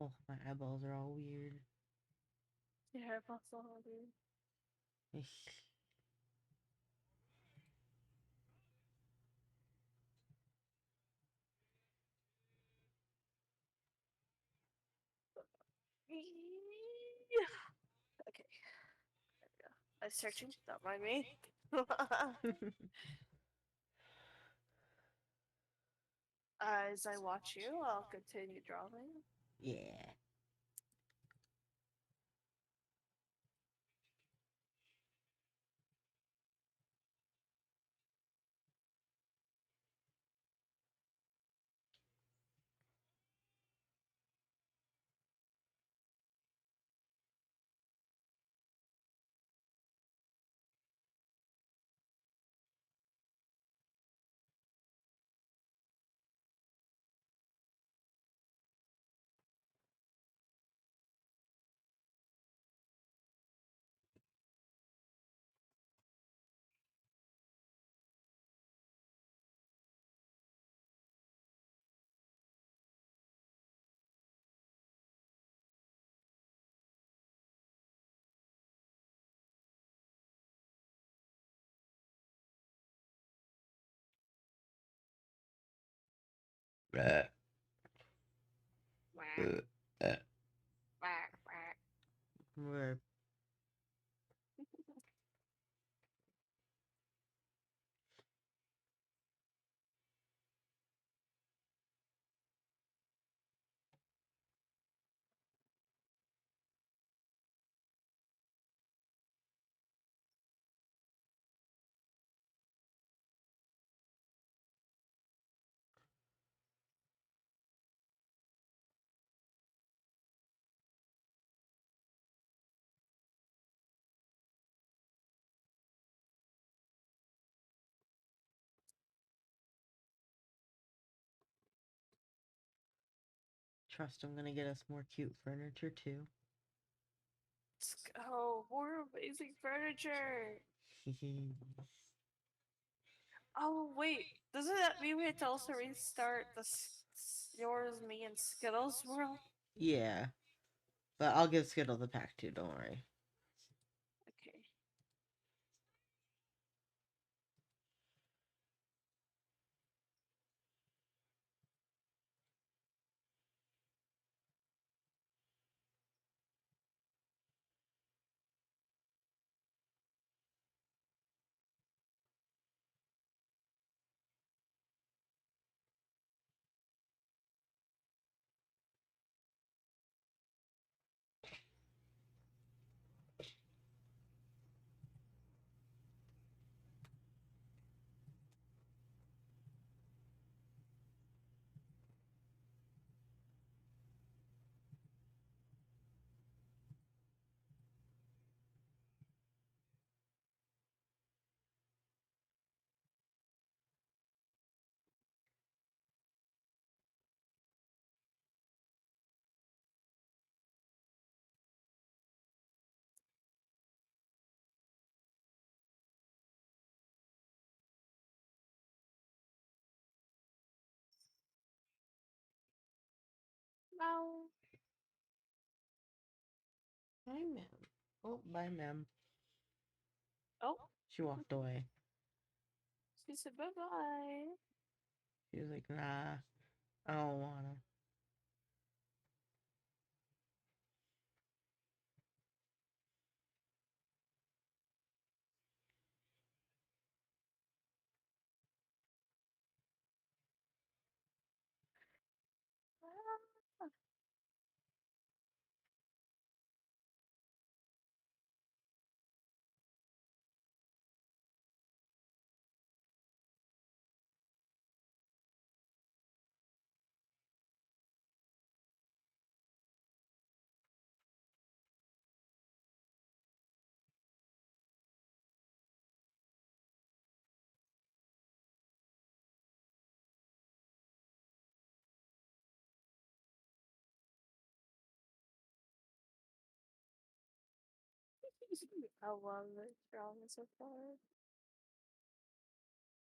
Oh, my eyeballs are all weird. Yeah, I thought so, dude. Okay. There we go. I'm searching. Don't mind me. As I watch you, I'll continue drawing. Yeah. Uh, uh, uh. Trust I'm gonna get us more cute furniture too. Let's go. More amazing furniture. Oh, wait. Doesn't that mean we have to also restart the yours, me, and Skittles world? Yeah. But I'll give Skittle the pack too, don't worry. Okay. No. Hi, ma'am. Oh, bye, ma'am. Oh. She walked away. She said bye bye. She was like, nah, I don't wanna. I love this drawing so far.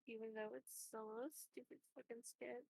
Even though it's still a stupid fucking sketch.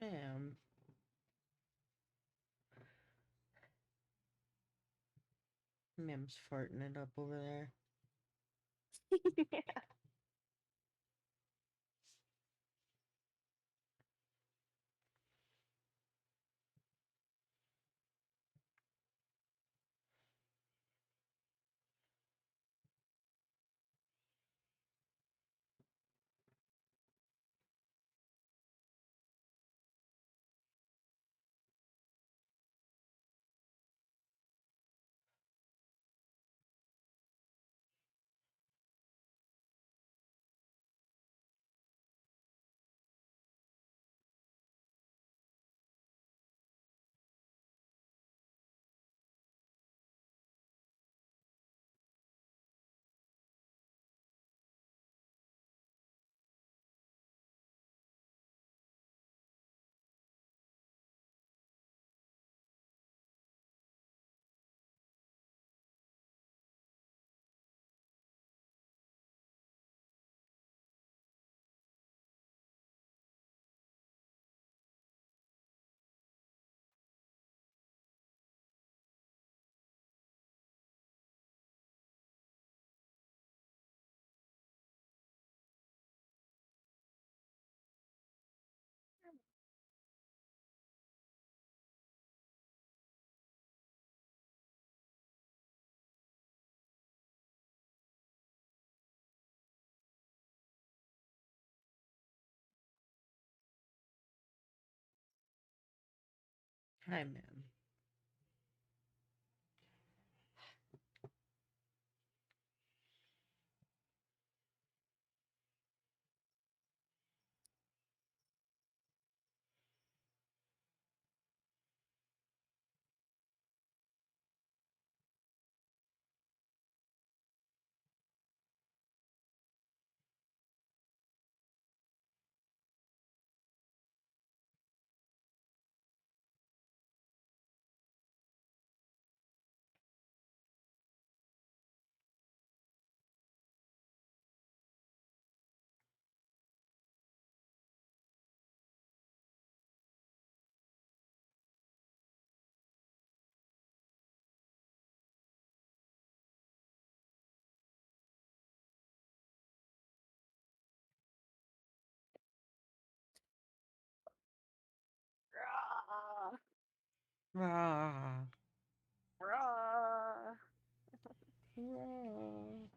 Bam. Mim's farting it up over there. Yeah. Hi, ma'am. Rah. Rah. Rah. Rah.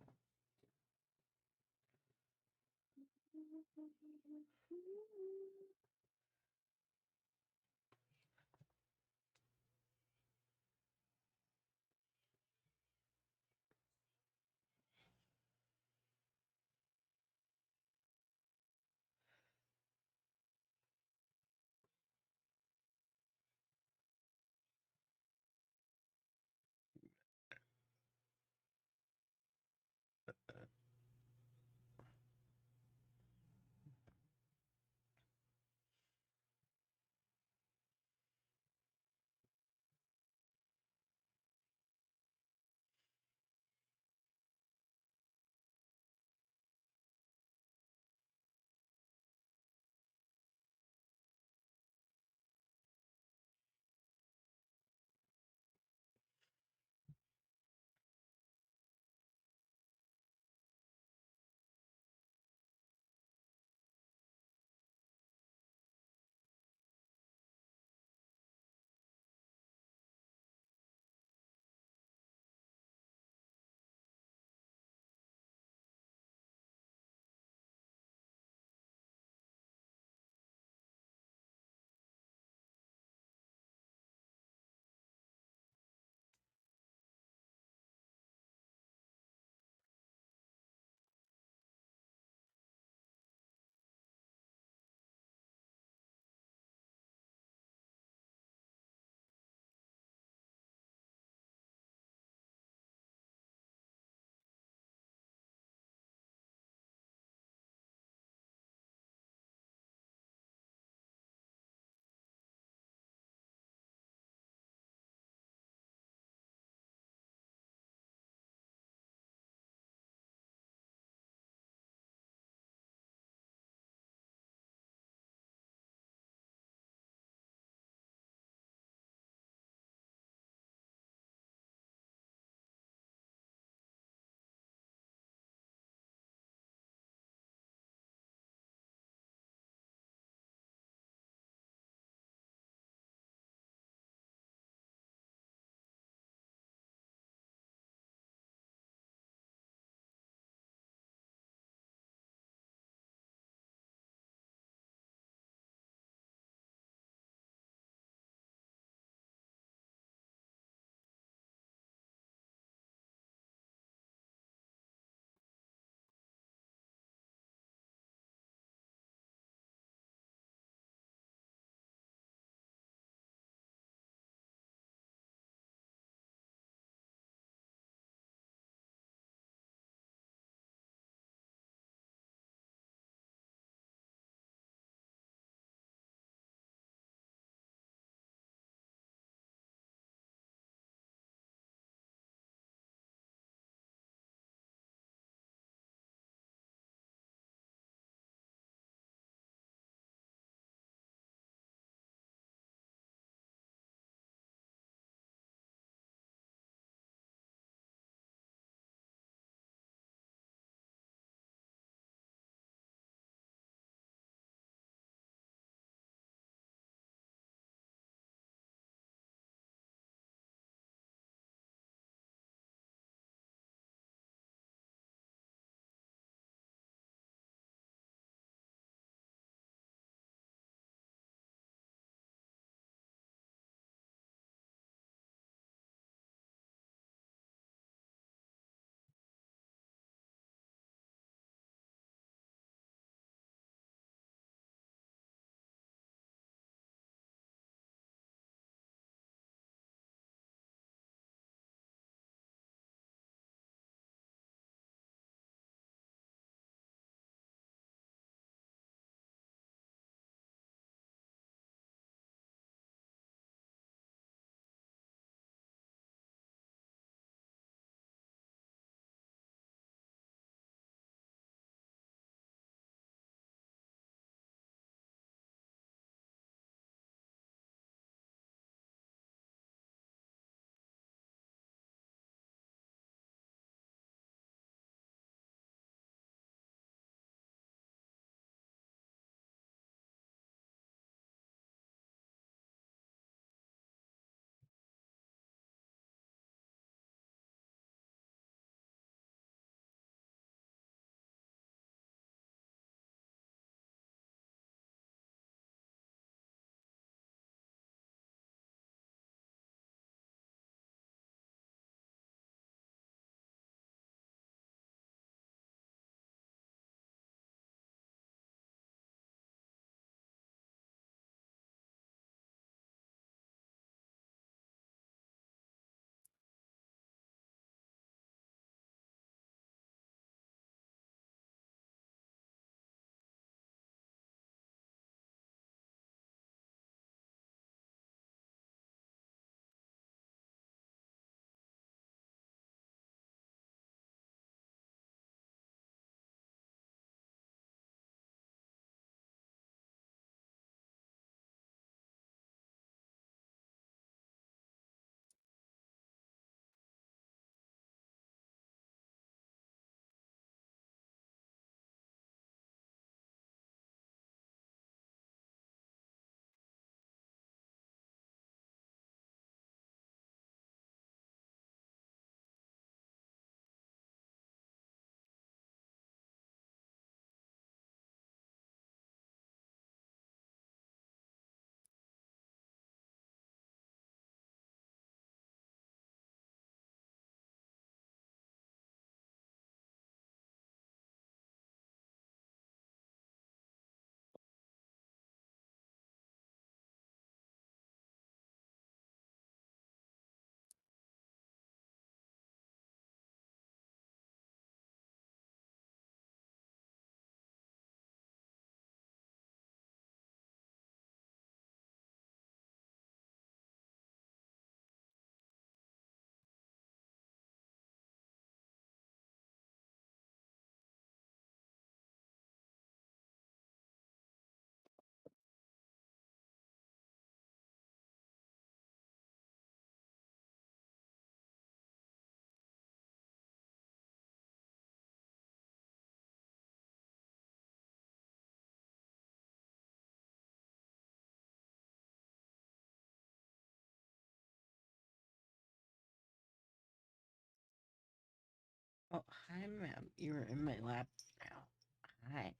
Hi, ma'am. You're in my lap now. Hi.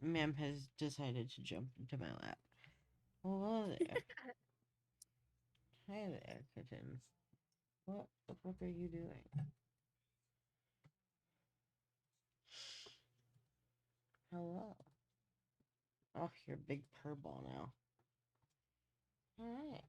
Ma'am has decided to jump into my lap. Hello there. Hi there, kittens. What the fuck are you doing? Hello. Oh, you're a big purr ball now. Hi.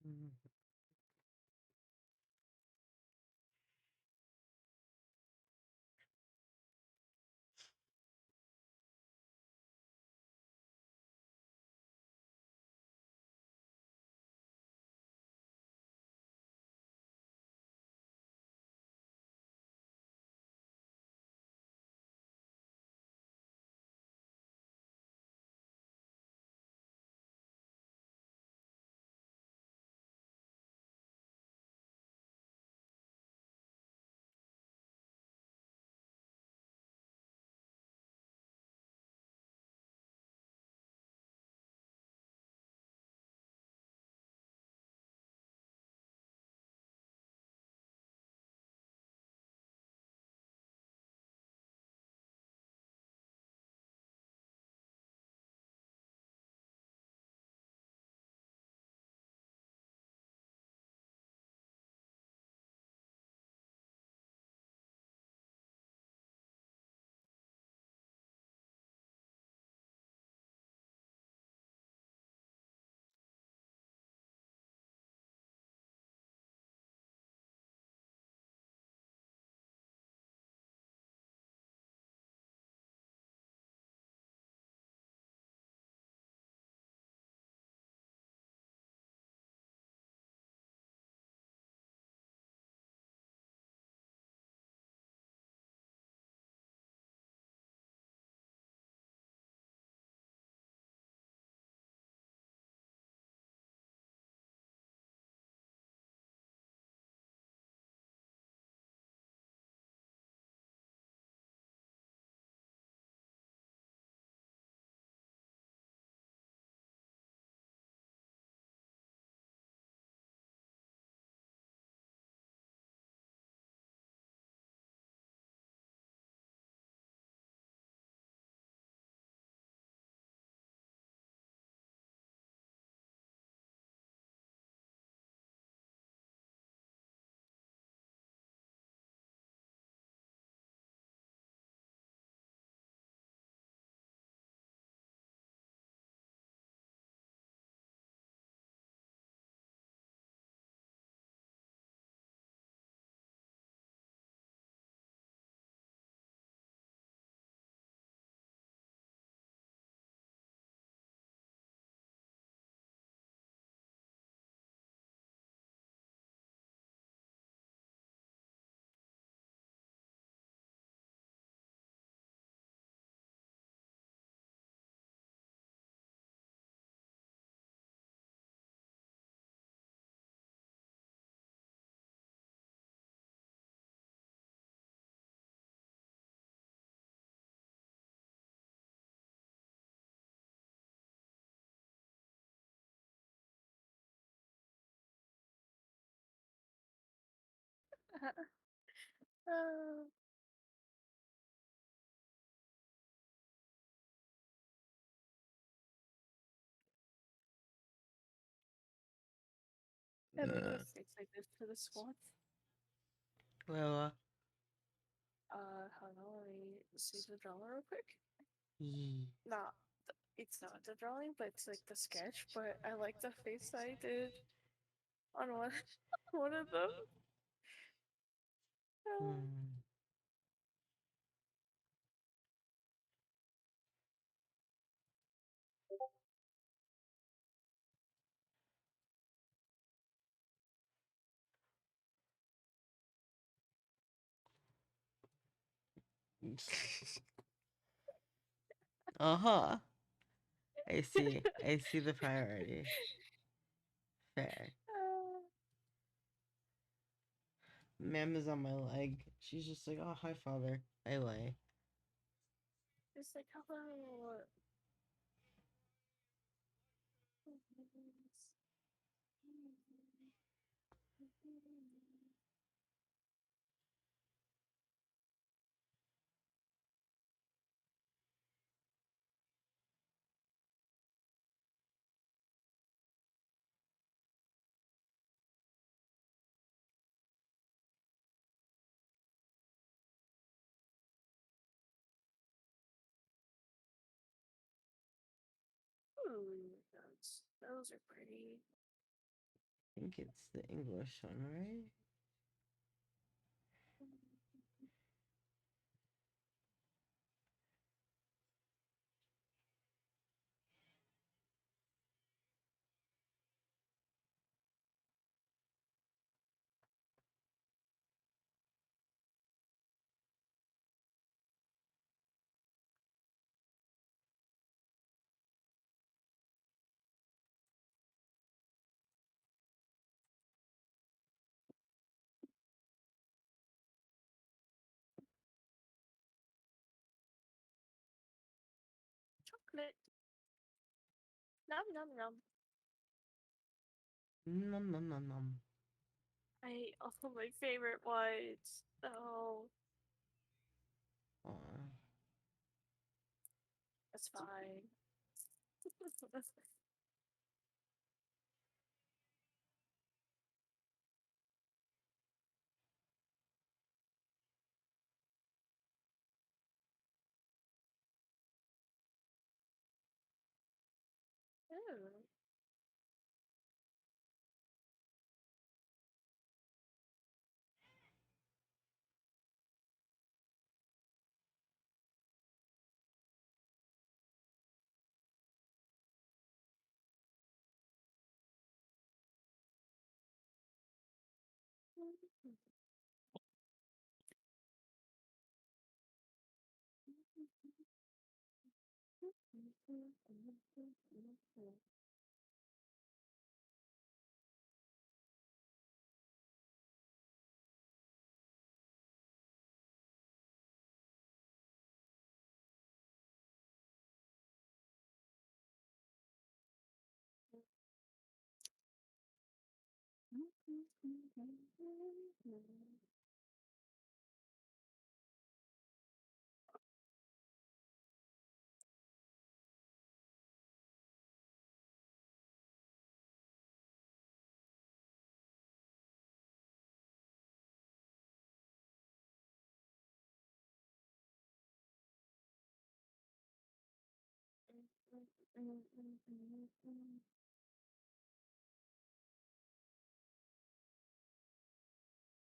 Mm. Uh, I don't know if it's like this for this one. Well, Hold on, let me see the drawing real quick. yeah. Not, it's not the drawing, but it's like the sketch. But I like the face I did on one, one of them. Uh-huh. I see. I see the priority. Fair. Ma'am is on my leg. She's just like, oh, hi, father. I lay. It's like, hello. Ooh, those are pretty. I think it's the English one, right? Chocolate. Nom nom nom. Nom nom nom nom. I ate all of my favorite ones. Oh, Aw. that's fine. Ooh.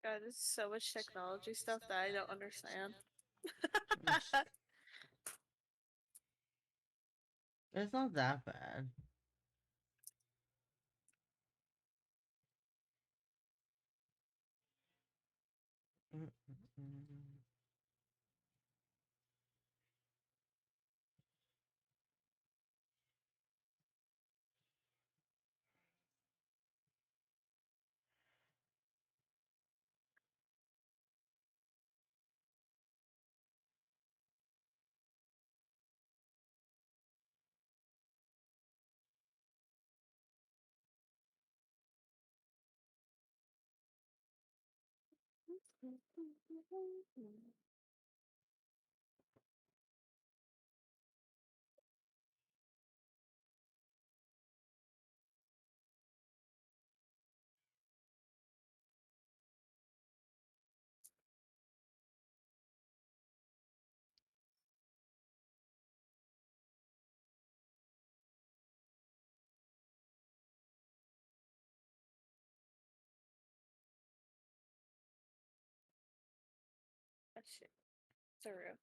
God, there's so much technology stuff that I don't understand. It's not that bad. That shit. Surreal.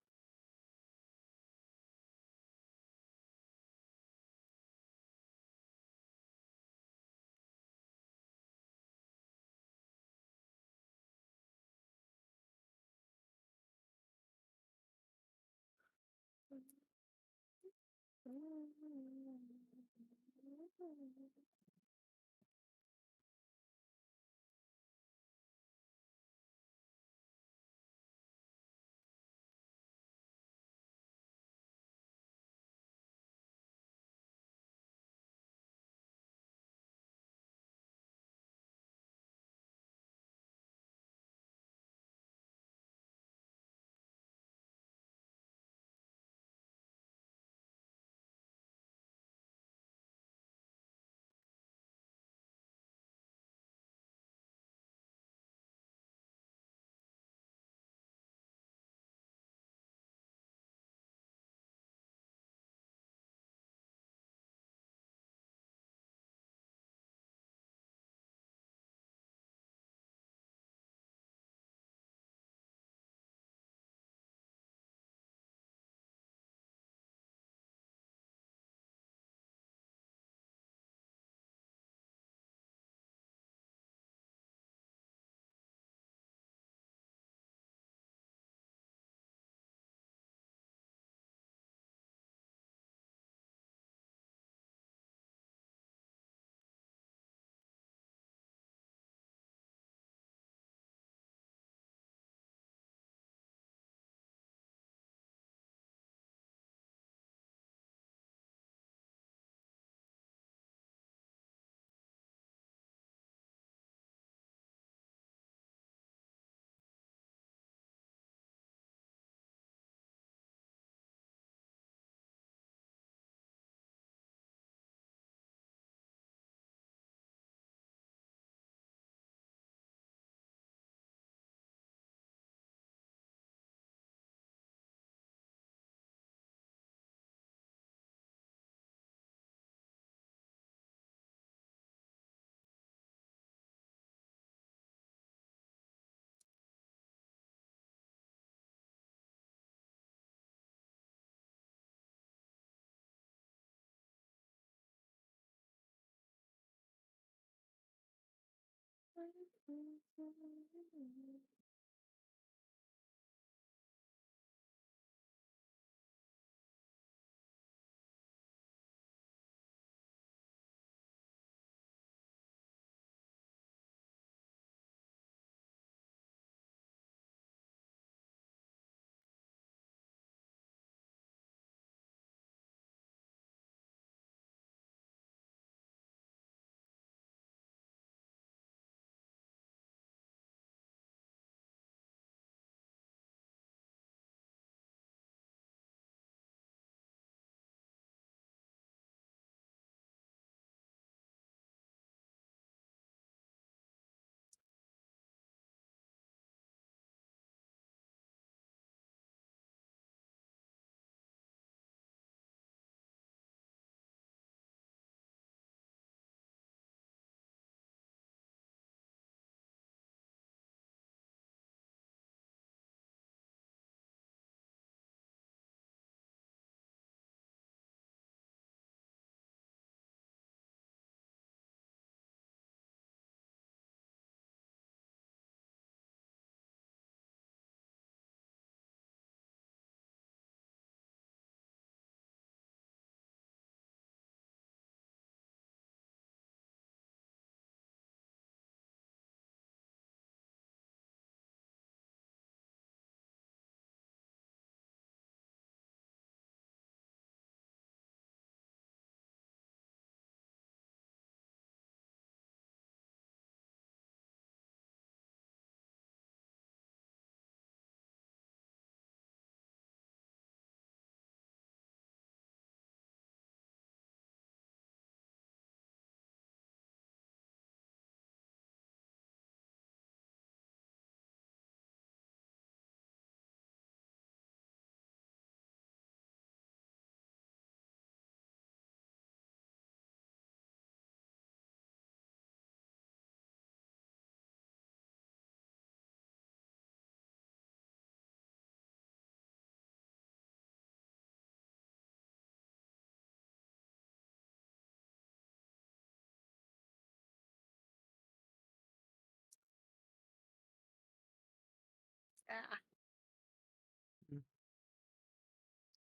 Mm.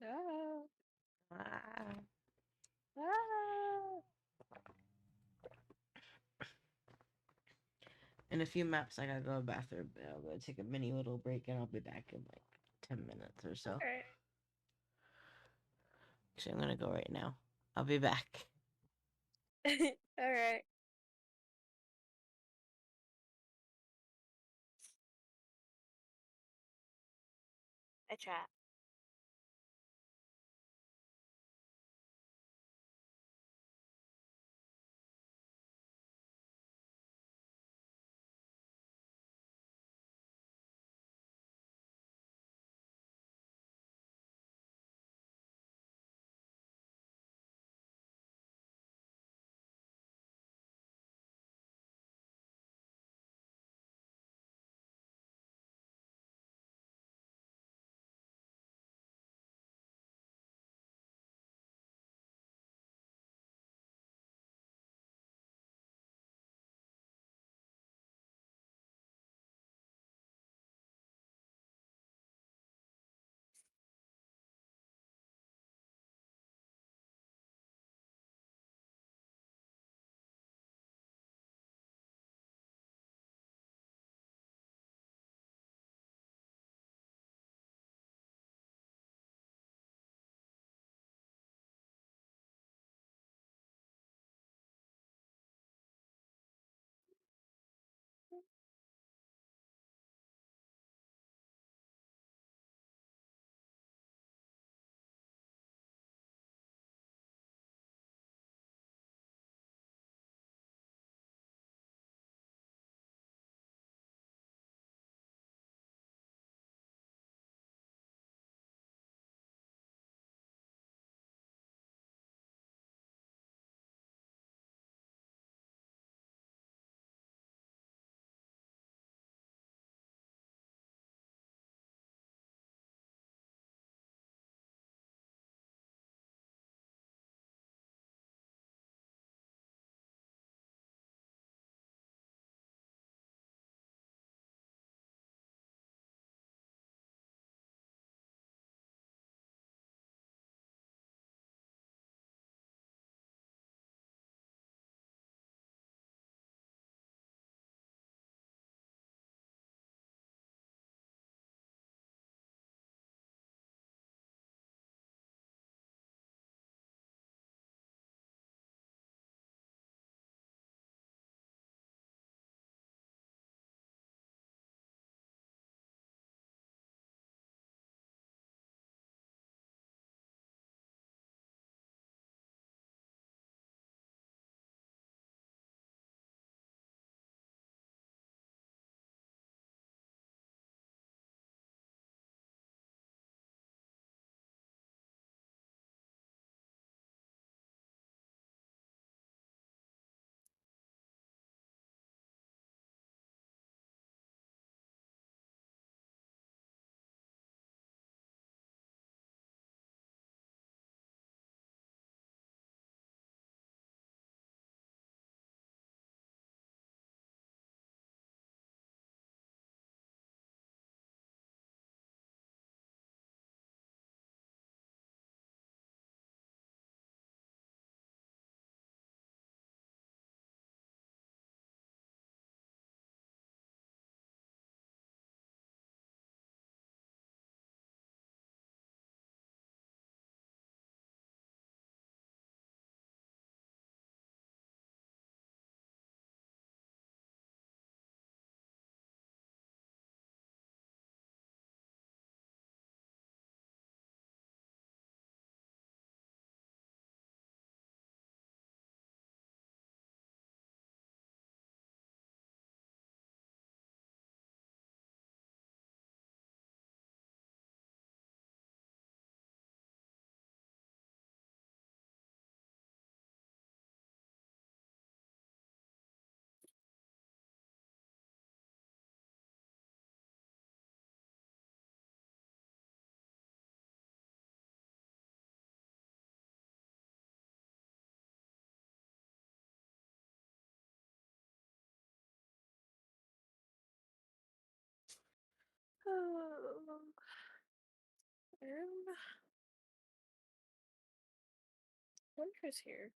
Ah. Ah. Ah. In a few maps, I gotta go to the bathroom. I'm gonna take a mini little break, and I'll be back in like 10 minutes or so. Alright. Actually, I'm gonna go right now. I'll be back. Alright. I chat. Winter's here.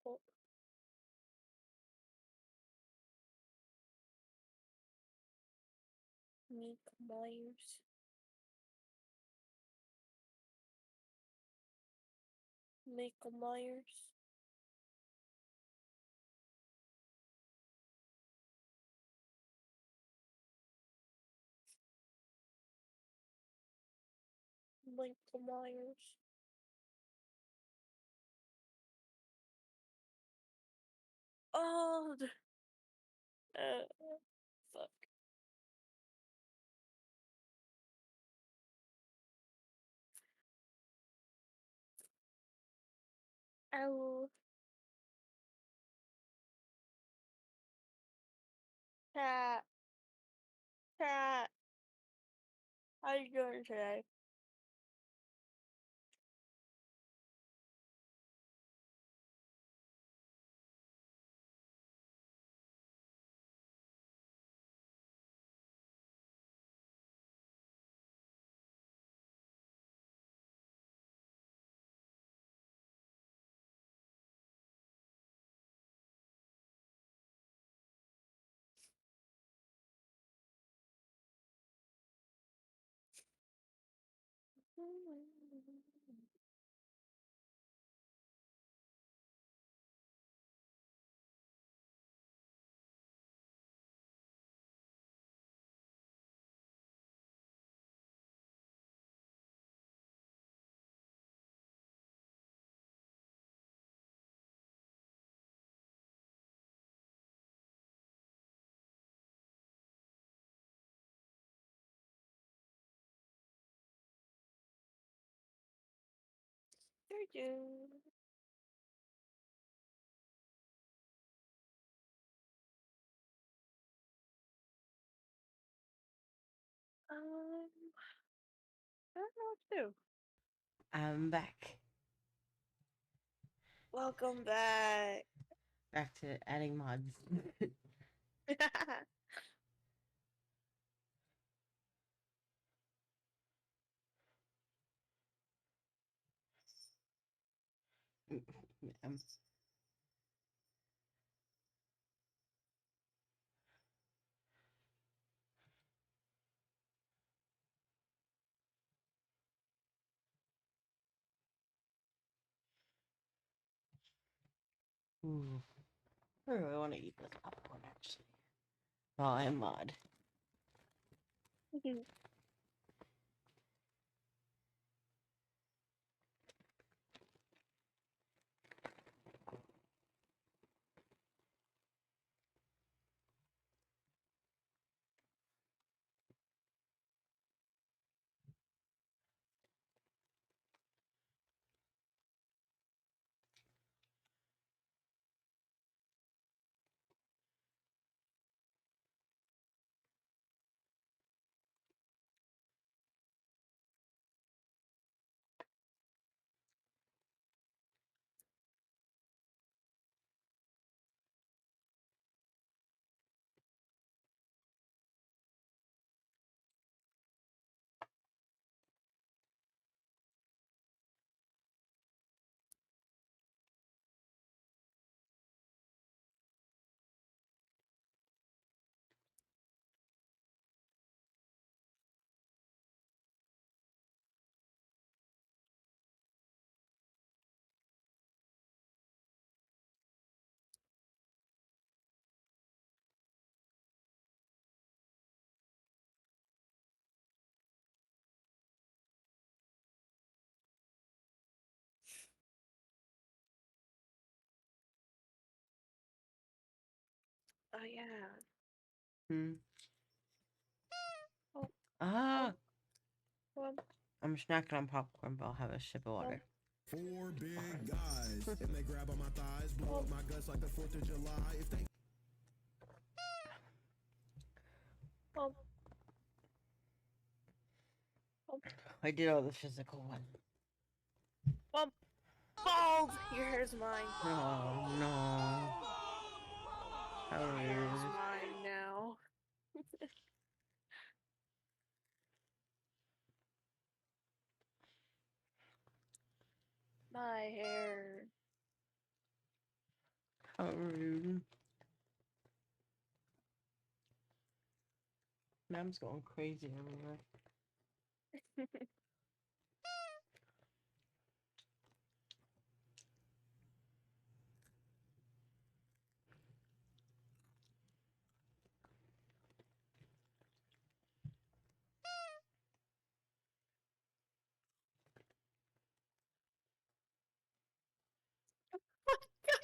Oh. Nick Myers. Michael Myers. Michael Myers. Oh, fuck. Oh. Cat. Cat. How you doing today? Thank you. I don't know what to do. I'm back. Welcome back. Back to adding mods. Ooh. I really want to eat this popcorn actually. While I mod. Oh yeah. Hmm. Oh, Ah! well, I'm snacking on popcorn, but I'll have a sip of water. Four big guys, and they grab on my thighs, blow up my guts like the 4th of July. If they I did all the physical one. well, bald. Your hair's mine. Oh no. How Your hair is rude. mine now. My hair. How rude. Mom's going crazy everywhere.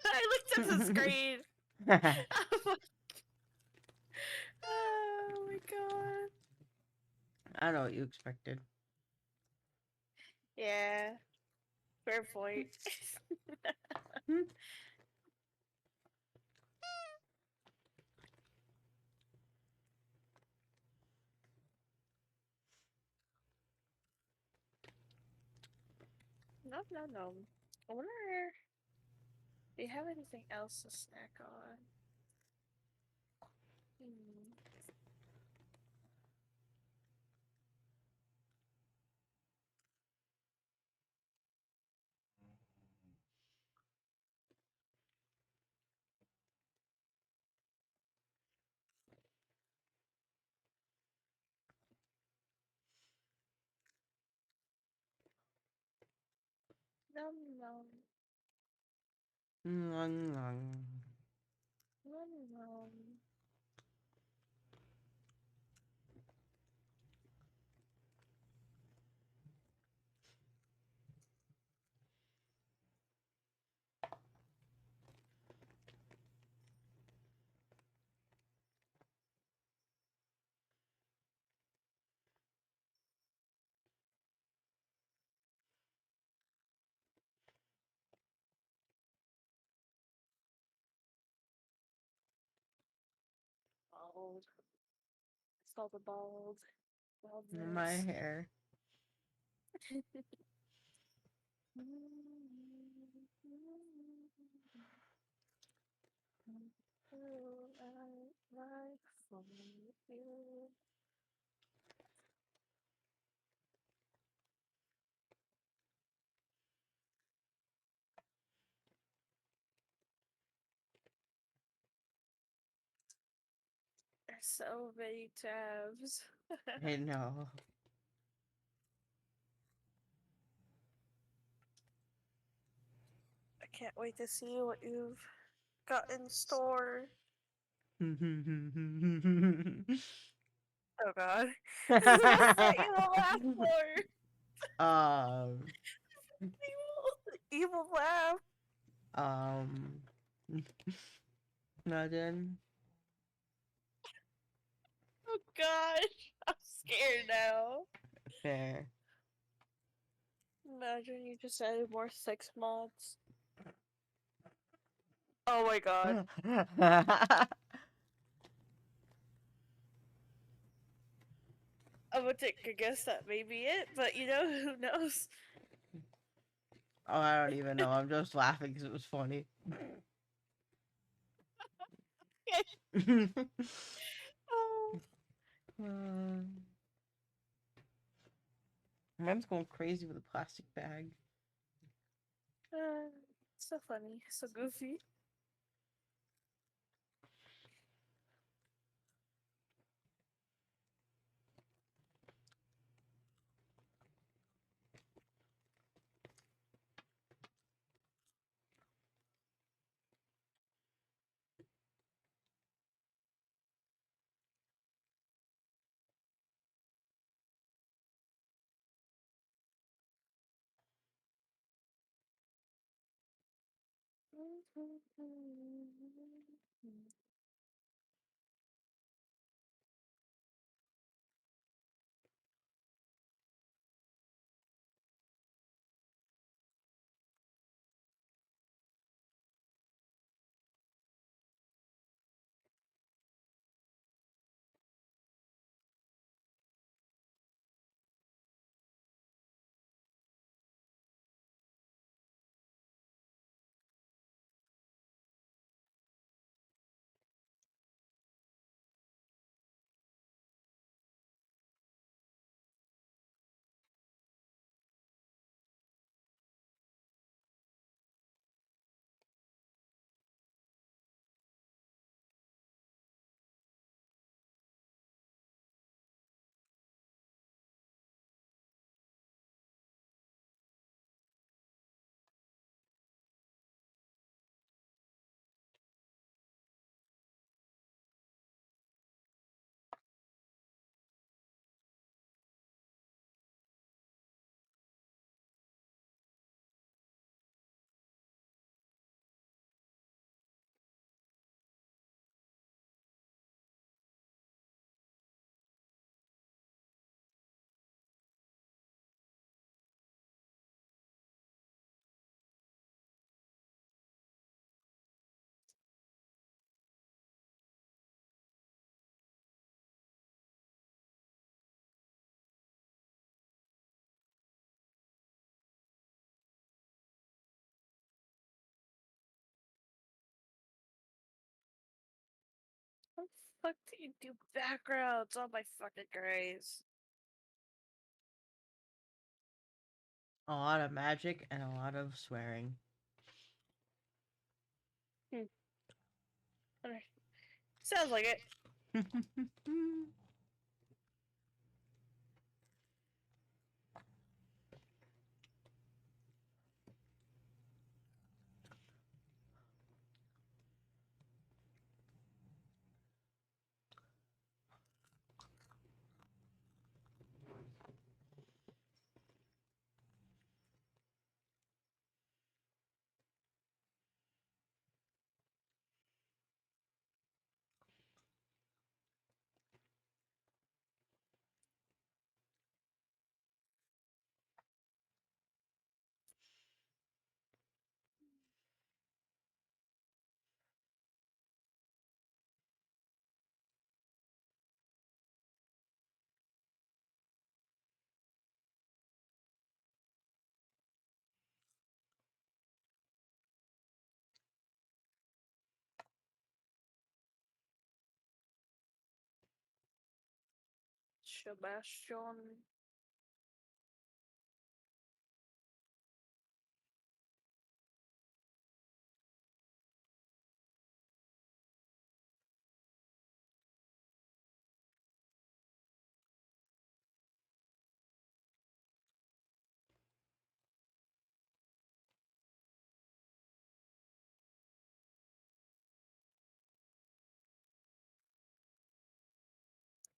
I looked at the screen. Oh my god. I know what you expected. Yeah. Fair point. No, no, no. I wonder do you have anything else to snack on? Hmm. Nom nom. Ngon, ngon. Nom nom. Bald. It's called the bald. My Baldness. hair. There's so many tabs. I know. I can't wait to see what you've got in store. Oh god. What's that evil laugh for? um, Evil laugh. um, nothing. Oh gosh. I'm scared now. Fair. Imagine you just added more sex mods. Oh my god. I'm gonna take a guess that may be it, but you know, who knows? Oh, I don't even know. I'm just laughing because it was funny. Oh. Mom's going crazy with a plastic bag. So funny, so goofy. How the fuck do you do backgrounds on my fucking grays? A lot of magic and a lot of swearing. Alright. Sounds like it. Sebastian.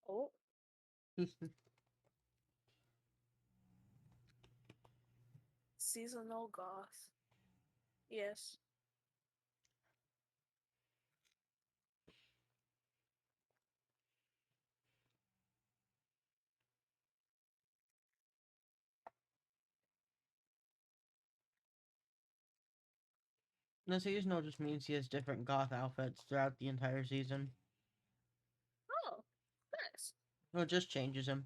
Oh. Seasonal goth. Yes. The seasonal just means he has different goth outfits throughout the entire season. Oh, nice. Well, it just changes him.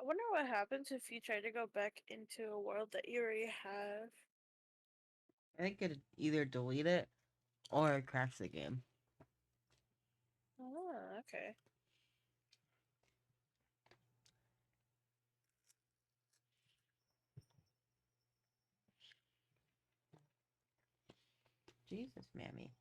I wonder what happens if you try to go back into a world that you already have. I think it'd either delete it or crash the game. Oh, okay. Jesus, mammy.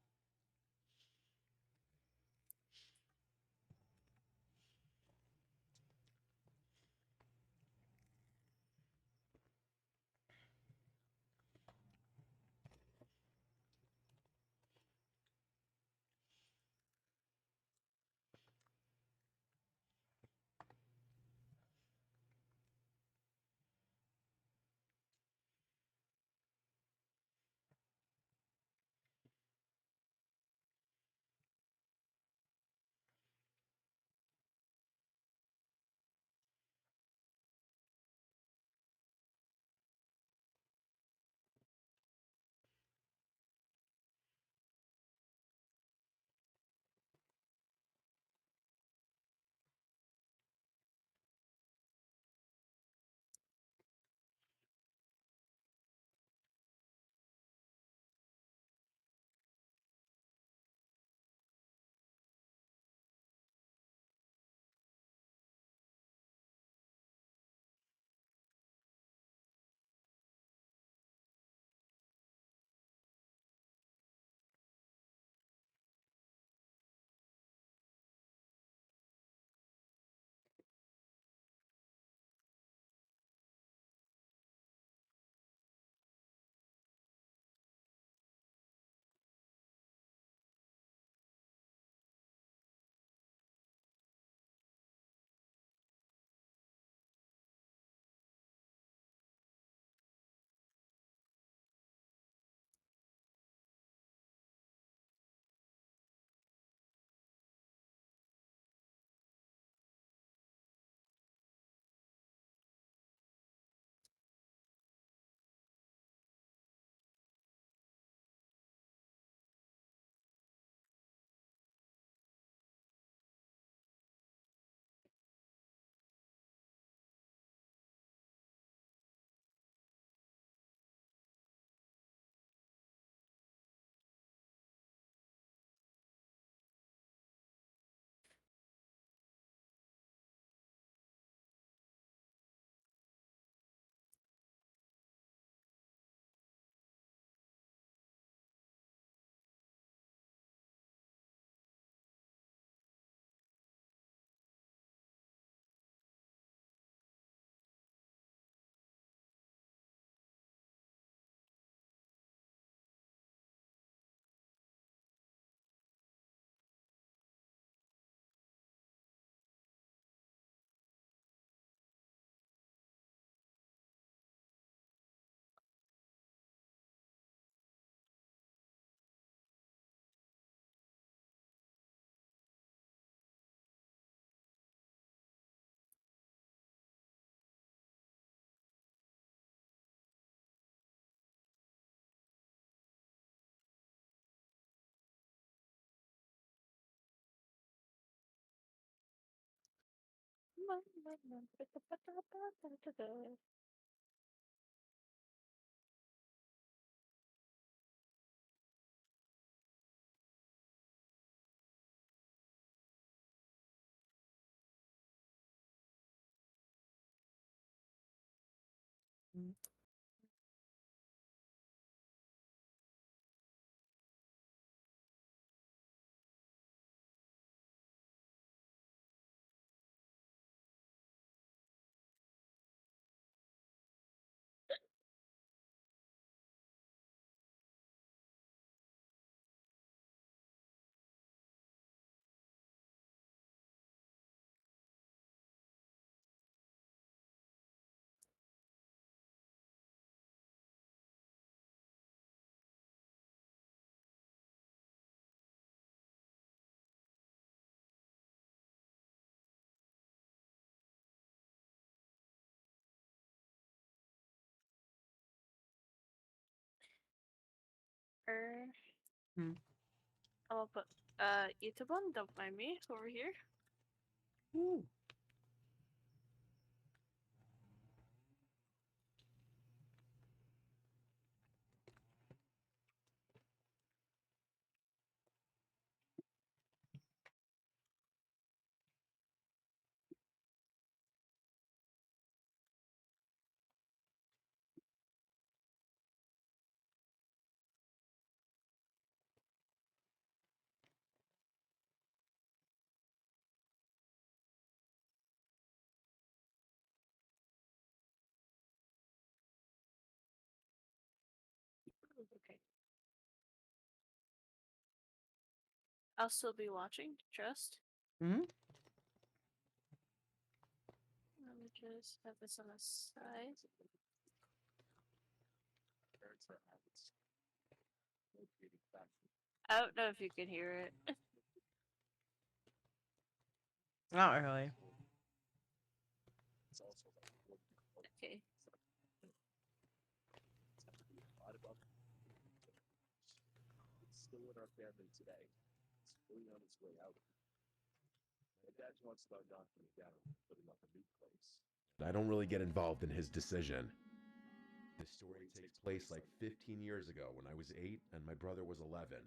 Hmm. Oh, but Itabon, don't mind me over here. Ooh. Okay. I'll still be watching. Trust. Hmm. Let me just have this on the side. I don't know if you can hear it. Not really. Okay. Still in our family today. It's fully on its way out. My dad wants to start knocking me down, putting up a new place. I don't really get involved in his decision. This story takes place like 15 years ago when I was 8 and my brother was 11.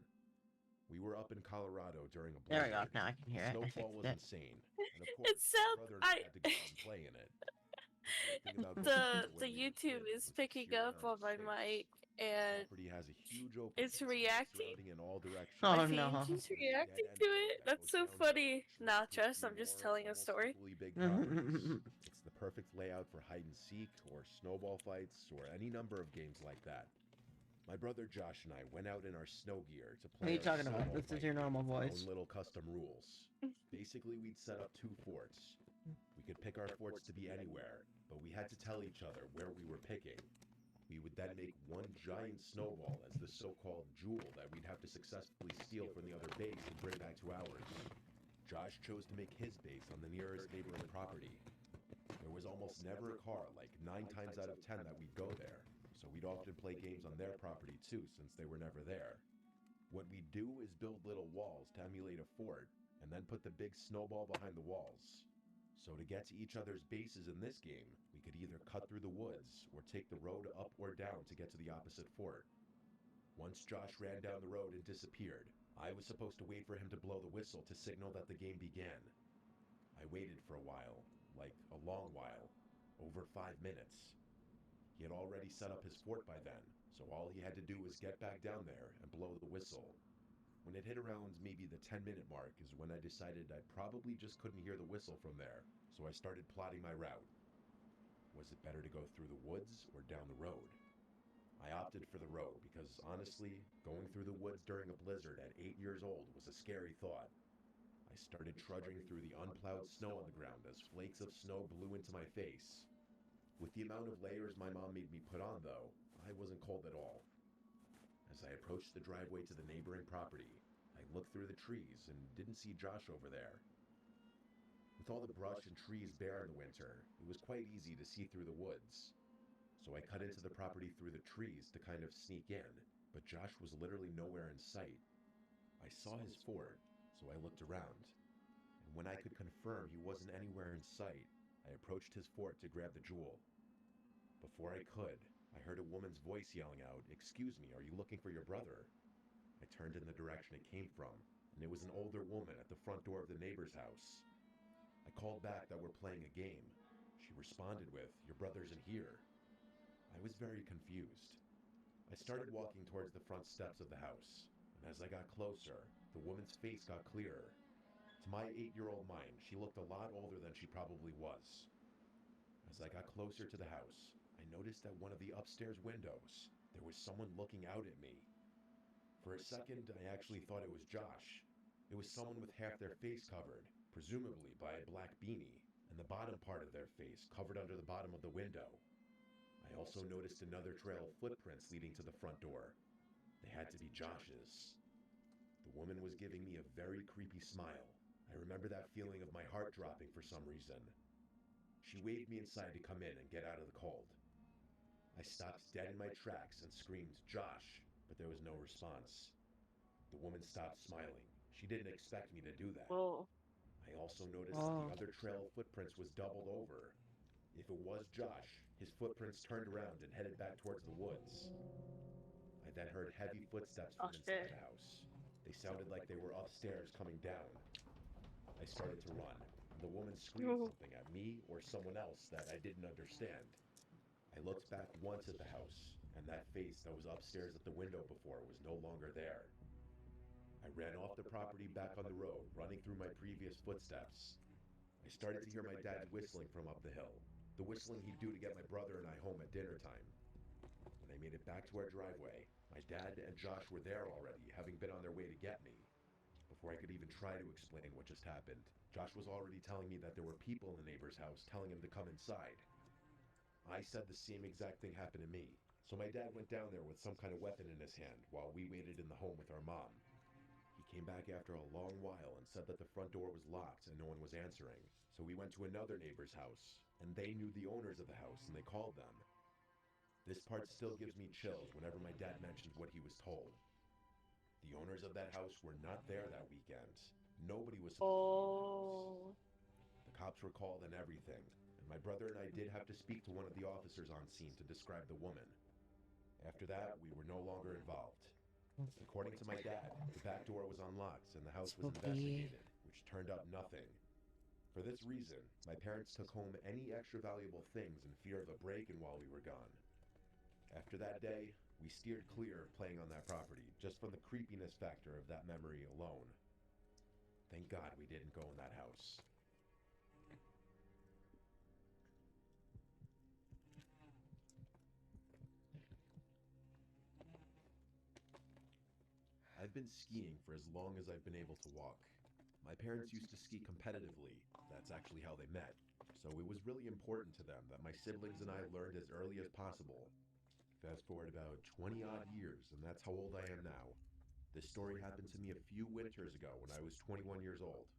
We were up in Colorado during a There we blizzard. go. Now I can hear The it. I snowfall fixed was it. insane. And of course, It sounds. my brother and I had to go out and play in it. The great thing about going the when we were YouTube kids is was to picking see up around on my space. mic, The and property has a huge open it's space reacting. surrounding in all directions. Oh My no. PNG's There's a reacting dead-end to road it. that That's goes so down funny. which Nah, leads to trust. I'm three just more telling a almost story. equally big properties. It's the perfect layout for hide and seek or snowball fights or any number of games like that. My brother Josh and I went out in our snow gear to What are play you our talking about? snowball This is fight your game normal with our voice. own little custom rules. Basically, we'd set up 2 forts. We could pick our forts to be anywhere, but we had to tell each other where we were picking. We would then make one giant snowball as the so-called jewel that we'd have to successfully steal from the other base and bring back to ours. Josh chose to make his base on the nearest neighboring property. There was almost never a car, like 9 times out of 10 that we'd go there, so we'd often play games on their property too since they were never there. What we'd do is build little walls to emulate a fort, and then put the big snowball behind the walls. So to get to each other's bases in this game, we could either cut through the woods or take the road up or down to get to the opposite fort. Once Josh ran down the road and disappeared, I was supposed to wait for him to blow the whistle to signal that the game began. I waited for a while, like a long while, over 5 minutes. He had already set up his fort by then, so all he had to do was get back down there and blow the whistle. When it hit around maybe the 10-minute mark is when I decided I probably just couldn't hear the whistle from there, so I started plotting my route. Was it better to go through the woods or down the road? I opted for the road because, honestly, going through the woods during a blizzard at 8 years old was a scary thought. I started trudging through the unplowed snow on the ground as flakes of snow blew into my face. With the amount of layers my mom made me put on, though, I wasn't cold at all. As I approached the driveway to the neighboring property, I looked through the trees and didn't see Josh over there. With all the brush and trees bare in the winter, it was quite easy to see through the woods. So I cut into the property through the trees to kind of sneak in, but Josh was literally nowhere in sight. I saw his fort, so I looked around. And when I could confirm he wasn't anywhere in sight, I approached his fort to grab the jewel. Before I could, I heard a woman's voice yelling out, "Excuse me, are you looking for your brother?" I turned in the direction it came from, and it was an older woman at the front door of the neighbor's house. I called back that we're playing a game. She responded with, "Your brother's in here." I was very confused. I started walking towards the front steps of the house, and as I got closer, the woman's face got clearer. To my 8-year-old mind, she looked a lot older than she probably was. As I got closer to the house, I noticed that one of the upstairs windows, there was someone looking out at me. For a second, I actually thought it was Josh. It was someone with half their face covered, presumably by a black beanie, and the bottom part of their face covered under the bottom of the window. I also noticed another trail of footprints leading to the front door. They had to be Josh's. The woman was giving me a very creepy smile. I remember that feeling of my heart dropping for some reason. She waved me inside to come in and get out of the cold. I stopped dead in my tracks and screamed, "Josh," but there was no response. The woman stopped smiling. She didn't expect me to do that. Whoa. I also noticed that the other trail of footprints was doubled over. If it was Josh, his footprints turned around and headed back towards the woods. I then heard heavy footsteps Oh from inside shit. the house. They sounded like they were upstairs coming down. I started to run, and the woman screamed something at me or someone else that I didn't understand. I looked back once at the house, and that face that was upstairs at the window before was no longer there. I ran off the property back on the road, running through my previous footsteps. I started to hear my dad whistling from up the hill, the whistling he'd do to get my brother and I home at dinner time. When I made it back to our driveway, my dad and Josh were there already, having been on their way to get me. Before I could even try to explain what just happened, Josh was already telling me that there were people in the neighbor's house telling him to come inside. I said the same exact thing happened to me, so my dad went down there with some kind of weapon in his hand while we waited in the home with our mom. He came back after a long while and said that the front door was locked and no one was answering, so we went to another neighbor's house, and they knew the owners of the house and they called them. This part still gives me chills whenever my dad mentions what he was told. The owners of that house were not there that weekend. Nobody was supposed to be in the house. The cops were called and everything, and my brother and I did have to speak to one of the officers on scene to describe the woman. After that, we were no longer involved. According to my dad, the back door was unlocked and the house was investigated, which turned up nothing. For this reason, my parents took home any extra valuable things in fear of a break-in while we were gone. After that day, we steered clear of playing on that property, just from the creepiness factor of that memory alone. Thank God we didn't go in that house. I've been skiing for as long as I've been able to walk. My parents used to ski competitively. That's actually how they met. So it was really important to them that my siblings and I learned as early as possible. Fast forward about 20 odd years, and that's how old I am now. This story happened to me a few winters ago when I was 21 years old.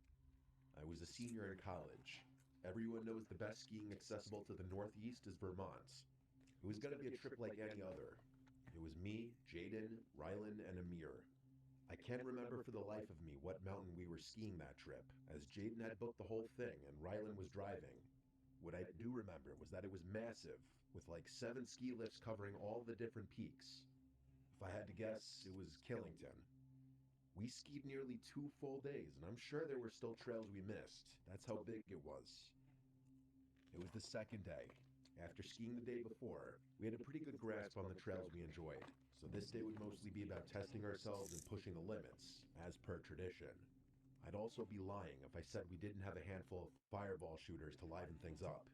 I was a senior in college. Everyone knows the best skiing accessible to the Northeast is Vermont. It was going to be a trip like any other. It was me, Jaden, Rylan, and Amir. I can't remember for the life of me what mountain we were skiing that trip, as Jaden had booked the whole thing and Rylan was driving. What I do remember was that it was massive, with like 7 ski lifts covering all the different peaks. If I had to guess, it was Killington. We skied nearly 2 full days, and I'm sure there were still trails we missed. That's how big it was. It was the second day. After skiing the day before, we had a pretty good grasp on the trails we enjoyed, so this day would mostly be about testing ourselves and pushing the limits, as per tradition. I'd also be lying if I said we didn't have a handful of fireball shooters to liven things up.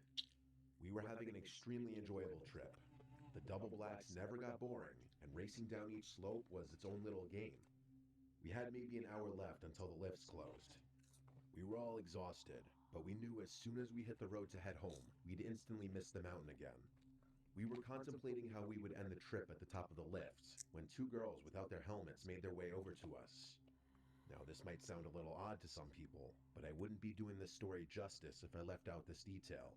We were having an extremely enjoyable trip. The double blacks never got boring, and racing down each slope was its own little game. We had maybe an hour left until the lifts closed. We were all exhausted, but we knew as soon as we hit the road to head home, we'd instantly miss the mountain again. We were contemplating how we would end the trip at the top of the lift, when 2 girls without their helmets made their way over to us. Now, this might sound a little odd to some people, but I wouldn't be doing this story justice if I left out this detail.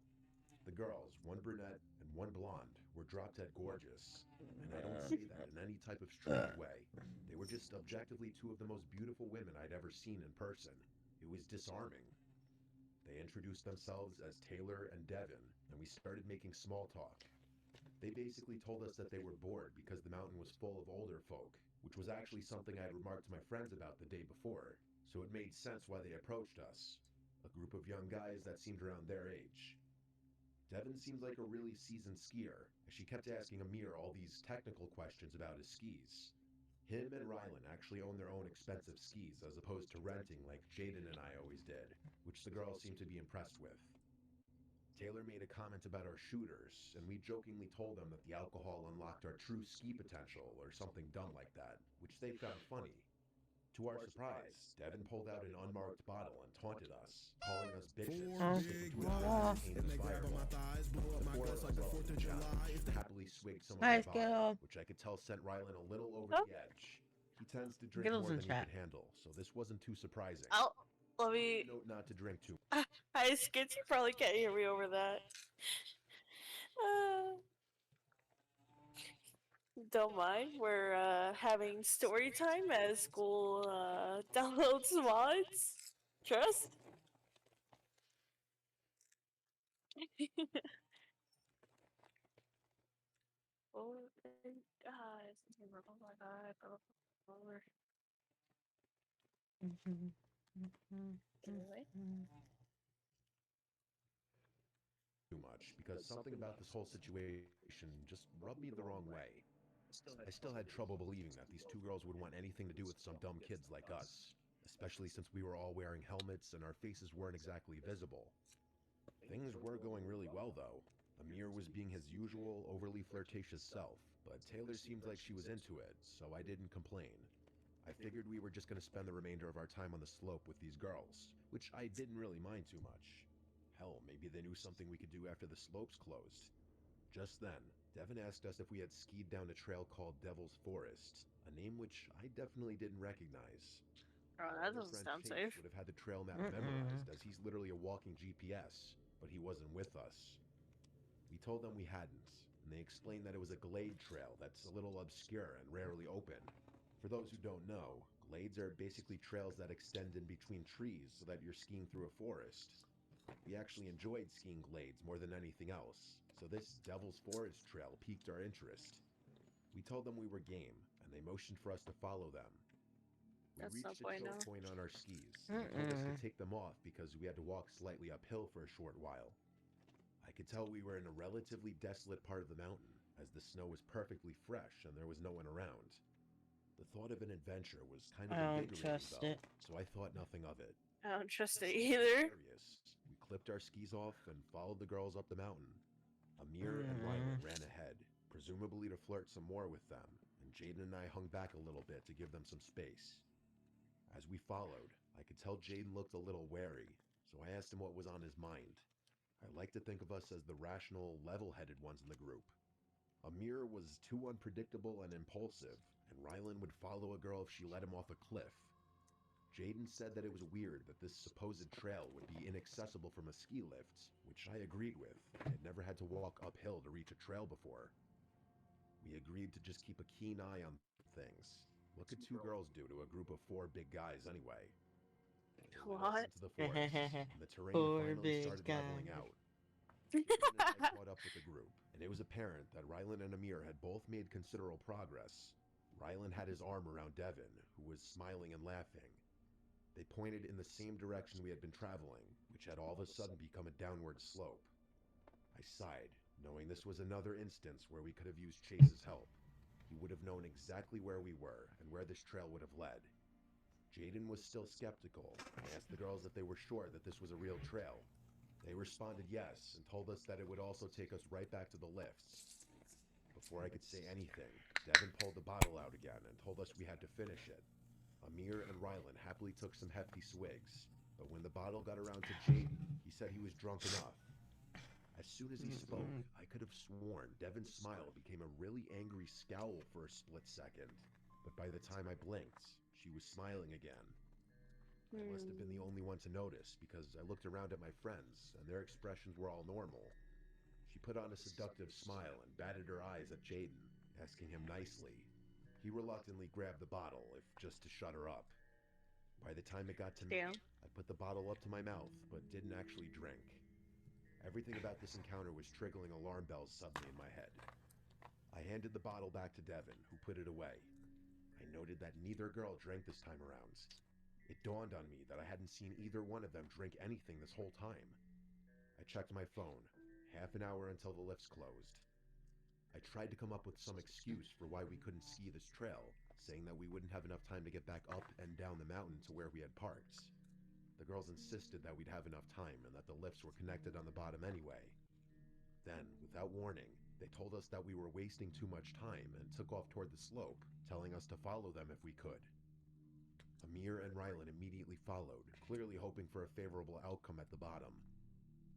The girls, one brunette and one blonde, were drop-dead gorgeous, and I don't say that in any type of strange way. They were just objectively 2 of the most beautiful women I'd ever seen in person. It was disarming. They introduced themselves as Taylor and Devin, and we started making small talk. They basically told us that they were bored because the mountain was full of older folk, which was actually something I had remarked to my friends about the day before, so it made sense why they approached us. A group of young guys that seemed around their age. Devin seemed like a really seasoned skier, as she kept asking Amir all these technical questions about his skis. Him and Rylan actually own their own expensive skis as opposed to renting like Jaden and I always did, which the girls seemed to be impressed with. Taylor made a comment about our shooters, and we jokingly told them that the alcohol unlocked our true ski potential or something dumb like that, which they found funny. To our surprise, Devin pulled out an unmarked bottle and taunted us, calling us bitches for sticking to his brother's heinous fireball. The four of us loved the challenge and happily swigged some of Hi, our bottle, Skittle. which I could tell sent Rylan a little over the edge. He tends to drink Skittles more in than he chat. could handle, so this wasn't too surprising. Oh, let me. Note not to drink too. Hi, Skits. You probably can't hear me over that. Don't mind. We're having story time as school downloads mods. Trust. Oh my god. Anyway. Too much because something about this whole situation just rubbed me the wrong way. I still had trouble believing that these two girls would want anything to do with some dumb kids like us, especially since we were all wearing helmets and our faces weren't exactly visible. Things were going really well though. Amir was being his usual overly flirtatious self, but Taylor seemed like she was into it, so I didn't complain. I figured we were just going to spend the remainder of our time on the slope with these girls, which I didn't really mind too much. Hell, maybe they knew something we could do after the slopes closed. Just then, Devin asked us if we had skied down a trail called Devil's Forest, a name which I definitely didn't recognize. Oh, Our that other doesn't friend sound Chase safe. would have had the trail map memorized as he's literally a walking GPS, but he wasn't with us. We told them we hadn't, and they explained that it was a glade trail that's a little obscure and rarely open. For those who don't know, glades are basically trails that extend in between trees so that you're skiing through a forest. We actually enjoyed skiing glades more than anything else, so this Devil's Forest trail piqued our interest. We told them we were game, and they motioned for us to follow them. We That's no reached a bueno. choke point on our skis, and they told us to take them off because we had to walk slightly uphill for a short while. I could tell we were in a relatively desolate part of the mountain, as the snow was perfectly fresh and there was no one around. The thought of an adventure was kind of I don't invigorating trust though, it. so I thought nothing of it. I don't trust it Since we were either. curious, we clipped our skis off and followed the girls up the mountain. Amir and Rylan ran ahead, presumably to flirt some more with them, and Jaden and I hung back a little bit to give them some space. As we followed, I could tell Jaden looked a little wary, so I asked him what was on his mind. I like to think of us as the rational, level-headed ones in the group. Amir was too unpredictable and impulsive, and Rylan would follow a girl if she led him off a cliff. Jaden said that it was weird that this supposed trail would be inaccessible from a ski lift, which I agreed with. I had never had to walk uphill to reach a trail before. We agreed to just keep a keen eye on things. What could two girls do to a group of four big guys anyway? They led us What? into the forest, and the terrain Poor finally big started guy. leveling out. Jaden and I caught up with the group, and it was apparent that Rylan and Amir had both made considerable progress. Rylan had his arm around Devin, who was smiling and laughing. They pointed in the same direction we had been traveling, which had all of a sudden become a downward slope. I sighed, knowing this was another instance where we could have used Chase's help. He would have known exactly where we were and where this trail would have led. Jaden was still skeptical. I asked the girls if they were sure that this was a real trail. They responded yes and told us that it would also take us right back to the lifts. Before I could say anything, Devin pulled the bottle out again and told us we had to finish it. Amir and Rylan happily took some hefty swigs, but when the bottle got around to Jaden, he said he was drunk enough. As soon as he spoke, I could have sworn Devin's smile became a really angry scowl for a split second, but by the time I blinked, she was smiling again. I must have been the only one to notice because I looked around at my friends and their expressions were all normal. She put on a seductive smile and batted her eyes at Jaden, asking him nicely. He reluctantly grabbed the bottle, if just to shut her up. By the time it got to me, Damn. I put the bottle up to my mouth, but didn't actually drink. Everything about this encounter was triggering alarm bells suddenly in my head. I handed the bottle back to Devin, who put it away. I noted that neither girl drank this time around. It dawned on me that I hadn't seen either one of them drink anything this whole time. I checked my phone, half an hour until the lifts closed. I tried to come up with some excuse for why we couldn't ski this trail, saying that we wouldn't have enough time to get back up and down the mountain to where we had parked. The girls insisted that we'd have enough time and that the lifts were connected on the bottom anyway. Then, without warning, they told us that we were wasting too much time and took off toward the slope, telling us to follow them if we could. Amir and Rylan immediately followed, clearly hoping for a favorable outcome at the bottom.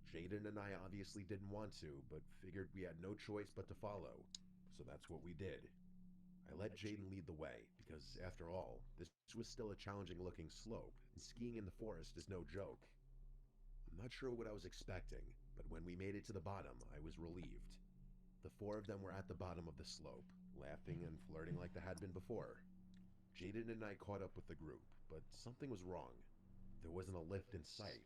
Jaden and I obviously didn't want to, but figured we had no choice but to follow, so that's what we did. I let Jaden lead the way, because after all, this was still a challenging looking slope, and skiing in the forest is no joke. I'm not sure what I was expecting, but when we made it to the bottom, I was relieved. The four of them were at the bottom of the slope, laughing and flirting like they had been before. Jaden and I caught up with the group, but something was wrong. There wasn't a lift in sight.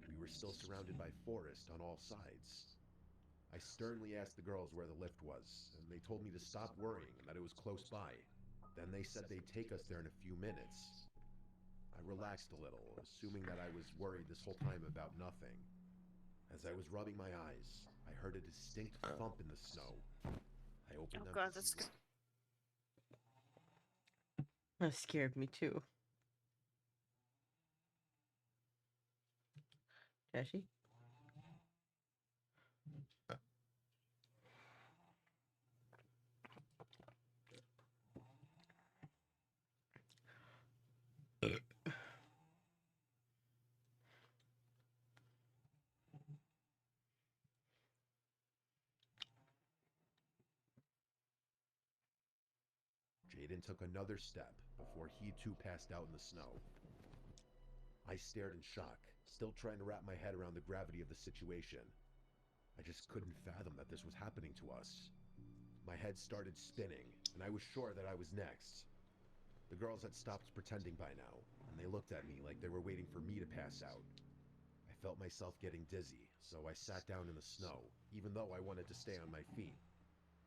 We were still surrounded by forest on all sides. I sternly asked the girls where the lift was, and they told me to stop worrying and that it was close by. Then they said they'd take us there in a few minutes. I relaxed a little, assuming that I was worried this whole time about nothing. As I was rubbing my eyes, I heard a distinct thump in the snow. I opened them God, to that's see good. That scared me too. Jesse? Jaden took another step before he too passed out in the snow. I stared in shock, still trying to wrap my head around the gravity of the situation. I just couldn't fathom that this was happening to us. My head started spinning, and I was sure that I was next. The girls had stopped pretending by now, and they looked at me like they were waiting for me to pass out. I felt myself getting dizzy, so I sat down in the snow, even though I wanted to stay on my feet.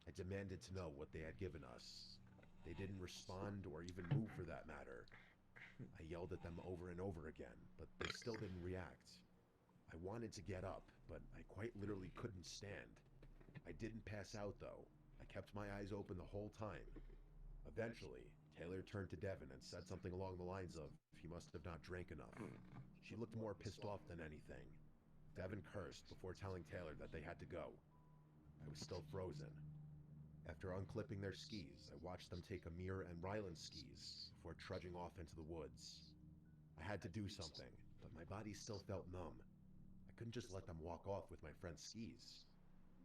I demanded to know what they had given us. They didn't respond or even move for that matter. I yelled at them over and over again, but they still didn't react. I wanted to get up, but I quite literally couldn't stand. I didn't pass out though. I kept my eyes open the whole time. Eventually, Taylor turned to Devin and said something along the lines of, he must have not drank enough. She looked more pissed off than anything. Devin cursed before telling Taylor that they had to go. I was still frozen. After unclipping their skis, I watched them take Amir and Rylan's skis before trudging off into the woods. I had to do something, but my body still felt numb. I couldn't just let them walk off with my friend's skis.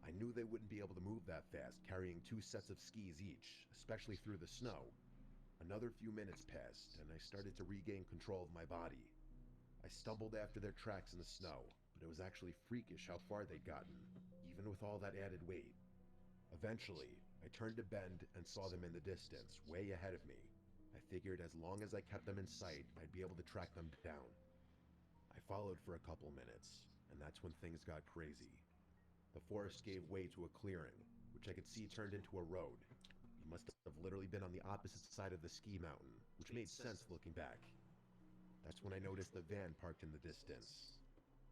I knew they wouldn't be able to move that fast, carrying 2 sets of skis each, especially through the snow. Another few minutes passed, and I started to regain control of my body. I stumbled after their tracks in the snow, but it was actually freakish how far they'd gotten, even with all that added weight. Eventually, I turned a bend and saw them in the distance, way ahead of me. I figured as long as I kept them in sight, I'd be able to track them down. I followed for a couple minutes, and that's when things got crazy. The forest gave way to a clearing, which I could see turned into a road. We must have literally been on the opposite side of the ski mountain, which made sense looking back. That's when I noticed the van parked in the distance.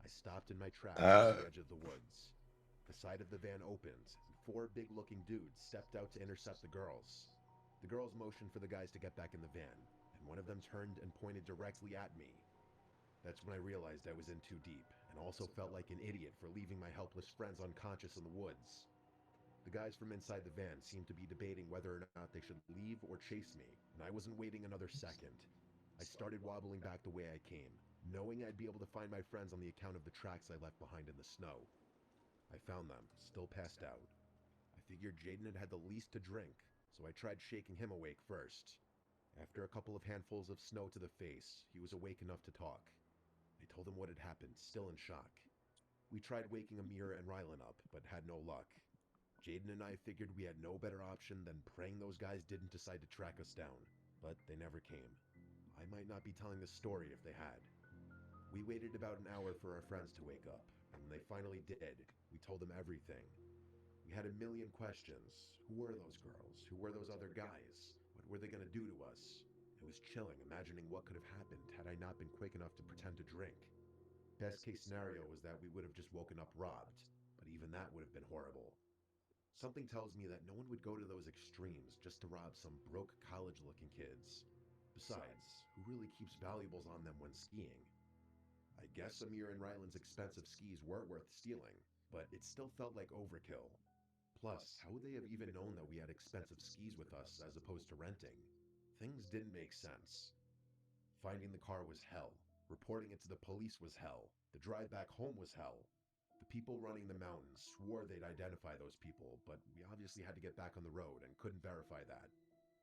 I stopped in my tracks at the edge of the woods. The side of the van opened, and 4 big-looking dudes stepped out to intercept the girls. The girls motioned for the guys to get back in the van, and one of them turned and pointed directly at me. That's when I realized I was in too deep, and also felt like an idiot for leaving my helpless friends unconscious in the woods. The guys from inside the van seemed to be debating whether or not they should leave or chase me, and I wasn't waiting another second. I started wobbling back the way I came, knowing I'd be able to find my friends on the account of the tracks I left behind in the snow. I found them, still passed out. I figured Jaden had had the least to drink, so I tried shaking him awake first. After a couple of handfuls of snow to the face, he was awake enough to talk. I told him what had happened, still in shock. We tried waking Amir and Rylan up, but had no luck. Jaden and I figured we had no better option than praying those guys didn't decide to track us down, but they never came. I might not be telling the story if they had. We waited about an hour for our friends to wake up, and when they finally did, we told them everything. We had a million questions. Who were those girls? Who were those other guys? What were they going to do to us? It was chilling imagining what could have happened had I not been quick enough to pretend to drink. Best case scenario was that we would have just woken up robbed, but even that would have been horrible. Something tells me that no one would go to those extremes just to rob some broke college-looking kids. Besides, who really keeps valuables on them when skiing? I guess Amir and Ryland's expensive skis were worth stealing, but it still felt like overkill. Plus, how would they have even known that we had expensive skis with us as opposed to renting? Things didn't make sense. Finding the car was hell. Reporting it to the police was hell. The drive back home was hell. The people running the mountains swore they'd identify those people, but we obviously had to get back on the road and couldn't verify that.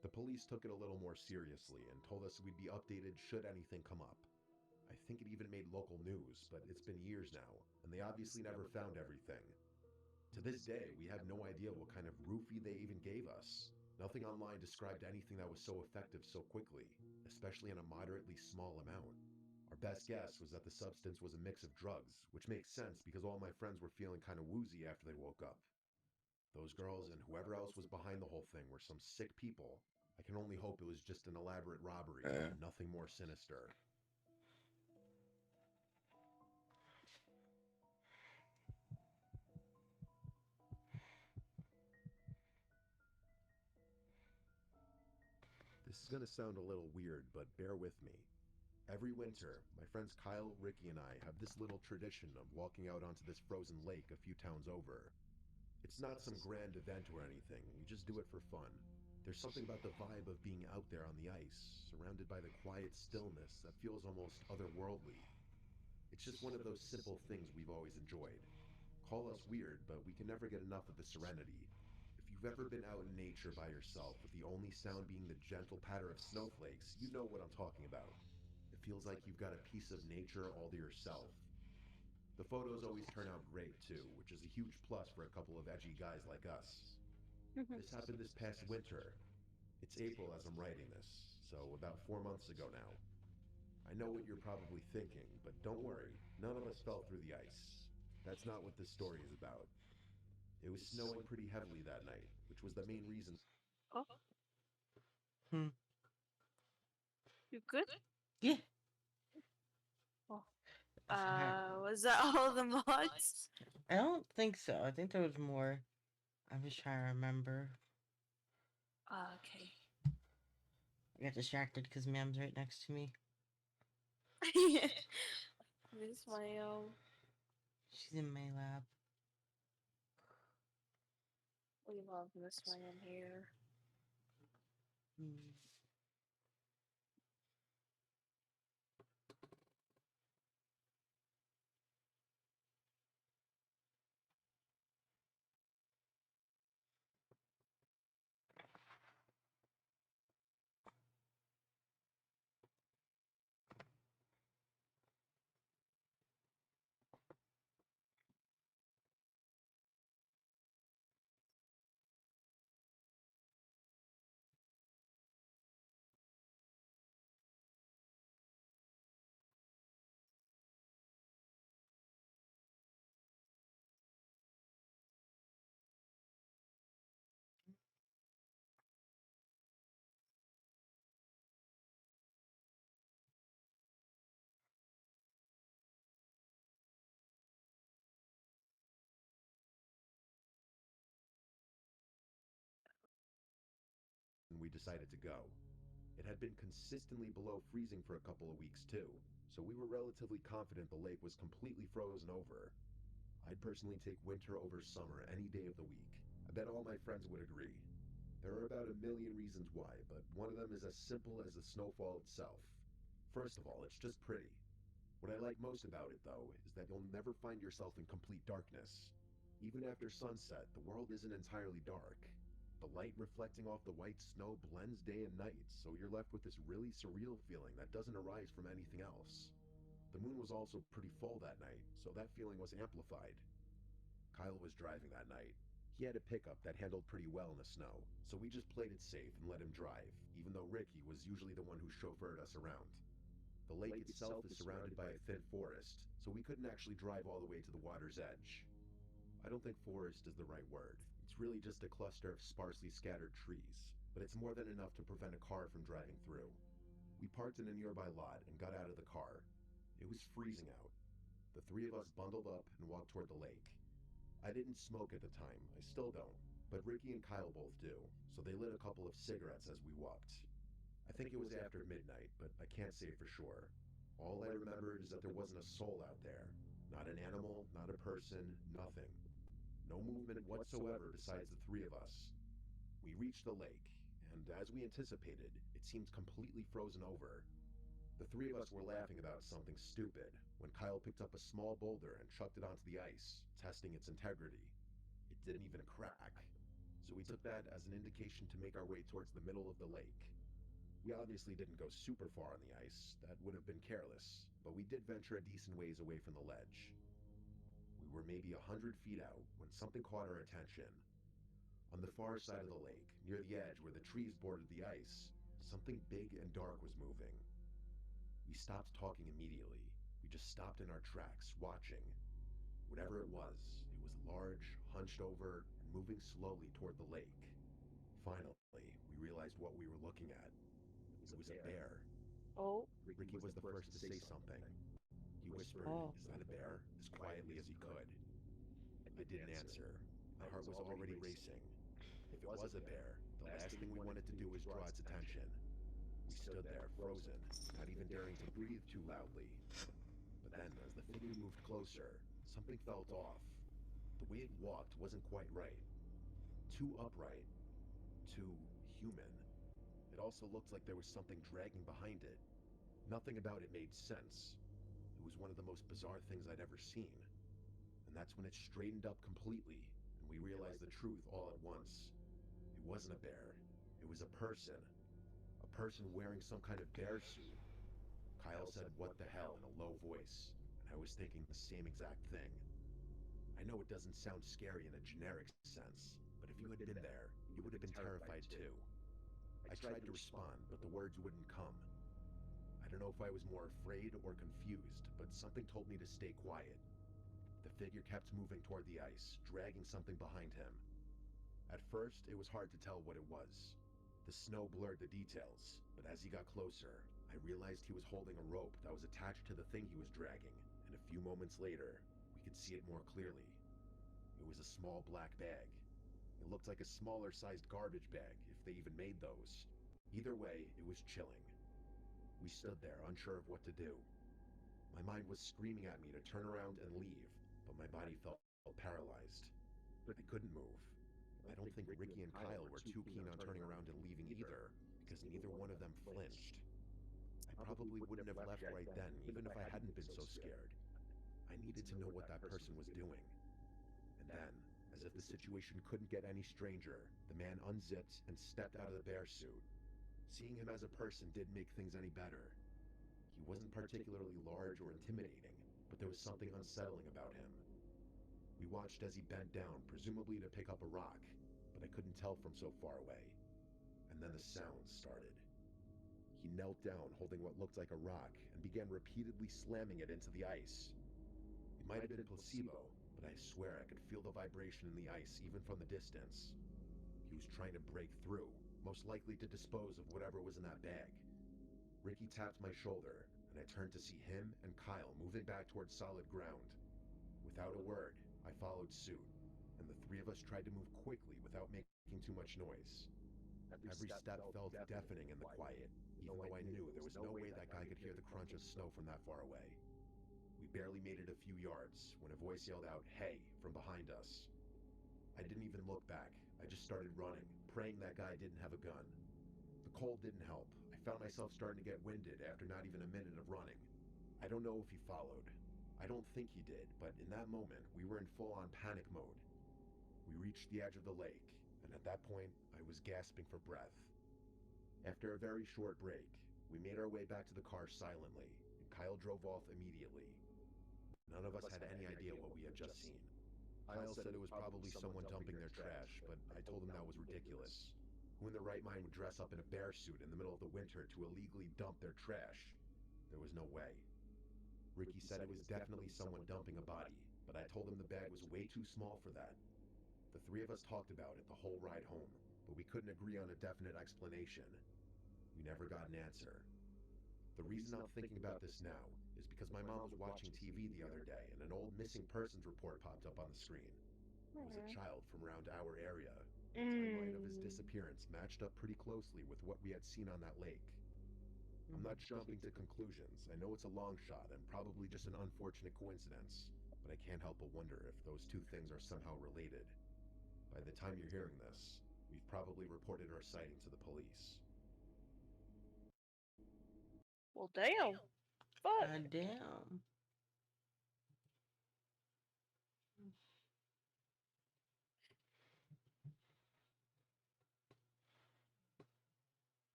The police took it a little more seriously and told us we'd be updated should anything come up. I think it even made local news, but it's been years now, and they obviously never found everything. To this day, we have no idea what kind of roofie they even gave us. Nothing online described anything that was so effective so quickly, especially in a moderately small amount. Our best guess was that the substance was a mix of drugs, which makes sense because all my friends were feeling kind of woozy after they woke up. Those girls and whoever else was behind the whole thing were some sick people. I can only hope it was just an elaborate robbery, nothing more sinister. This is going to sound a little weird, but bear with me. Every winter, my friends Kyle, Ricky, and I have this little tradition of walking out onto this frozen lake a few towns over. It's not some grand event or anything, we just do it for fun. There's something about the vibe of being out there on the ice, surrounded by the quiet stillness that feels almost otherworldly. It's just one of those simple things we've always enjoyed. Call us weird, but we can never get enough of the serenity. If you've ever been out in nature by yourself with the only sound being the gentle patter of snowflakes, you know what I'm talking about. It feels like you've got a piece of nature all to yourself. The photos always turn out great too, which is a huge plus for a couple of edgy guys like us. This happened this past winter. It's April as I'm writing this, so about 4 months ago now. I know what you're probably thinking, but don't worry, none of us fell through the ice. That's not what this story is about. It was snowing pretty heavily that night, which was the main reason. Oh, Hmm. you good? Yeah. Oh. Sorry. Was that all the mods? I don't think so. I think there was more. I'm just trying to remember. Okay. I got distracted because Mam's right next to me. Miss my She's in my lap. We love Miss Maya here. Hmm. We decided to go. It had been consistently below freezing for a couple of weeks too, so we were relatively confident the lake was completely frozen over. I'd personally take winter over summer any day of the week. I bet all my friends would agree. There are about a million reasons why, but one of them is as simple as the snowfall itself. First of all, it's just pretty. What I like most about it, though, is that you'll never find yourself in complete darkness. Even after sunset, the world isn't entirely dark. The light reflecting off the white snow blends day and night, so you're left with this really surreal feeling that doesn't arise from anything else. The moon was also pretty full that night, so that feeling was amplified. Kyle was driving that night. He had a pickup that handled pretty well in the snow, so we just played it safe and let him drive, even though Ricky was usually the one who chauffeured us around. The lake itself is surrounded by a thin forest, so we couldn't actually drive all the way to the water's edge. I don't think forest is the right word. It's really just a cluster of sparsely scattered trees, but it's more than enough to prevent a car from driving through. We parked in a nearby lot and got out of the car. It was freezing out. The three of us bundled up and walked toward the lake. I didn't smoke at the time, I still don't, but Ricky and Kyle both do, so they lit a couple of cigarettes as we walked. I think it was after midnight, but I can't say for sure. All I remembered is that there wasn't a soul out there. Not an animal, not a person, nothing. No movement whatsoever besides the three of us. We reached the lake, and as we anticipated, it seemed completely frozen over. The three of us were laughing about something stupid when Kyle picked up a small boulder and chucked it onto the ice, testing its integrity. It didn't even crack, so we took that as an indication to make our way towards the middle of the lake. We obviously didn't go super far on the ice, that would have been careless, but we did venture a decent ways away from the ledge. We were maybe 100 feet out when something caught our attention. On the far side of the lake, near the edge where the trees bordered the ice, something big and dark was moving. We stopped talking immediately. We just stopped in our tracks, watching. Whatever it was large, hunched over, and moving slowly toward the lake. Finally, we realized what we were looking at. It was a bear. Oh. Ricky was the first to say something. He whispered, "Is that a bear?" as quietly as he could. I didn't answer. My heart was already racing. If it was a bear, the last thing we wanted to do was draw its attention. We stood there, frozen, not even daring to breathe too loudly. But then, as the figure moved closer, something felt off. The way it walked wasn't quite right. Too upright. Too human. It also looked like there was something dragging behind it. Nothing about it made sense. It was one of the most bizarre things I'd ever seen. And that's when it straightened up completely, and we realized the truth all at once. It wasn't a bear. It was a person. A person wearing some kind of bear suit. Kyle said, "What the hell," in a low voice, and I was thinking the same exact thing. I know it doesn't sound scary in a generic sense, but if you had been there, you would have been terrified too. I tried to respond, but the words wouldn't come. I don't know if I was more afraid or confused, but something told me to stay quiet. The figure kept moving toward the ice, dragging something behind him. At first, it was hard to tell what it was. The snow blurred the details, but as he got closer, I realized he was holding a rope that was attached to the thing he was dragging, and a few moments later, we could see it more clearly. It was a small black bag. It looked like a smaller sized garbage bag, if they even made those. Either way, it was chilling. We stood there, unsure of what to do. My mind was screaming at me to turn around and leave, but my body felt paralyzed. I couldn't move. I don't think Ricky and Kyle were too keen on turning around and leaving either, because neither one of them flinched. I probably wouldn't have left right then, even if I hadn't been so scared. I needed to know what that person was doing. And then, as if the situation couldn't get any stranger, the man unzipped and stepped out of the bear suit. Seeing him as a person didn't make things any better. He wasn't particularly large or intimidating, but there was something unsettling about him. We watched as he bent down, presumably to pick up a rock, but I couldn't tell from so far away. And then the sounds started. He knelt down, holding what looked like a rock, and began repeatedly slamming it into the ice. It might have been placebo, but I swear I could feel the vibration in the ice even from the distance. He was trying to break through, most likely to dispose of whatever was in that bag. Ricky tapped my shoulder, and I turned to see him and Kyle moving back towards solid ground. Without a word, I followed suit, and the three of us tried to move quickly without making too much noise. Every step felt deafening in the quiet, even though I knew there was no way that guy could hear the crunch of snow from that far away. We barely made it a few yards when a voice yelled out, "Hey," from behind us. I didn't even look back. I just started running, praying that guy didn't have a gun. The cold didn't help. I found myself starting to get winded after not even a minute of running. I don't know if he followed. I don't think he did, but in that moment, we were in full-on panic mode. We reached the edge of the lake, and at that point, I was gasping for breath. After a very short break, we made our way back to the car silently, and Kyle drove off immediately. None of us had any idea what we had just seen. Kyle said it was probably someone dumping their trash, but I told him that was ridiculous. Who in their right mind would dress up in a bear suit in the middle of the winter to illegally dump their trash? There was no way. Ricky said it was definitely someone dumping a body, but I told him the bag was way too small for that. The three of us talked about it the whole ride home, but we couldn't agree on a definite explanation. We never got an answer. The reason I'm thinking about this now is because my mom was watching TV the other day and an old missing persons report popped up on the screen. It was a child from around our area. The timeline of his disappearance matched up pretty closely with what we had seen on that lake. I'm not jumping to conclusions. I know it's a long shot and probably just an unfortunate coincidence, but I can't help but wonder if those two things are somehow related. By the time you're hearing this, we've probably reported our sighting to the police. Well, damn. Fuck. Damn.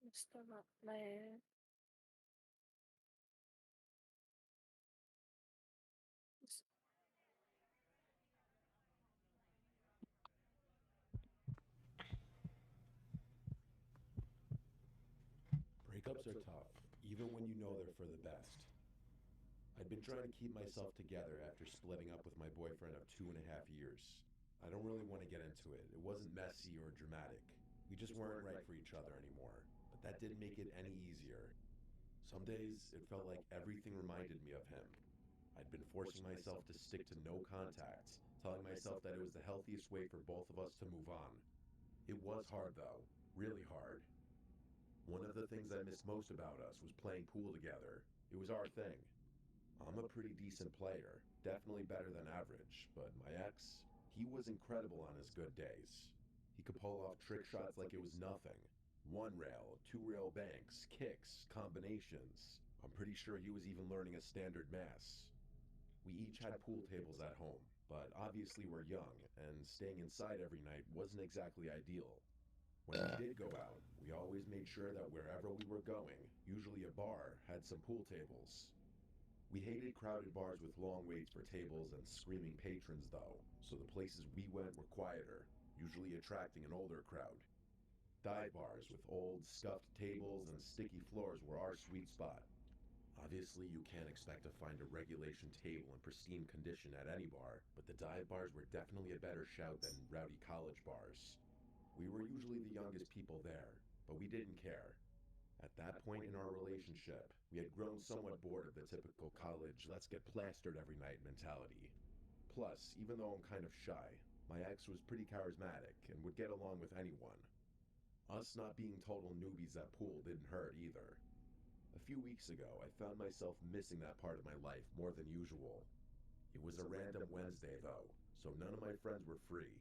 Mr. Man. Breakups are tough, even when you know they're for the best. I'd been trying to keep myself together after splitting up with my boyfriend of 2.5 years. I don't really want to get into it. It wasn't messy or dramatic. We just weren't right for each other anymore. But that didn't make it any easier. Some days, it felt like everything reminded me of him. I'd been forcing myself to stick to no contact, telling myself that it was the healthiest way for both of us to move on. It was hard though, really hard. One of the things I missed most about us was playing pool together. It was our thing. I'm a pretty decent player, definitely better than average, but my ex, he was incredible on his good days. He could pull off trick shots like it was nothing. One rail, two rail banks, kicks, combinations. I'm pretty sure he was even learning a standard mass. We each had pool tables at home, but obviously we're young, and staying inside every night wasn't exactly ideal. When we did go out, we always made sure that wherever we were going, usually a bar, had some pool tables. We hated crowded bars with long waits for tables and screaming patrons though, so the places we went were quieter, usually attracting an older crowd. Dive bars with old, scuffed tables and sticky floors were our sweet spot. Obviously, you can't expect to find a regulation table in pristine condition at any bar, but the dive bars were definitely a better shout than rowdy college bars. We were usually the youngest people there, but we didn't care. At that point in our relationship, we had grown somewhat bored of the typical college, let's get plastered every night mentality. Plus, even though I'm kind of shy, my ex was pretty charismatic and would get along with anyone. Us not being total newbies at pool didn't hurt either. A few weeks ago, I found myself missing that part of my life more than usual. It was a random Wednesday though, so none of my friends were free.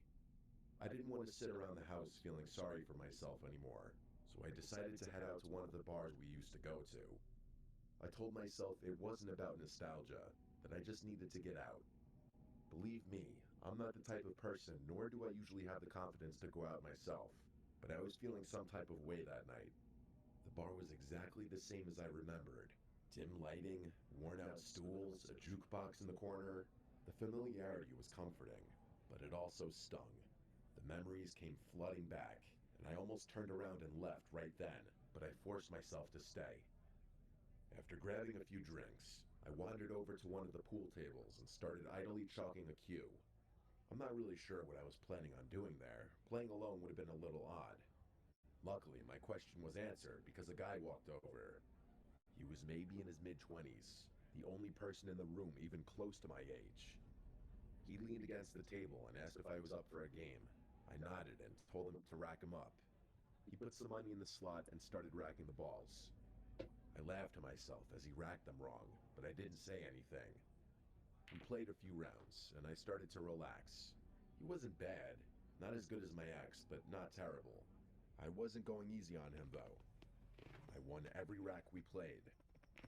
I didn't want to sit around the house feeling sorry for myself anymore, so I decided to head out to one of the bars we used to go to. I told myself it wasn't about nostalgia, that I just needed to get out. Believe me, I'm not the type of person, nor do I usually have the confidence to go out myself, but I was feeling some type of way that night. The bar was exactly the same as I remembered. Dim lighting, worn out stools, a jukebox in the corner. The familiarity was comforting, but it also stung. The memories came flooding back, and I almost turned around and left right then, but I forced myself to stay. After grabbing a few drinks, I wandered over to one of the pool tables and started idly chalking a cue. I'm not really sure what I was planning on doing there. Playing alone would have been a little odd. Luckily, my question was answered because a guy walked over. He was maybe in his mid-20s, the only person in the room even close to my age. He leaned against the table and asked if I was up for a game. I nodded and told him to rack him up. He put some money in the slot and started racking the balls. I laughed to myself as he racked them wrong, but I didn't say anything. We played a few rounds, and I started to relax. He wasn't bad, not as good as my ex, but not terrible. I wasn't going easy on him though. I I won every rack we played.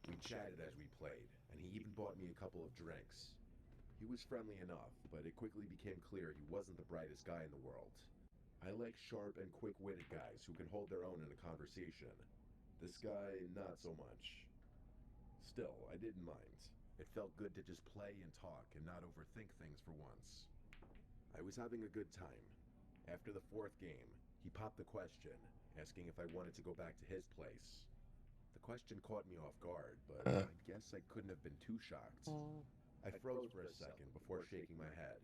We chatted as we played, and he even bought me a couple of drinks. He was friendly enough, but it quickly became clear he wasn't the brightest guy in the world. I like sharp and quick-witted guys who can hold their own in a conversation. This guy, not so much. Still, I didn't mind. It felt good to just play and talk and not overthink things for once. I was having a good time. After the 4th game, he popped the question, asking if I wanted to go back to his place. The question caught me off guard, but I guess I couldn't have been too shocked. I froze for a second before shaking my head.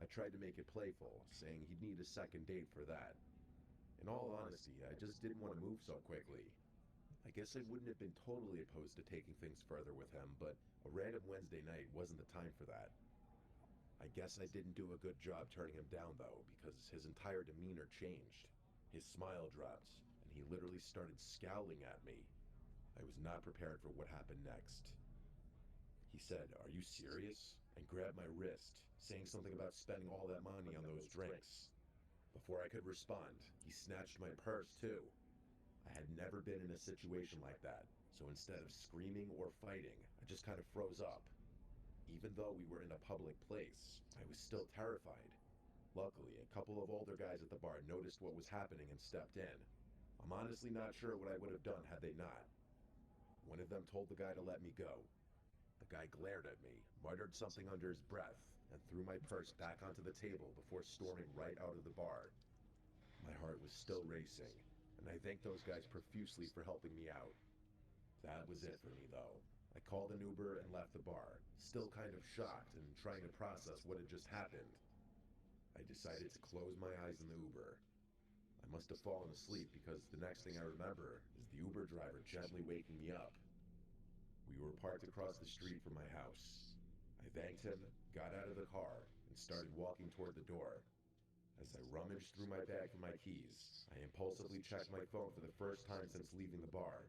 I tried to make it playful, saying he'd need a second date for that. In all honesty, I just didn't want to move so quickly. I guess I wouldn't have been totally opposed to taking things further with him, but a random Wednesday night wasn't the time for that. I guess I didn't do a good job turning him down, though, because his entire demeanor changed. His smile dropped, and he literally started scowling at me. I was not prepared for what happened next. He said, "Are you serious?" and grabbed my wrist, saying something about spending all that money on those drinks. Before I could respond, he snatched my purse, too. I had never been in a situation like that, so instead of screaming or fighting, I just kind of froze up. Even though we were in a public place, I was still terrified. Luckily, a couple of older guys at the bar noticed what was happening and stepped in. I'm honestly not sure what I would have done had they not. One of them told the guy to let me go. The guy glared at me, muttered something under his breath, and threw my purse back onto the table before storming right out of the bar. My heart was still racing, and I thanked those guys profusely for helping me out. That was it for me, though. I called an Uber and left the bar, still kind of shocked and trying to process what had just happened. I decided to close my eyes in the Uber. I must have fallen asleep because the next thing I remember is the Uber driver gently waking me up. We were parked across the street from my house. I thanked him, got out of the car, and started walking toward the door. As I rummaged through my bag for my keys, I impulsively checked my phone for the first time since leaving the bar.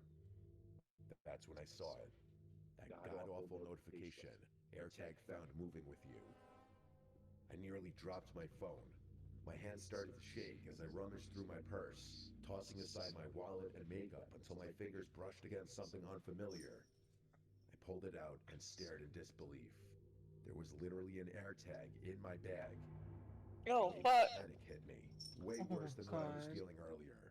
That's when I saw it. That god-awful notification, AirTag found moving with you. I nearly dropped my phone. My hands started to shake as I rummaged through my purse, tossing aside my wallet and makeup until my fingers brushed against something unfamiliar. I pulled it out and stared in disbelief. There was literally an AirTag in my bag. Oh, Big fuck. panic hit me, way worse than what I was feeling earlier.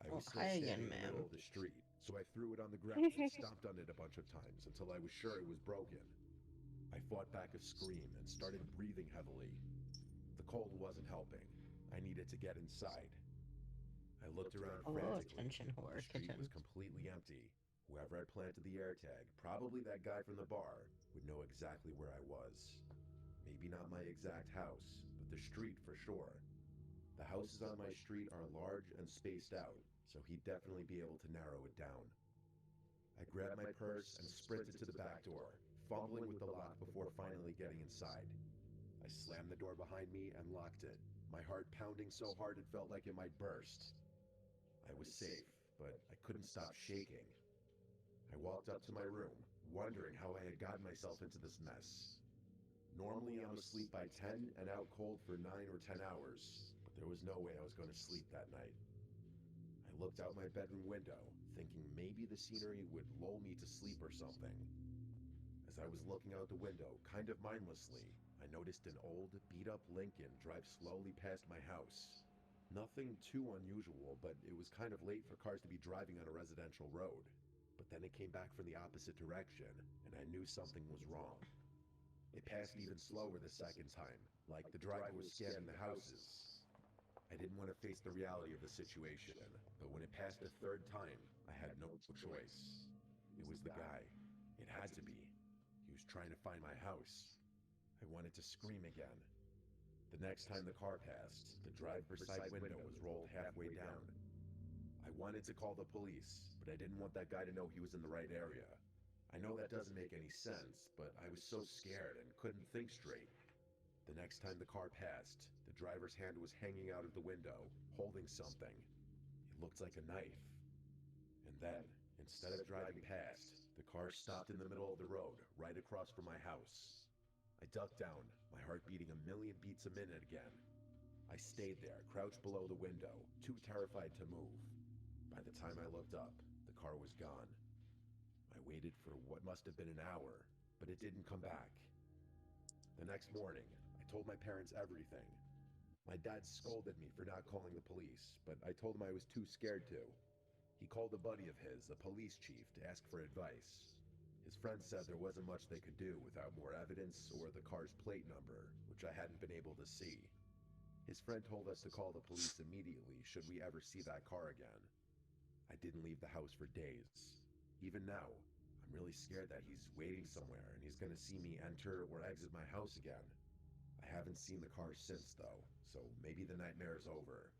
I was still hi standing again, in the middle ma'am. of the street, so I threw it on the ground and stomped on it a bunch of times until I was sure it was broken. I fought back a scream and started breathing heavily. The cold wasn't helping. I needed to get inside. I looked around Hello, frantically. attention The whore street kitten. was completely empty. Whoever had planted the AirTag, probably that guy from the bar, would know exactly where I was. Maybe not my exact house, but the street for sure. The houses on my street are large and spaced out, so he'd definitely be able to narrow it down. I grabbed my purse and sprinted to the back door, fumbling with the lock before finally getting inside. I slammed the door behind me and locked it, my heart pounding so hard it felt like it might burst. I was safe, but I couldn't stop shaking. I walked up to my room, wondering how I had gotten myself into this mess. Normally I'm asleep by 10 and out cold for 9 or 10 hours, but there was no way I was going to sleep that night. I looked out my bedroom window, thinking maybe the scenery would lull me to sleep or something. As I was looking out the window, kind of mindlessly, I noticed an old, beat-up Lincoln drive slowly past my house. Nothing too unusual, but it was kind of late for cars to be driving on a residential road. But then it came back from the opposite direction, and I knew something was wrong. It passed even slower the second time, like the driver was scanning the houses. I didn't want to face the reality of the situation, but when it passed a third time, I had no choice. It was the guy. It had to be. He was trying to find my house. I wanted to scream again. The next time the car passed, the driver's side window was rolled halfway down. I wanted to call the police, but I didn't want that guy to know he was in the right area. I know that doesn't make any sense, but I was so scared and couldn't think straight. The next time the car passed, the driver's hand was hanging out of the window, holding something. It looked like a knife. And then, instead of driving past, the car stopped in the middle of the road, right across from my house. I ducked down, my heart beating a million beats a minute again. I stayed there, crouched below the window, too terrified to move. By the time I looked up, car was gone. I waited for what must have been an hour, but it didn't come back. The next morning, I told my parents everything. My dad scolded me for not calling the police, but I told him I was too scared to. He called a buddy of his, a police chief, to ask for advice. His friend said there wasn't much they could do without more evidence or the car's plate number, which I hadn't been able to see. His friend told us to call the police immediately should we ever see that car again. I didn't leave the house for days. Even now, I'm really scared that he's waiting somewhere and he's gonna see me enter or exit my house again. I haven't seen the car since, though, so maybe the nightmare's over.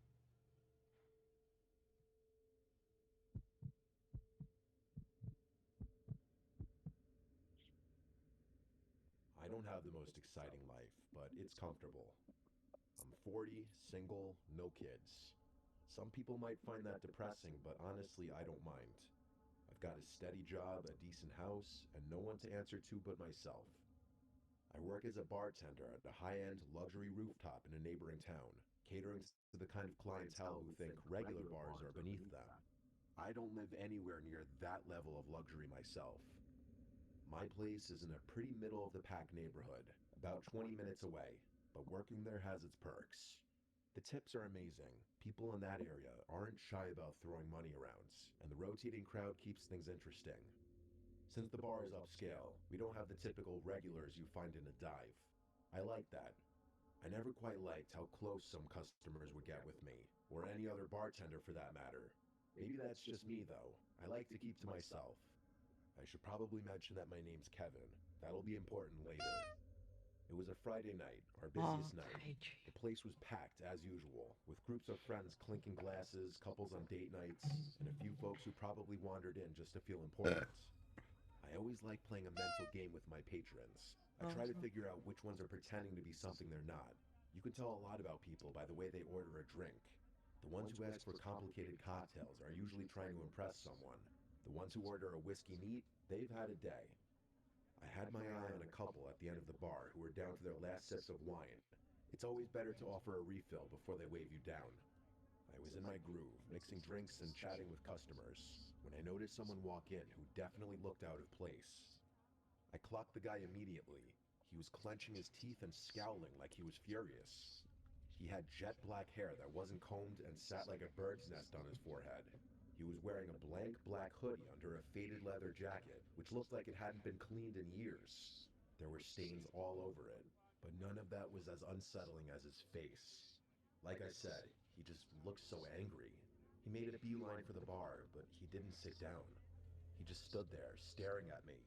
I don't have the most exciting life, but it's comfortable. I'm 40, single, no kids. Some people might find that depressing, but honestly, I don't mind. I've got a steady job, a decent house, and no one to answer to but myself. I work as a bartender at a high-end luxury rooftop in a neighboring town, catering to the kind of clientele who think regular bars are beneath them. I don't live anywhere near that level of luxury myself. My place is in a pretty middle-of-the-pack neighborhood, about 20 minutes away, but working there has its perks. The tips are amazing. People in that area aren't shy about throwing money around, and the rotating crowd keeps things interesting. Since the bar is upscale, we don't have the typical regulars you find in a dive. I like that. I never quite liked how close some customers would get with me, or any other bartender for that matter. Maybe that's just me, though. I like to keep to myself. I should probably mention that my name's Kevin. That'll be important later. It was a Friday night, our busiest night. The place was packed, as usual, with groups of friends clinking glasses, couples on date nights, and a few folks who probably wandered in just to feel important. I always like playing a mental game with my patrons. I try to figure out which ones are pretending to be something they're not. You can tell a lot about people by the way they order a drink. The ones who ask for complicated cocktails are usually trying to impress someone. The ones who order a whiskey neat, they've had a day. I had my eye on a couple at the end of the bar who were down to their last sips of wine. It's always better to offer a refill before they wave you down. I was in my groove, mixing drinks and chatting with customers, when I noticed someone walk in who definitely looked out of place. I clocked the guy immediately. He was clenching his teeth and scowling like he was furious. He had jet black hair that wasn't combed and sat like a bird's nest on his forehead. He was wearing a blank black hoodie under a faded leather jacket, which looked like it hadn't been cleaned in years. There were stains all over it, but none of that was as unsettling as his face. Like I said, he just looked so angry. He made a beeline for the bar, but he didn't sit down. He just stood there, staring at me.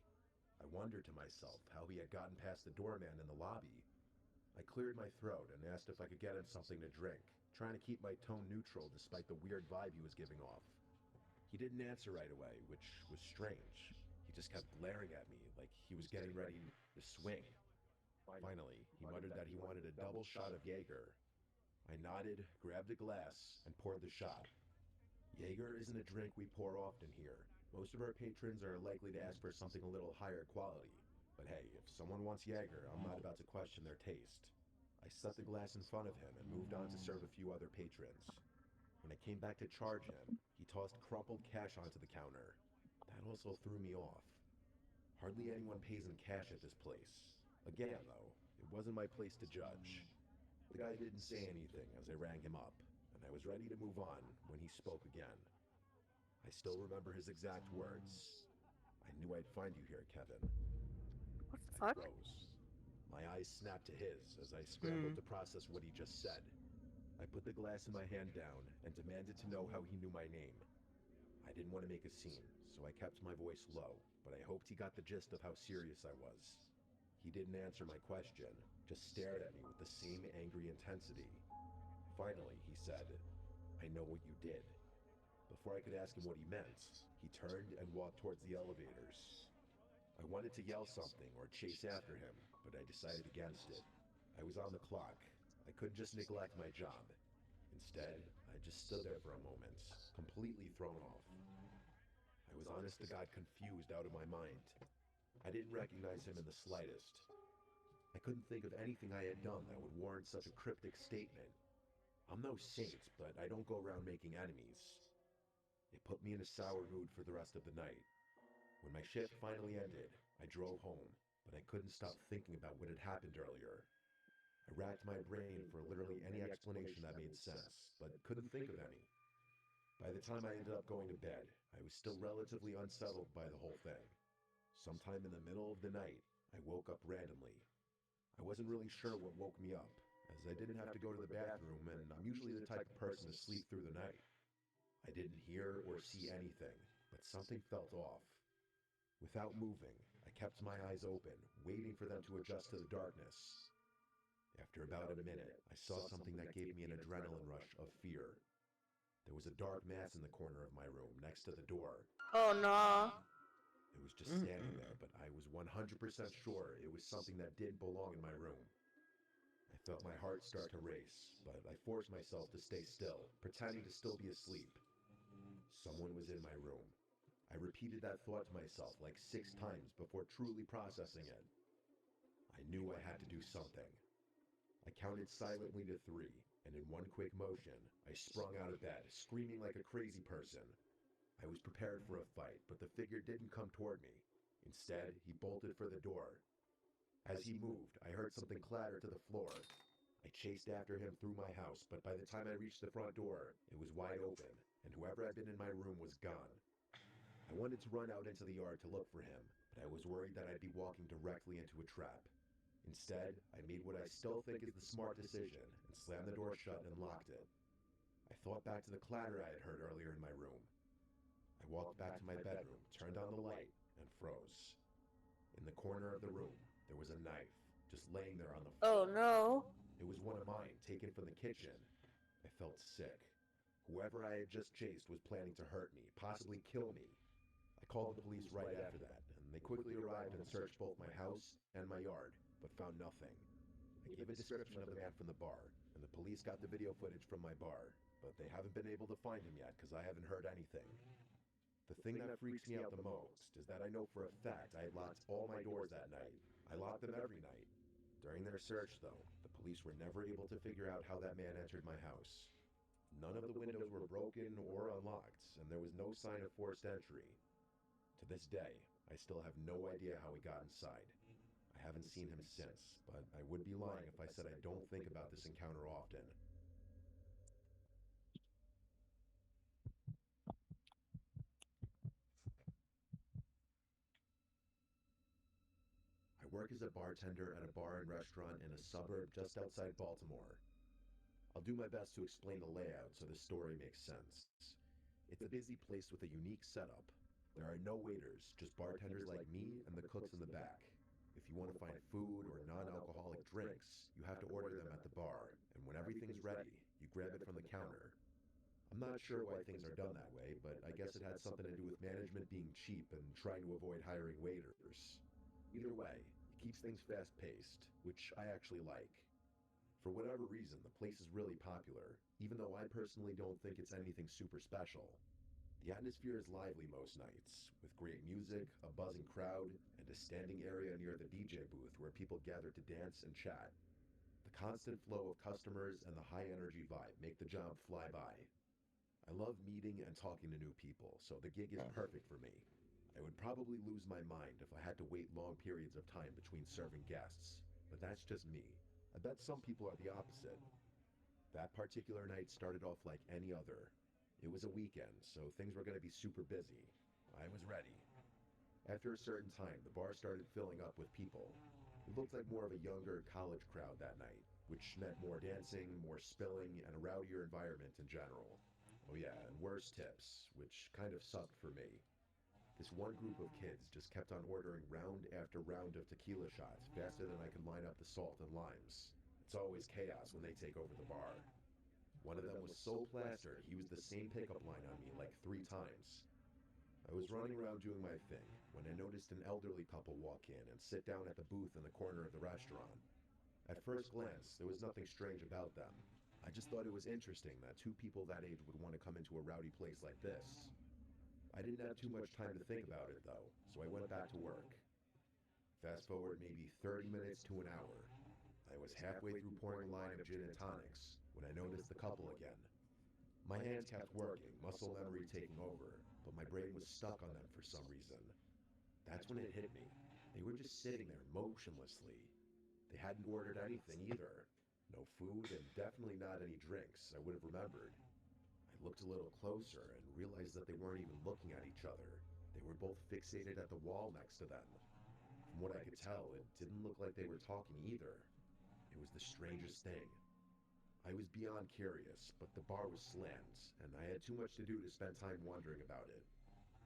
I wondered to myself how he had gotten past the doorman in the lobby. I cleared my throat and asked if I could get him something to drink, trying to keep my tone neutral despite the weird vibe he was giving off. He didn't answer right away, which was strange. He just kept glaring at me like he was getting ready to swing. Finally, he muttered that he wanted a double shot of Jaeger. I nodded, grabbed a glass, and poured the shot. Jaeger isn't a drink we pour often here. Most of our patrons are likely to ask for something a little higher quality. But hey, if someone wants Jaeger, I'm not about to question their taste. I set the glass in front of him and moved on to serve a few other patrons. When I came back to charge him, he tossed crumpled cash onto the counter. That also threw me off. Hardly anyone pays in cash at this place. Again, though, it wasn't my place to judge. The guy didn't say anything as I rang him up, and I was ready to move on when he spoke again. I still remember his exact words. I knew I'd find you here, Kevin. What the I fuck? froze. My eyes snapped to his as I scrambled to process what he just said. I put the glass in my hand down and demanded to know how he knew my name. I didn't want to make a scene, so I kept my voice low, but I hoped he got the gist of how serious I was. He didn't answer my question, just stared at me with the same angry intensity. Finally, he said, "I know what you did." Before I could ask him what he meant, he turned and walked towards the elevators. I wanted to yell something or chase after him, but I decided against it. I was on the clock. I couldn't just neglect my job. Instead, I just stood there for a moment, completely thrown off. I was honest to God confused out of my mind. I didn't recognize him in the slightest. I couldn't think of anything I had done that would warrant such a cryptic statement. I'm no saint, but I don't go around making enemies. It put me in a sour mood for the rest of the night. When my shift finally ended, I drove home, but I couldn't stop thinking about what had happened earlier. I racked my brain for literally any explanation that made sense, but couldn't think of any. By the time I ended up going to bed, I was still relatively unsettled by the whole thing. Sometime in the middle of the night, I woke up randomly. I wasn't really sure what woke me up, as I didn't have to go to the bathroom, and I'm usually the type of person to sleep through the night. I didn't hear or see anything, but something felt off. Without moving, I kept my eyes open, waiting for them to adjust to the darkness. After about a minute, I saw something that gave me an adrenaline rush of fear. There was a dark mass in the corner of my room, next to the door. Oh no. It was just standing there, but I was 100% sure it was something that didn't belong in my room. I felt my heart start to race, but I forced myself to stay still, pretending to still be asleep. Someone was in my room. I repeated that thought to myself like 6 times before truly processing it. I knew I had to do something. I counted silently to 3, and in one quick motion, I sprung out of bed, screaming like a crazy person. I was prepared for a fight, but the figure didn't come toward me. Instead, he bolted for the door. As he moved, I heard something clatter to the floor. I chased after him through my house, but by the time I reached the front door, it was wide open, and whoever had been in my room was gone. I wanted to run out into the yard to look for him, but I was worried that I'd be walking directly into a trap. Instead, I made what I still think is the smart decision and slammed the door shut and locked it. I thought back to the clatter I had heard earlier in my room. I walked back to my bedroom, turned on the light, and froze. In the corner of the room, there was a knife, just laying there on the Oh floor. no. It was one of mine, taken from the kitchen. I felt sick. Whoever I had just chased was planning to hurt me, possibly kill me. I called the police right after that, and they quickly arrived and searched both my house and my yard, but found nothing. I gave a description of the man from the bar, and the police got the video footage from my bar, but they haven't been able to find him yet because I haven't heard anything. The thing that freaks me out the most is that I know for a fact I had locked all my doors that night. I locked them every night. During their search, though, the police were never able to figure out how that man entered my house. None of the windows were broken or unlocked, and there was no sign of forced entry. To this day, I still have no idea how he got inside. I haven't seen him since, but I would be lying if I said I don't think about this encounter often. I work as a bartender at a bar and restaurant in a suburb just outside Baltimore. I'll do my best to explain the layout so the story makes sense. It's a busy place with a unique setup. There are no waiters, just bartenders like me and the cooks in the back. If you want to find food or non-alcoholic drinks, you have to order them at the bar, and when everything's ready, you grab it from the counter. I'm not sure why things are done that way, but I guess it had something to do with management being cheap and trying to avoid hiring waiters. Either way, it keeps things fast-paced, which I actually like. For whatever reason, the place is really popular, even though I personally don't think it's anything super special. The atmosphere is lively most nights, with great music, a buzzing crowd, and a standing area near the DJ booth where people gather to dance and chat. The constant flow of customers and the high energy vibe make the job fly by. I love meeting and talking to new people, so the gig is perfect for me. I would probably lose my mind if I had to wait long periods of time between serving guests, but that's just me. I bet some people are the opposite. That particular night started off like any other. It was a weekend, so things were going to be super busy. I was ready. After a certain time, the bar started filling up with people. It looked like more of a younger college crowd that night, which meant more dancing, more spilling, and a rowdier environment in general. Oh yeah, and worse tips, which kind of sucked for me. This one group of kids just kept on ordering round after round of tequila shots faster than I could line up the salt and limes. It's always chaos when they take over the bar. One of them was so plastered, he used the same pickup line on me like 3 times. I was running around doing my thing when I noticed an elderly couple walk in and sit down at the booth in the corner of the restaurant. At first glance, there was nothing strange about them. I just thought it was interesting that 2 people that age would want to come into a rowdy place like this. I didn't have too much time to think about it, though, so I went back to work. Fast forward maybe 30 minutes to an hour. I was halfway through pouring a line of gin and tonics when I noticed the couple again. My hands kept working, muscle memory taking over, but my brain was stuck on them for some reason. That's when it hit me. They were just sitting there motionlessly. They hadn't ordered anything either. No food, and definitely not any drinks, I would have remembered. I looked a little closer and realized that they weren't even looking at each other. They were both fixated at the wall next to them. From what I could tell, it didn't look like they were talking either. It was the strangest thing. I was beyond curious, but the bar was slammed, and I had too much to do to spend time wondering about it.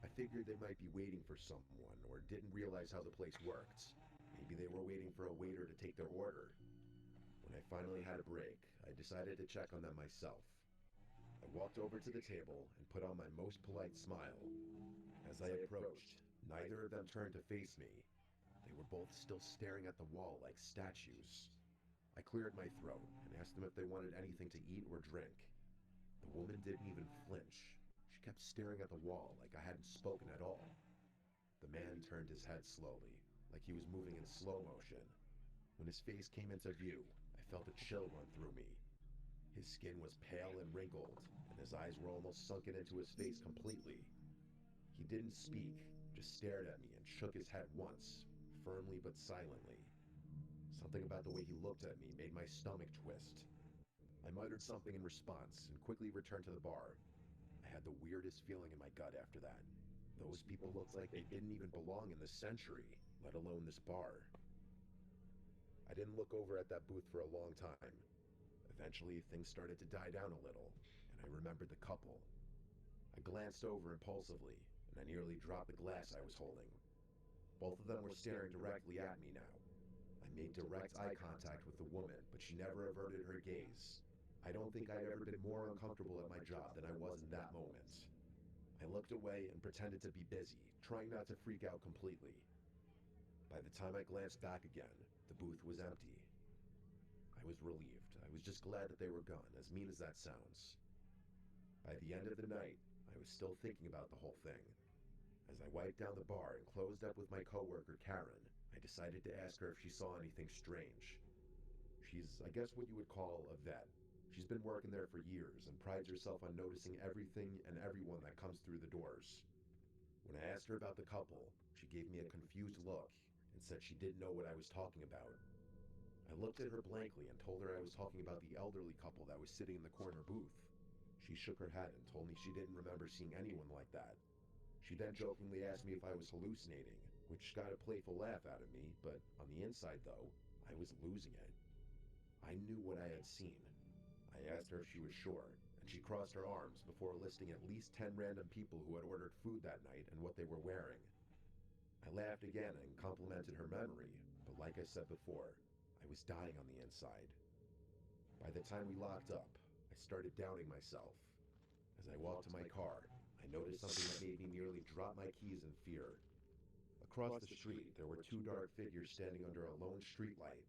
I figured they might be waiting for someone, or didn't realize how the place worked. Maybe they were waiting for a waiter to take their order. When I finally had a break, I decided to check on them myself. I walked over to the table and put on my most polite smile. As I approached, neither of them turned to face me. They were both still staring at the wall like statues. I cleared my throat and asked them if they wanted anything to eat or drink. The woman didn't even flinch. She kept staring at the wall like I hadn't spoken at all. The man turned his head slowly, like he was moving in slow motion. When his face came into view, I felt a chill run through me. His skin was pale and wrinkled, and his eyes were almost sunken into his face completely. He didn't speak, just stared at me and shook his head once, firmly but silently. Something about the way he looked at me made my stomach twist. I muttered something in response and quickly returned to the bar. I had the weirdest feeling in my gut after that. Those people looked like they didn't even belong in this century, let alone this bar. I didn't look over at that booth for a long time. Eventually, things started to die down a little, and I remembered the couple. I glanced over impulsively, and I nearly dropped the glass I was holding. Both of them were staring directly at me now. I made direct eye contact with the woman, but she never averted her gaze. I don't think I'd ever been more uncomfortable at my job than I was in that moment. I looked away and pretended to be busy, trying not to freak out completely. By the time I glanced back again, the booth was empty. I was relieved. I was just glad that they were gone, as mean as that sounds. By the end of the night, I was still thinking about the whole thing. As I wiped down the bar and closed up with my coworker Karen, I decided to ask her if she saw anything strange. She's, I guess, what you would call a vet. She's been working there for years and prides herself on noticing everything and everyone that comes through the doors. When I asked her about the couple, she gave me a confused look and said she didn't know what I was talking about. I looked at her blankly and told her I was talking about the elderly couple that was sitting in the corner booth. She shook her head and told me she didn't remember seeing anyone like that. She then jokingly asked me if I was hallucinating, which got a playful laugh out of me, but on the inside, though, I was losing it. I knew what I had seen. I asked her if she was sure, and she crossed her arms before listing at least 10 random people who had ordered food that night and what they were wearing. I laughed again and complimented her memory, but like I said before, I was dying on the inside. By the time we locked up, I started doubting myself. As I walked to my car, I noticed something that made me nearly drop my keys in fear. Across the street, there were two dark figures standing under a lone streetlight.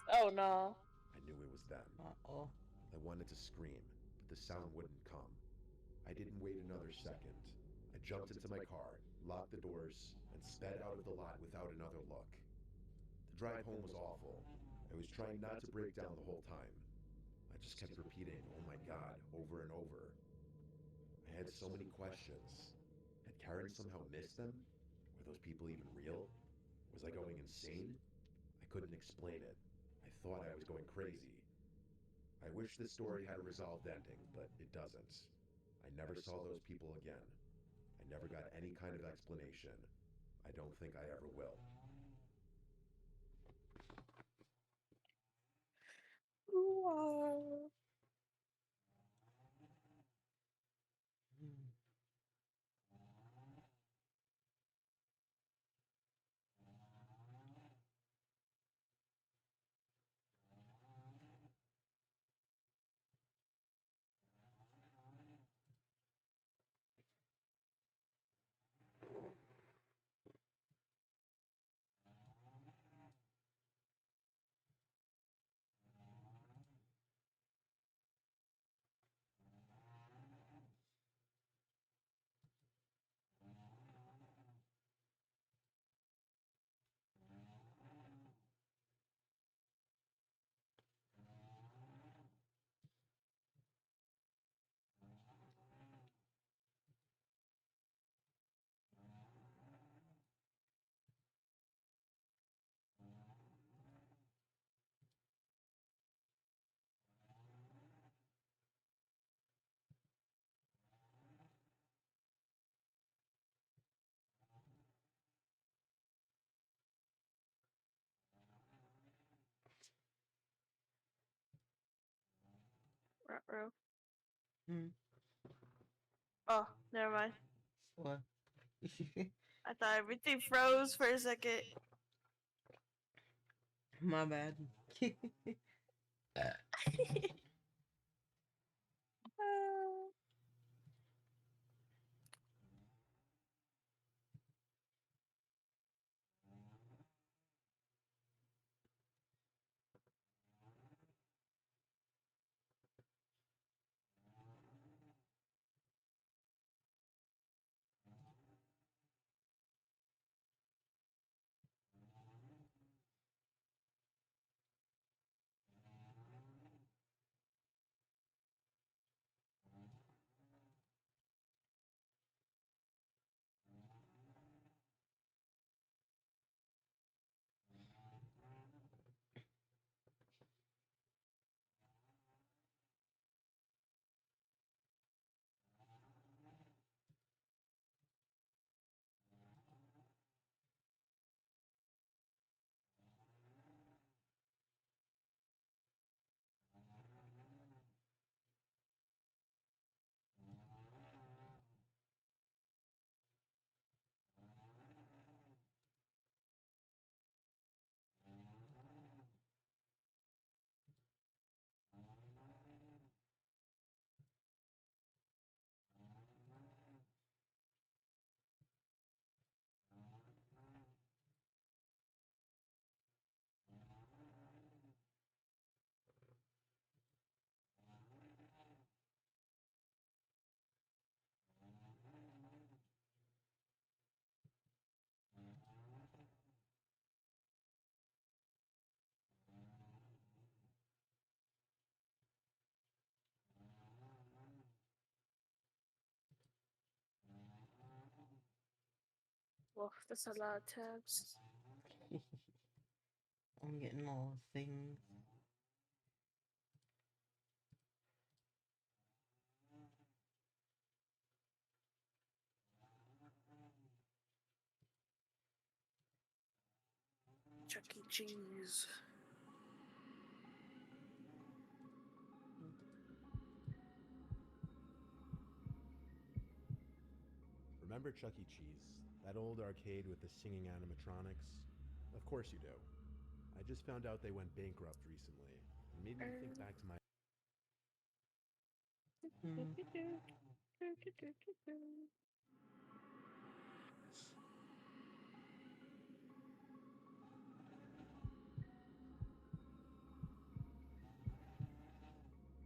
Oh no. I knew it was them. Uh-oh. I wanted to scream, but the sound wouldn't come. I didn't wait another second. I jumped into my car, locked the doors, and sped out of the lot without another look. The drive home was awful. I was trying not to break down the whole time. I just kept repeating, "Oh my God," over and over. I had so many questions. Had Karen somehow missed them? Were those people even real? Was I going insane? I couldn't explain it. I thought I was going crazy. I wish this story had a resolved ending, but it doesn't. I never saw those people again. I never got any kind of explanation. I don't think I ever will. Wow. front row. Hmm. Oh, never mind. What? I thought everything froze for a second. My bad. Whoa, that's a lot of tabs. I'm getting all the things. Chuck E. Cheese. Remember Chuck E. Cheese? That old arcade with the singing animatronics? Of course you do. I just found out they went bankrupt recently. It made me think back to my...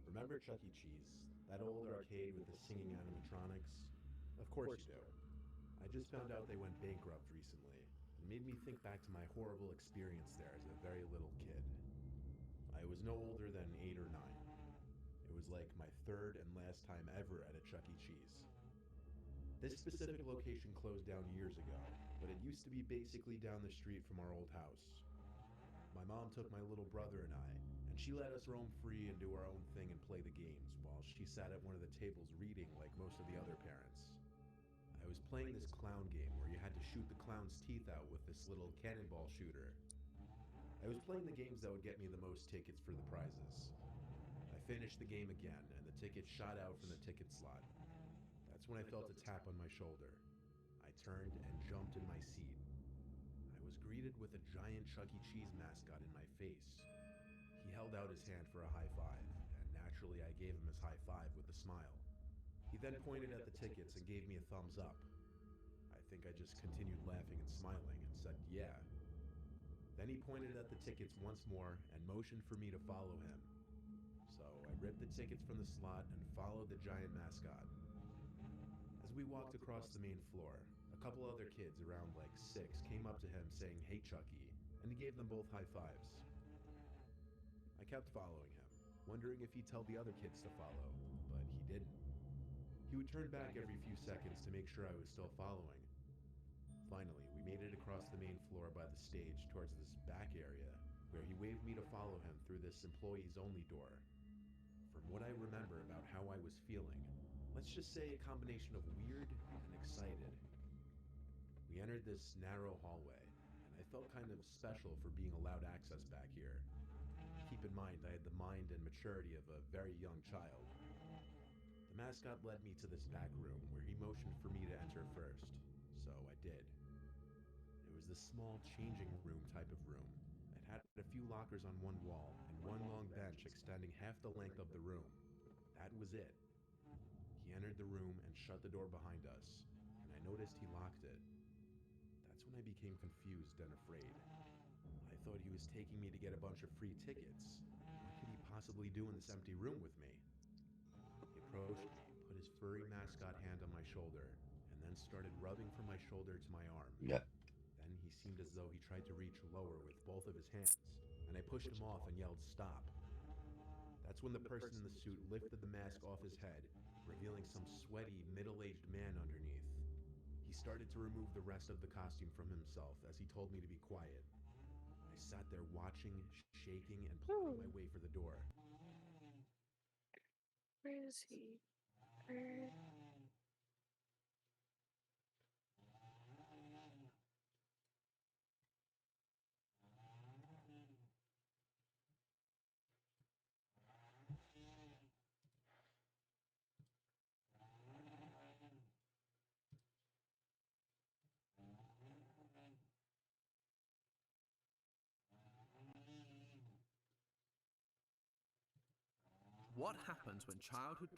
Remember Chuck E. Cheese? That old arcade with the singing animatronics? Of course you do. I just found out they went bankrupt recently. It made me think back to my horrible experience there as a very little kid. I was no older than 8 or 9. It was like my third and last time ever at a Chuck E. Cheese. This specific location closed down years ago, but it used to be basically down the street from our old house. My mom took my little brother and I, and she let us roam free and do our own thing and play the games, while she sat at one of the tables reading like most of the other parents. I was playing this clown game where you had to shoot the clown's teeth out with this little cannonball shooter. I was playing the games that would get me the most tickets for the prizes. I finished the game again, and the tickets shot out from the ticket slot. That's when I felt a tap on my shoulder. I turned and jumped in my seat. I was greeted with a giant Chuck E. Cheese mascot in my face. He held out his hand for a high five, and naturally I gave him his high five with a smile. He then pointed at the tickets and gave me a thumbs up. I think I just continued laughing and smiling and said, yeah. Then he pointed at the tickets once more and motioned for me to follow him. So I ripped the tickets from the slot and followed the giant mascot. As we walked across the main floor, a couple other kids around like 6 came up to him saying, "Hey Chucky," and he gave them both high fives. I kept following him, wondering if he'd tell the other kids to follow, but he didn't. He would turn back every few seconds to make sure I was still following. Finally, we made it across the main floor by the stage towards this back area, where he waved me to follow him through this employees-only door. From what I remember about how I was feeling, let's just say a combination of weird and excited. We entered this narrow hallway, and I felt kind of special for being allowed access back here. keep in mind I had the mind and maturity of a very young child. The mascot led me to this back room where he motioned for me to enter first, so I did. It was this small changing room type of room. It had a few lockers on one wall and one long bench extending half the length of the room. That was it. He entered the room and shut the door behind us, and I noticed he locked it. That's when I became confused and afraid. I thought he was taking me to get a bunch of free tickets. What could he possibly do in this empty room with me? He approached me, put his furry mascot hand on my shoulder, and then started rubbing from my shoulder to my arm. Yeah. Then he seemed as though he tried to reach lower with both of his hands, and I pushed him off and yelled, "Stop." That's when the person in the suit lifted the mask off his head, revealing some sweaty, middle-aged man underneath. He started to remove the rest of the costume from himself as he told me to be quiet. I sat there watching, shaking, and plotting my way for the door. Where is he? Where? What happens when childhood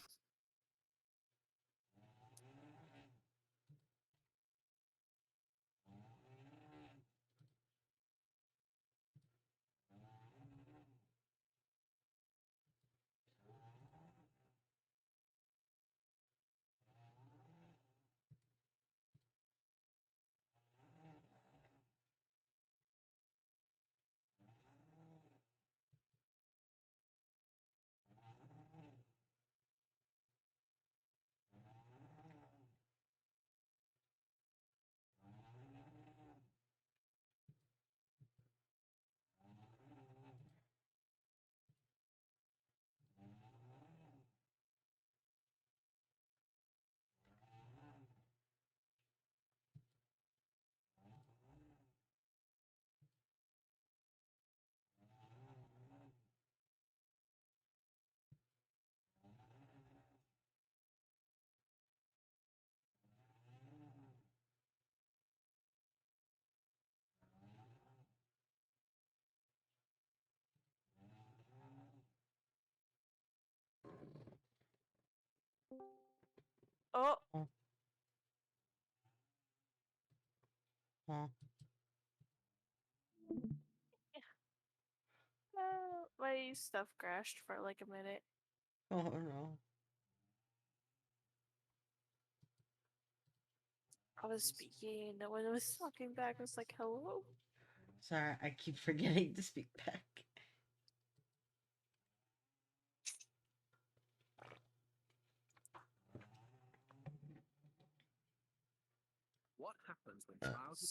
Oh. Huh. My stuff crashed for like a minute. Oh no. I was speaking, no one was talking back. I was like, hello? Sorry, I keep forgetting to speak back. What happens when childhood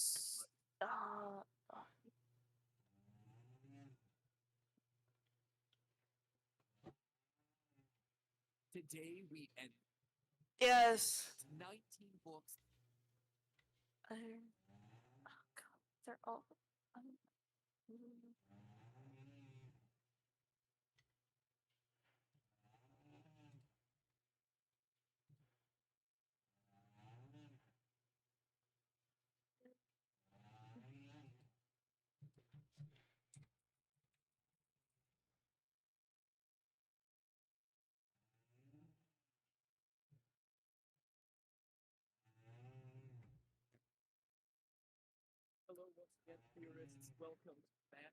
Today we end. Yes. 19 books. Oh god, they're all. Hello once again, theorists. Welcome back.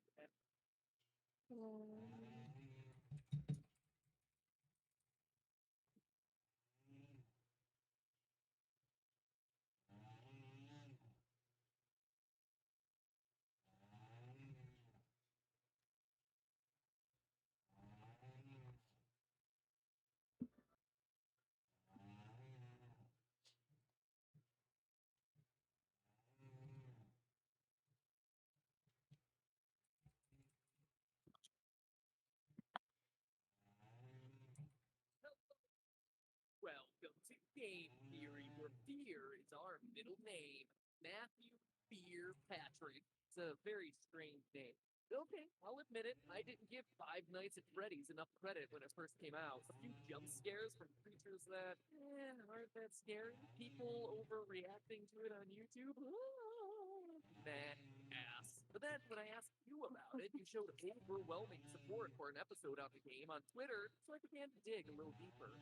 Welcome to Game Theory, where fear is our middle name. Matthew Fear Patrick. It's a very strange name. Okay, I'll admit it. I didn't give Five Nights at Freddy's enough credit when it first came out. A few jump scares from creatures that aren't that scary. People overreacting to it on YouTube. Nah, ass. But then when I asked you about it, you showed overwhelming support for an episode on the game on Twitter, so I began to dig a little deeper.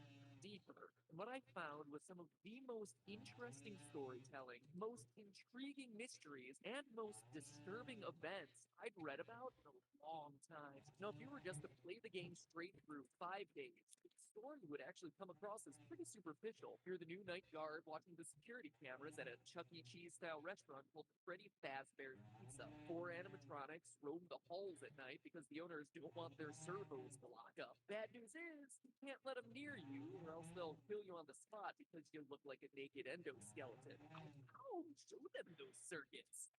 And what I found was some of the most interesting storytelling, most intriguing mysteries, and most disturbing events I'd read about in a long time. Now, if you were just to play the game straight through 5 days, the story would actually come across as pretty superficial. You're the new night guard watching the security cameras at a Chuck E. Cheese-style restaurant called Freddy Fazbear's Pizza. 4 animatronics roam the halls at night because the owners don't want their servos to lock up. Bad news is, you can't let them near you, or else they'll kill you on the spot because you look like a naked endoskeleton. Ow! Show them those circuits.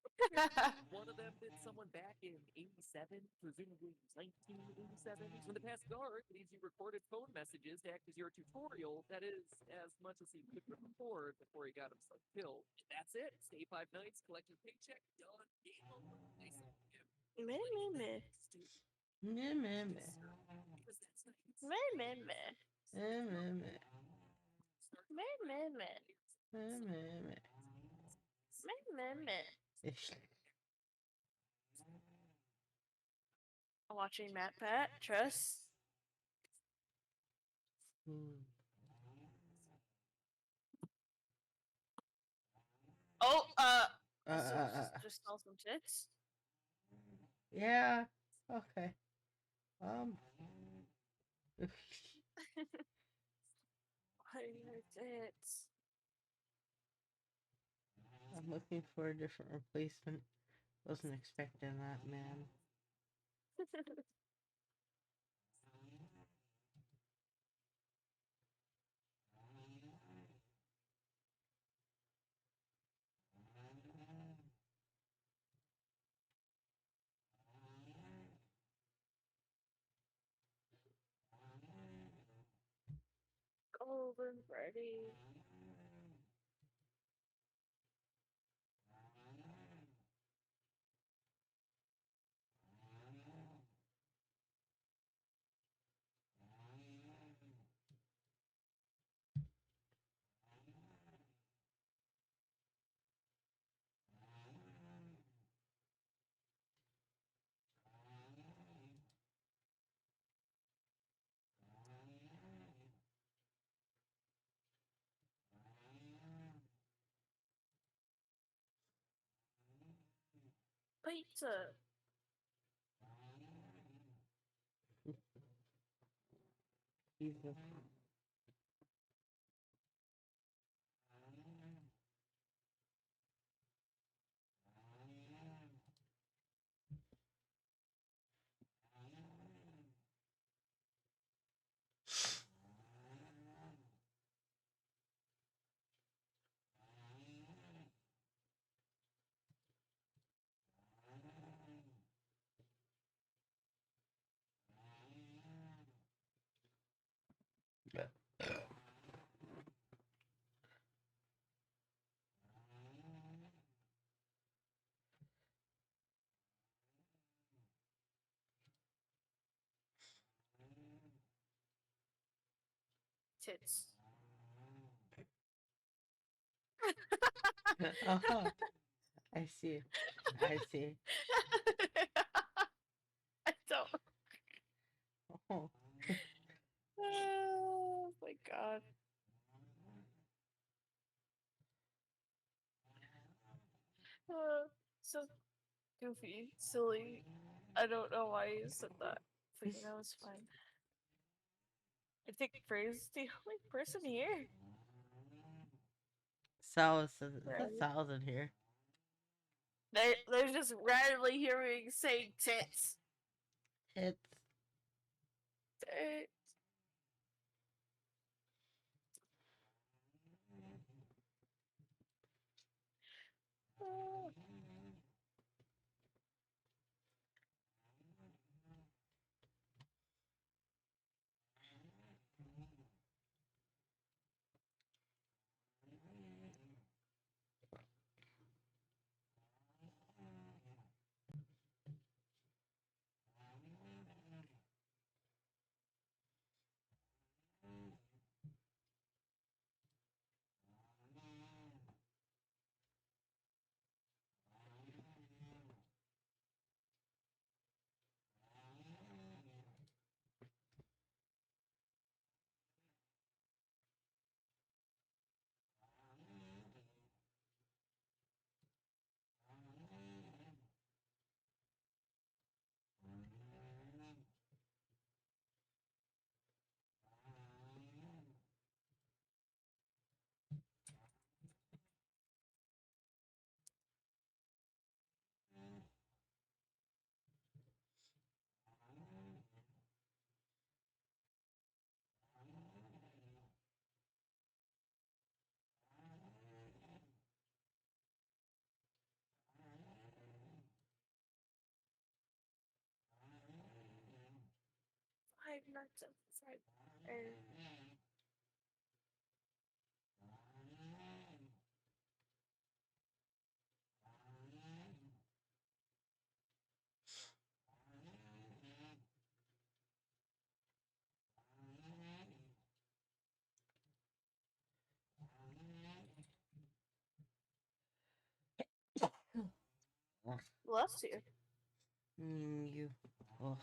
One of them bit someone back in 87, presumably 1987. When the past guard leaves you recorded phone messages to act as your tutorial, that is, as much as he could record before he got himself killed. That's it. Stay 5 nights, collect your paycheck, done. Game over. Nice of you. Meh, meh, meh. Meh, meh, meh. Meh, meh, meh. Meh, meh, meh. Meh, meh, meh. Meh, meh, meh. Meh, meh, meh. Watching Matt Pat, Tress. Oh, just saw some tits. Yeah. Okay. Why are tits? I'm looking for a different replacement. Wasn't expecting that, man. Golden Freddy. Pizza. Jesus. Tits. Uh-huh. I see. I see. I don't. Oh. Oh my god. So goofy, silly. I don't know why you said that. Thinking that was fine. I think Frey's the only person here. Sal says Right. Sal's in here. They're just randomly hearing saying tits. It's Tits. Oh. Five Nights at Freddy's. Bless you. You. Oh.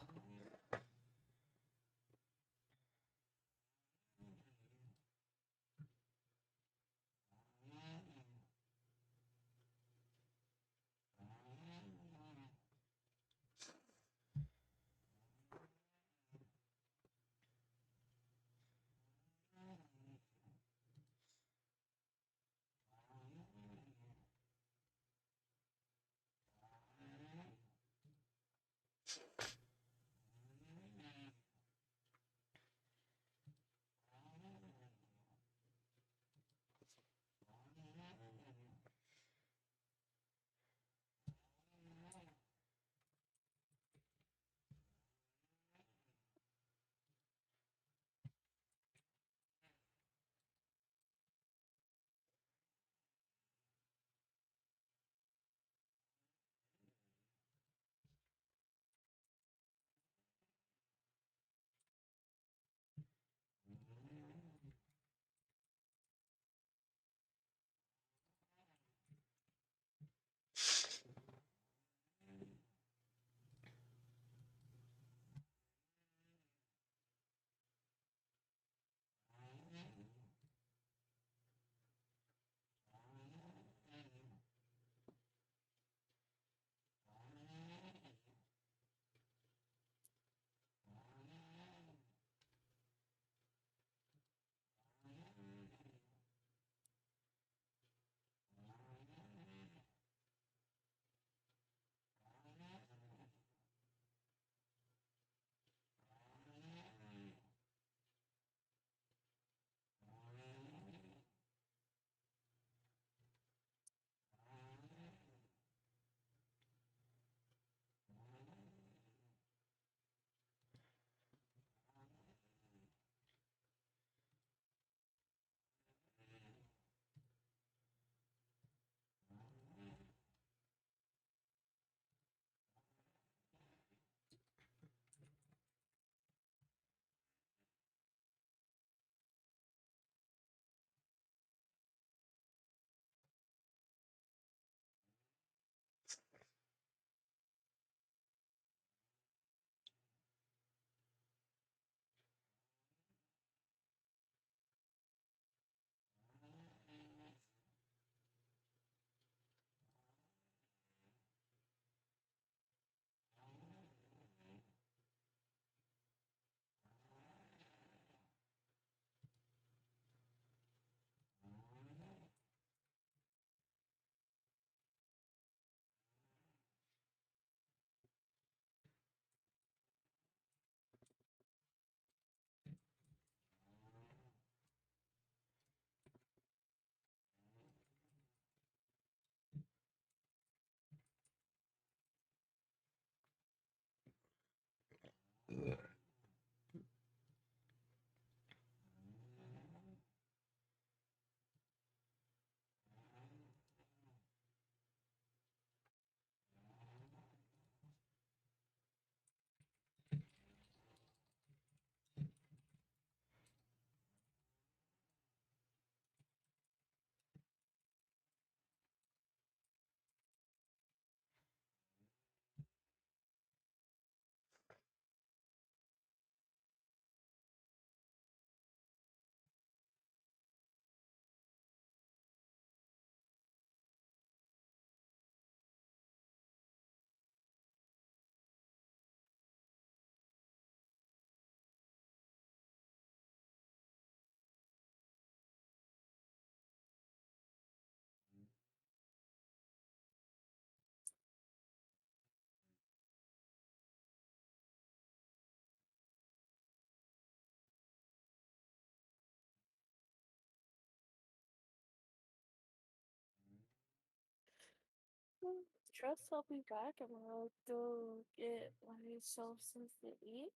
Trust I'll be back and I'll go get myself something to eat.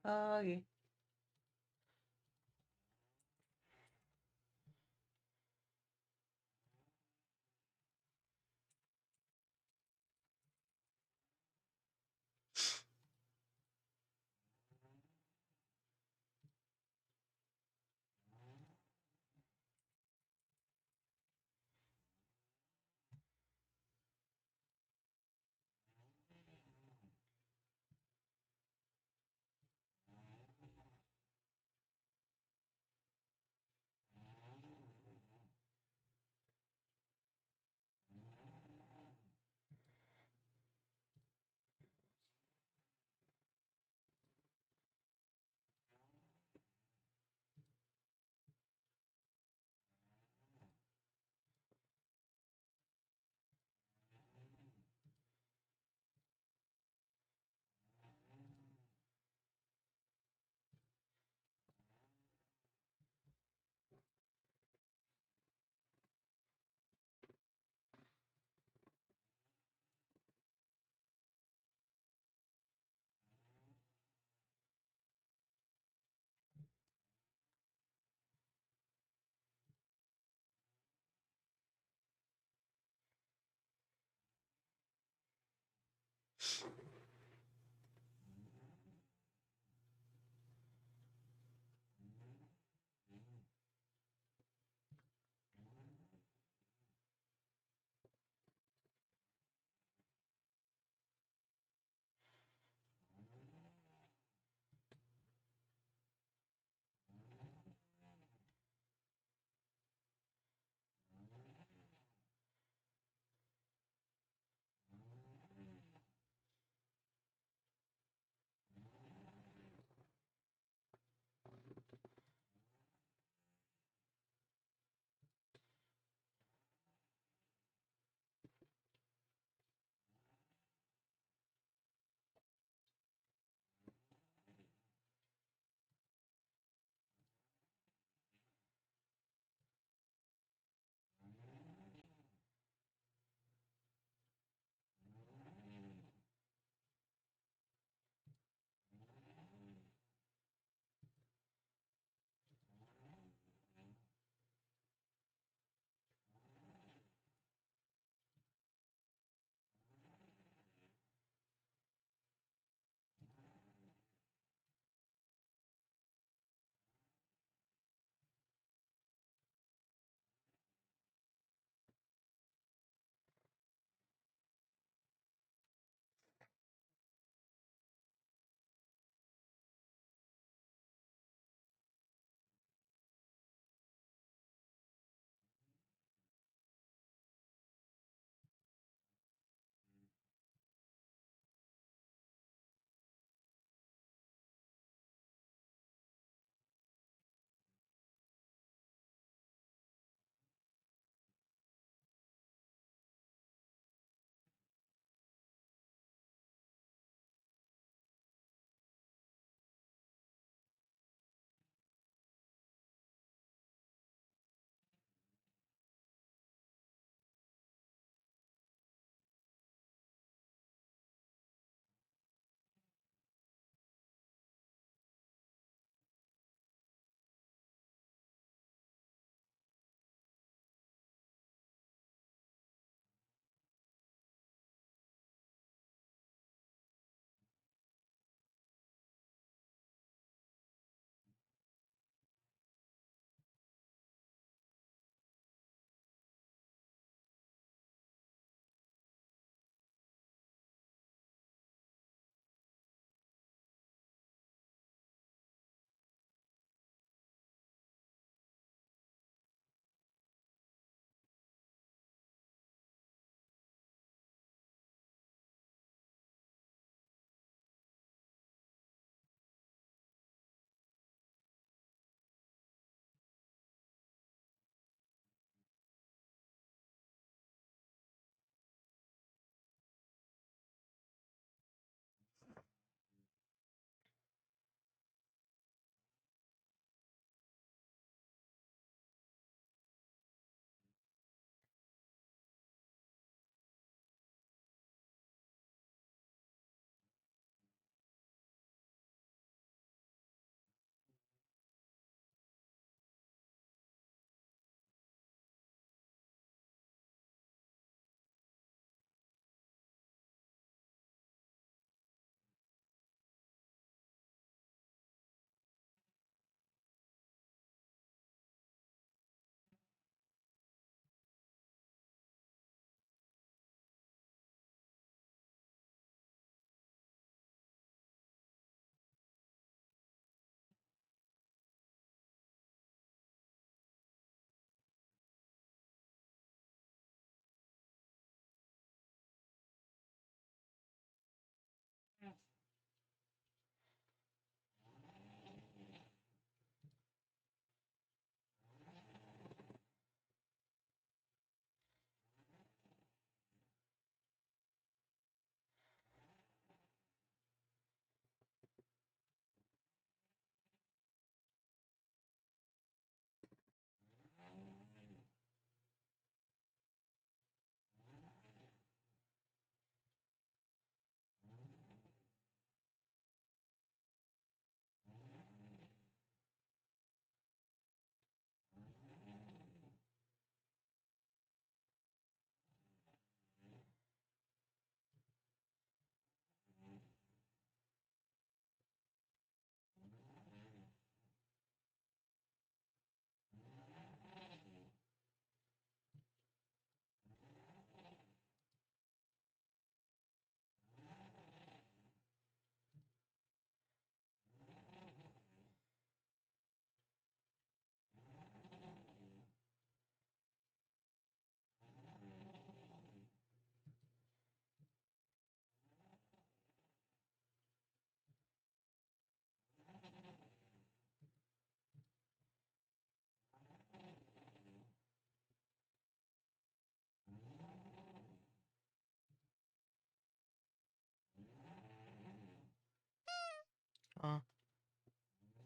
Oh, yeah.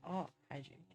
Oh, hygiene.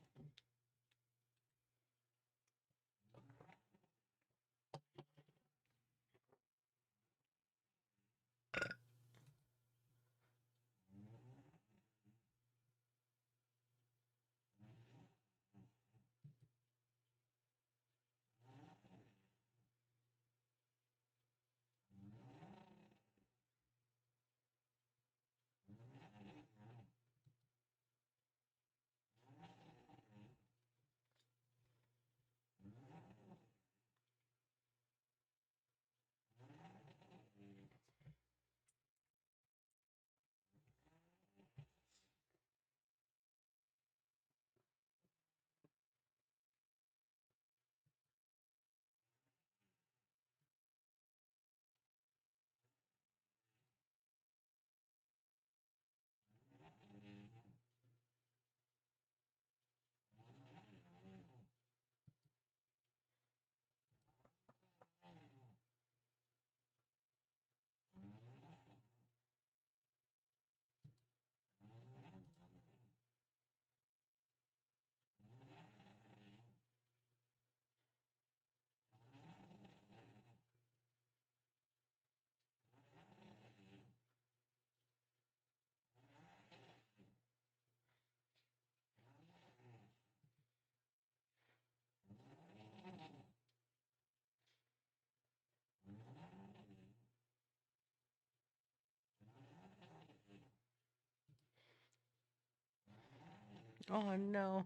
Oh no.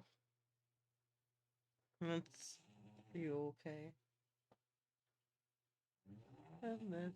That's you okay? Goodness.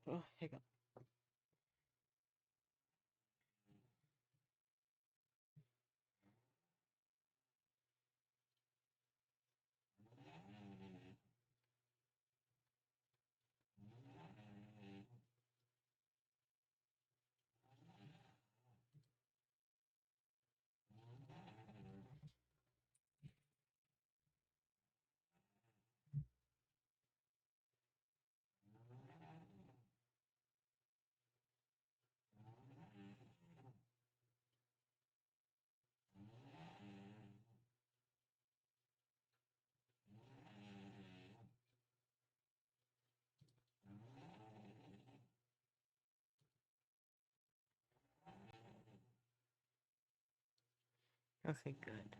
Oh, hiccup. Okay, good.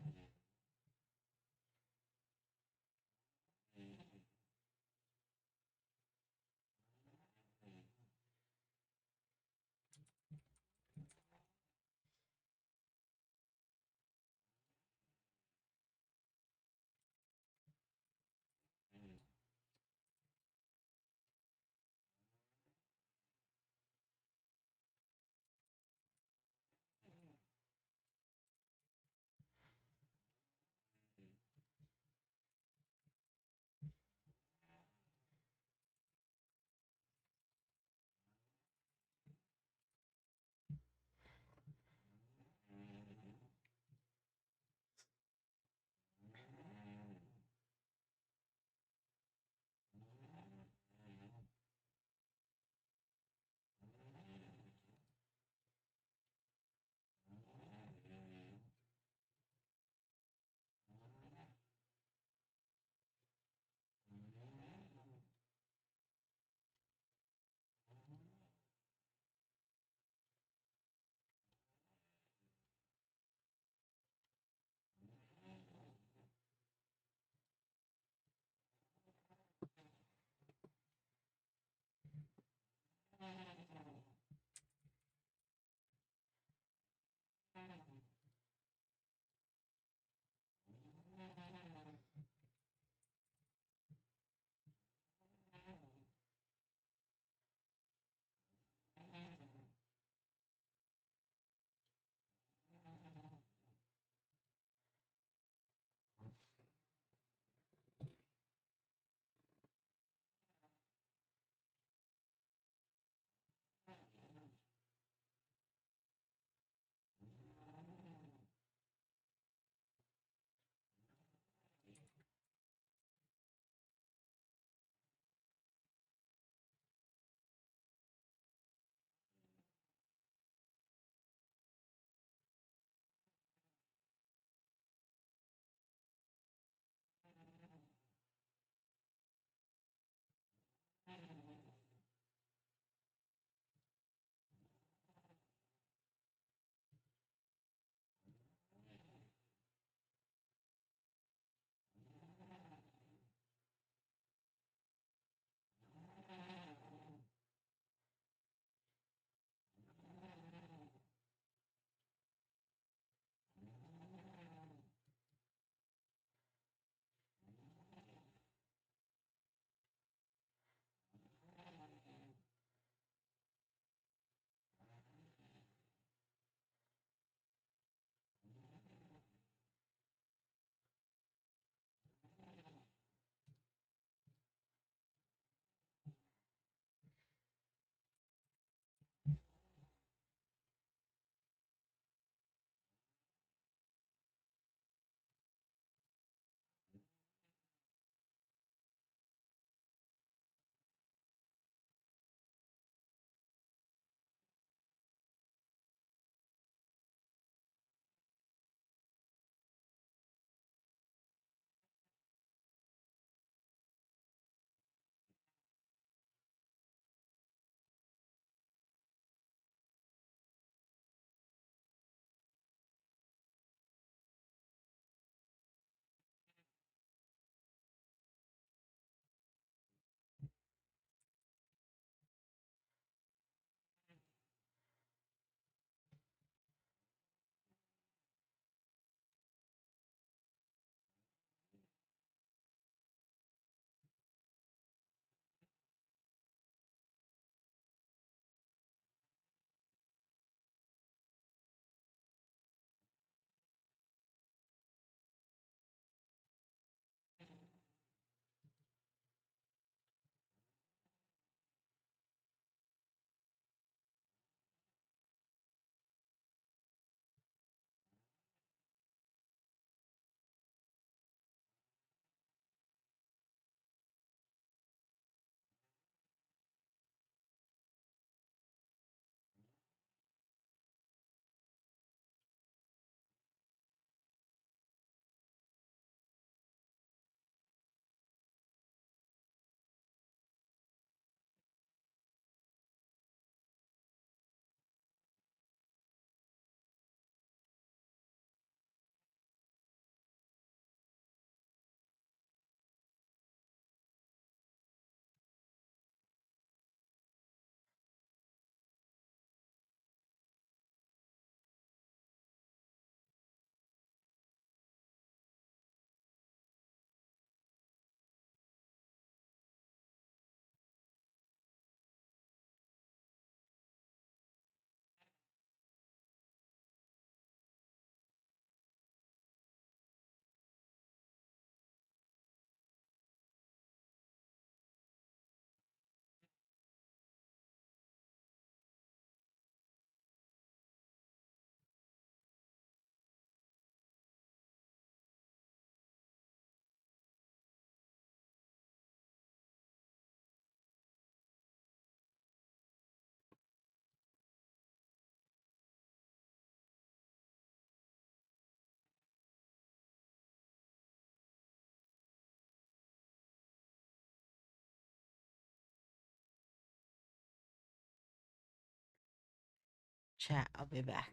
Chat, I'll be back.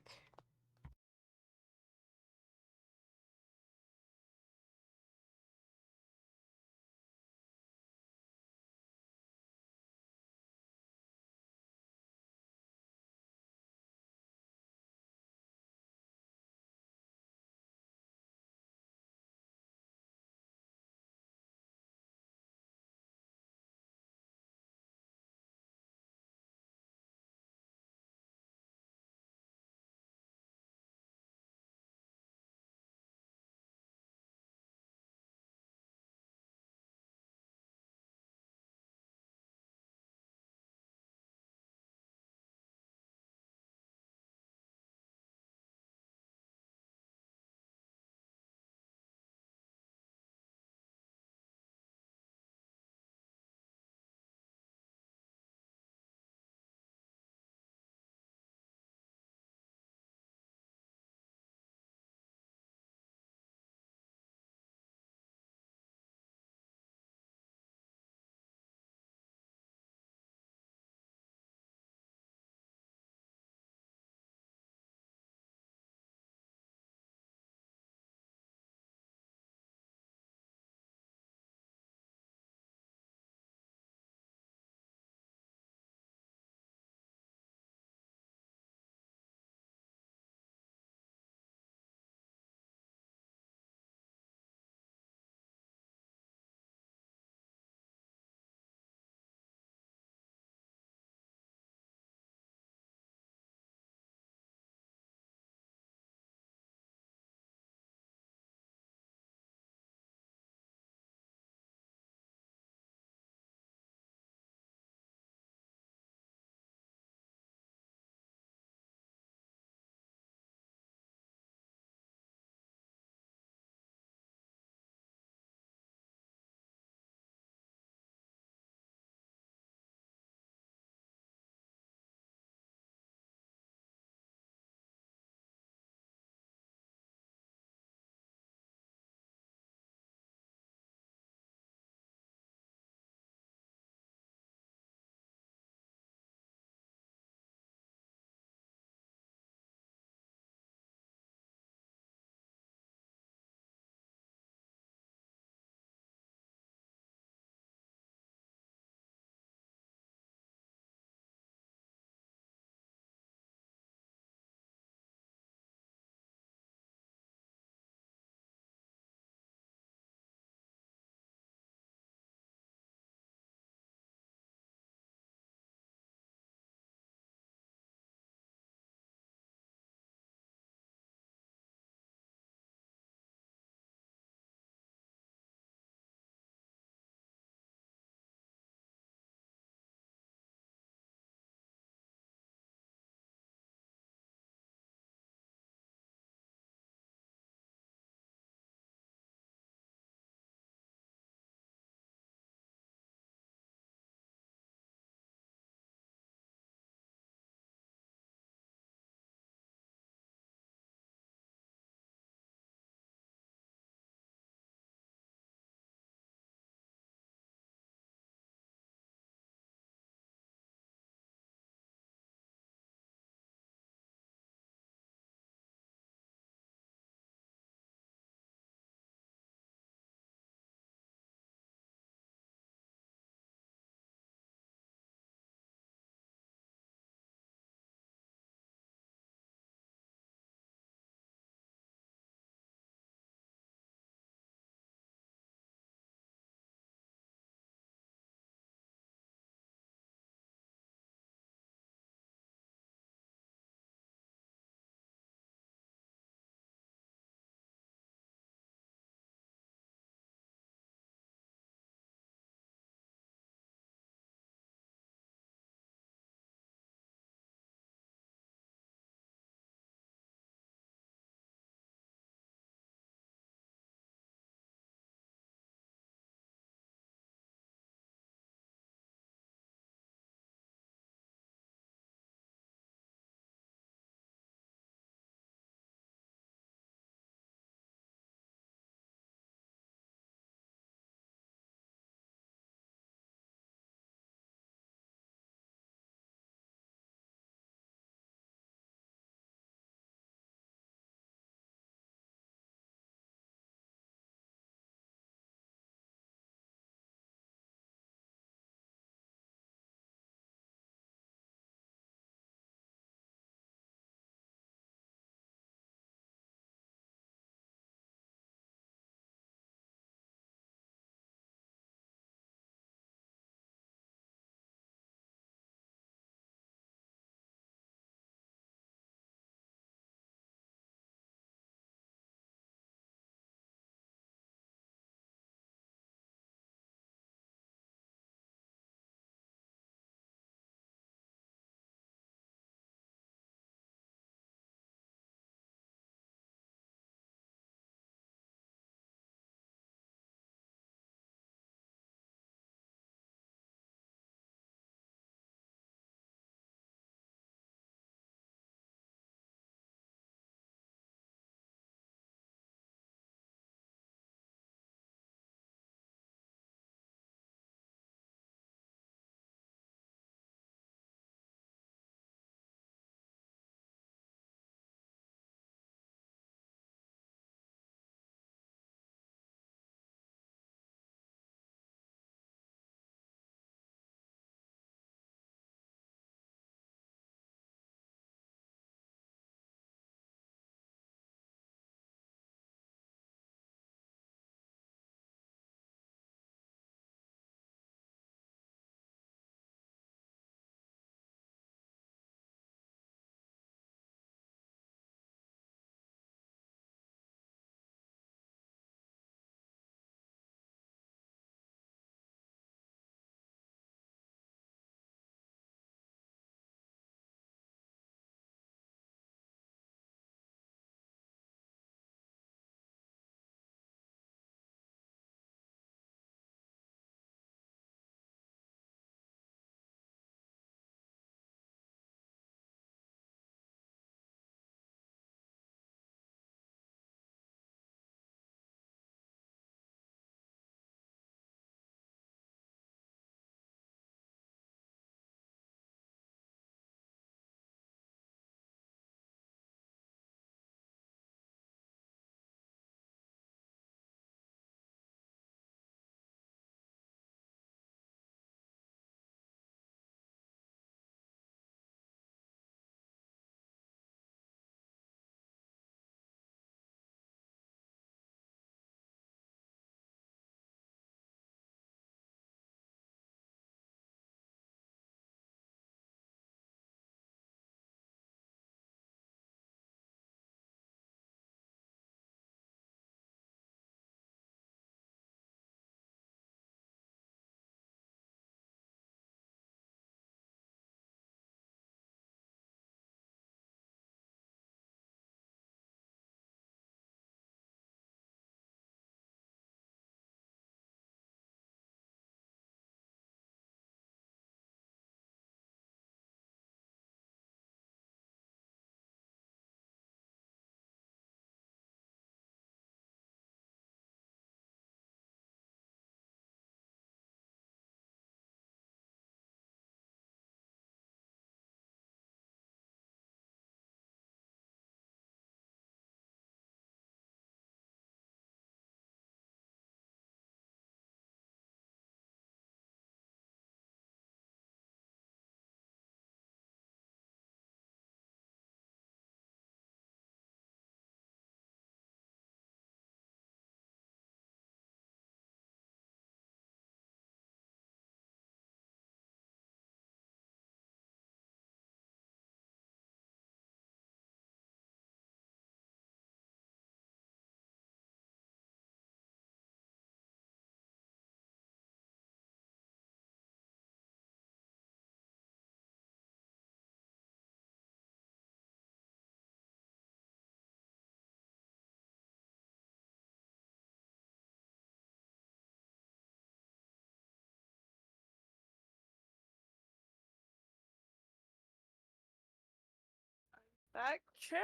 Back chat?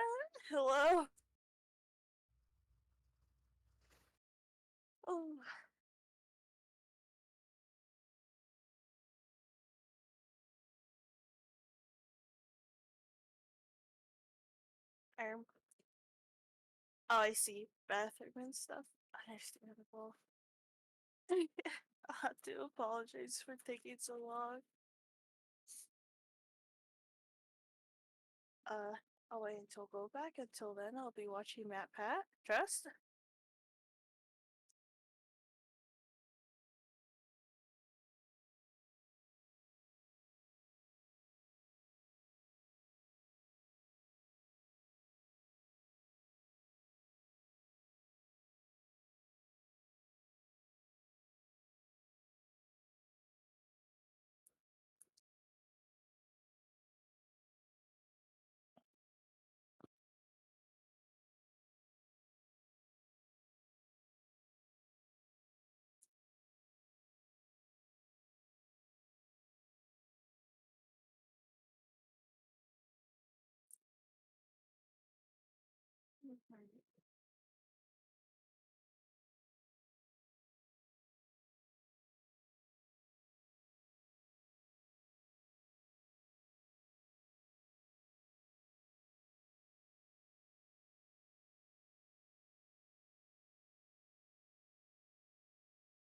Hello? Oh. Um, oh, I see. Bathroom and stuff. Understandable. I do apologize for taking so long. I'll wait until go back. Until then, I'll be watching Matt Pat. Trust?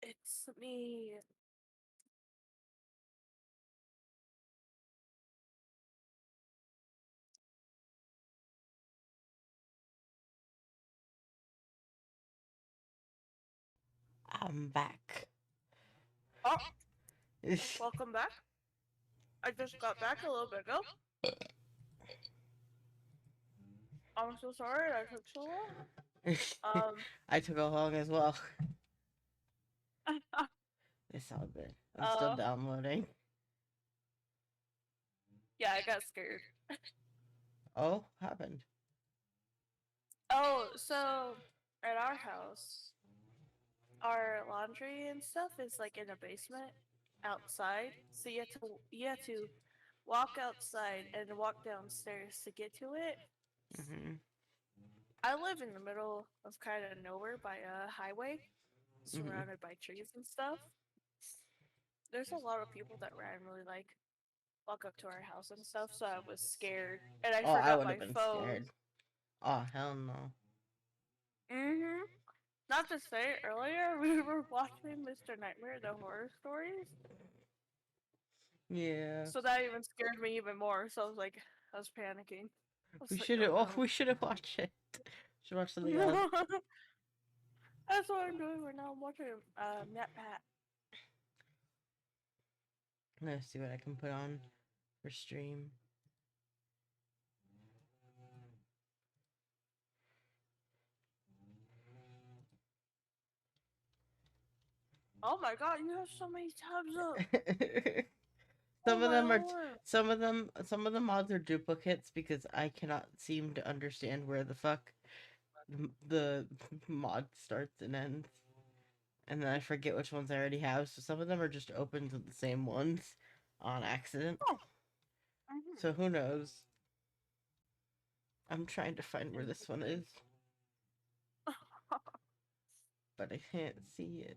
It's me. I'm back. Oh, welcome back. I just got back a little bit ago. I'm so sorry that took so long. I took a long as well. It's all good. I'm still downloading. Yeah, I got scared. Oh, happened. Oh, so at our house, our laundry and stuff is like in a basement outside. So you have to walk outside and walk downstairs to get to it. Mhm. I live in the middle of kind of nowhere by a highway, surrounded by trees and stuff. There's a lot of people that randomly like walk up to our house and stuff, so I was scared and I Oh, I forgot would have my been phone. scared. Oh, hell no. Mhm. Not to say earlier we were watching Mr. Nightmare the horror stories. Yeah. So that even scared me even more. So I was like, I was panicking. I was We like, should have. oh Oh, no. we should have watched it. Should watch something else. That's what I'm doing right now. I'm watching Matt Pat. Let's see what I can put on for stream. Oh my god, you have so many tabs up. Some Oh of my them are. lord. Some of the mods are duplicates because I cannot seem to understand where the fuck the mod starts and ends, and then I forget which ones I already have. So some of them are just open to the same ones on accident. Oh. So who knows? I'm trying to find where this one is, but I can't see it.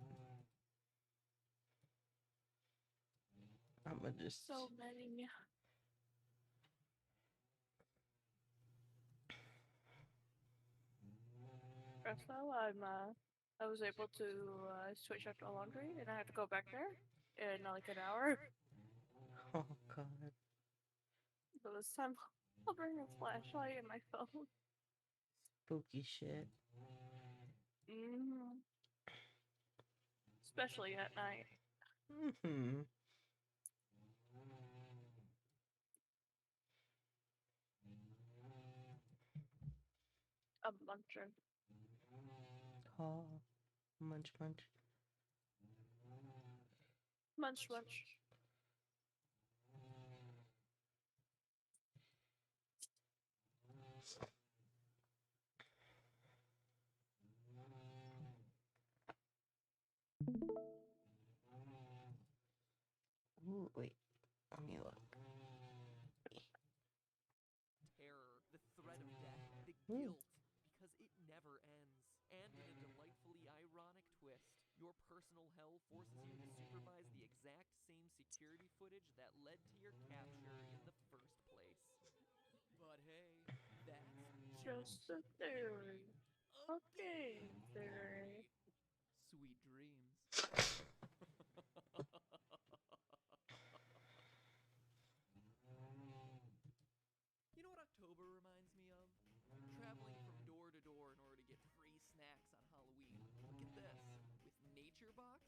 I'm gonna just. So many. First though, I was able to switch up to laundry, and I had to go back there in like an hour. Oh god. So this time, I'll bring a flashlight and my phone. Spooky shit. Mm-hmm. Especially at night. Hmm. A muncher. Oh, munch munch. Munch munch. Ooh, wait. Let me look. Terror. The guilt, because it never ends. And in a delightfully ironic twist, your personal hell forces you to supervise the exact same security footage that led to your capture in the first place. But hey, that's Just a theory. A game theory. Sweet dreams. You know what October reminds me of? Traveling from door to door in order to get free snacks on Halloween. Look at this. With Nature Box,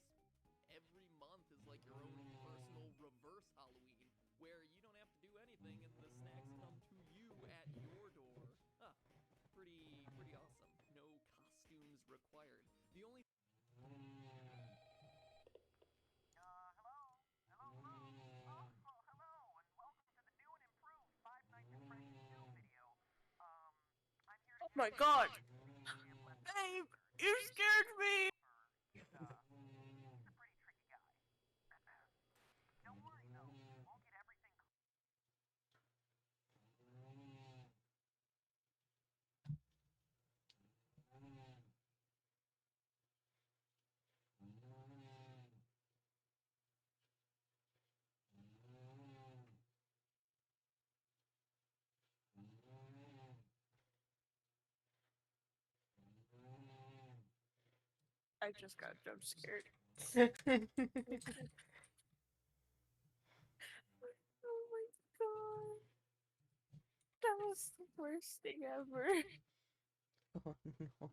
every month is like your own personal reverse Halloween, where you don't have to do anything and the snacks come to you at your door. Huh. Pretty awesome. No costumes required. The only Oh my god! Babe, you scared me! I just got jump scared. Oh my god. That was the worst thing ever. Oh no.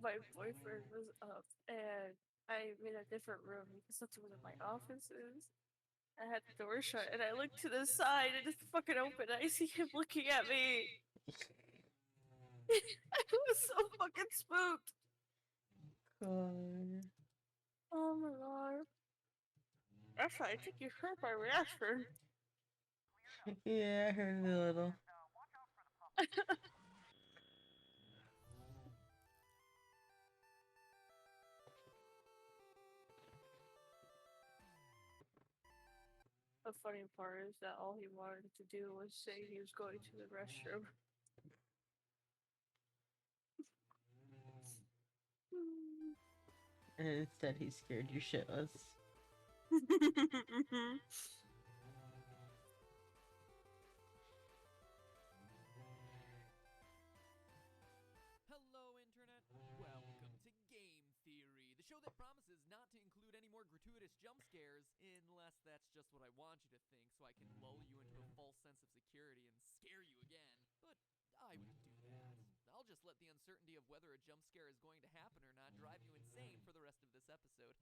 My boyfriend was up and I'm in a different room because that's where my office is. I had the door shut and I looked to the side and it's fucking open. I see him looking at me. I was so fucking spooked. God. Oh my god. That's why I think you heard my reaction. Yeah, I heard a little. The funny part is that all he wanted to do was say he was going to the restroom. And instead he scared you shitless. Hello, Internet. Welcome to Game Theory, the show that promises not to include any more gratuitous jump scares, unless that's just what I want you to think, so I can lull you into a false sense of security and scare you again. But I won't do that. I'll just let the uncertainty of whether a jump scare is going to happen or not drive you insane for the rest of this episode.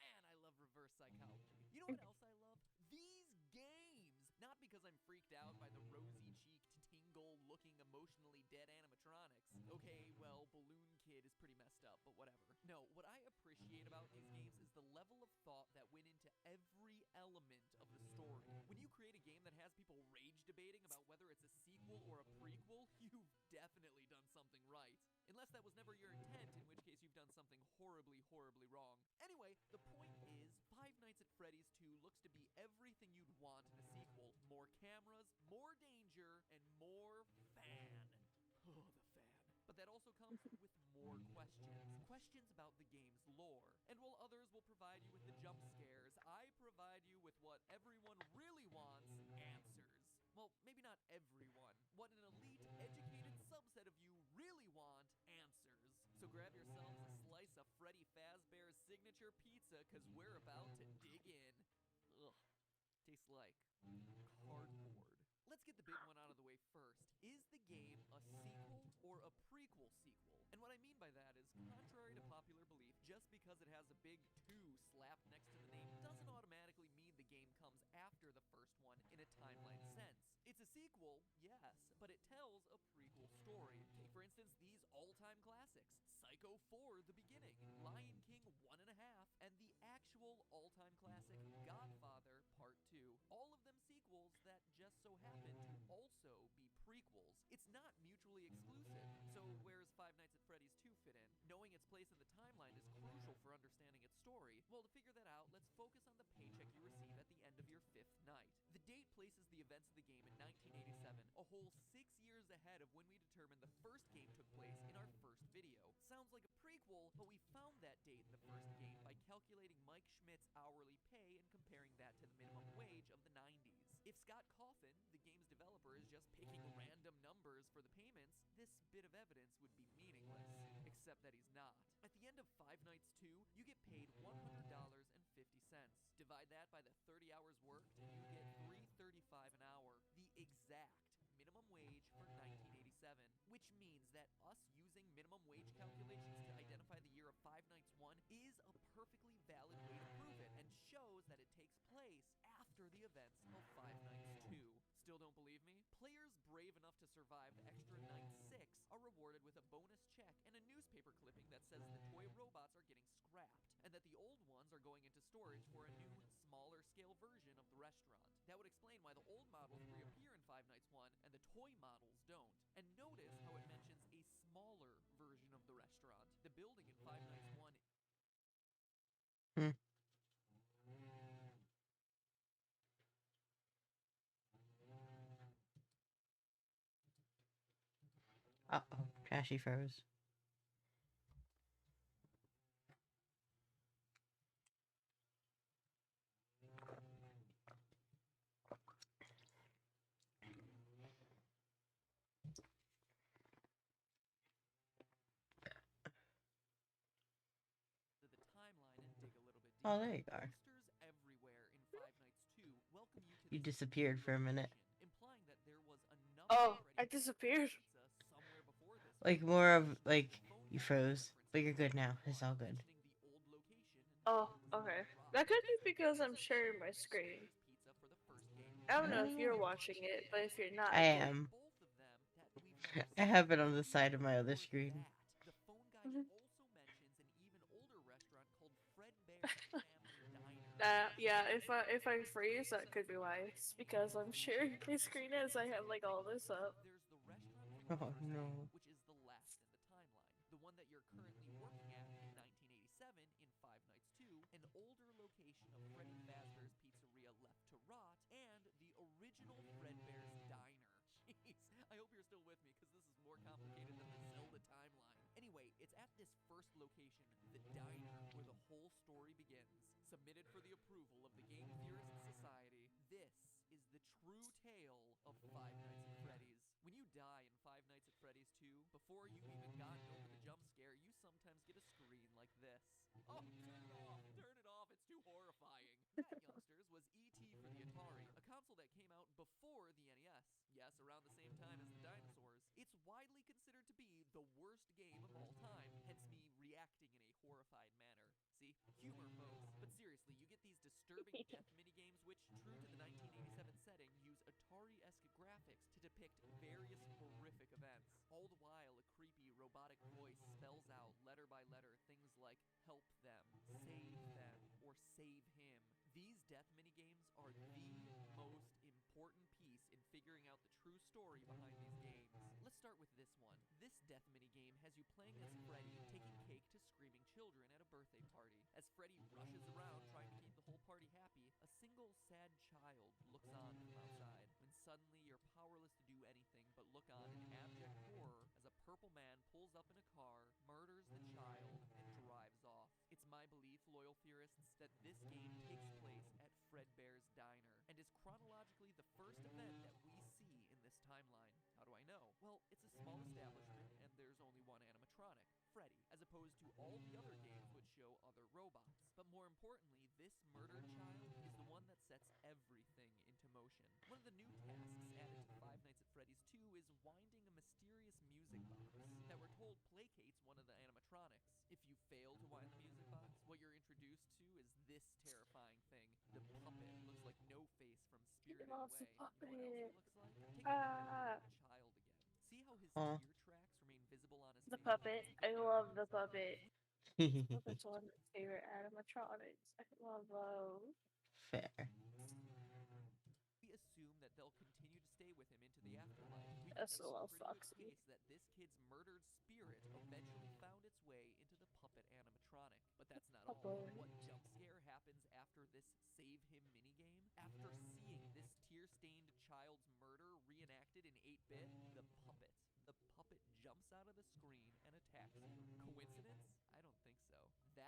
Man, I love reverse psychology. You know what else I love? These games! Not because I'm freaked out by the rosy-cheeked, tingle-looking, emotionally dead animatronics. Okay, well, Balloon Kid is pretty messed up, but whatever. No, what I appreciate about these games is the level of thought that went into every element of the story. When you create a game that has people rage debating about whether it's a sequel or a prequel, you've definitely done something right. Unless that was never your intent, in which case you've done something horribly, horribly wrong. Anyway, the point is, Five Nights at Freddy's 2 looks to be everything you'd want in a sequel. More cameras, more danger, and more fan. Oh, the fan. But that also comes with more questions. Questions about the game's lore. And while others will provide you with the jump scares, I provide you with what everyone really wants, answers. Well, maybe not everyone. What an elite, educated subset of you really want, answers. So grab yourselves a slice of Freddy Fazbear's signature pizza, because we're about to dig in. Ugh. Tastes like cardboard. Let's get the big one out of the way first. Is the game a sequel or a prequel sequel? And what I mean by that is, contrary to popular belief, just because it has a big 2 slapped next to the name doesn't automatically mean the game comes after the first one in a timeline sense. It's a sequel, yes, but it tells a prequel story. Take, for instance, these all-time classics: Psycho 4, The Beginning, Lion King 1.5, and the actual all-time classic Godfather Part 2. All of them sequels that just so happen to also be prequels. It's not mutually exclusive. So where's Five Nights at Freddy's 2 fit in? Knowing its place in the timeline is crucial for understanding its story. Well, to figure that out, let's focus on the paycheck you receive at the end of your 5th night. The date places the events of the game in 1987, a whole 6 years ahead of when we determined the first game took place in our first video. Sounds like a prequel, but we found that date in the first game by calculating Mike Schmidt's hourly pay and comparing that to the minimum wage of the 90s. If Scott Coffin, the game's developer, is just picking random numbers for the payments, this bit of evidence would be meaningless. Except that he's not. At the end of Five Nights 2, you get paid $100.50. Divide that by the 30 hours worked, and you get $3.35 an hour, the exact minimum wage for 1987. Which means that us using minimum wage calculations to identify the year of Five Nights 1 is a perfectly valid way to prove it, and shows that it takes place after the events of Five Nights 2. Still don't believe me? Players brave enough to survive the extra night 6 are rewarded with a bonus check and a newspaper clipping that says the toy robots are getting scrapped, and that the old ones are going into storage for a new, smaller scale version of the restaurant. That would explain why the old models reappear in Five Nights 1 and the toy models don't. And notice how it mentions a smaller version of the restaurant. The building in Five Nights 1 Uh-oh, Trashy froze. Oh, there you are. You disappeared for a minute. Oh, I disappeared. Like, more of, like, you froze. But you're good now. It's all good. Oh, okay. That could be because I'm sharing my screen. I don't know if you're watching it, but if you're not, I am. I have it on the side of my other screen. Yeah, if I freeze, that could be why. It's because I'm sharing my screen as I have like all this up. Oh no. which is the last in the timeline. The one that you're currently working at in 1987 in Five Nights 2, an older location of Freddy Fazbear's Pizzeria left to rot, and the original Fredbear's Diner. Jeez, I hope you're still with me because this is more complicated than the Zelda timeline. Anyway, it's at this first location, the diner, where the whole story begins. Submitted for the approval of the Game Theorists Society, this is the true tale of Five Nights at Freddy's. When you die in Five Nights at Freddy's 2, before you've even gotten over the jump scare, you sometimes get a screen like this. Oh, turn it off! Turn it off! It's too horrifying! That, youngsters, was E.T. for the Atari, a console that came out before the NES. Yes, around the same time as the dinosaurs. It's widely considered to be the worst game of all time, hence me reacting in a horrified manner. See? Humor, folks. But seriously, you get these disturbing death minigames which, true to the 1987 setting, use Atari-esque graphics to depict various horrific events. All the while, a creepy robotic voice spells out, letter by letter, things like help them, or save him. These death minigames are the most important piece in figuring out the true story behind these games. Let's start with this one. This death minigame has you playing as Freddy, taking cake to screaming children at a birthday party. As Freddy rushes around trying to keep the whole party happy, a single sad child looks on from outside, when suddenly you're powerless to do anything but look on in abject horror as a purple man pulls up in a car, murders the child, and drives off. It's my belief, loyal theorists, that this game takes place at Fredbear's Diner, and is chronologically the first event that we see in this timeline. How do I know? Well, it's a small establishment, and there's only one animatronic, Freddy, as opposed to all the other games which show other robots. But more importantly, this murdered child is the one that sets everything into motion. One of the new tasks added to Five Nights at Freddy's 2 is winding a mysterious music box that we're told placates one of the animatronics. If you fail to wind the music box, what you're introduced to is this terrifying thing. The puppet looks like No-Face from Spirited Away. The puppet. You know what else he looks like? Take a look at the child again. See how his Oh. tear tracks remain visible on his The face? puppet. I love the puppet. Puppet's one of my favorite animatronics. I love those. Fair. We assume that they'll continue to stay with him into the afterlife. We That's can a make little a pretty good foxy. case that this kid's murdered spirit eventually found its way into the puppet animatronic. But that's not all. Puppet. What jump scare happens after this Save Him minigame? After seeing this tear-stained child's murder reenacted in 8-bit, the puppet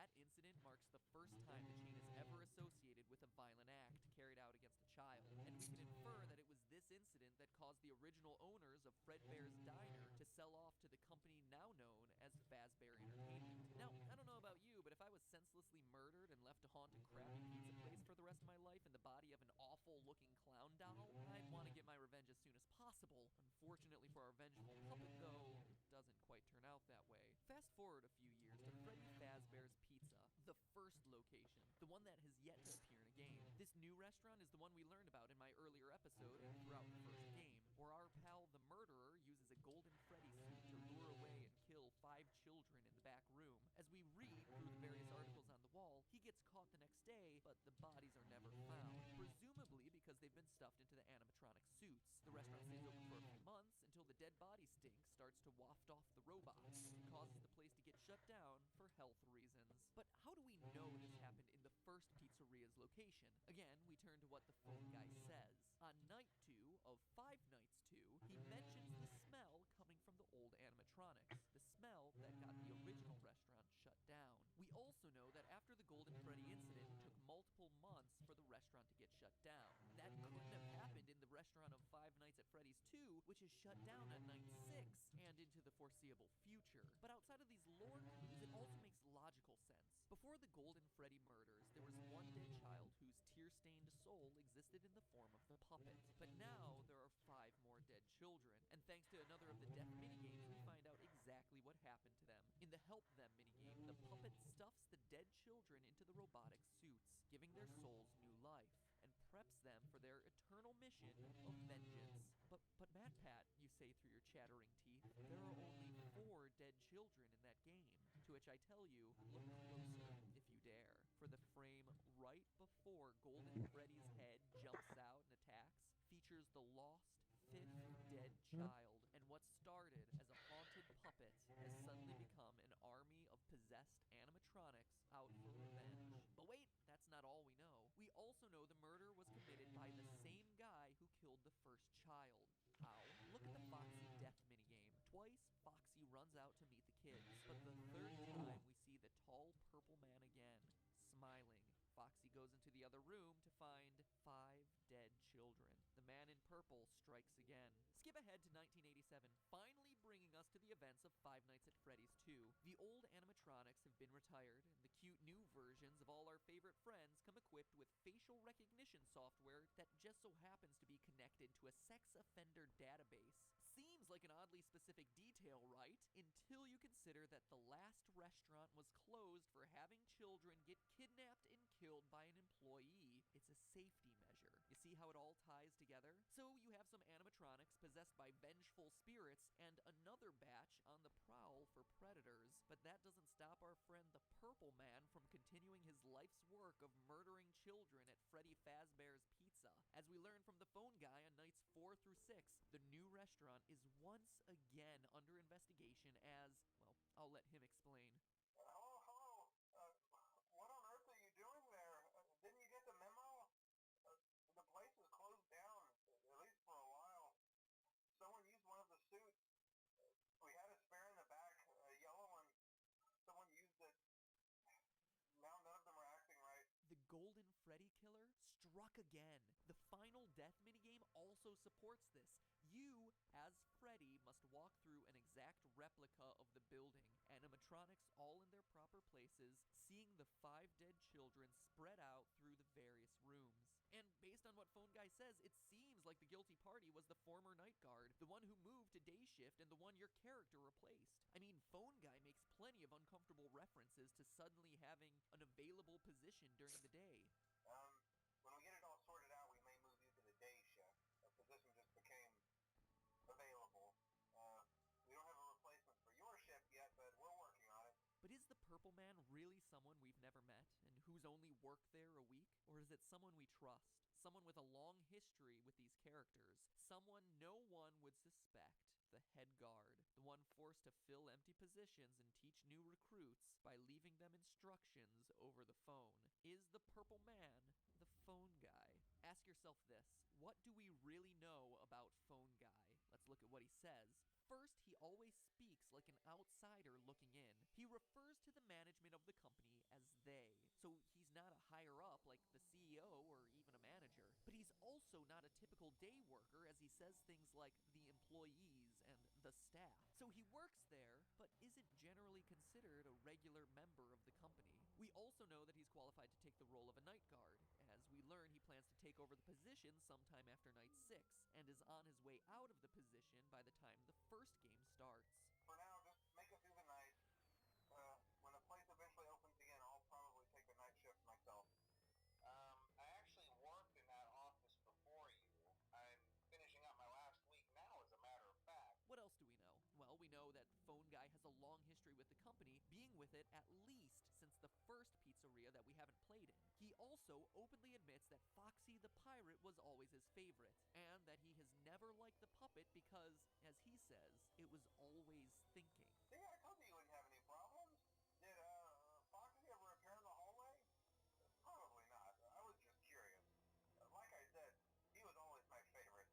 That incident marks the first time the chain is ever associated with a violent act carried out against a child, and we can infer that it was this incident that caused the original owners of Fredbear's Diner to sell off to the company now known as Fazbear Entertainment. Now, I don't know about you, but if I was senselessly murdered and left to haunt a crappy pizza place for the rest of my life in the body of an awful-looking clown doll, I'd want to get my revenge as soon as possible. Unfortunately for our vengeful puppet, though, it doesn't quite turn out that way. Fast forward a few years to Freddy Fazbear's Pizza, the first location, the one that has yet to appear in a game. This new restaurant is the one we learned about in my earlier episode and throughout the first game, where our pal the murderer uses a golden Freddy suit to lure away and kill 5 children in the back room. As we read through the various articles on the wall, he gets caught the next day, but the bodies are never found, presumably because they've been stuffed into the animatronic suits. The restaurant stays open for a few months until the dead body stink starts to waft off the robots. It causes the place to get shut down for health reasons. But how do we know this happened in the first pizzeria's location? Again, we turn to what the phone guy says. On night 2 of Five Nights 2, he mentions the smell coming from the old animatronics, the smell that got the original restaurant shut down. We also know that after the Golden Freddy incident, it took multiple months for the restaurant to get shut down. That couldn't have happened in the restaurant of Five Nights at Freddy's 2, which is shut down on night 6 and into the foreseeable future. But outside of these lore clues, it also makes logical sense. Before the Golden Freddy murders, there was one dead child whose tear-stained soul existed in the form of the puppet. But now there are 5 more dead children, and thanks to another of the death minigames, we find out exactly what happened to them. In the Help Them minigame, the puppet stuffs the dead children into the robotic suits, giving their souls new life, and preps them for their eternal mission of vengeance. But MatPat, you say through your chattering teeth, there are only 4 dead children in that game. To which I tell you, look closer, if you dare. For the frame right before Golden Freddy's head jumps out and attacks features the lost 5th dead child, and what started as a haunted puppet has suddenly become an army of possessed animatronics out for revenge. But wait, that's not all we know. We also know the murder was committed by the same guy who killed the first child. How? Look at the Foxy death minigame. Twice, Foxy runs out to meet the kids, but the 3rd time we see the tall purple man again, smiling. Foxy goes into the other room to find 5 dead children. The man in purple strikes again. Skip ahead to 1987, finally bringing us to the events of Five Nights at Freddy's 2. The old animatronics have been retired, and the cute new versions of all our favorite friends come equipped with facial recognition software that just so happens to be connected to a sex offender database. Seems like an oddly specific detail, right? Until you consider that the last restaurant was closed for having children get kidnapped and killed by an employee. It's a safety measure. You see how it all ties together? So you have some animatronics possessed by vengeful spirits and another batch on the prowl for predators. But that doesn't stop our friend the Purple Man from continuing his life's work of murdering children at Freddy Fazbear's Pizza. As we learn from the phone guy on nights 4 through 6, the new restaurant is once again under investigation as, well, I'll let him explain. Hello. What on earth are you doing there? Didn't you get the memo? The place is closed down, at least for a while. Someone used one of the suits. We had a spare in the back, a yellow one. Someone used it. Now none of them are acting right. The Golden Freddy Killer struck again. The final death minigame also supports this. You, as Freddy, must walk through an exact replica of the building, animatronics all in their proper places, seeing the 5 dead children spread out through the various rooms. And based on what Phone Guy says, it seems like the guilty party was the former night guard, the one who moved to day shift and the one your character replaced. I mean, Phone Guy makes plenty of uncomfortable references to suddenly having an available position during the day. When we get it all sorted out, we may move you to the day shift. A position just became available. We don't have a replacement for your shift yet, but we're working on it. But is the Purple Man really someone we've never met, and who's only worked there a week? Or is it someone we trust? Someone with a long history with these characters? Someone no one would suspect? The head guard, the one forced to fill empty positions and teach new recruits by leaving them instructions over the phone. Is the Purple Man the phone guy? Ask yourself this: what do we really know about Phone Guy? Let's look at what he says. First, he always speaks like an outsider looking in. He refers to the management of the company as they. So he's not a higher up like the CEO or even a manager. But he's also not a typical day worker, as he says things like the employees and the staff. So he works there, but isn't generally considered a regular member of the company. We also know that he's qualified to take the role of a night guard. As we learn, he plans to take over the position sometime after night 6, and is on his way out of the position by the time the first game starts. For now, just make it through the night. When the place eventually opens again, I'll probably take the night shift myself. I actually worked in that office before you. I'm finishing up my last week now, as a matter of fact. What else do we know? Well, we know that Phone Guy has a long history with the company, being with it at least since the first pizzeria that we haven't played in. He also openly admits that Foxy the Pirate was always his favorite, and that he has never liked the puppet because, as he says, it was always thinking. See, I told you you wouldn't have any problems. Did, Foxy ever appear in the hallway? Probably not. I was just curious. Like I said, he was always my favorite.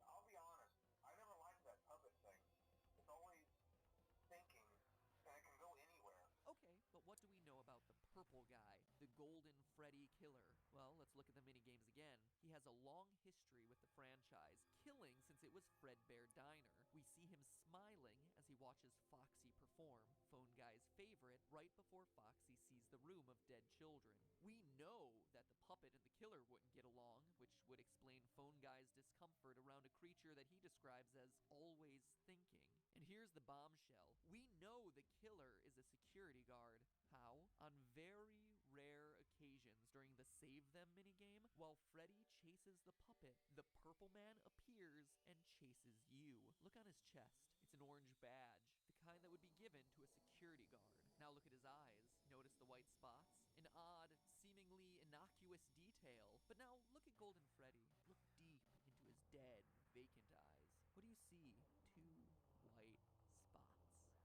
I'll be honest, I never liked that puppet thing. It's always thinking, and it can go anywhere. Okay, but what do we know about the purple guy, the Golden Freddy killer? Well, let's look at the minigames again. He has a long history with the franchise, killing since it was Fredbear Diner. We see him smiling as he watches Foxy perform, Phone Guy's favorite, right before Foxy sees the room of dead children. We know that the puppet and the killer wouldn't get along, which would explain Phone Guy's discomfort around a creature that he describes as always thinking. And here's the bombshell. We know the killer is a security guard. How? On very rare occasions during the Save Them minigame, while Freddy chases the puppet, the purple man appears and chases you. Look on his chest. It's an orange badge, the kind that would be given to a security guard. Now look at his eyes. Notice the white spots? An odd, seemingly innocuous detail. But now look at Golden Freddy. Look deep into his dead, vacant eyes. What do you see? Two white spots.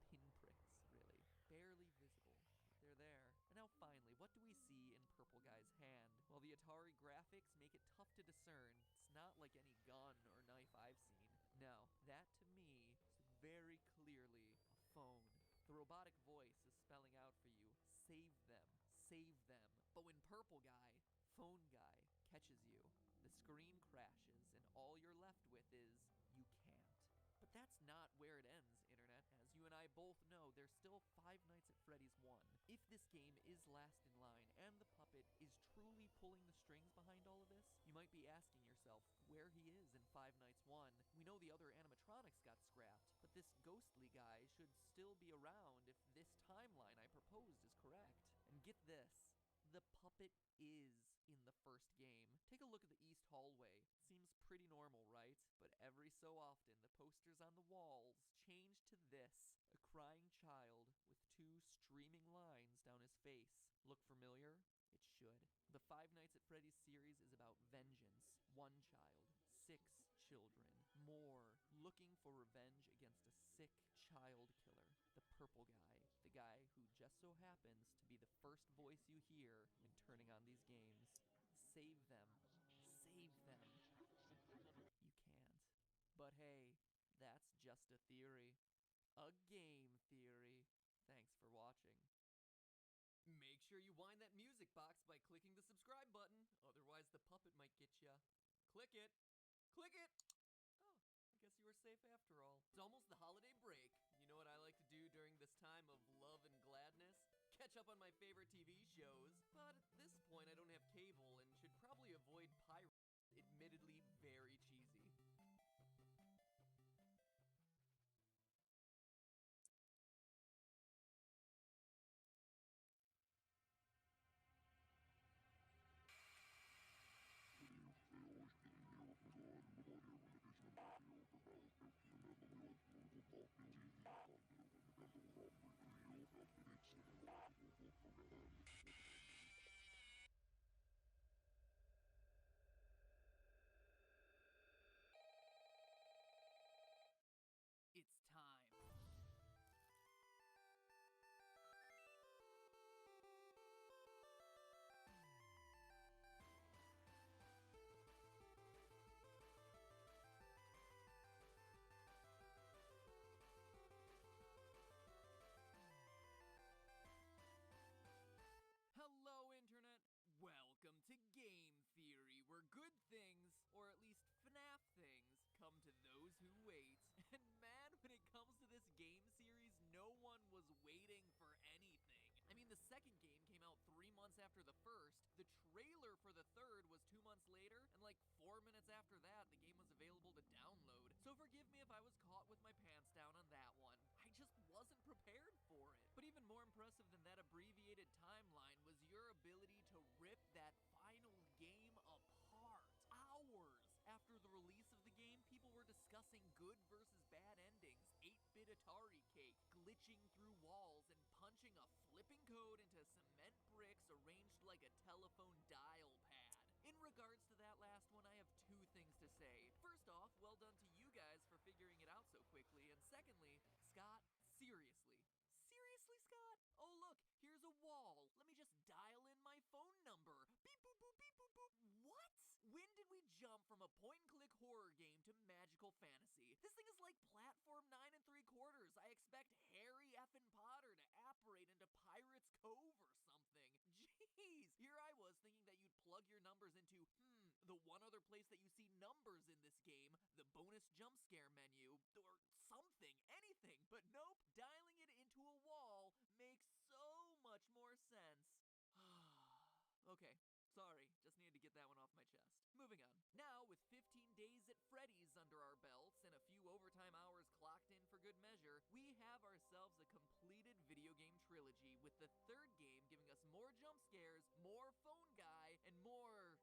Pinpricks, really. Barely visible. They're there. And now finally, what do we see in Purple Guy's hand? Well, the Atari graphics make it tough to discern. It's not like any gun or knife I've seen. No, that to me is very clearly a phone. The robotic voice is spelling out for you, save them, save them. But when Purple Guy, Phone Guy, catches you, the screen crashes and all you're left with is, you can't. But that's not where it ends, Internet. As you and I both know, there's still Five Nights at Freddy's 1. If this game is last in line and the puppet is truly pulling the strings behind all of this, you might be asking yourself where he is in Five Nights 1. We know the other animatronics got scrapped, but this ghostly guy should still be around if this timeline I proposed is correct. And get this. The puppet is in the first game. Take a look at the east hallway. Seems pretty normal, right? But every so often, the posters on the walls change to this. A crying child with two streaming lines down his face. Look familiar? It should. The Five Nights at Freddy's series is about vengeance. One child. 6 children. More. Looking for revenge against a sick child killer. The purple guy. The guy who just so happens to be the first voice you hear when turning on these games. Save them. Save them. You can't. But hey, that's just a theory. A game theory. Thanks for watching. Make sure you wind that music box by clicking the subscribe button, otherwise the puppet might get ya. Click it! Click it! Oh, I guess you were safe after all. It's almost the holiday break. You know what I like to do during this time of love and gladness? Catch up on my favorite TV shows. But at this point I don't have cable and should probably avoid pirate, admittedly very cheesy. after the first, the trailer for the third was 2 months later, and like 4 minutes after that, the game was available to download. So forgive me if I was caught with my pants down on that one. I just wasn't prepared for it. But even more impressive than that abbreviated timeline was your ability to rip that final game apart. Hours after the release of the game, people were discussing good versus bad endings, 8-bit Atari cake, glitching through walls, and punching a flipping code into cement bricks arranged like a telephone dial pad. In regards to that last one, I have two things to say. First off, well done to you guys for figuring it out so quickly, and secondly, Scott, seriously. Seriously, Scott? Oh look, here's a wall. Let me just dial in my phone number. Beep boop boop beep boop boop. What? When did we jump from a point-and-click horror game to magical fantasy? This thing is like platform 9 3/4. I expect Harry effing Potter to apparate into Pirate's Cove or something. Jeez, here I was thinking that you'd plug your numbers into, the one other place that you see numbers in this game, the bonus jump scare menu, or something, anything. But nope, dialing it into a wall makes so much more sense. Okay, sorry, just needed to get that one off my chest. Moving on. Now, with 15 days at Freddy's under our belts and a few overtime hours clocked in for good measure, we have ourselves a completed video game trilogy, with the third game giving us more jump scares, more phone guy, and more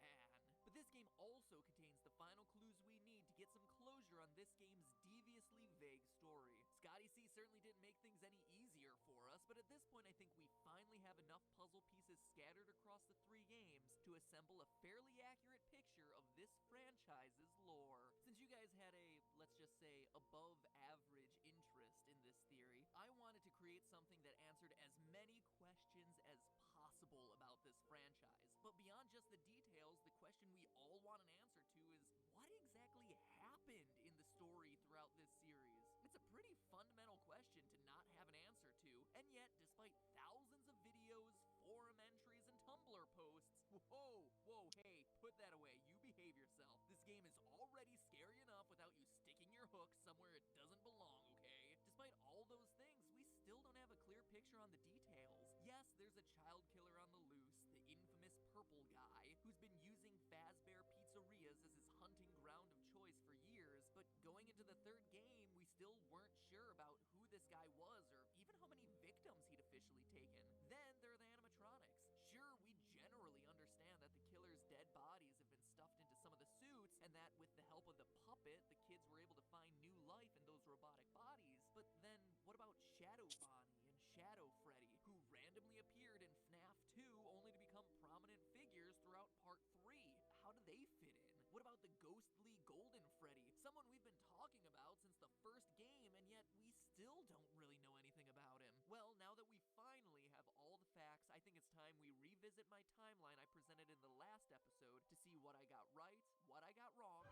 fan. But this game also contains the final clues we need to get some closure on this game's deviously vague story. Scotty C certainly didn't make things any easier for us, but at this point I think we finally have enough puzzle pieces scattered across the 3 games to assemble a fairly accurate picture of this franchise's lore. Since you guys had a, let's just say, above average interest in this theory, I wanted to create something that answered as many questions as possible about this franchise. But beyond just the details, the question we all want an answer to is, what exactly happened in the story throughout this series? It's a pretty fundamental question to not have an answer to, and yet, despite thousands of videos, forum entries, and Tumblr posts, whoa, hey, put that away, you behave yourself. This game is already scary enough without you sticking your hook somewhere it doesn't belong, okay? Despite all those things, we still don't have a clear picture on the details. Yes, there's a child killer on the loose, the infamous purple guy, who's been using Fazbear pizzerias as his hunting ground of choice for years, but going into the third game, we still weren't sure about who this guy was or even how many victims he'd officially taken. Then there are the animatronics. Sure, we generally understand that the killer's dead bodies have been stuffed into some of the suits, and that with the help of the puppet, the kids were able to find new life in those robotic bodies. But then, what about Shadow Bonnie and Shadow Freddy, who randomly appeared in FNAF 2 only to become prominent figures throughout Part 3? How do they fit in? What about the ghostly Golden Freddy, someone we've been talking about since the first game, and yet we still don't really know anything about him? Well, now that we finally have all the facts, I think it's time we revisit my timeline I presented in the last episode to see what I got right, what I got wrong.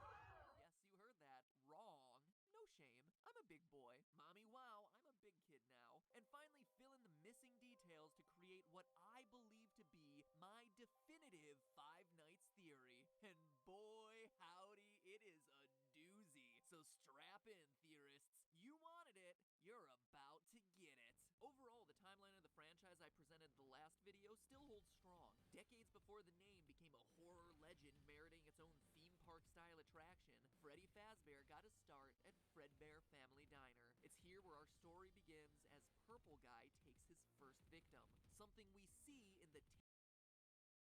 Yes, you heard that. Wrong. No shame. I'm a big boy. Mommy, wow, I'm a big kid now. And finally fill in the missing details to create what I believe to be my definitive Five Nights theory. And boy, howdy, it is a doozy. So strap in, theorists. You wanted it. You're about to get it. Overall, the timeline of the franchise I presented in the last video still holds strong. Decades before the name became a horror legend meriting its own theme park-style attraction, Freddy Fazbear got his start at Fredbear Family Diner. It's here where our story begins as Purple Guy takes his first victim, something we see in the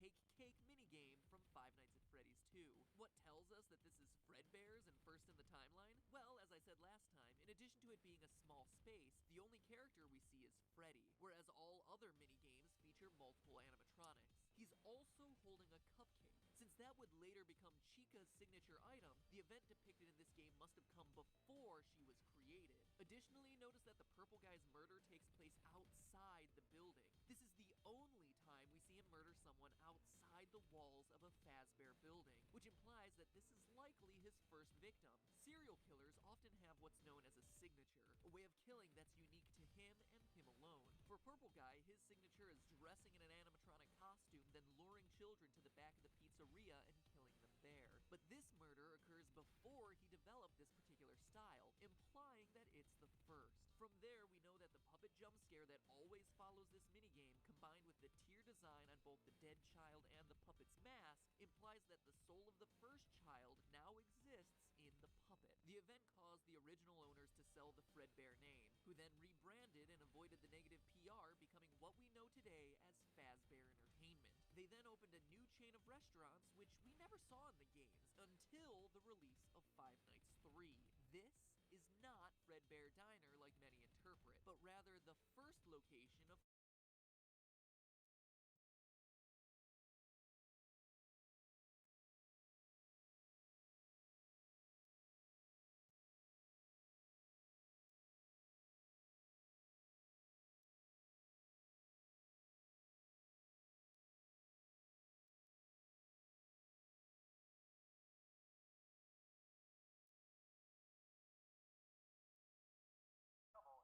Take Cake minigame from Five Nights at Freddy's 2. What tells us that this is Fredbear's and first in the timeline? Well, as I said last time, in addition to it being a small space, the only character we see is Freddy, whereas all other minigames feature multiple animatronics. He's also holding a cupcake. Since that would later become Chica's signature item, the event depicted in this game must have come before she was created. Additionally, notice that the purple guy's murder takes place outside the building. This is the only time we see him murder someone outside the walls of a Fazbear building, which implies that this is likely his first victim. Serial killers often have what's known as a signature, a way of killing that's unique to him and him alone. For Purple Guy, his signature is dressing in an animatronic costume, then luring children to the back of the pizzeria and killing them there. But this murder occurs before he developed this particular style, implying that it's the first. From there, we know that the puppet jump scare that always follows this minigame, combined with the the tear design on both the dead child and the puppet's mask implies that the soul of the first child now exists in the puppet. The event caused the original owners to sell the Fredbear name, who then rebranded and avoided the negative PR, becoming what we know today as Fazbear Entertainment. They then opened a new chain of restaurants, which we never saw in the games until the release of Five Nights 3. This is not Fredbear Diner like many interpret, but rather the first location of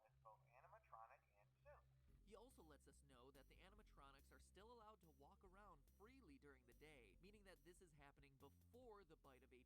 It's both animatronic and suit. He also lets us know that the animatronics are still allowed to walk around freely during the day, meaning that this is happening before the bite of 87,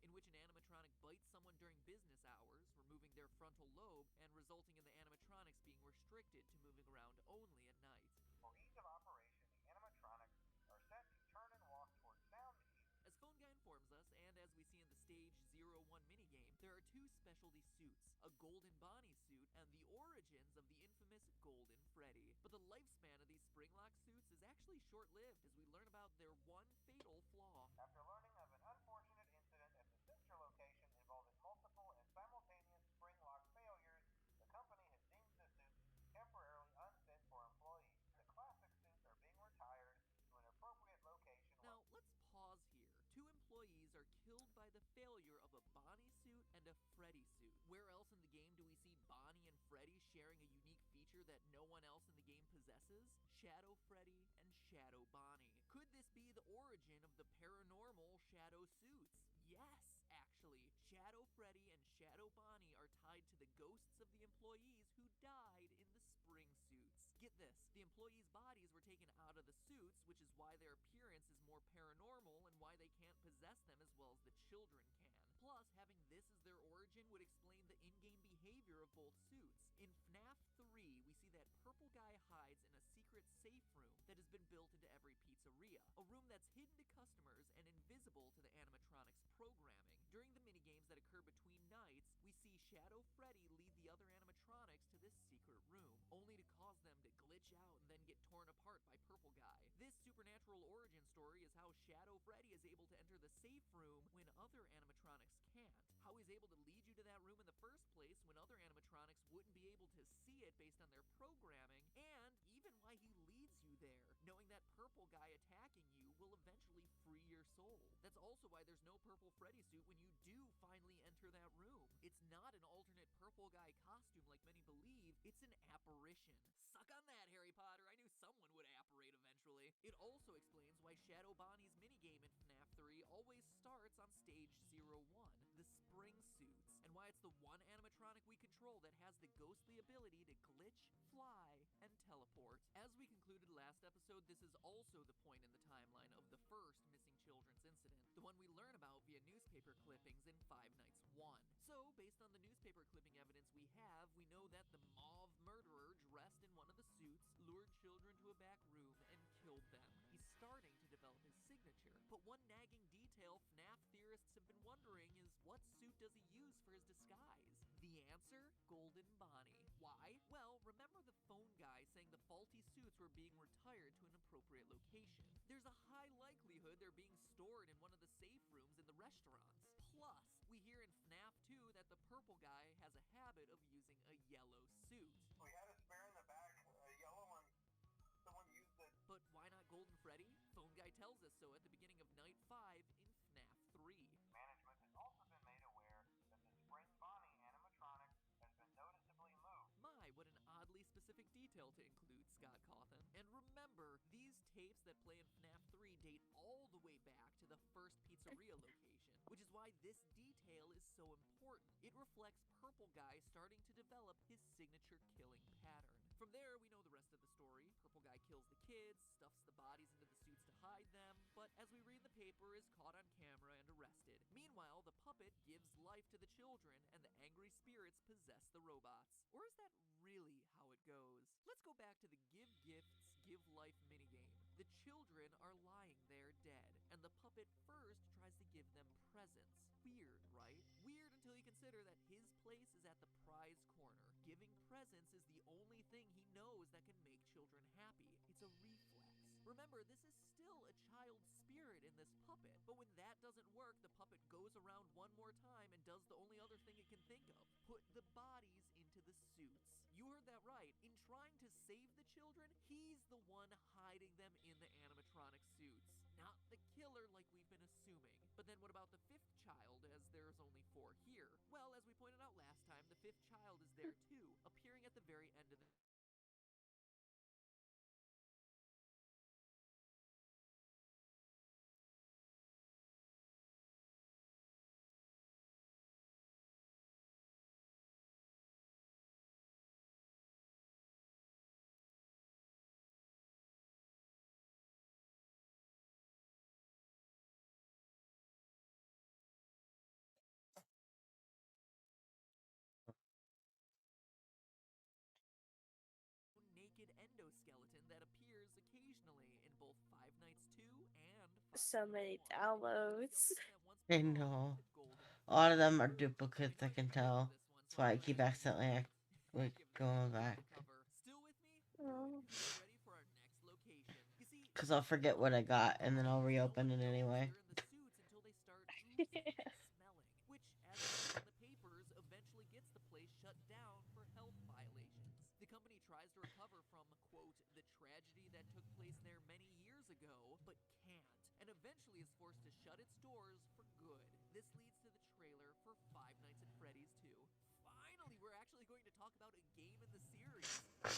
in which an animatronic bites someone during business hours, removing their frontal lobe and resulting in the animatronics being restricted to moving around only at night. For ease of operation, the animatronics are set to turn and walk towards sound cues. As Phone Guy informs us, and as we see in the Stage 01 minigame, there are two specialty suits, a Golden Bonnie suit and the origins of the infamous Golden Freddy. But the lifespan of these spring-lock suits is actually short-lived as we learn about their one fatal flaw. After learning of an unfortunate incident at the sister location involving multiple and simultaneous spring lock failures, the company has deemed the suits temporarily unfit for employees. The classic suits are being retired to an appropriate location. Now, let's pause here. Two employees are killed by the failure of a Bonnie suit and a Freddy suit. Where else in the game do we see Bonnie and Freddy sharing a unique feature that no one else in the game possesses? Shadow Freddy and Shadow Bonnie. Could this be the origin of the paranormal Shadow suits? Yes, actually. Shadow Freddy and Shadow Bonnie are tied to the ghosts of the employees who died in the spring suits. Get this, the employees' bodies were taken out of the suits, which is why their appearance is more paranormal and why they can't possess them as well as the children can. Plus, having this as their origin would explain the in-game behavior of both suits. In FNAF 3, we see that Purple Guy hides in a secret safe room that has been built into every pizzeria, a room that's hidden to customers and invisible to the animatronics programming. During the minigames that occur between nights, we see Shadow Freddy lead the other animatronics to this secret room, only to cause them to glitch out and then get torn apart by Purple Guy. This supernatural origin story is how Shadow Freddy is able to enter the safe room when other animatronics can't. How he's able to lead you to that room in the first place when other animatronics wouldn't be able to see it based on their programming, and even why he leads you there, knowing that Purple Guy attacking you will eventually free your soul. That's also why there's no Purple Freddy suit when you do finally enter that room. It's not an alternate Purple Guy costume like many believe, it's an apparition. Suck on that, Harry Potter, I knew someone would apparate eventually. It also explains why Shadow Bonnie's minigame in FNAF 3 always starts on Stage 01, the spring suits, and why it's the one animatronic we control that has the ghostly ability to glitch, fly, and teleport. As we concluded last episode, this is also the point in the timeline of the first missing children's incident, the one we learn about via newspaper clippings in Five Nights 1. So, based on the newspaper clipping evidence we have, we know that the mauve murderer dressed in one of the suits lured children to a back room and killed them. He's starting to develop his signature, but one nagging detail FNAF theorists have been wondering is what suit does he use for his disguise? The answer? Golden Bonnie. Why? Well, remember the phone guy saying the faulty suits were being retired to an appropriate location. There's a high likelihood they're being stored in one of the safe rooms in the restaurants. Plus, we hear in FNAF 2 that the purple guy has a habit of using a yellow suit. We had a spare in the back, a yellow one. Someone used it. But why not Golden Freddy? Phone guy tells us so at the beginning of Night 5 in FNAF 3. Management has also been made aware that the Spring Bonnie animatronic has been noticeably moved. My, what an oddly specific detail to include, Scott Cawthon. And remember, these tapes that play in FNAF 3 date all the way back to the first pizzeria location, which is why this detail is so important. It reflects Purple Guy starting to develop his signature killing pattern. From there, we know the rest of the story. Purple Guy kills the kids, stuffs the bodies into the suits to hide them, but as we read the paper, is caught on camera and arrested. Meanwhile, the puppet gives life to the children, and the angry spirits possess the robots. Or is that really how it goes? Let's go back to the Give Gifts, give life minigame. The children are lying there dead, and the puppet first tries to give them presents. Weird, right? Weird until you consider that his place is at the prize corner. Giving presents is the only thing he knows that can make children happy. It's a reflex. Remember, this is still a child's spirit in this puppet, but when that doesn't work, the puppet goes around one more time and does the only other thing it can think of: put the bodies into the suits. You heard that right. In trying to save the children, he's the one hiding them in the animatronic suits, not the killer like we've been assuming. But then what about the fifth child, as there's only 4 here? Well, as we pointed out last time, the fifth child is there too, appearing at the very end of the naked endoskeleton that appears occasionally in both Five Nights 2 and So many downloads. I know. A lot of them are duplicates, I can tell. That's why I keep accidentally like going back. Oh. Because I'll forget what I got and then I'll reopen it anyway. which, as we see in the papers, eventually gets the place shut down for health violations. The company tries to recover from, quote, the tragedy that took place there many years ago, but can't, and eventually is forced to shut its doors for good. This leads to the trailer for Five Nights at Freddy's 2. Finally, we're actually going to talk about a game in the series.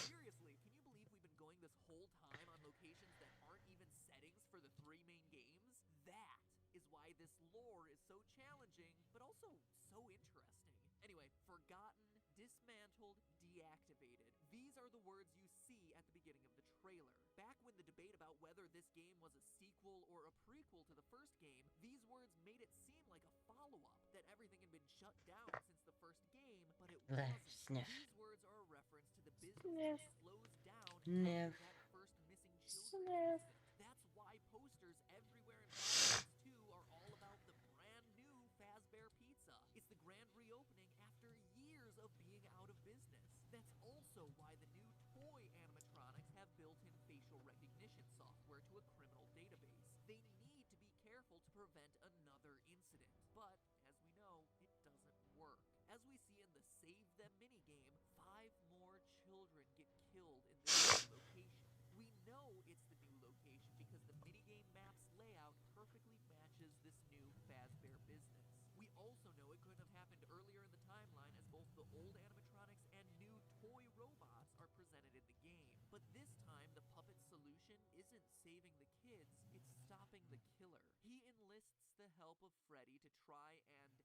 Seriously, can you believe we've been going this whole time on locations that aren't even settings for the 3 main games? That is why this lore is so challenging, but also so interesting. Anyway, forgotten, dismantled, deactivated. These are the words you see at the beginning of the trailer. Back when the debate about whether this game was a sequel or a prequel to the first game, these words made it seem like a follow-up, that everything had been shut down since the first game, but it wasn't. Sniff. These words are a reference to the business Sniff. that closed down Sniff. after that first missing children Sniff. incident. That's why posters everywhere in Five Nights 2 are all about the brand new Fazbear Pizza. It's the grand reopening after years of being out of business. That's also why the new toy animatronics have built-in facial recognition software to a criminal database. They need to be careful to prevent another incident, but as we know, it doesn't work. As we see in the Save Them minigame, 5 more children get killed in this new location. We know it's the new location because the minigame map's layout perfectly matches this new Fazbear business. We also know it couldn't have happened earlier in the timeline, as both the old animatronics and new toy robots are presented in the game. But this time, the puppet's solution isn't saving the kids, it's stopping the killer. He enlists the help of Freddy to try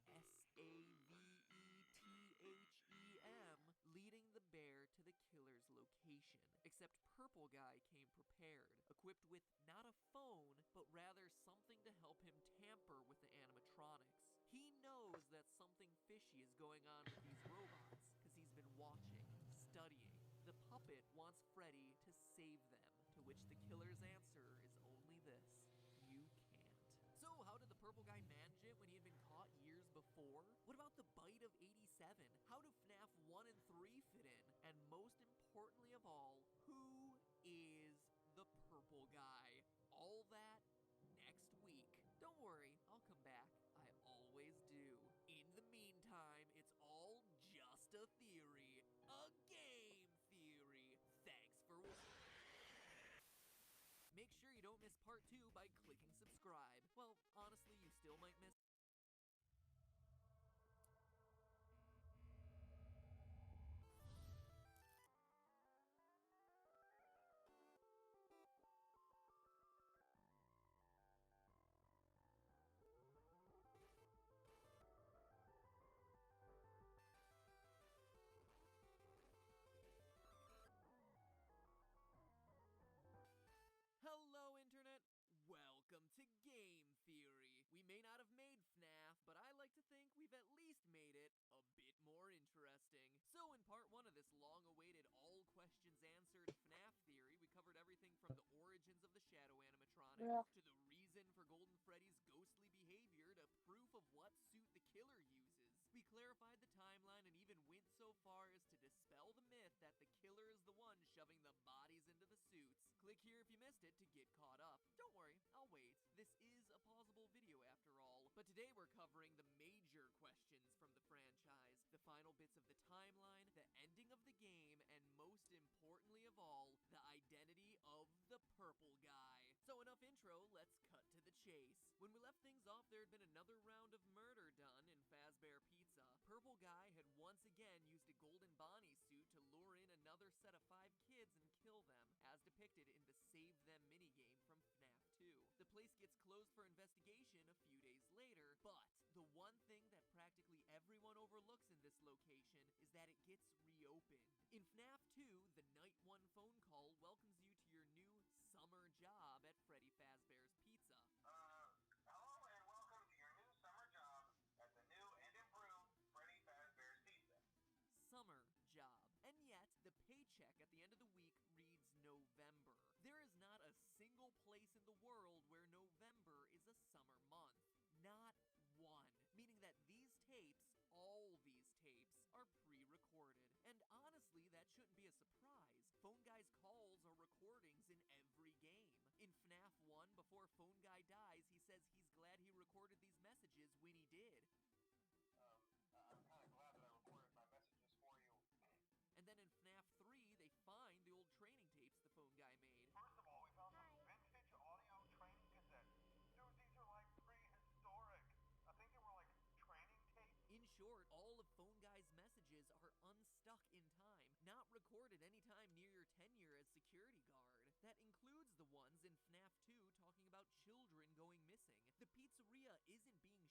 and SAVETHEM, leading the bear to the killer's location. Except Purple Guy came prepared, equipped with not a phone, but rather something to help him tamper with the animatronics. He knows that something fishy is going on with these robots, because he's been watching, studying. The puppet wants Freddy to save them, to which the killer's answer is only this: you can't. So how did the Purple Guy manage it when he had been caught years before? What about the bite of '87? How do FNAF 1 and 3 fit in? And most importantly of all, who is the Purple Guy? All that next week. Don't worry, I'll come back. I always do. In the meantime, it's all just a theory. A game theory. Thanks for watching. Make sure you don't miss part 2 by clicking subscribe. Well, honestly, you still might miss. Hello, Internet! Welcome to Game ironic. Yeah. To the reason for Golden Freddy's ghostly behavior to proof of what suit the killer uses. We clarified the timeline and even went so far as to dispel the myth that the killer is the one shoving the bodies into the suits. Click here if you missed it to get caught up. Don't worry, I'll wait. This is a pausable video after all. But today we're covering the major questions from the franchise, the final bits of the timeline, the ending of the game, and most importantly of all, the identity of the purple guy. So enough intro, let's cut to the chase. When we left things off, there had been another round of murder done in Fazbear Pizza. Purple guy had once again used a golden Bonnie suit to lure in another set of 5 kids and kill them, as depicted in the Save Them minigame from FNAF 2. The place gets closed for investigation a few days later, but the one thing that practically everyone overlooks in this location is that it gets reopened. In FNAF 2, the Night 1 phone call welcomes you to your new summer job at Freddy Fazbear's Pizza. Hello and welcome to your new summer job at the new and improved Freddy Fazbear's Pizza. Summer job. And yet, the paycheck at the end of the week reads November. There is not a single place in the world where November is a summer month. Not one. Meaning that these tapes, all these tapes, are pre-recorded. And honestly, that shouldn't be a surprise. Phone Guy's calls are recordings in every game. In FNAF 1, before Phone Guy dies, he says he's glad he recorded these messages when he did. I'm kind of glad that I recorded my messages for you. And then in FNAF 3, they find the old training tapes the Phone Guy made. First of all, we found some vintage audio training cassettes. Dude, these are like prehistoric. I think they were like training tapes. In short, all of Phone Guy's messages are unstuck in time, not recorded anytime near your tenure as security guard. That includes the ones in FNAF 2 talking about children going missing. The pizzeria isn't being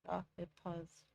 Oh, it paused.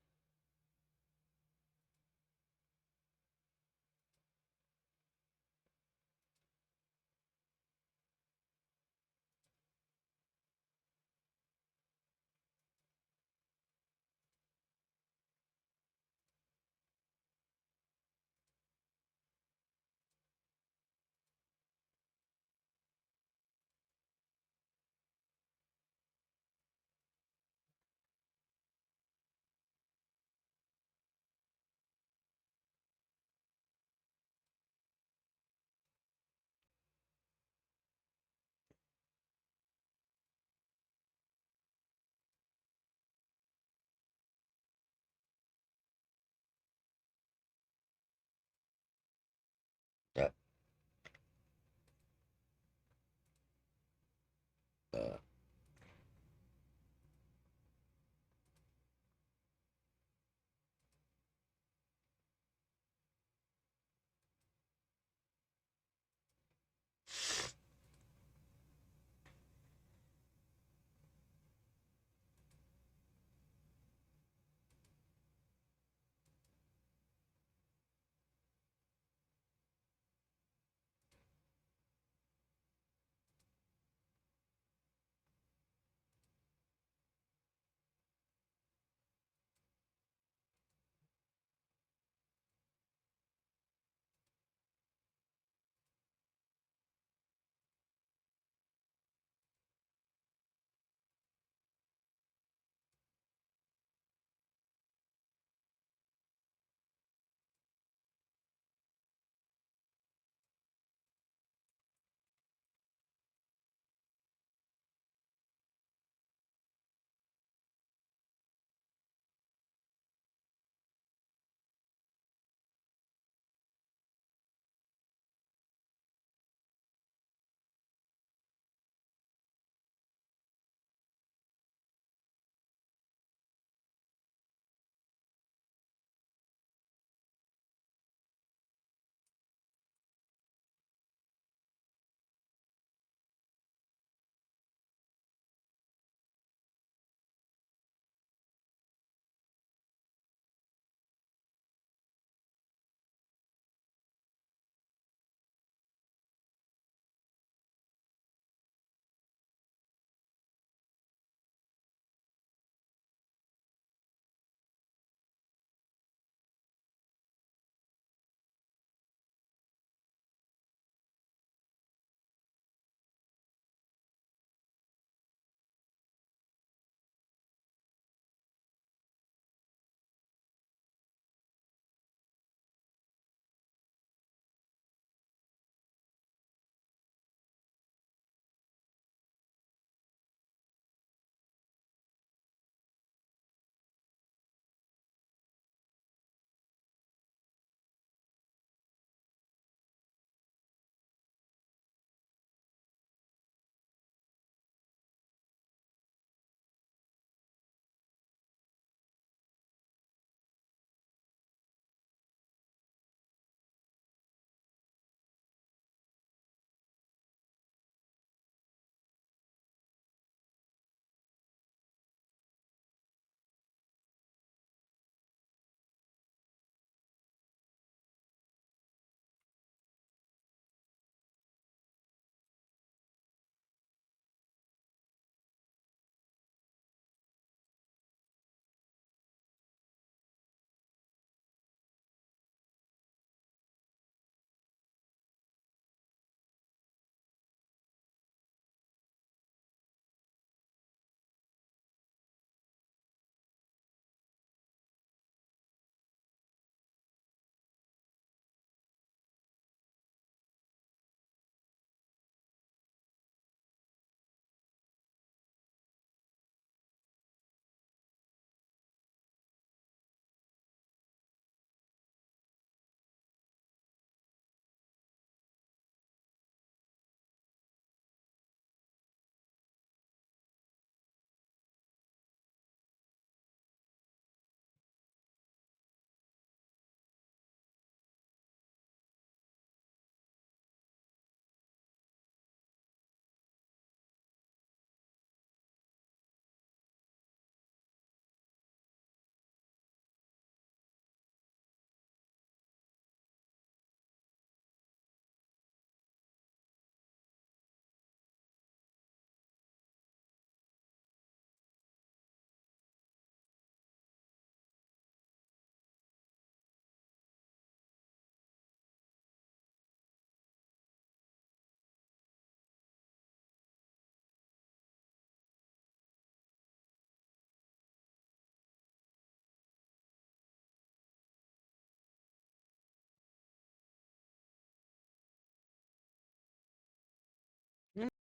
Mm.